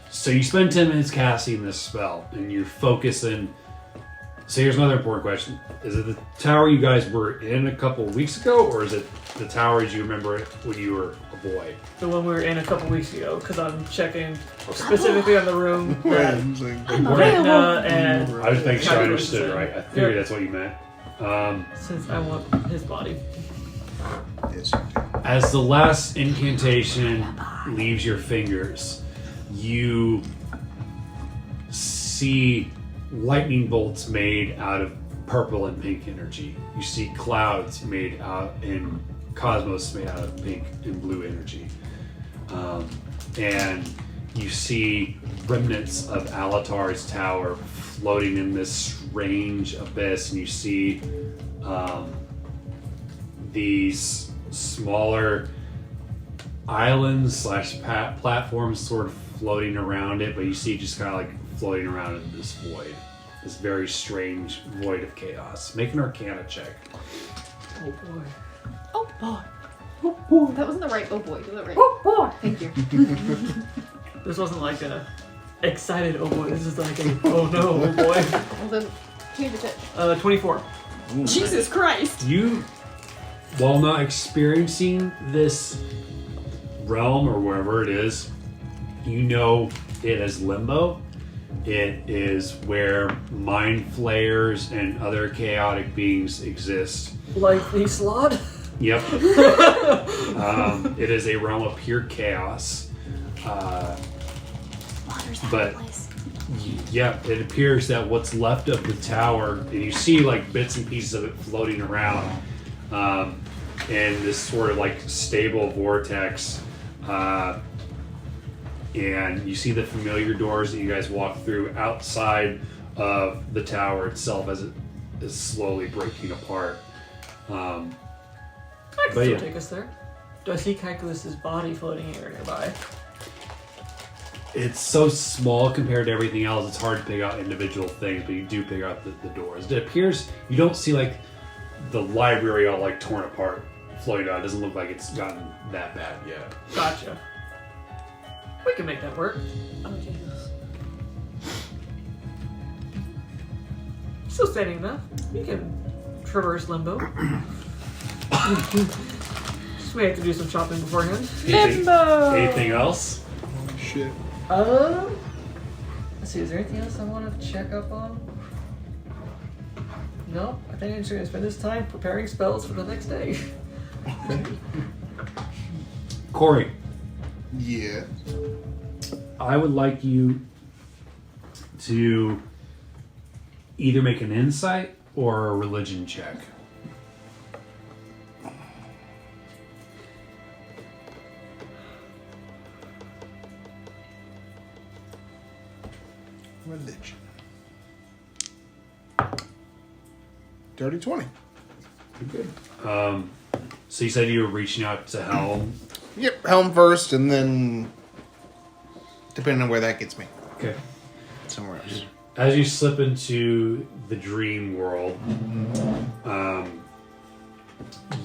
So you spend 10 minutes casting this spell, and you're focusing. So here's another important question: is it the tower you guys were in a couple weeks ago, or is it the tower as you remember it when you were a boy? The one we were in a couple weeks ago, because I'm checking specifically on the room that It's like, Reunite and I just make sure I Calculus understood in. right. I figured Yep. that's what you meant. Since I want his body. yes. As the last incantation leaves your fingers, you see lightning bolts made out of purple and pink energy. You see clouds made out in cosmos made out of pink and blue energy. And you see remnants of Alatar's tower floating in this strange abyss, and you see these smaller islands slash platforms sort of floating around it, but you see just kind of like floating around in this void, this very strange void of chaos. Make an Arcana check. Oh boy. Oh boy. Oh boy. That wasn't the right oh boy. Was it right? Oh boy. Thank you. This wasn't like a excited oh boy. This is like a oh no oh boy. Well then, change the pitch. 24. Jesus Christ. You, while not experiencing this realm or wherever it is, you know it as limbo. It is where mind flayers and other chaotic beings exist. Like the slot? Yep. It is a realm of pure chaos. But yeah, it appears that what's left of the tower, and you see like bits and pieces of it floating around in this sort of like stable vortex. And you see the familiar doors that you guys walk through outside of the tower itself as it is slowly breaking apart. I can But still yeah. take us there. Do I see Calculus's body floating here nearby? It's so small compared to everything else, it's hard to pick out individual things, but you do pick out the doors. It appears you don't see like the library all like torn apart, floating out. It doesn't look like it's gotten that bad yet. Gotcha. We can make that work. Oh Jesus. Still standing enough. We can traverse limbo. Just we have to do some shopping beforehand. Limbo! Anything else? Shit. Let's see, is there anything else I want to check up on? No, I think I'm just going to spend this time preparing spells for the next day. Cory, Yeah. I would like you to either make an insight or a religion check. Religion. Dirty 20. So you said you were reaching out to Helm. Yep, Helm first, and then depending on where that gets me, Okay. somewhere else. As you slip into the dream world,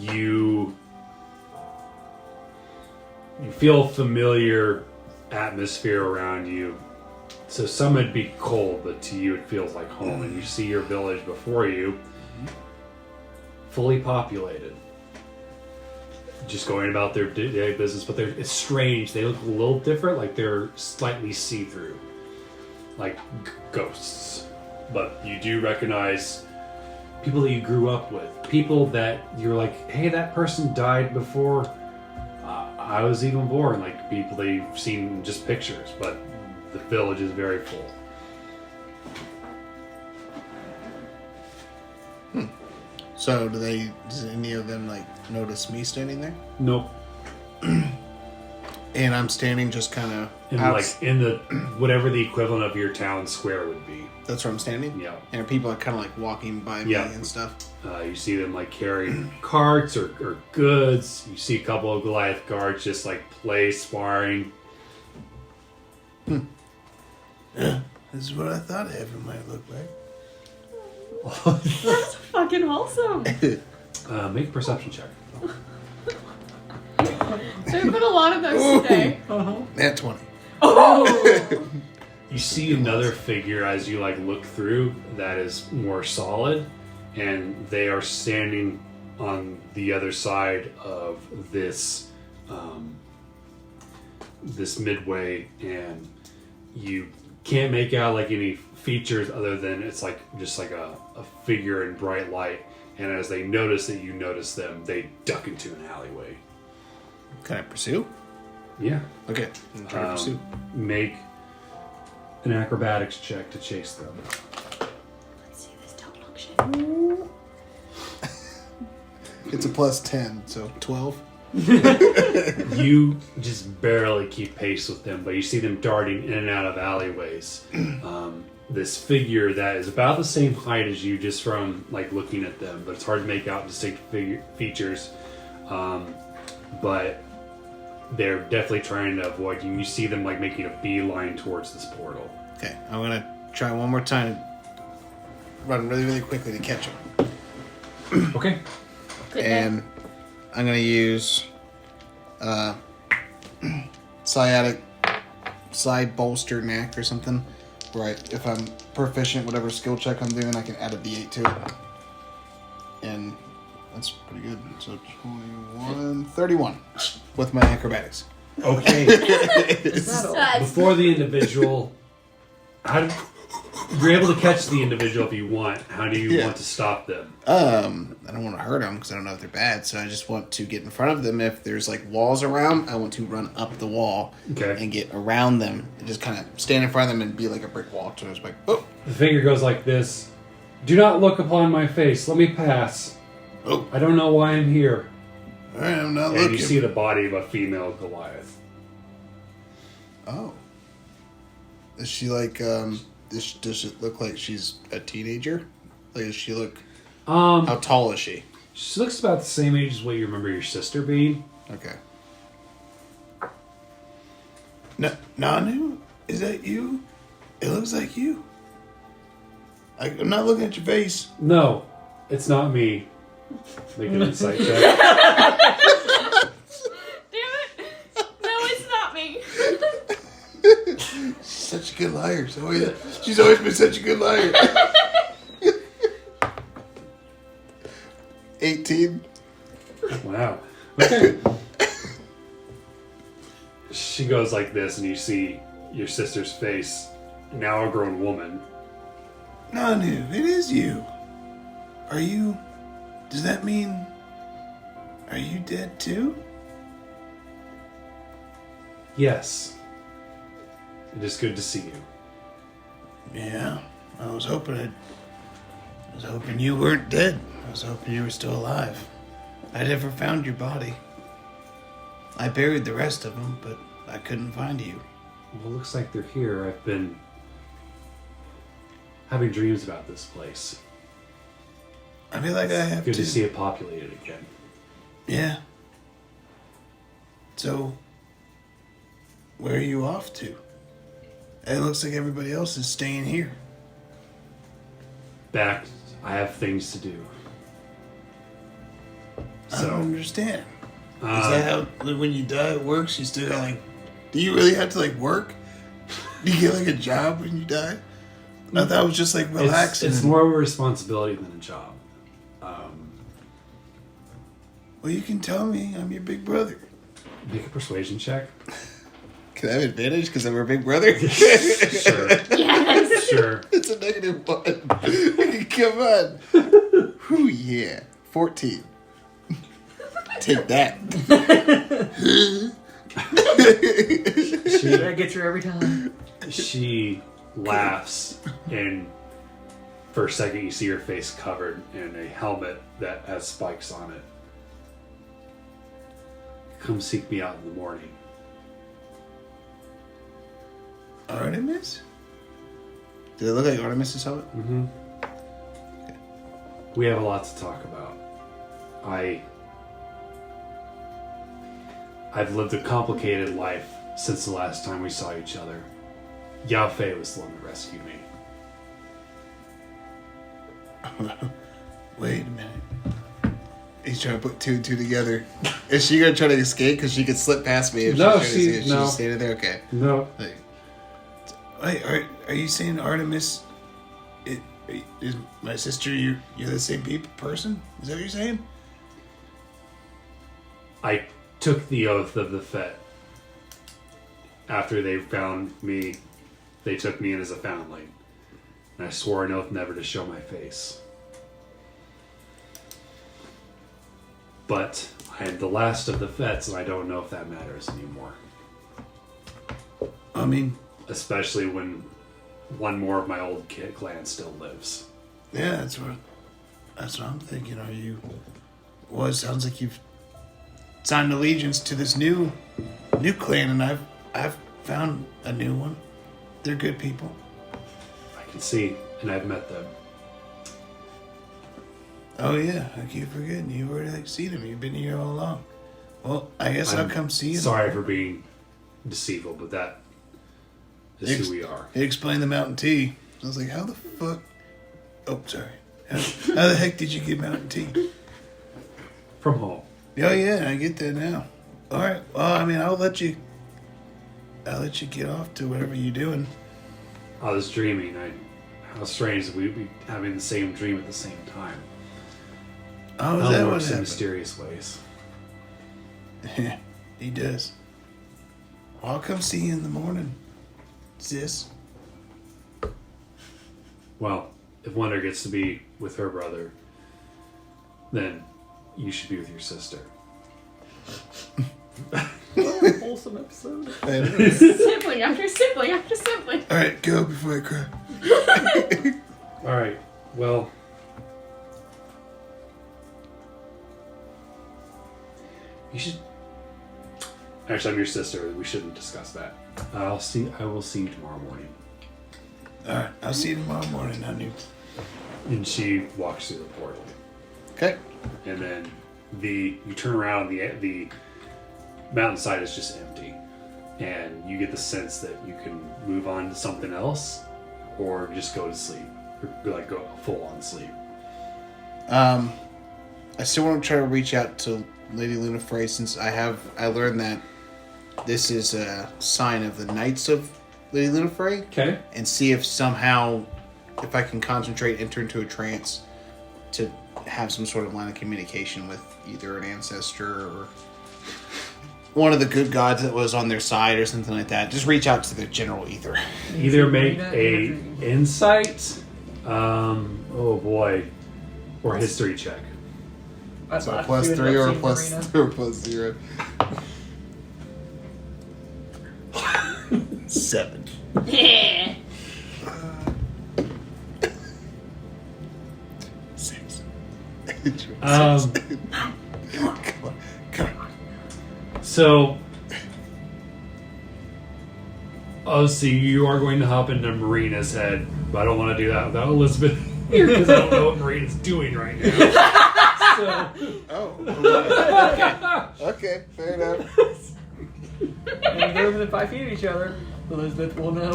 you feel familiar atmosphere around you. So some would be cold, but to you it feels like home. And you see your village before you, fully populated. Just going about their day business, but it's strange. They look a little different, like they're slightly see-through, like ghosts. But you do recognize people that you grew up with, people that you're like, hey, that person died before I was even born. Like people that you've seen in just pictures, but the village is very full. So does any of them like notice me standing there? Nope. And I'm standing just kind of And like in the whatever the equivalent of your town square would be. That's where I'm standing? Yeah. And people are kind of like walking by me Yeah. and stuff. You see them like carrying carts or goods. You see a couple of Goliath guards just like play sparring. This is what I thought heaven might look like. That's fucking wholesome. Make a perception check. There's been a lot of those today. Nat 20. Oh! You see another figure as you like look through that is more solid, and they are standing on the other side of this this midway, and you can't make out like any features other than it's like just like a figure in bright light. And as they notice that you notice them, they duck into an alleyway. Can I pursue? Yeah. Okay. I'm trying to pursue. Make an acrobatics check to chase them. Let's see this don't look shit. It's a plus 10, so 12. You just barely keep pace with them, but you see them darting in and out of alleyways. This figure that is about the same height as you, just from like looking at them, but it's hard to make out distinct features. But they're definitely trying to avoid you. You see them like making a beeline towards this portal. Okay, I'm gonna try one more time to run really, really quickly to catch him. Okay. And I'm gonna use sciatic side bolster knack or something. Right, if I'm proficient, whatever skill check I'm doing, I can add a d8 to it. And that's pretty good. So 21, 31 with my acrobatics. Okay. Before the individual, you're able to catch the individual if you want. How do you want to stop them? I don't want to hurt them because I don't know if they're bad. So I just want to get in front of them. If there's like walls around, I want to run up the wall and get around them and just kind of stand in front of them and be like a brick wall. So it's like, oh. The figure goes like this. Do not look upon my face. Let me pass. Oh. I don't know why I'm here. All right, I'm not And looking. you see the body of a female Goliath. Oh. Is she like, does it look like she's a teenager? Like, does she look... how tall is she? She looks about the same age as what you remember your sister being. Okay. Nanu? Is that you? It looks like you. I'm not looking at your face. No, it's not me. Make an insight check. Damn it! No, it's not me. Such a good liar. She's always been such a good liar. 18. Wow. Okay. She goes like this, and you see your sister's face, now a grown woman. Nanu, it is you. Are you... Does that mean... Are you dead too? Yes. It is good to see you. Yeah. I was hoping you weren't dead. I was hoping you were still alive. I never found your body. I buried the rest of them, but I couldn't find you. Well, it looks like they're here. I've been having dreams about this place. I feel like I have Good to see it populated again. Yeah. So, where are you off to? It looks like everybody else is staying here. Back, I have things to do. I don't understand. Is that how, when you die at work, you still got do you really have to work? Do you get a job when you die? I thought it was just relaxing. It's more of a responsibility than a job. Well, you can tell me. I'm your big brother. Make a persuasion check. Can I have advantage because I'm her big brother? Sure. Yes. Sure. It's a -1. Come on. Whew, yeah. 14. Take that. That gets you every time. She laughs, and for a second you see her face covered in a helmet that has spikes on it. Come seek me out in the morning. Artemis? Did it look like Artemis' helmet? Mm-hmm. Okay. We have a lot to talk about. I've lived a complicated life since the last time we saw each other. Yao Fei was the one that rescued me. Wait a minute. He's trying to put 2 and 2 together. Is she going to try to escape? Because she could slip past me if No, she's no. just standing there? Okay. No. Wait, are you saying Artemis is my sister? You're the same person? Is that what you're saying? I took the oath of the Fett. After they found me, they took me in as a foundling. And I swore an oath never to show my face. But I am the last of the Fets, and I don't know if that matters anymore. I mean, Especially when one more of my old clan still lives. yeah, that's what I'm thinking. Well, it sounds like you've signed allegiance to this new clan, and I've found a new one. They're good people. I can see, and I've met them. Oh yeah, I keep forgetting. You've already seen him. You've been here all along. Well, I guess I'll come see you. Sorry for being deceitful, but that is who we are. He explained the Mountain Tea. I was like, how the fuck? Oh, sorry. How the heck did you get Mountain Tea? From home. Oh yeah, I get that now. All right. Well, I mean, I'll let you get off to whatever you're doing. I was dreaming. How strange that we'd be having the same dream at the same time. Oh, is Hell that what works in happened? mysterious ways. Yeah, he does. I'll come see you in the morning, sis. Well, if Wonder gets to be with her brother, then you should be with your sister. Wholesome episode. Sibling after sibling after sibling. All right, go before I cry. All right. Well, you should. Actually, I'm your sister. We shouldn't discuss that. I will see you tomorrow morning. All right, I'll see you tomorrow morning, honey. And she walks through the portal. Okay. And then you turn around, the mountainside is just empty, and you get the sense that you can move on to something else, or just go to sleep, or like go full on sleep. I still want to try to reach out to Lady Luna Frey, since I learned that this is a sign of the Knights of Lady Luna Frey. Okay. And see if somehow, if I can concentrate, enter into a trance to have some sort of line of communication with either an ancestor or one of the good gods that was on their side or something like that. Just reach out to the general ether. Either make a insight, oh boy, or history check. I'd So laugh plus if you 3 ended or up plus seeing 3 or plus 0. 7. Yeah. 6. Um, Come on. So, see, you are going to hop into Mareena's head, but I don't want to do that without Elizabeth here because I don't know what Mareena's doing right now. So, Oh. Okay, fair enough. When they're within 5 feet of each other, Elizabeth will know.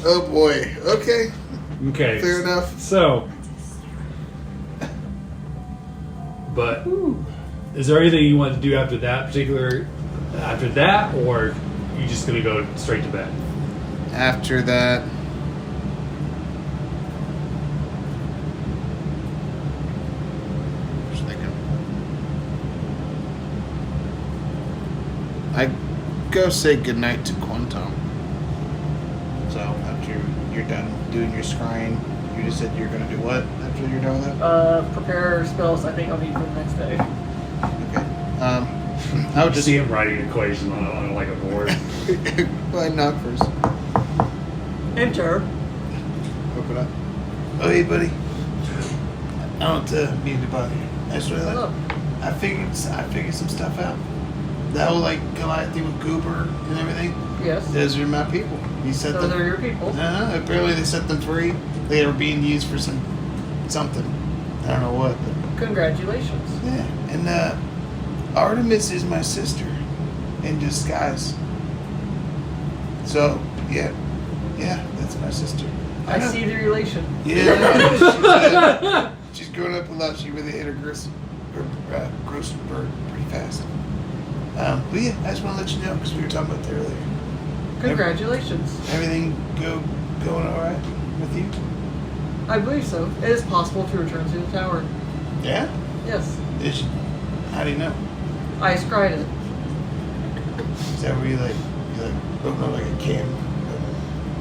Oh boy. Okay, okay. fair enough. So, but is there anything you want to do after that, or you just going to go straight to bed? After that, just thinking. I go say goodnight to Quantum. So after you're done doing your scrying, you just said you're gonna do what after you're done with that? Prepare spells I think I'll need for the next day. Okay. I would Just just see him writing equations on like a board. Go ahead and knock first. Enter. Open up. Oh, hey, buddy. I don't mean to bother you. I just really Hello. I figured some stuff out. That whole like Goliath thing with Goober and everything. Yes. Those are my people. He set Those them. are your people. Apparently they set them free. They were being used for something. I don't know what. But Congratulations. yeah. And Artemis is my sister in disguise. So yeah, that's my sister. I know. see the relation. Yeah, she's grown up a lot. She really hit her growth spurt pretty fast. But yeah, I just want to let you know because we were talking about that earlier. Congratulations. Everything going all right with you? I believe so. It is possible to return to the tower. Yeah. Yes. How do you know? I scryed it. Is that where you open up like a can,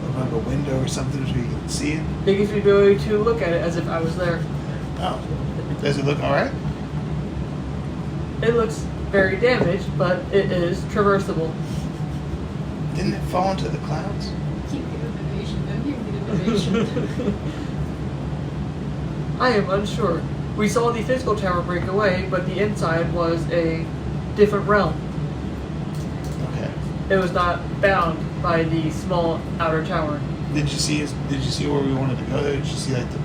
open up a window or something so you can see it? It gives me the ability to look at it as if I was there. Oh, does it look all right? It looks very damaged, but it is traversable. Didn't it fall into the clouds? Keep the innovation, then keep the innovation. I am unsure. We saw the physical tower break away, but the inside was a different realm. Okay. It was not bound by the small outer tower. Did you see where we wanted to go there? Did you see like the?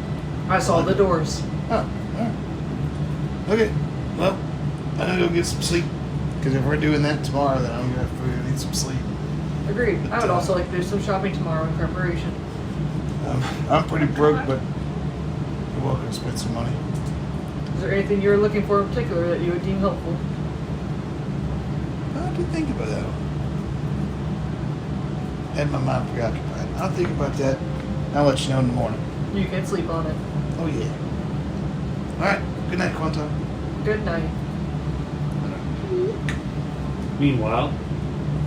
I saw the doors. Oh. Alright. Okay. Well, I'm gonna go get some sleep. Because if we're doing that tomorrow, then I'm gonna need some sleep. Agreed. I would also like to do some shopping tomorrow in preparation. I'm pretty broke, but you're welcome to spend some money. Is there anything you're looking for in particular that you would deem helpful? I did think about that. Had my mind preoccupied. I'll think about that. I'll let you know in the morning. You can sleep on it. Oh yeah. All right. Good night, Quanto. Good night. Meanwhile,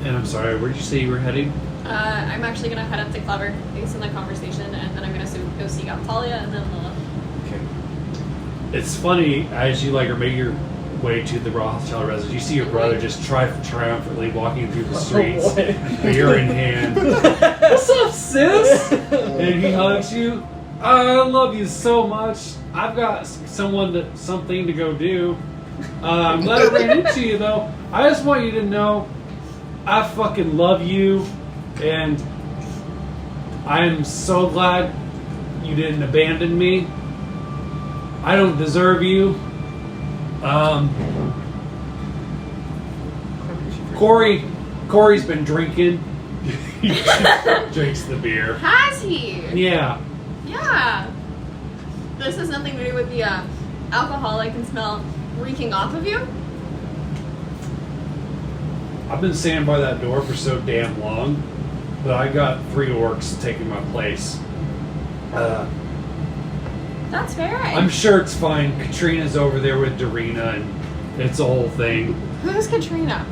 and I'm sorry, where did you say you were heading? I'm actually gonna head up to Clever based on the conversation, and then I'm gonna go see Talia, and then Okay. It's funny as you like are making your way to the Rothschild residence. You see your brother just triumphantly walking through the streets, beer in hand. What's up, sis? And he hugs you. I love you so much. I've got something to go do. I'm glad I ran into you though. I just want you to know I fucking love you, and I'm so glad you didn't abandon me. I don't deserve you. Corey's been drinking. He drinks the beer. has he? Yeah. Yeah. This has nothing to do with the alcohol I can smell reeking off of you. I've been standing by that door for so damn long, but I got 3 orcs taking my place. That's fair. I'm sure it's fine. Katrina's over there with Darina, and it's a whole thing. Who's Katrina?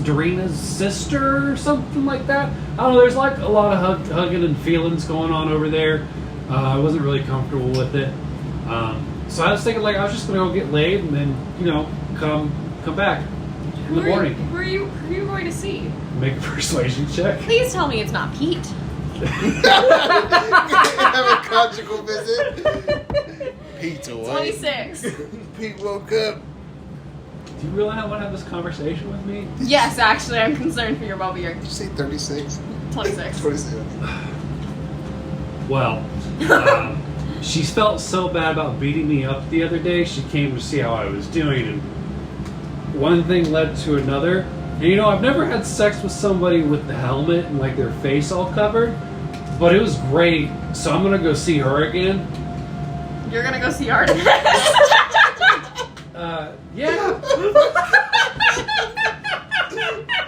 Darina's sister or something like that. I don't know. There's like a lot of hugging and feelings going on over there. I wasn't really comfortable with it. So I was thinking like I was just gonna go get laid and then come back in the morning. Who are you going to see? Make a persuasion check. Please tell me it's not Pete. Have a conjugal visit. Pete's away. 26. Pete woke up. Do you really want to have this conversation with me? Yes, actually, I'm concerned for your well-being. Did you say 36? 26. 26. Well, she felt so bad about beating me up the other day. She came to see how I was doing, and one thing led to another. And I've never had sex with somebody with the helmet and like their face all covered, but it was great. So I'm gonna go see her again. You're gonna go see Artemis. Yeah.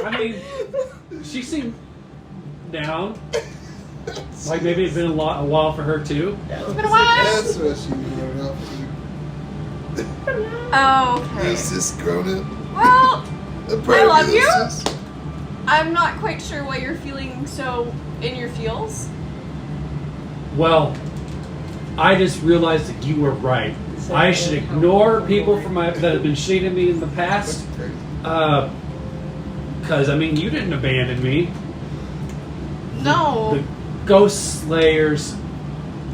I mean, she seemed down. Like maybe it's been a while for her too. It's been a while. That's what she wrote off to. Oh, okay. Is this grown up? Well, I love you. Is this? I'm not quite sure why you're feeling so in your feels. Well, I just realized that you were right. I should ignore people that have been shitty to me in the past. Because, you didn't abandon me. No. The Ghost Slayers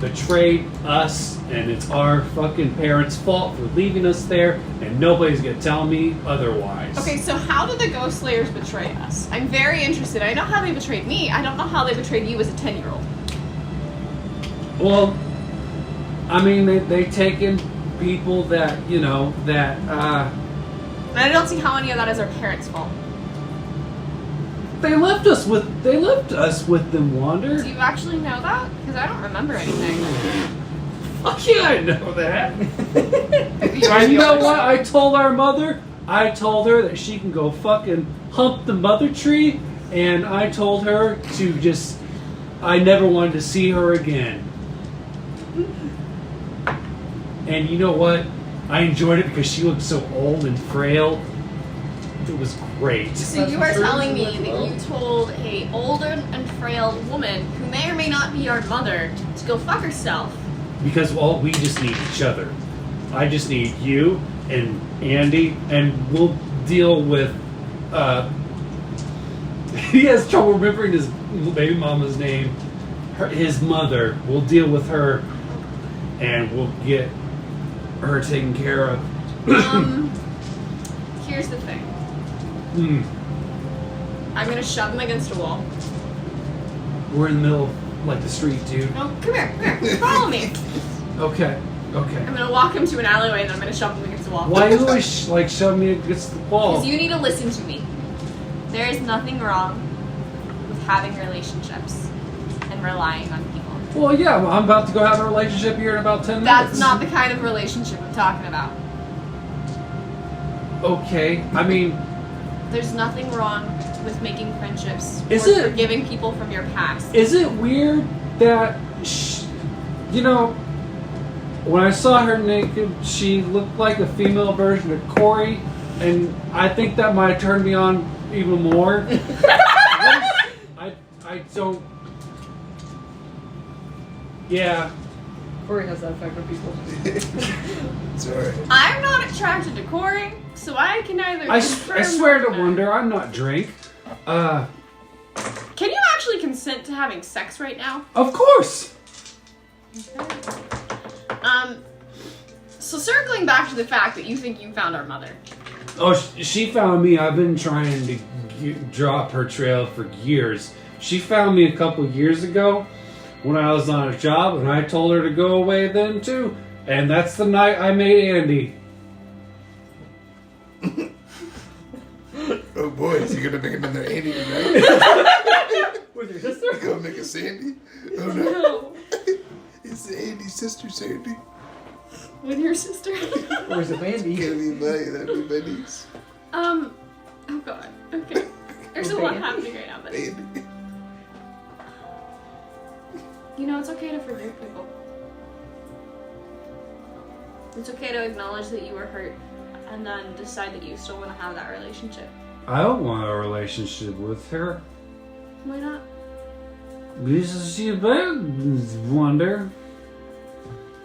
betrayed us, and it's our fucking parents' fault for leaving us there, and nobody's gonna tell me otherwise. Okay, so how did the Ghost Slayers betray us? I'm very interested. I know how they betrayed me. I don't know how they betrayed you as a 10-year-old. Well, they taken people that, And I don't see how any of that is our parents' fault. they left us with them, Wander. Do you actually know that? Because I don't remember anything. Fuck yeah, I know that. You And you know what I told our mother? I told her that she can go fucking hump the mother tree, and I told her I never wanted to see her again. And you know what? I enjoyed it because she looked so old and frail. It was great. So you are telling me that you told a older and frail woman who may or may not be our mother to go fuck herself. Because we just need each other. I just need you and Andy, and we'll deal with. He has trouble remembering his baby mama's name. His mother. We'll deal with her and we'll get her taken care of. Here's the thing. Hmm. I'm gonna shove him against a wall. We're in the middle of, like, the street, dude. No, come here, follow me. Okay. I'm gonna walk him to an alleyway and then I'm gonna shove him against the wall. Why you always, like, shove me against the wall? Because you need to listen to me. There is nothing wrong with having relationships and relying on people. Well, yeah, I'm about to go have a relationship here in about 10 minutes. That's not the kind of relationship I'm talking about. Okay, I mean... There's nothing wrong with making friendships Is or it- forgiving people from your past. Is it weird that, you know, when I saw her naked, she looked like a female version of Kuori, and I think that might turn me on even more. I don't... Yeah. Cory has that effect on people. It's alright. I'm not attracted to Kuori, so I can either I confirm swear to or deny. wonder, I'm not drink. Can you actually consent to having sex right now? Of course! So circling back to the fact that you think you found our mother. Oh, she found me. I've been trying to drop her trail for years. She found me a couple years ago when I was on a job, and I told her to go away then too. And that's the night I made Andy. Oh boy, is he gonna make another Andy tonight? With your sister? You gonna make a Sandy? Oh no. It's Andy's sister, Sandy. With your sister? Or is it Mandy? That'd be that'd be my niece. Oh god. Okay. There's a lot happening right now, but Andy. you know, it's okay to forgive people. It's okay to acknowledge that you were hurt and then decide that you still want to have that relationship. I don't want a relationship with her. Why not? Because she's a bad wonder.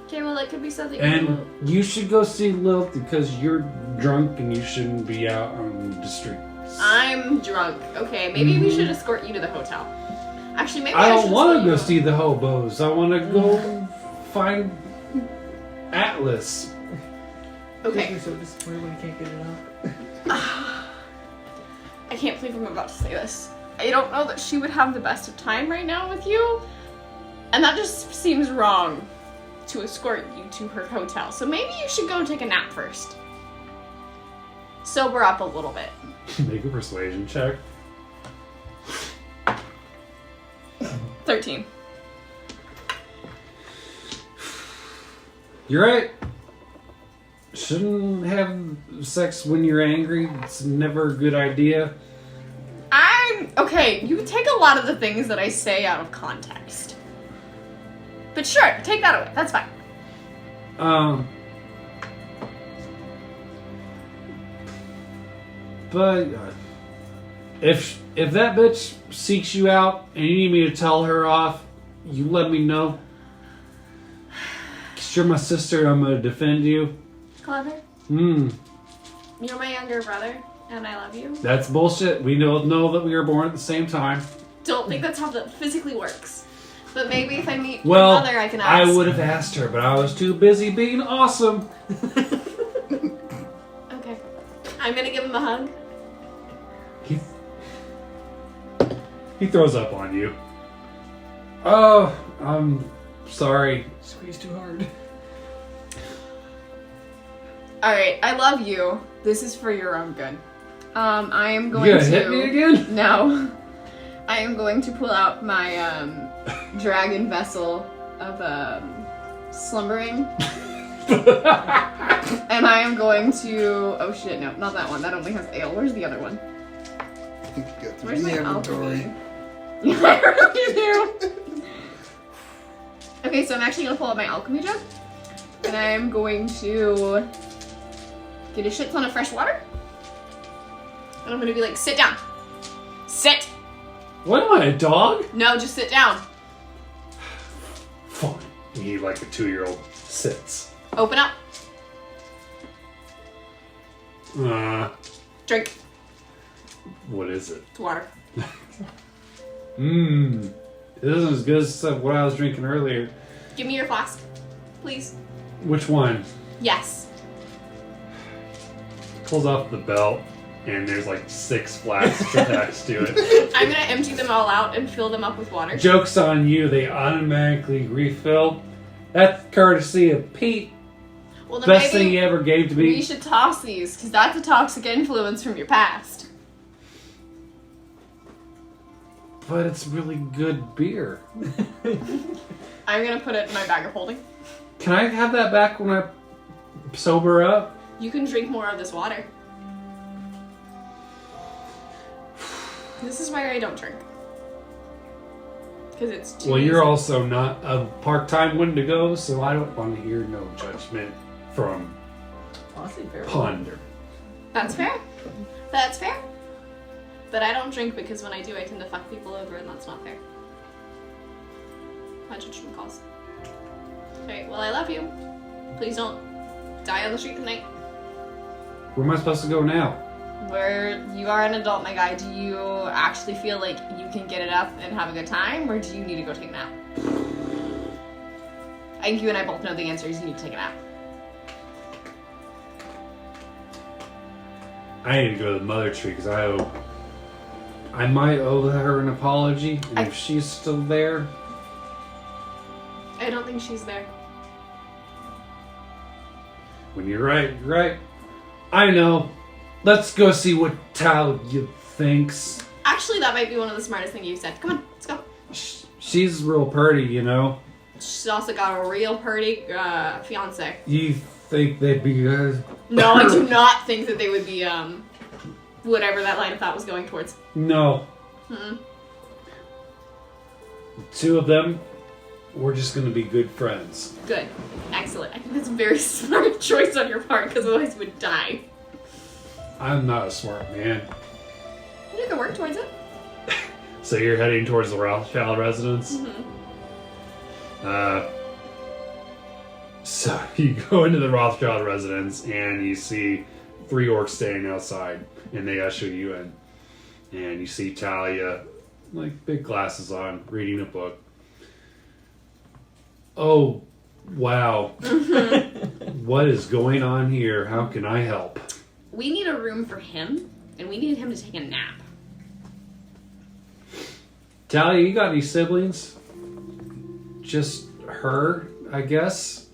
Okay, well, that could be something. And you should go see Lilith because you're drunk and you shouldn't be out on the streets. I'm drunk. Okay, maybe we should escort you to the hotel. Actually, maybe I don't should want escort to go you- see the hobos. I want to go find Atlas. Okay. He's so disappointed when he can't get it out. I can't believe I'm about to say this. I don't know that she would have the best of time right now with you. And that just seems wrong to escort you to her hotel. So maybe you should go take a nap first. Sober up a little bit. Make a persuasion check. 13. You're right. Shouldn't have sex when you're angry. It's never a good idea. Okay, you take a lot of the things that I say out of context. But sure, take that away. That's fine. But if that bitch seeks you out and you need me to tell her off, you let me know. 'Cause you're my sister, I'm gonna defend you. Clever. Hmm. You're my younger brother, and I love you. That's bullshit. We don't know that we were born at the same time. Don't think that's how that physically works. But maybe if I meet Well, your mother, I can ask. I would have asked her, but I was too busy being awesome. Okay. I'm gonna give him a hug. He throws up on you. Oh, I'm sorry. Squeeze too hard. Alright, I love you. This is for your own good. I am going You gonna to hit me again? No. I am going to pull out my dragon vessel of slumbering. And I am going to oh shit, no, not that one. That only has ale. Where's the other one? Go through Where's my the inventory. alchemy? Yeah, I really do. Okay, so I'm actually gonna pull out my alchemy jug. And I'm going to get a shit ton of fresh water. And I'm gonna be like, sit down. Sit! What am I, a dog? No, just sit down. Fine. He, like a 2-year-old, sits. Open up. Drink. What is it? It's water. Mmm. This isn't as good as what I was drinking earlier. Give me your flask. please. Which one? Yes. Pulls off the belt, and there's like 6 flasks attached to it. I'm gonna empty them all out and fill them up with water. Joke's on you, they automatically refill. That's courtesy of Pete. Well, then Best maybe thing he ever gave to me. we should toss these, because that's a toxic influence from your past. But it's really good beer. I'm gonna put it in my bag of holding. Can I have that back when I sober up? You can drink more of this water. This is why I don't drink. Because it's too Well, you're easy. also not a part-time Wendigo, so I don't want to hear no judgment from Honestly, fair. Ponder. That's fair. That's fair. But I don't drink because when I do, I tend to fuck people over, and that's not fair. My judgment calls. Alright, well, I love you. Please don't die on the street tonight. Where am I supposed to go now? Where you are an adult, my guy, do you actually feel like you can get it up and have a good time, or do you need to go take a nap? I think you and I both know the answer is you need to take a nap. I need to go to the mother tree because I might owe her an apology, and if she's still there, I don't think she's there. when you're right, you're right. I know. Let's go see what Talia thinks. Actually, that might be one of the smartest things you've said. Come on, let's go. She's real pretty, you know. She's also got a real pretty fiance. You think they'd be good? No, I do not think that they would be, whatever that line of thought was going towards. No. Mm-mm. The 2 of them, we're just gonna be good friends. Good. Excellent. I think that's a very smart choice on your part, because otherwise you would die. I'm not a smart man. You can work towards it. So you're heading towards the Rothschild residence? Mm-hmm. So you go into the Rothschild residence and you see 3 orcs standing outside, and they usher you in. And you see Talia, like big glasses on, reading a book. Oh, wow. What is going on here? How can I help? We need a room for him, and we need him to take a nap. Talia, you got any siblings? Just her, I guess.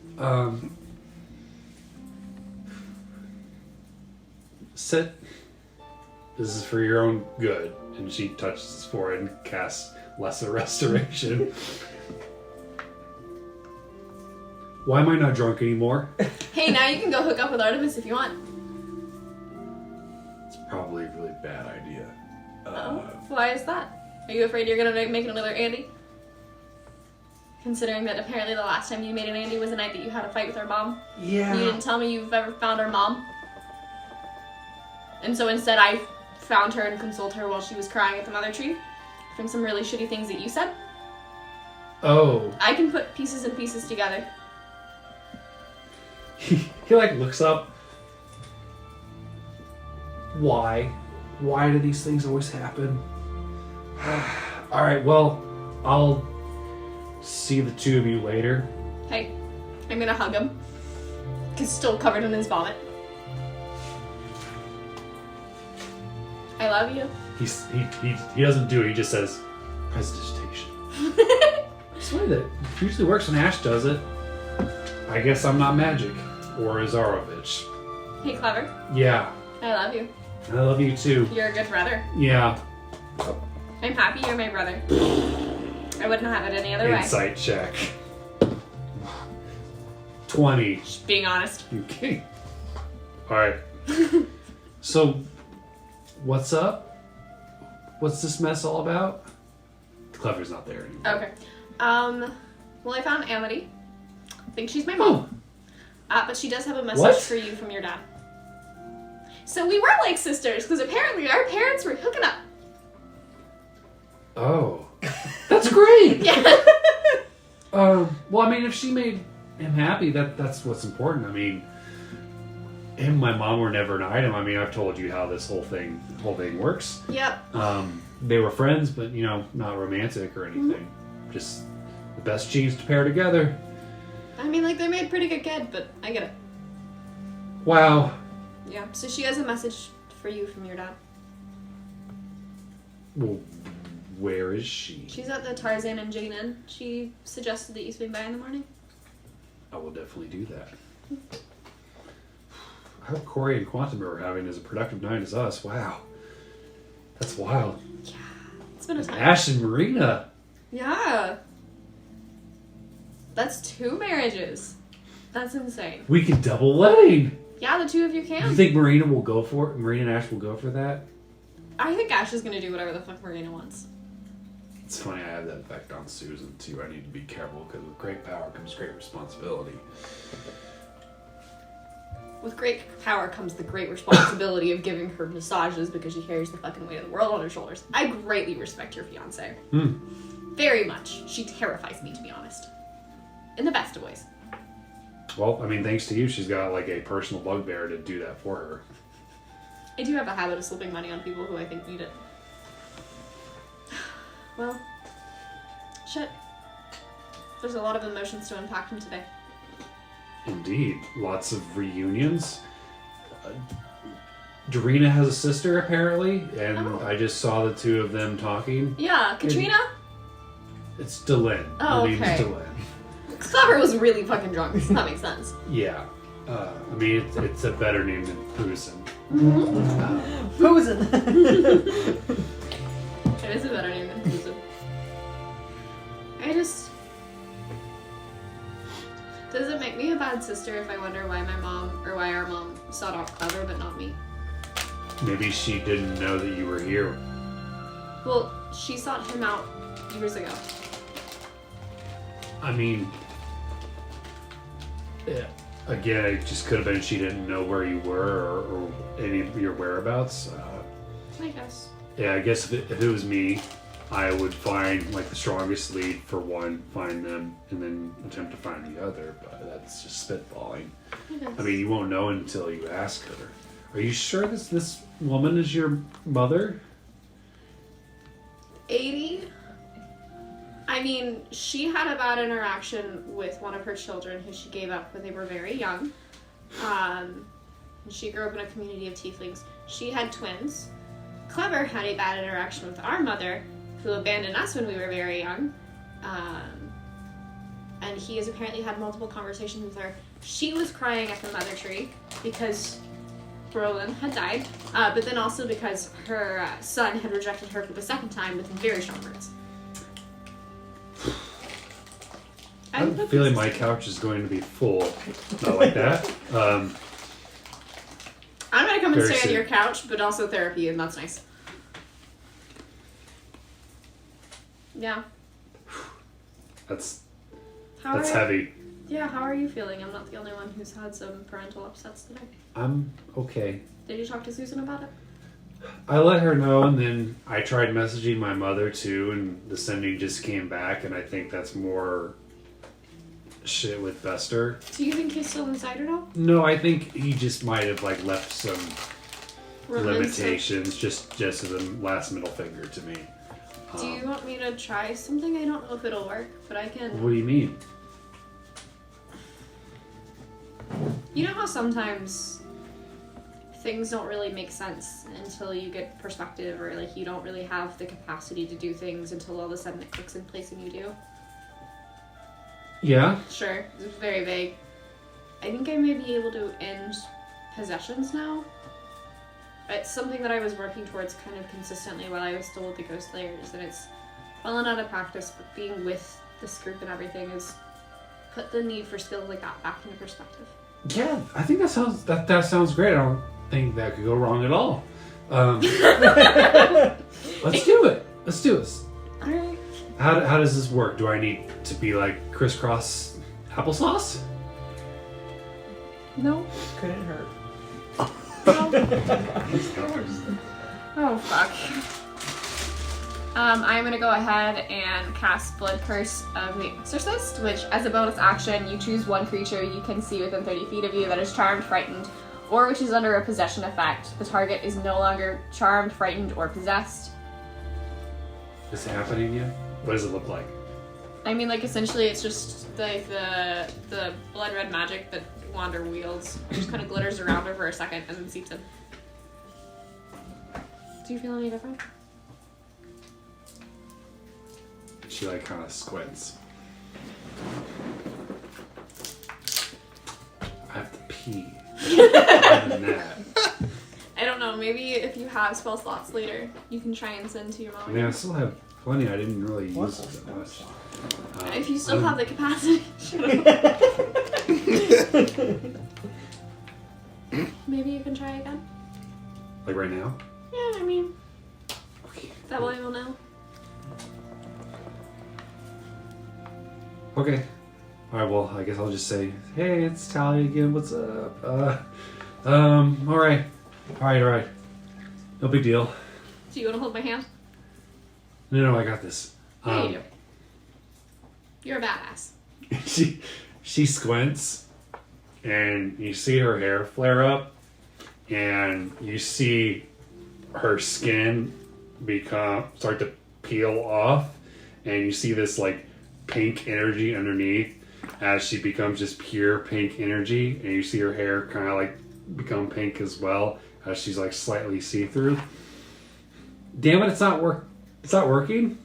Sit. This is for your own good. And she touches his forehead and casts Lesser Restoration. Why am I not drunk anymore? Hey, now you can go hook up with Artemis if you want. It's probably a really bad idea. Why is that? Are you afraid you're gonna make another Andy? Considering that apparently the last time you made an Andy was the night that you had a fight with our mom. Yeah. You didn't tell me you've ever found our mom. And so instead I found her and consoled her while she was crying at the mother tree from some really shitty things that you said. Oh. I can put pieces and pieces together. He like looks up. Why? Why do these things always happen? Alright, well, I'll see the 2 of you later. Hey, I'm gonna hug him. He's still covered in his vomit. I love you. He doesn't do it, he just says presentation. It's the way that usually works when Asche does it. I guess I'm not magic. Or Azarovich. Hey, Clever. Yeah. I love you. I love you too. You're a good brother. Yeah. I'm happy you're my brother. I wouldn't have it any other way. Insight check. 20. Just being honest. Okay. Alright. So, what's up? What's this mess all about? Clever's not there anymore. Okay. Well, I found Amity. I think she's my mom. But she does have a message What? for you from your dad. So we were like sisters, because apparently our parents were hooking up. Oh. That's great! Yeah. Well, I mean, if she made him happy, that's what's important. I mean, him and my mom were never an item. I mean, I've told you how this whole thing works. Yep. They were friends, but, you know, not romantic or anything. Just the best genes to pair together. I mean, like, they made pretty good kid, but I get it. Wow. Yeah, so she has a message for you from your dad. Well, where is she? She's at the Tarzan and Jane Inn. She suggested that you swing by in the morning. I will definitely do that. I hope Kuori and Quantum are having as a productive night as us. Wow. That's wild. Yeah, it's been a time. Asche and Mareena. Yeah. That's 2 marriages. That's insane. We could double wedding. Yeah, the 2 of you can. You think Mareena will go for it? Mareena and Asche will go for that? I think Ash is gonna do whatever the fuck Mareena wants. It's funny, I have that effect on Susan too. I need to be careful because with great power comes great responsibility. With great power comes the great responsibility of giving her massages because she carries the fucking weight of the world on her shoulders. I greatly respect your fiance. Very much. She terrifies me, to be honest. In the best of ways. Well, I mean, thanks to you, she's got like a personal bugbear to do that for her. I do have a habit of slipping money on people who I think need it. Well, shit. There's a lot of emotions to unpack from today. Indeed. Lots of reunions. Dorina has a sister, apparently, and I just saw the 2 of them talking. Yeah, Katrina? It's Delin. Oh, Her name's okay. Delin. Clever was really fucking drunk, so that makes sense. Yeah. I mean, it's a better name than Poosin. Posen. It is a better name than Susan. I just... Does it make me a bad sister if I wonder why my mom, or why our mom sought out Clever but not me? Maybe she didn't know that you were here. Well, she sought him out years ago. I mean, yeah. Again, it just could have been she didn't know where you were or any of your whereabouts. I guess. Yeah, I guess if it was me, I would find like the strongest lead for one, find them, and then attempt to find the other. But that's just spitballing. I mean, you won't know until you ask her. Are you sure this woman is your mother? 80? I mean, she had a bad interaction with one of her children who she gave up when they were very young. She grew up in a community of tieflings. She had twins. Clever had a bad interaction with our mother, who abandoned us when we were very young. And he has apparently had multiple conversations with her. She was crying at the mother tree because Roland had died, but then also because her son had rejected her for the 2nd time with very strong words. I'm feeling my couch is going to be full. Not like that. I'm gonna come and Very stay on soon. your couch, but also therapy, and that's nice. Yeah. That's How are heavy. Yeah, how are you feeling? I'm not the only one who's had some parental upsets today. I'm okay. Did you talk to Susan about it? I let her know, and then I tried messaging my mother too, and the sending just came back, and I think that's more shit with Bester. Do you think he's still inside or no? No, I think he just might have like left some Remnants of- limitations, just as a last middle finger to me. Do you want me to try something? I don't know if it'll work, but I can. What do you mean? You know how sometimes things don't really make sense until you get perspective, or like you don't really have the capacity to do things until all of a sudden it clicks in place and you do? Yeah. Sure, it's very vague. I think I may be able to end possessions now. It's something that I was working towards kind of consistently while I was still with the Ghost Layers, and it's fallen out of practice, but being with this group and everything has put the need for skills like that back into perspective. Yeah, I think that sounds great. I don't think that could go wrong at all. Let's do it. Let's do this. Alright. How does this work? Do I need to be like crisscross applesauce? No. Couldn't hurt. Oh, fuck. I'm gonna go ahead and cast Blood Curse of the Exorcist, which, as a bonus action, you choose one creature you can see within 30 feet of you that is charmed, frightened, or which is under a possession effect. The target is no longer charmed, frightened, or possessed. Is it happening yet? What does it look like? I mean, like, essentially it's just like the blood red magic that Wander wields. It just kind of glitters around her for a second and then seeps in. Do you feel any different? She like kind of squints. I have to pee. Other than that. I don't know, maybe if you have spell slots later, you can try and send to your I mom. mean, I still have plenty. I didn't really use it that much. If you still have the capacity. Maybe you can try again. Like right now? Yeah, I mean, Okay. that way we'll know. Okay. Alright, well, I guess I'll just say, hey, it's Tally again, what's up? Alright. Alright. No big deal. Do you want to hold my hand? No, I got this. Yeah, you do. You're a badass. She squints, and you see her hair flare up, and you see her skin start to peel off, and you see this like pink energy underneath as she becomes just pure pink energy, and you see her hair kind of like become pink as well as she's like slightly see-through. Damn it, it's not working.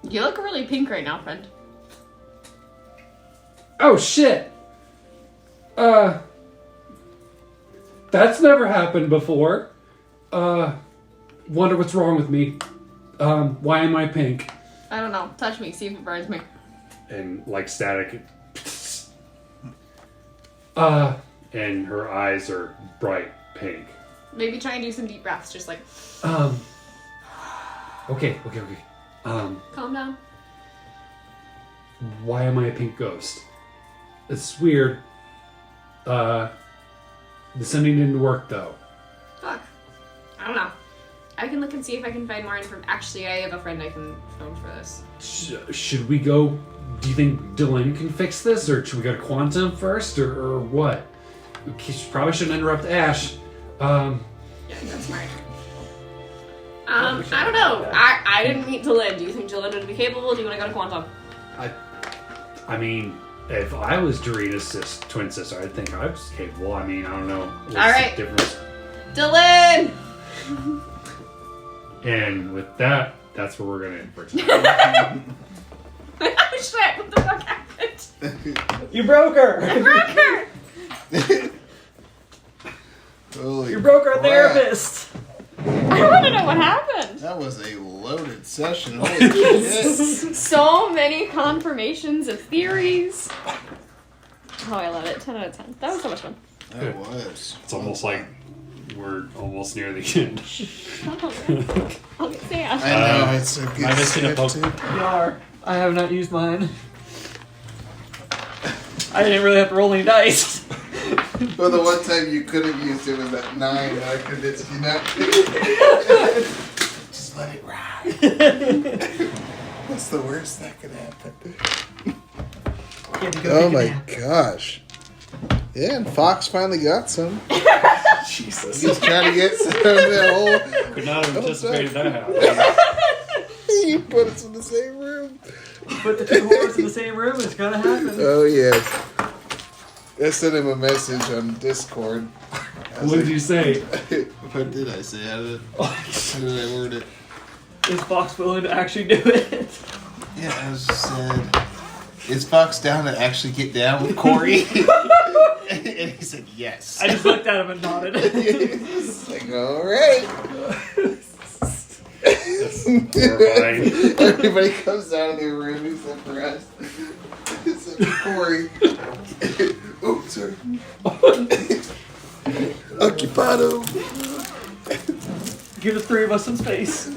You look really pink right now, friend. Oh shit! That's never happened before. Wonder what's wrong with me. Why am I pink? I don't know. Touch me, see if it burns me. And like static. And her eyes are bright pink. Maybe try and do some deep breaths, just like Okay. calm down. Why am I a pink ghost? It's weird. The sending didn't work though. Fuck. I don't know. I can look and see if I can find more information. Actually, I have a friend I can phone for this. Should we go? Do you think Dylan can fix this, or should we go to Quantum first, or what? Probably shouldn't interrupt Asche. Yeah, that's smart. I don't know. I didn't meet Dylan. Do you think Dylan would be capable? Do you want to go to Quantum? I mean, if I was Dorina's twin sister, I'd think I was capable. I mean, I don't know. What's Alright. the difference? Dylan! And with that, that's where we're going to end for tonight. Oh shit, what the fuck happened? You broke her! I broke her! Holy You broke our crap. therapist! I want to know what happened. That was a loaded session. Holy shit. So many confirmations of theories. Oh, I love it. 10 out of 10. That was so much fun. That was. It's almost like we're almost near the end. I'll get sad. I know, it's a good I missed it a skip, poke. too. You are. I have not used mine. I didn't really have to roll any dice. Well, the one time you could have used it was at 9, and I convinced you not to. Just let it ride. What's the worst that could happen? Oh my gosh. Yeah, and Fox finally got some. Jesus. He's trying to get some of that whole. Could not have anticipated that happening. You put us in the same room. Put the two whores in the same room, it's gonna happen. Oh, yes. I sent him a message on Discord. What did you say? What did I say? How did I word it? Is Fox willing to actually do it? Yeah, I just said, is Fox down to actually get down with Kuori? And he said yes. I just looked at him and nodded. It's like, all right. Horrifying. Everybody comes out of their room except for us. Except for Kuori. Oh, sorry. Occupado. Give the three of us some space.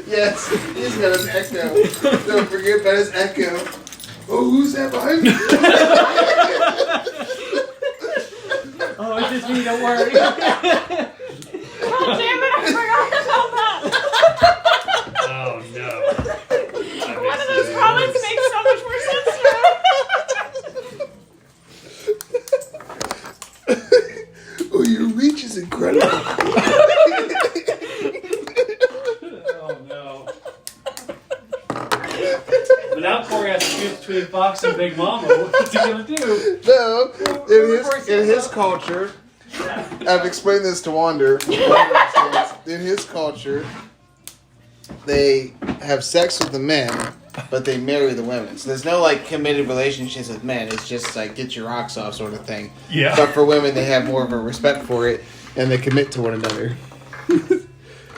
Yes, he's got his echo. Don't forget about his echo. Oh, who's that behind me? Oh, it's just me, don't worry. God damn it, I forgot about that. Oh no. One of those comments makes so much more sense now. Oh, your reach is incredible. Oh no. Big Fox and Big Mama. What's he gonna do? No, in his culture, I've explained this to Wander. In his culture, they have sex with the men, but they marry the women. So there's no like committed relationships with men. It's just like get your rocks off sort of thing. Yeah. But for women, they have more of a respect for it, and they commit to one another.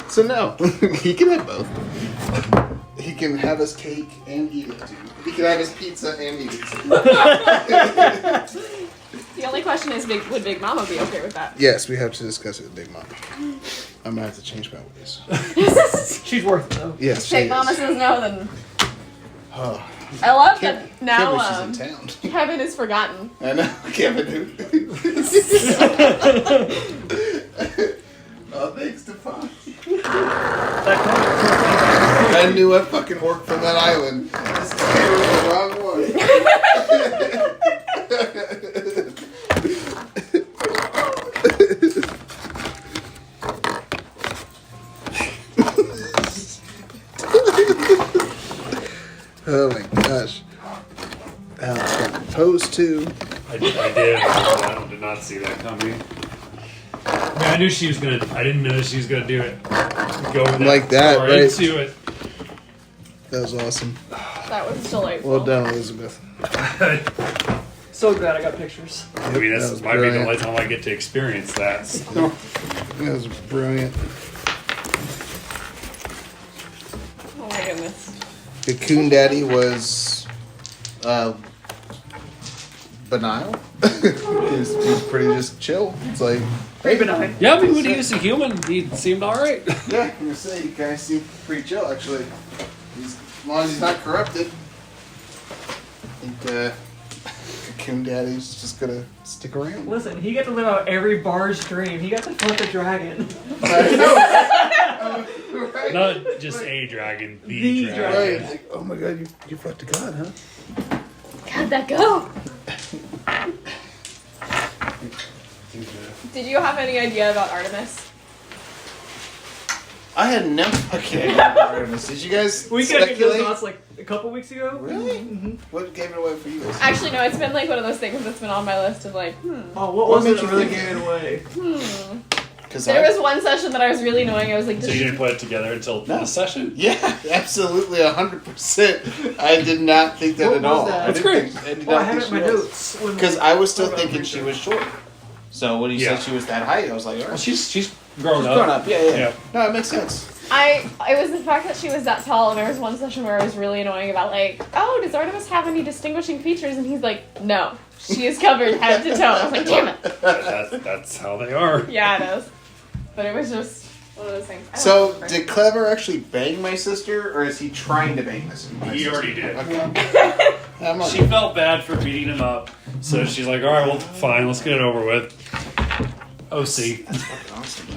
So no, he can have both. He can have his cake and eat it too. He can have his pizza and eat it too. The only question is, would Big Mama be okay with that? Yes, we have to discuss it with Big Mama. I'm gonna have to change my ways. She's worth it though. Yes, she Big is. Mama says no, then Oh, I love can't, that now can't believe she's in town. Kevin is forgotten. I know, Kevin. Oh, thanks to Fox. I knew I fucking worked from that island. This camera was the wrong one. Oh my gosh. Alex got proposed to. I did. I did not see that coming. I mean, I knew she was gonna. I didn't know she was gonna do it. Go with Like that, far right? into it. That was awesome. That was delightful. Well done, Elizabeth. So glad I got pictures. I mean, That this was might be the brilliant. only time I get to experience that. So. That was brilliant. Oh my goodness. Cocoon Daddy was benign. he's pretty just chill. It's like, Pretty benign. Yeah, I mean, when he was a human, he seemed all right. yeah, I'm gonna say you guys seem pretty chill actually. As long as he's not corrupted. I think Cocoon Daddy's just gonna stick around. Listen, he got to live out every bar's dream. He got to fuck a dragon. Right? Not just a dragon, the The dragon. Right. Like, oh my god, you fucked a god, huh? How'd that go? Did you have any idea about Artemis? I had no fucking idea about Artemis. Did you guys We got those speculate? thoughts like a couple weeks ago. Really? Mm-hmm. What gave it away for you guys? Actually, no, it's been like one of those things that's been on my list of like, Oh, what What was made it that you really think- gave it away? Because There was one session that I was really annoying. I was like, So you didn't put it together until No. the session? Yeah, absolutely, 100%. I did not think that What at was all. that? I That's didn't great. think- I did Oh, I not have think it in my she was. notes. Because I was still What about thinking the she research? was short. So when you Yeah. said she was that height, I was like, all Well, right. she's grown She's up. grown up. Yeah. Yeah. No, it makes sense. it was the fact that she was that tall, and there was one session where I was really annoying about like, oh, does Artemis have any distinguishing features? And he's like, no, she is covered head to toe. I was like, damn it. That's how they are. Yeah, it is. But it was just one of those things. I So, don't know. did Clever actually bang my sister, or is he trying to bang my sister? He already did. Okay. I'm She felt bad for beating him up, so she's like, all right, well, fine, let's get it over with. OC. That's fucking awesome.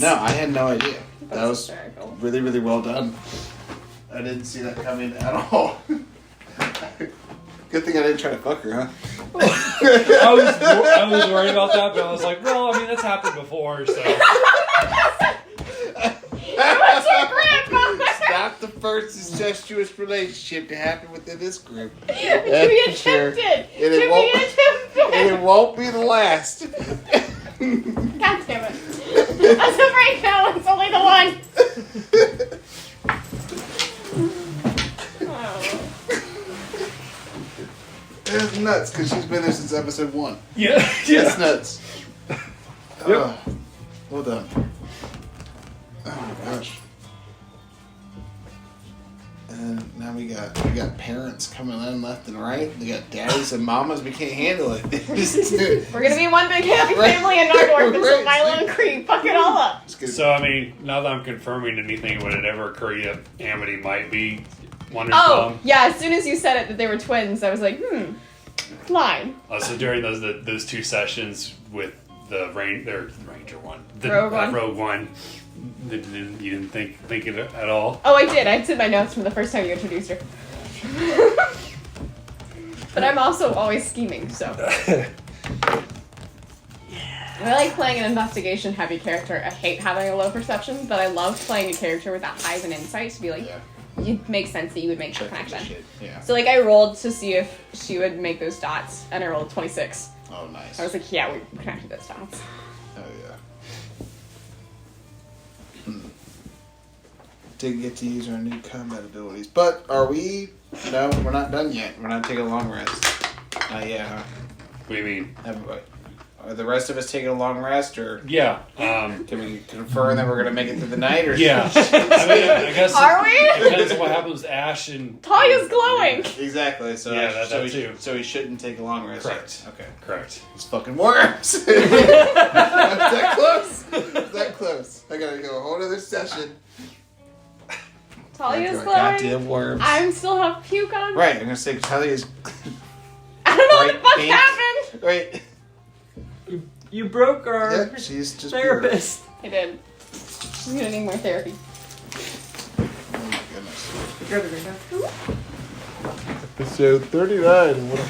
No, I had no idea. That was hysterical. really, really well done. I didn't see that coming at all. Good thing I didn't try to fuck her, huh? I was worried about that, but I was like, well, I mean, that's happened before, so. It's not the first incestuous relationship to happen within this group. To That's be for sure. attempted. And it To won't- be attempted. And it won't be the last. God damn it. As of right now, it's only the one. Oh. It's nuts because she's been there since episode 1. Yeah. It's nuts. Yep. Well done. Oh my gosh. And now we got parents coming in left and right. We got daddies and mamas. We can't handle it. We're gonna be one big happy Right. family in Nardorf until Right. Milo and Creep fuck it all up. It's good. So, I mean, now that I'm confirming anything, would it ever occur to you that Amity might be Wonder's Oh, mom? yeah, as soon as you said it that they were twins, I was like, line. So during those two sessions with the Ranger one, the Rogue one? Rogue One, you didn't think it at all? Oh, I did. I took my notes from the first time you introduced her. But I'm also always scheming, so. I like playing an investigation-heavy character. I hate having a low perception, but I love playing a character with that high of an insight to be like, Yeah. it makes sense that you would make the Check connection. shit. Yeah. So like I rolled to see if she would make those dots, and I rolled 26. Oh, nice. I was like, yeah, we connected those dots. Oh yeah. Did get to use our new combat abilities, but are we? No, we're not done yet. We're not taking a long rest. Not yet, huh? What do you mean? Are the rest of us taking a long rest, or Yeah. can we confirm that we're gonna make it through the night? Or Yeah. I mean, I guess Are we? it depends on what happens with Ashe and. Talia's glowing. Exactly. So Yeah, that so, too. so we shouldn't take a long rest. Correct. Yet. Okay. Correct. It's fucking worms. that close? That close? I gotta go a whole other session. Talia's Goddamn glowing. worms. I'm still have puke on. Right, I'm gonna say Talia's. I don't know what the fuck pink. happened. Right. You broke our Yeah, she's just therapist. I did. I'm gonna need more therapy. Pure. Oh my goodness. Together, Rena. Episode 39. What a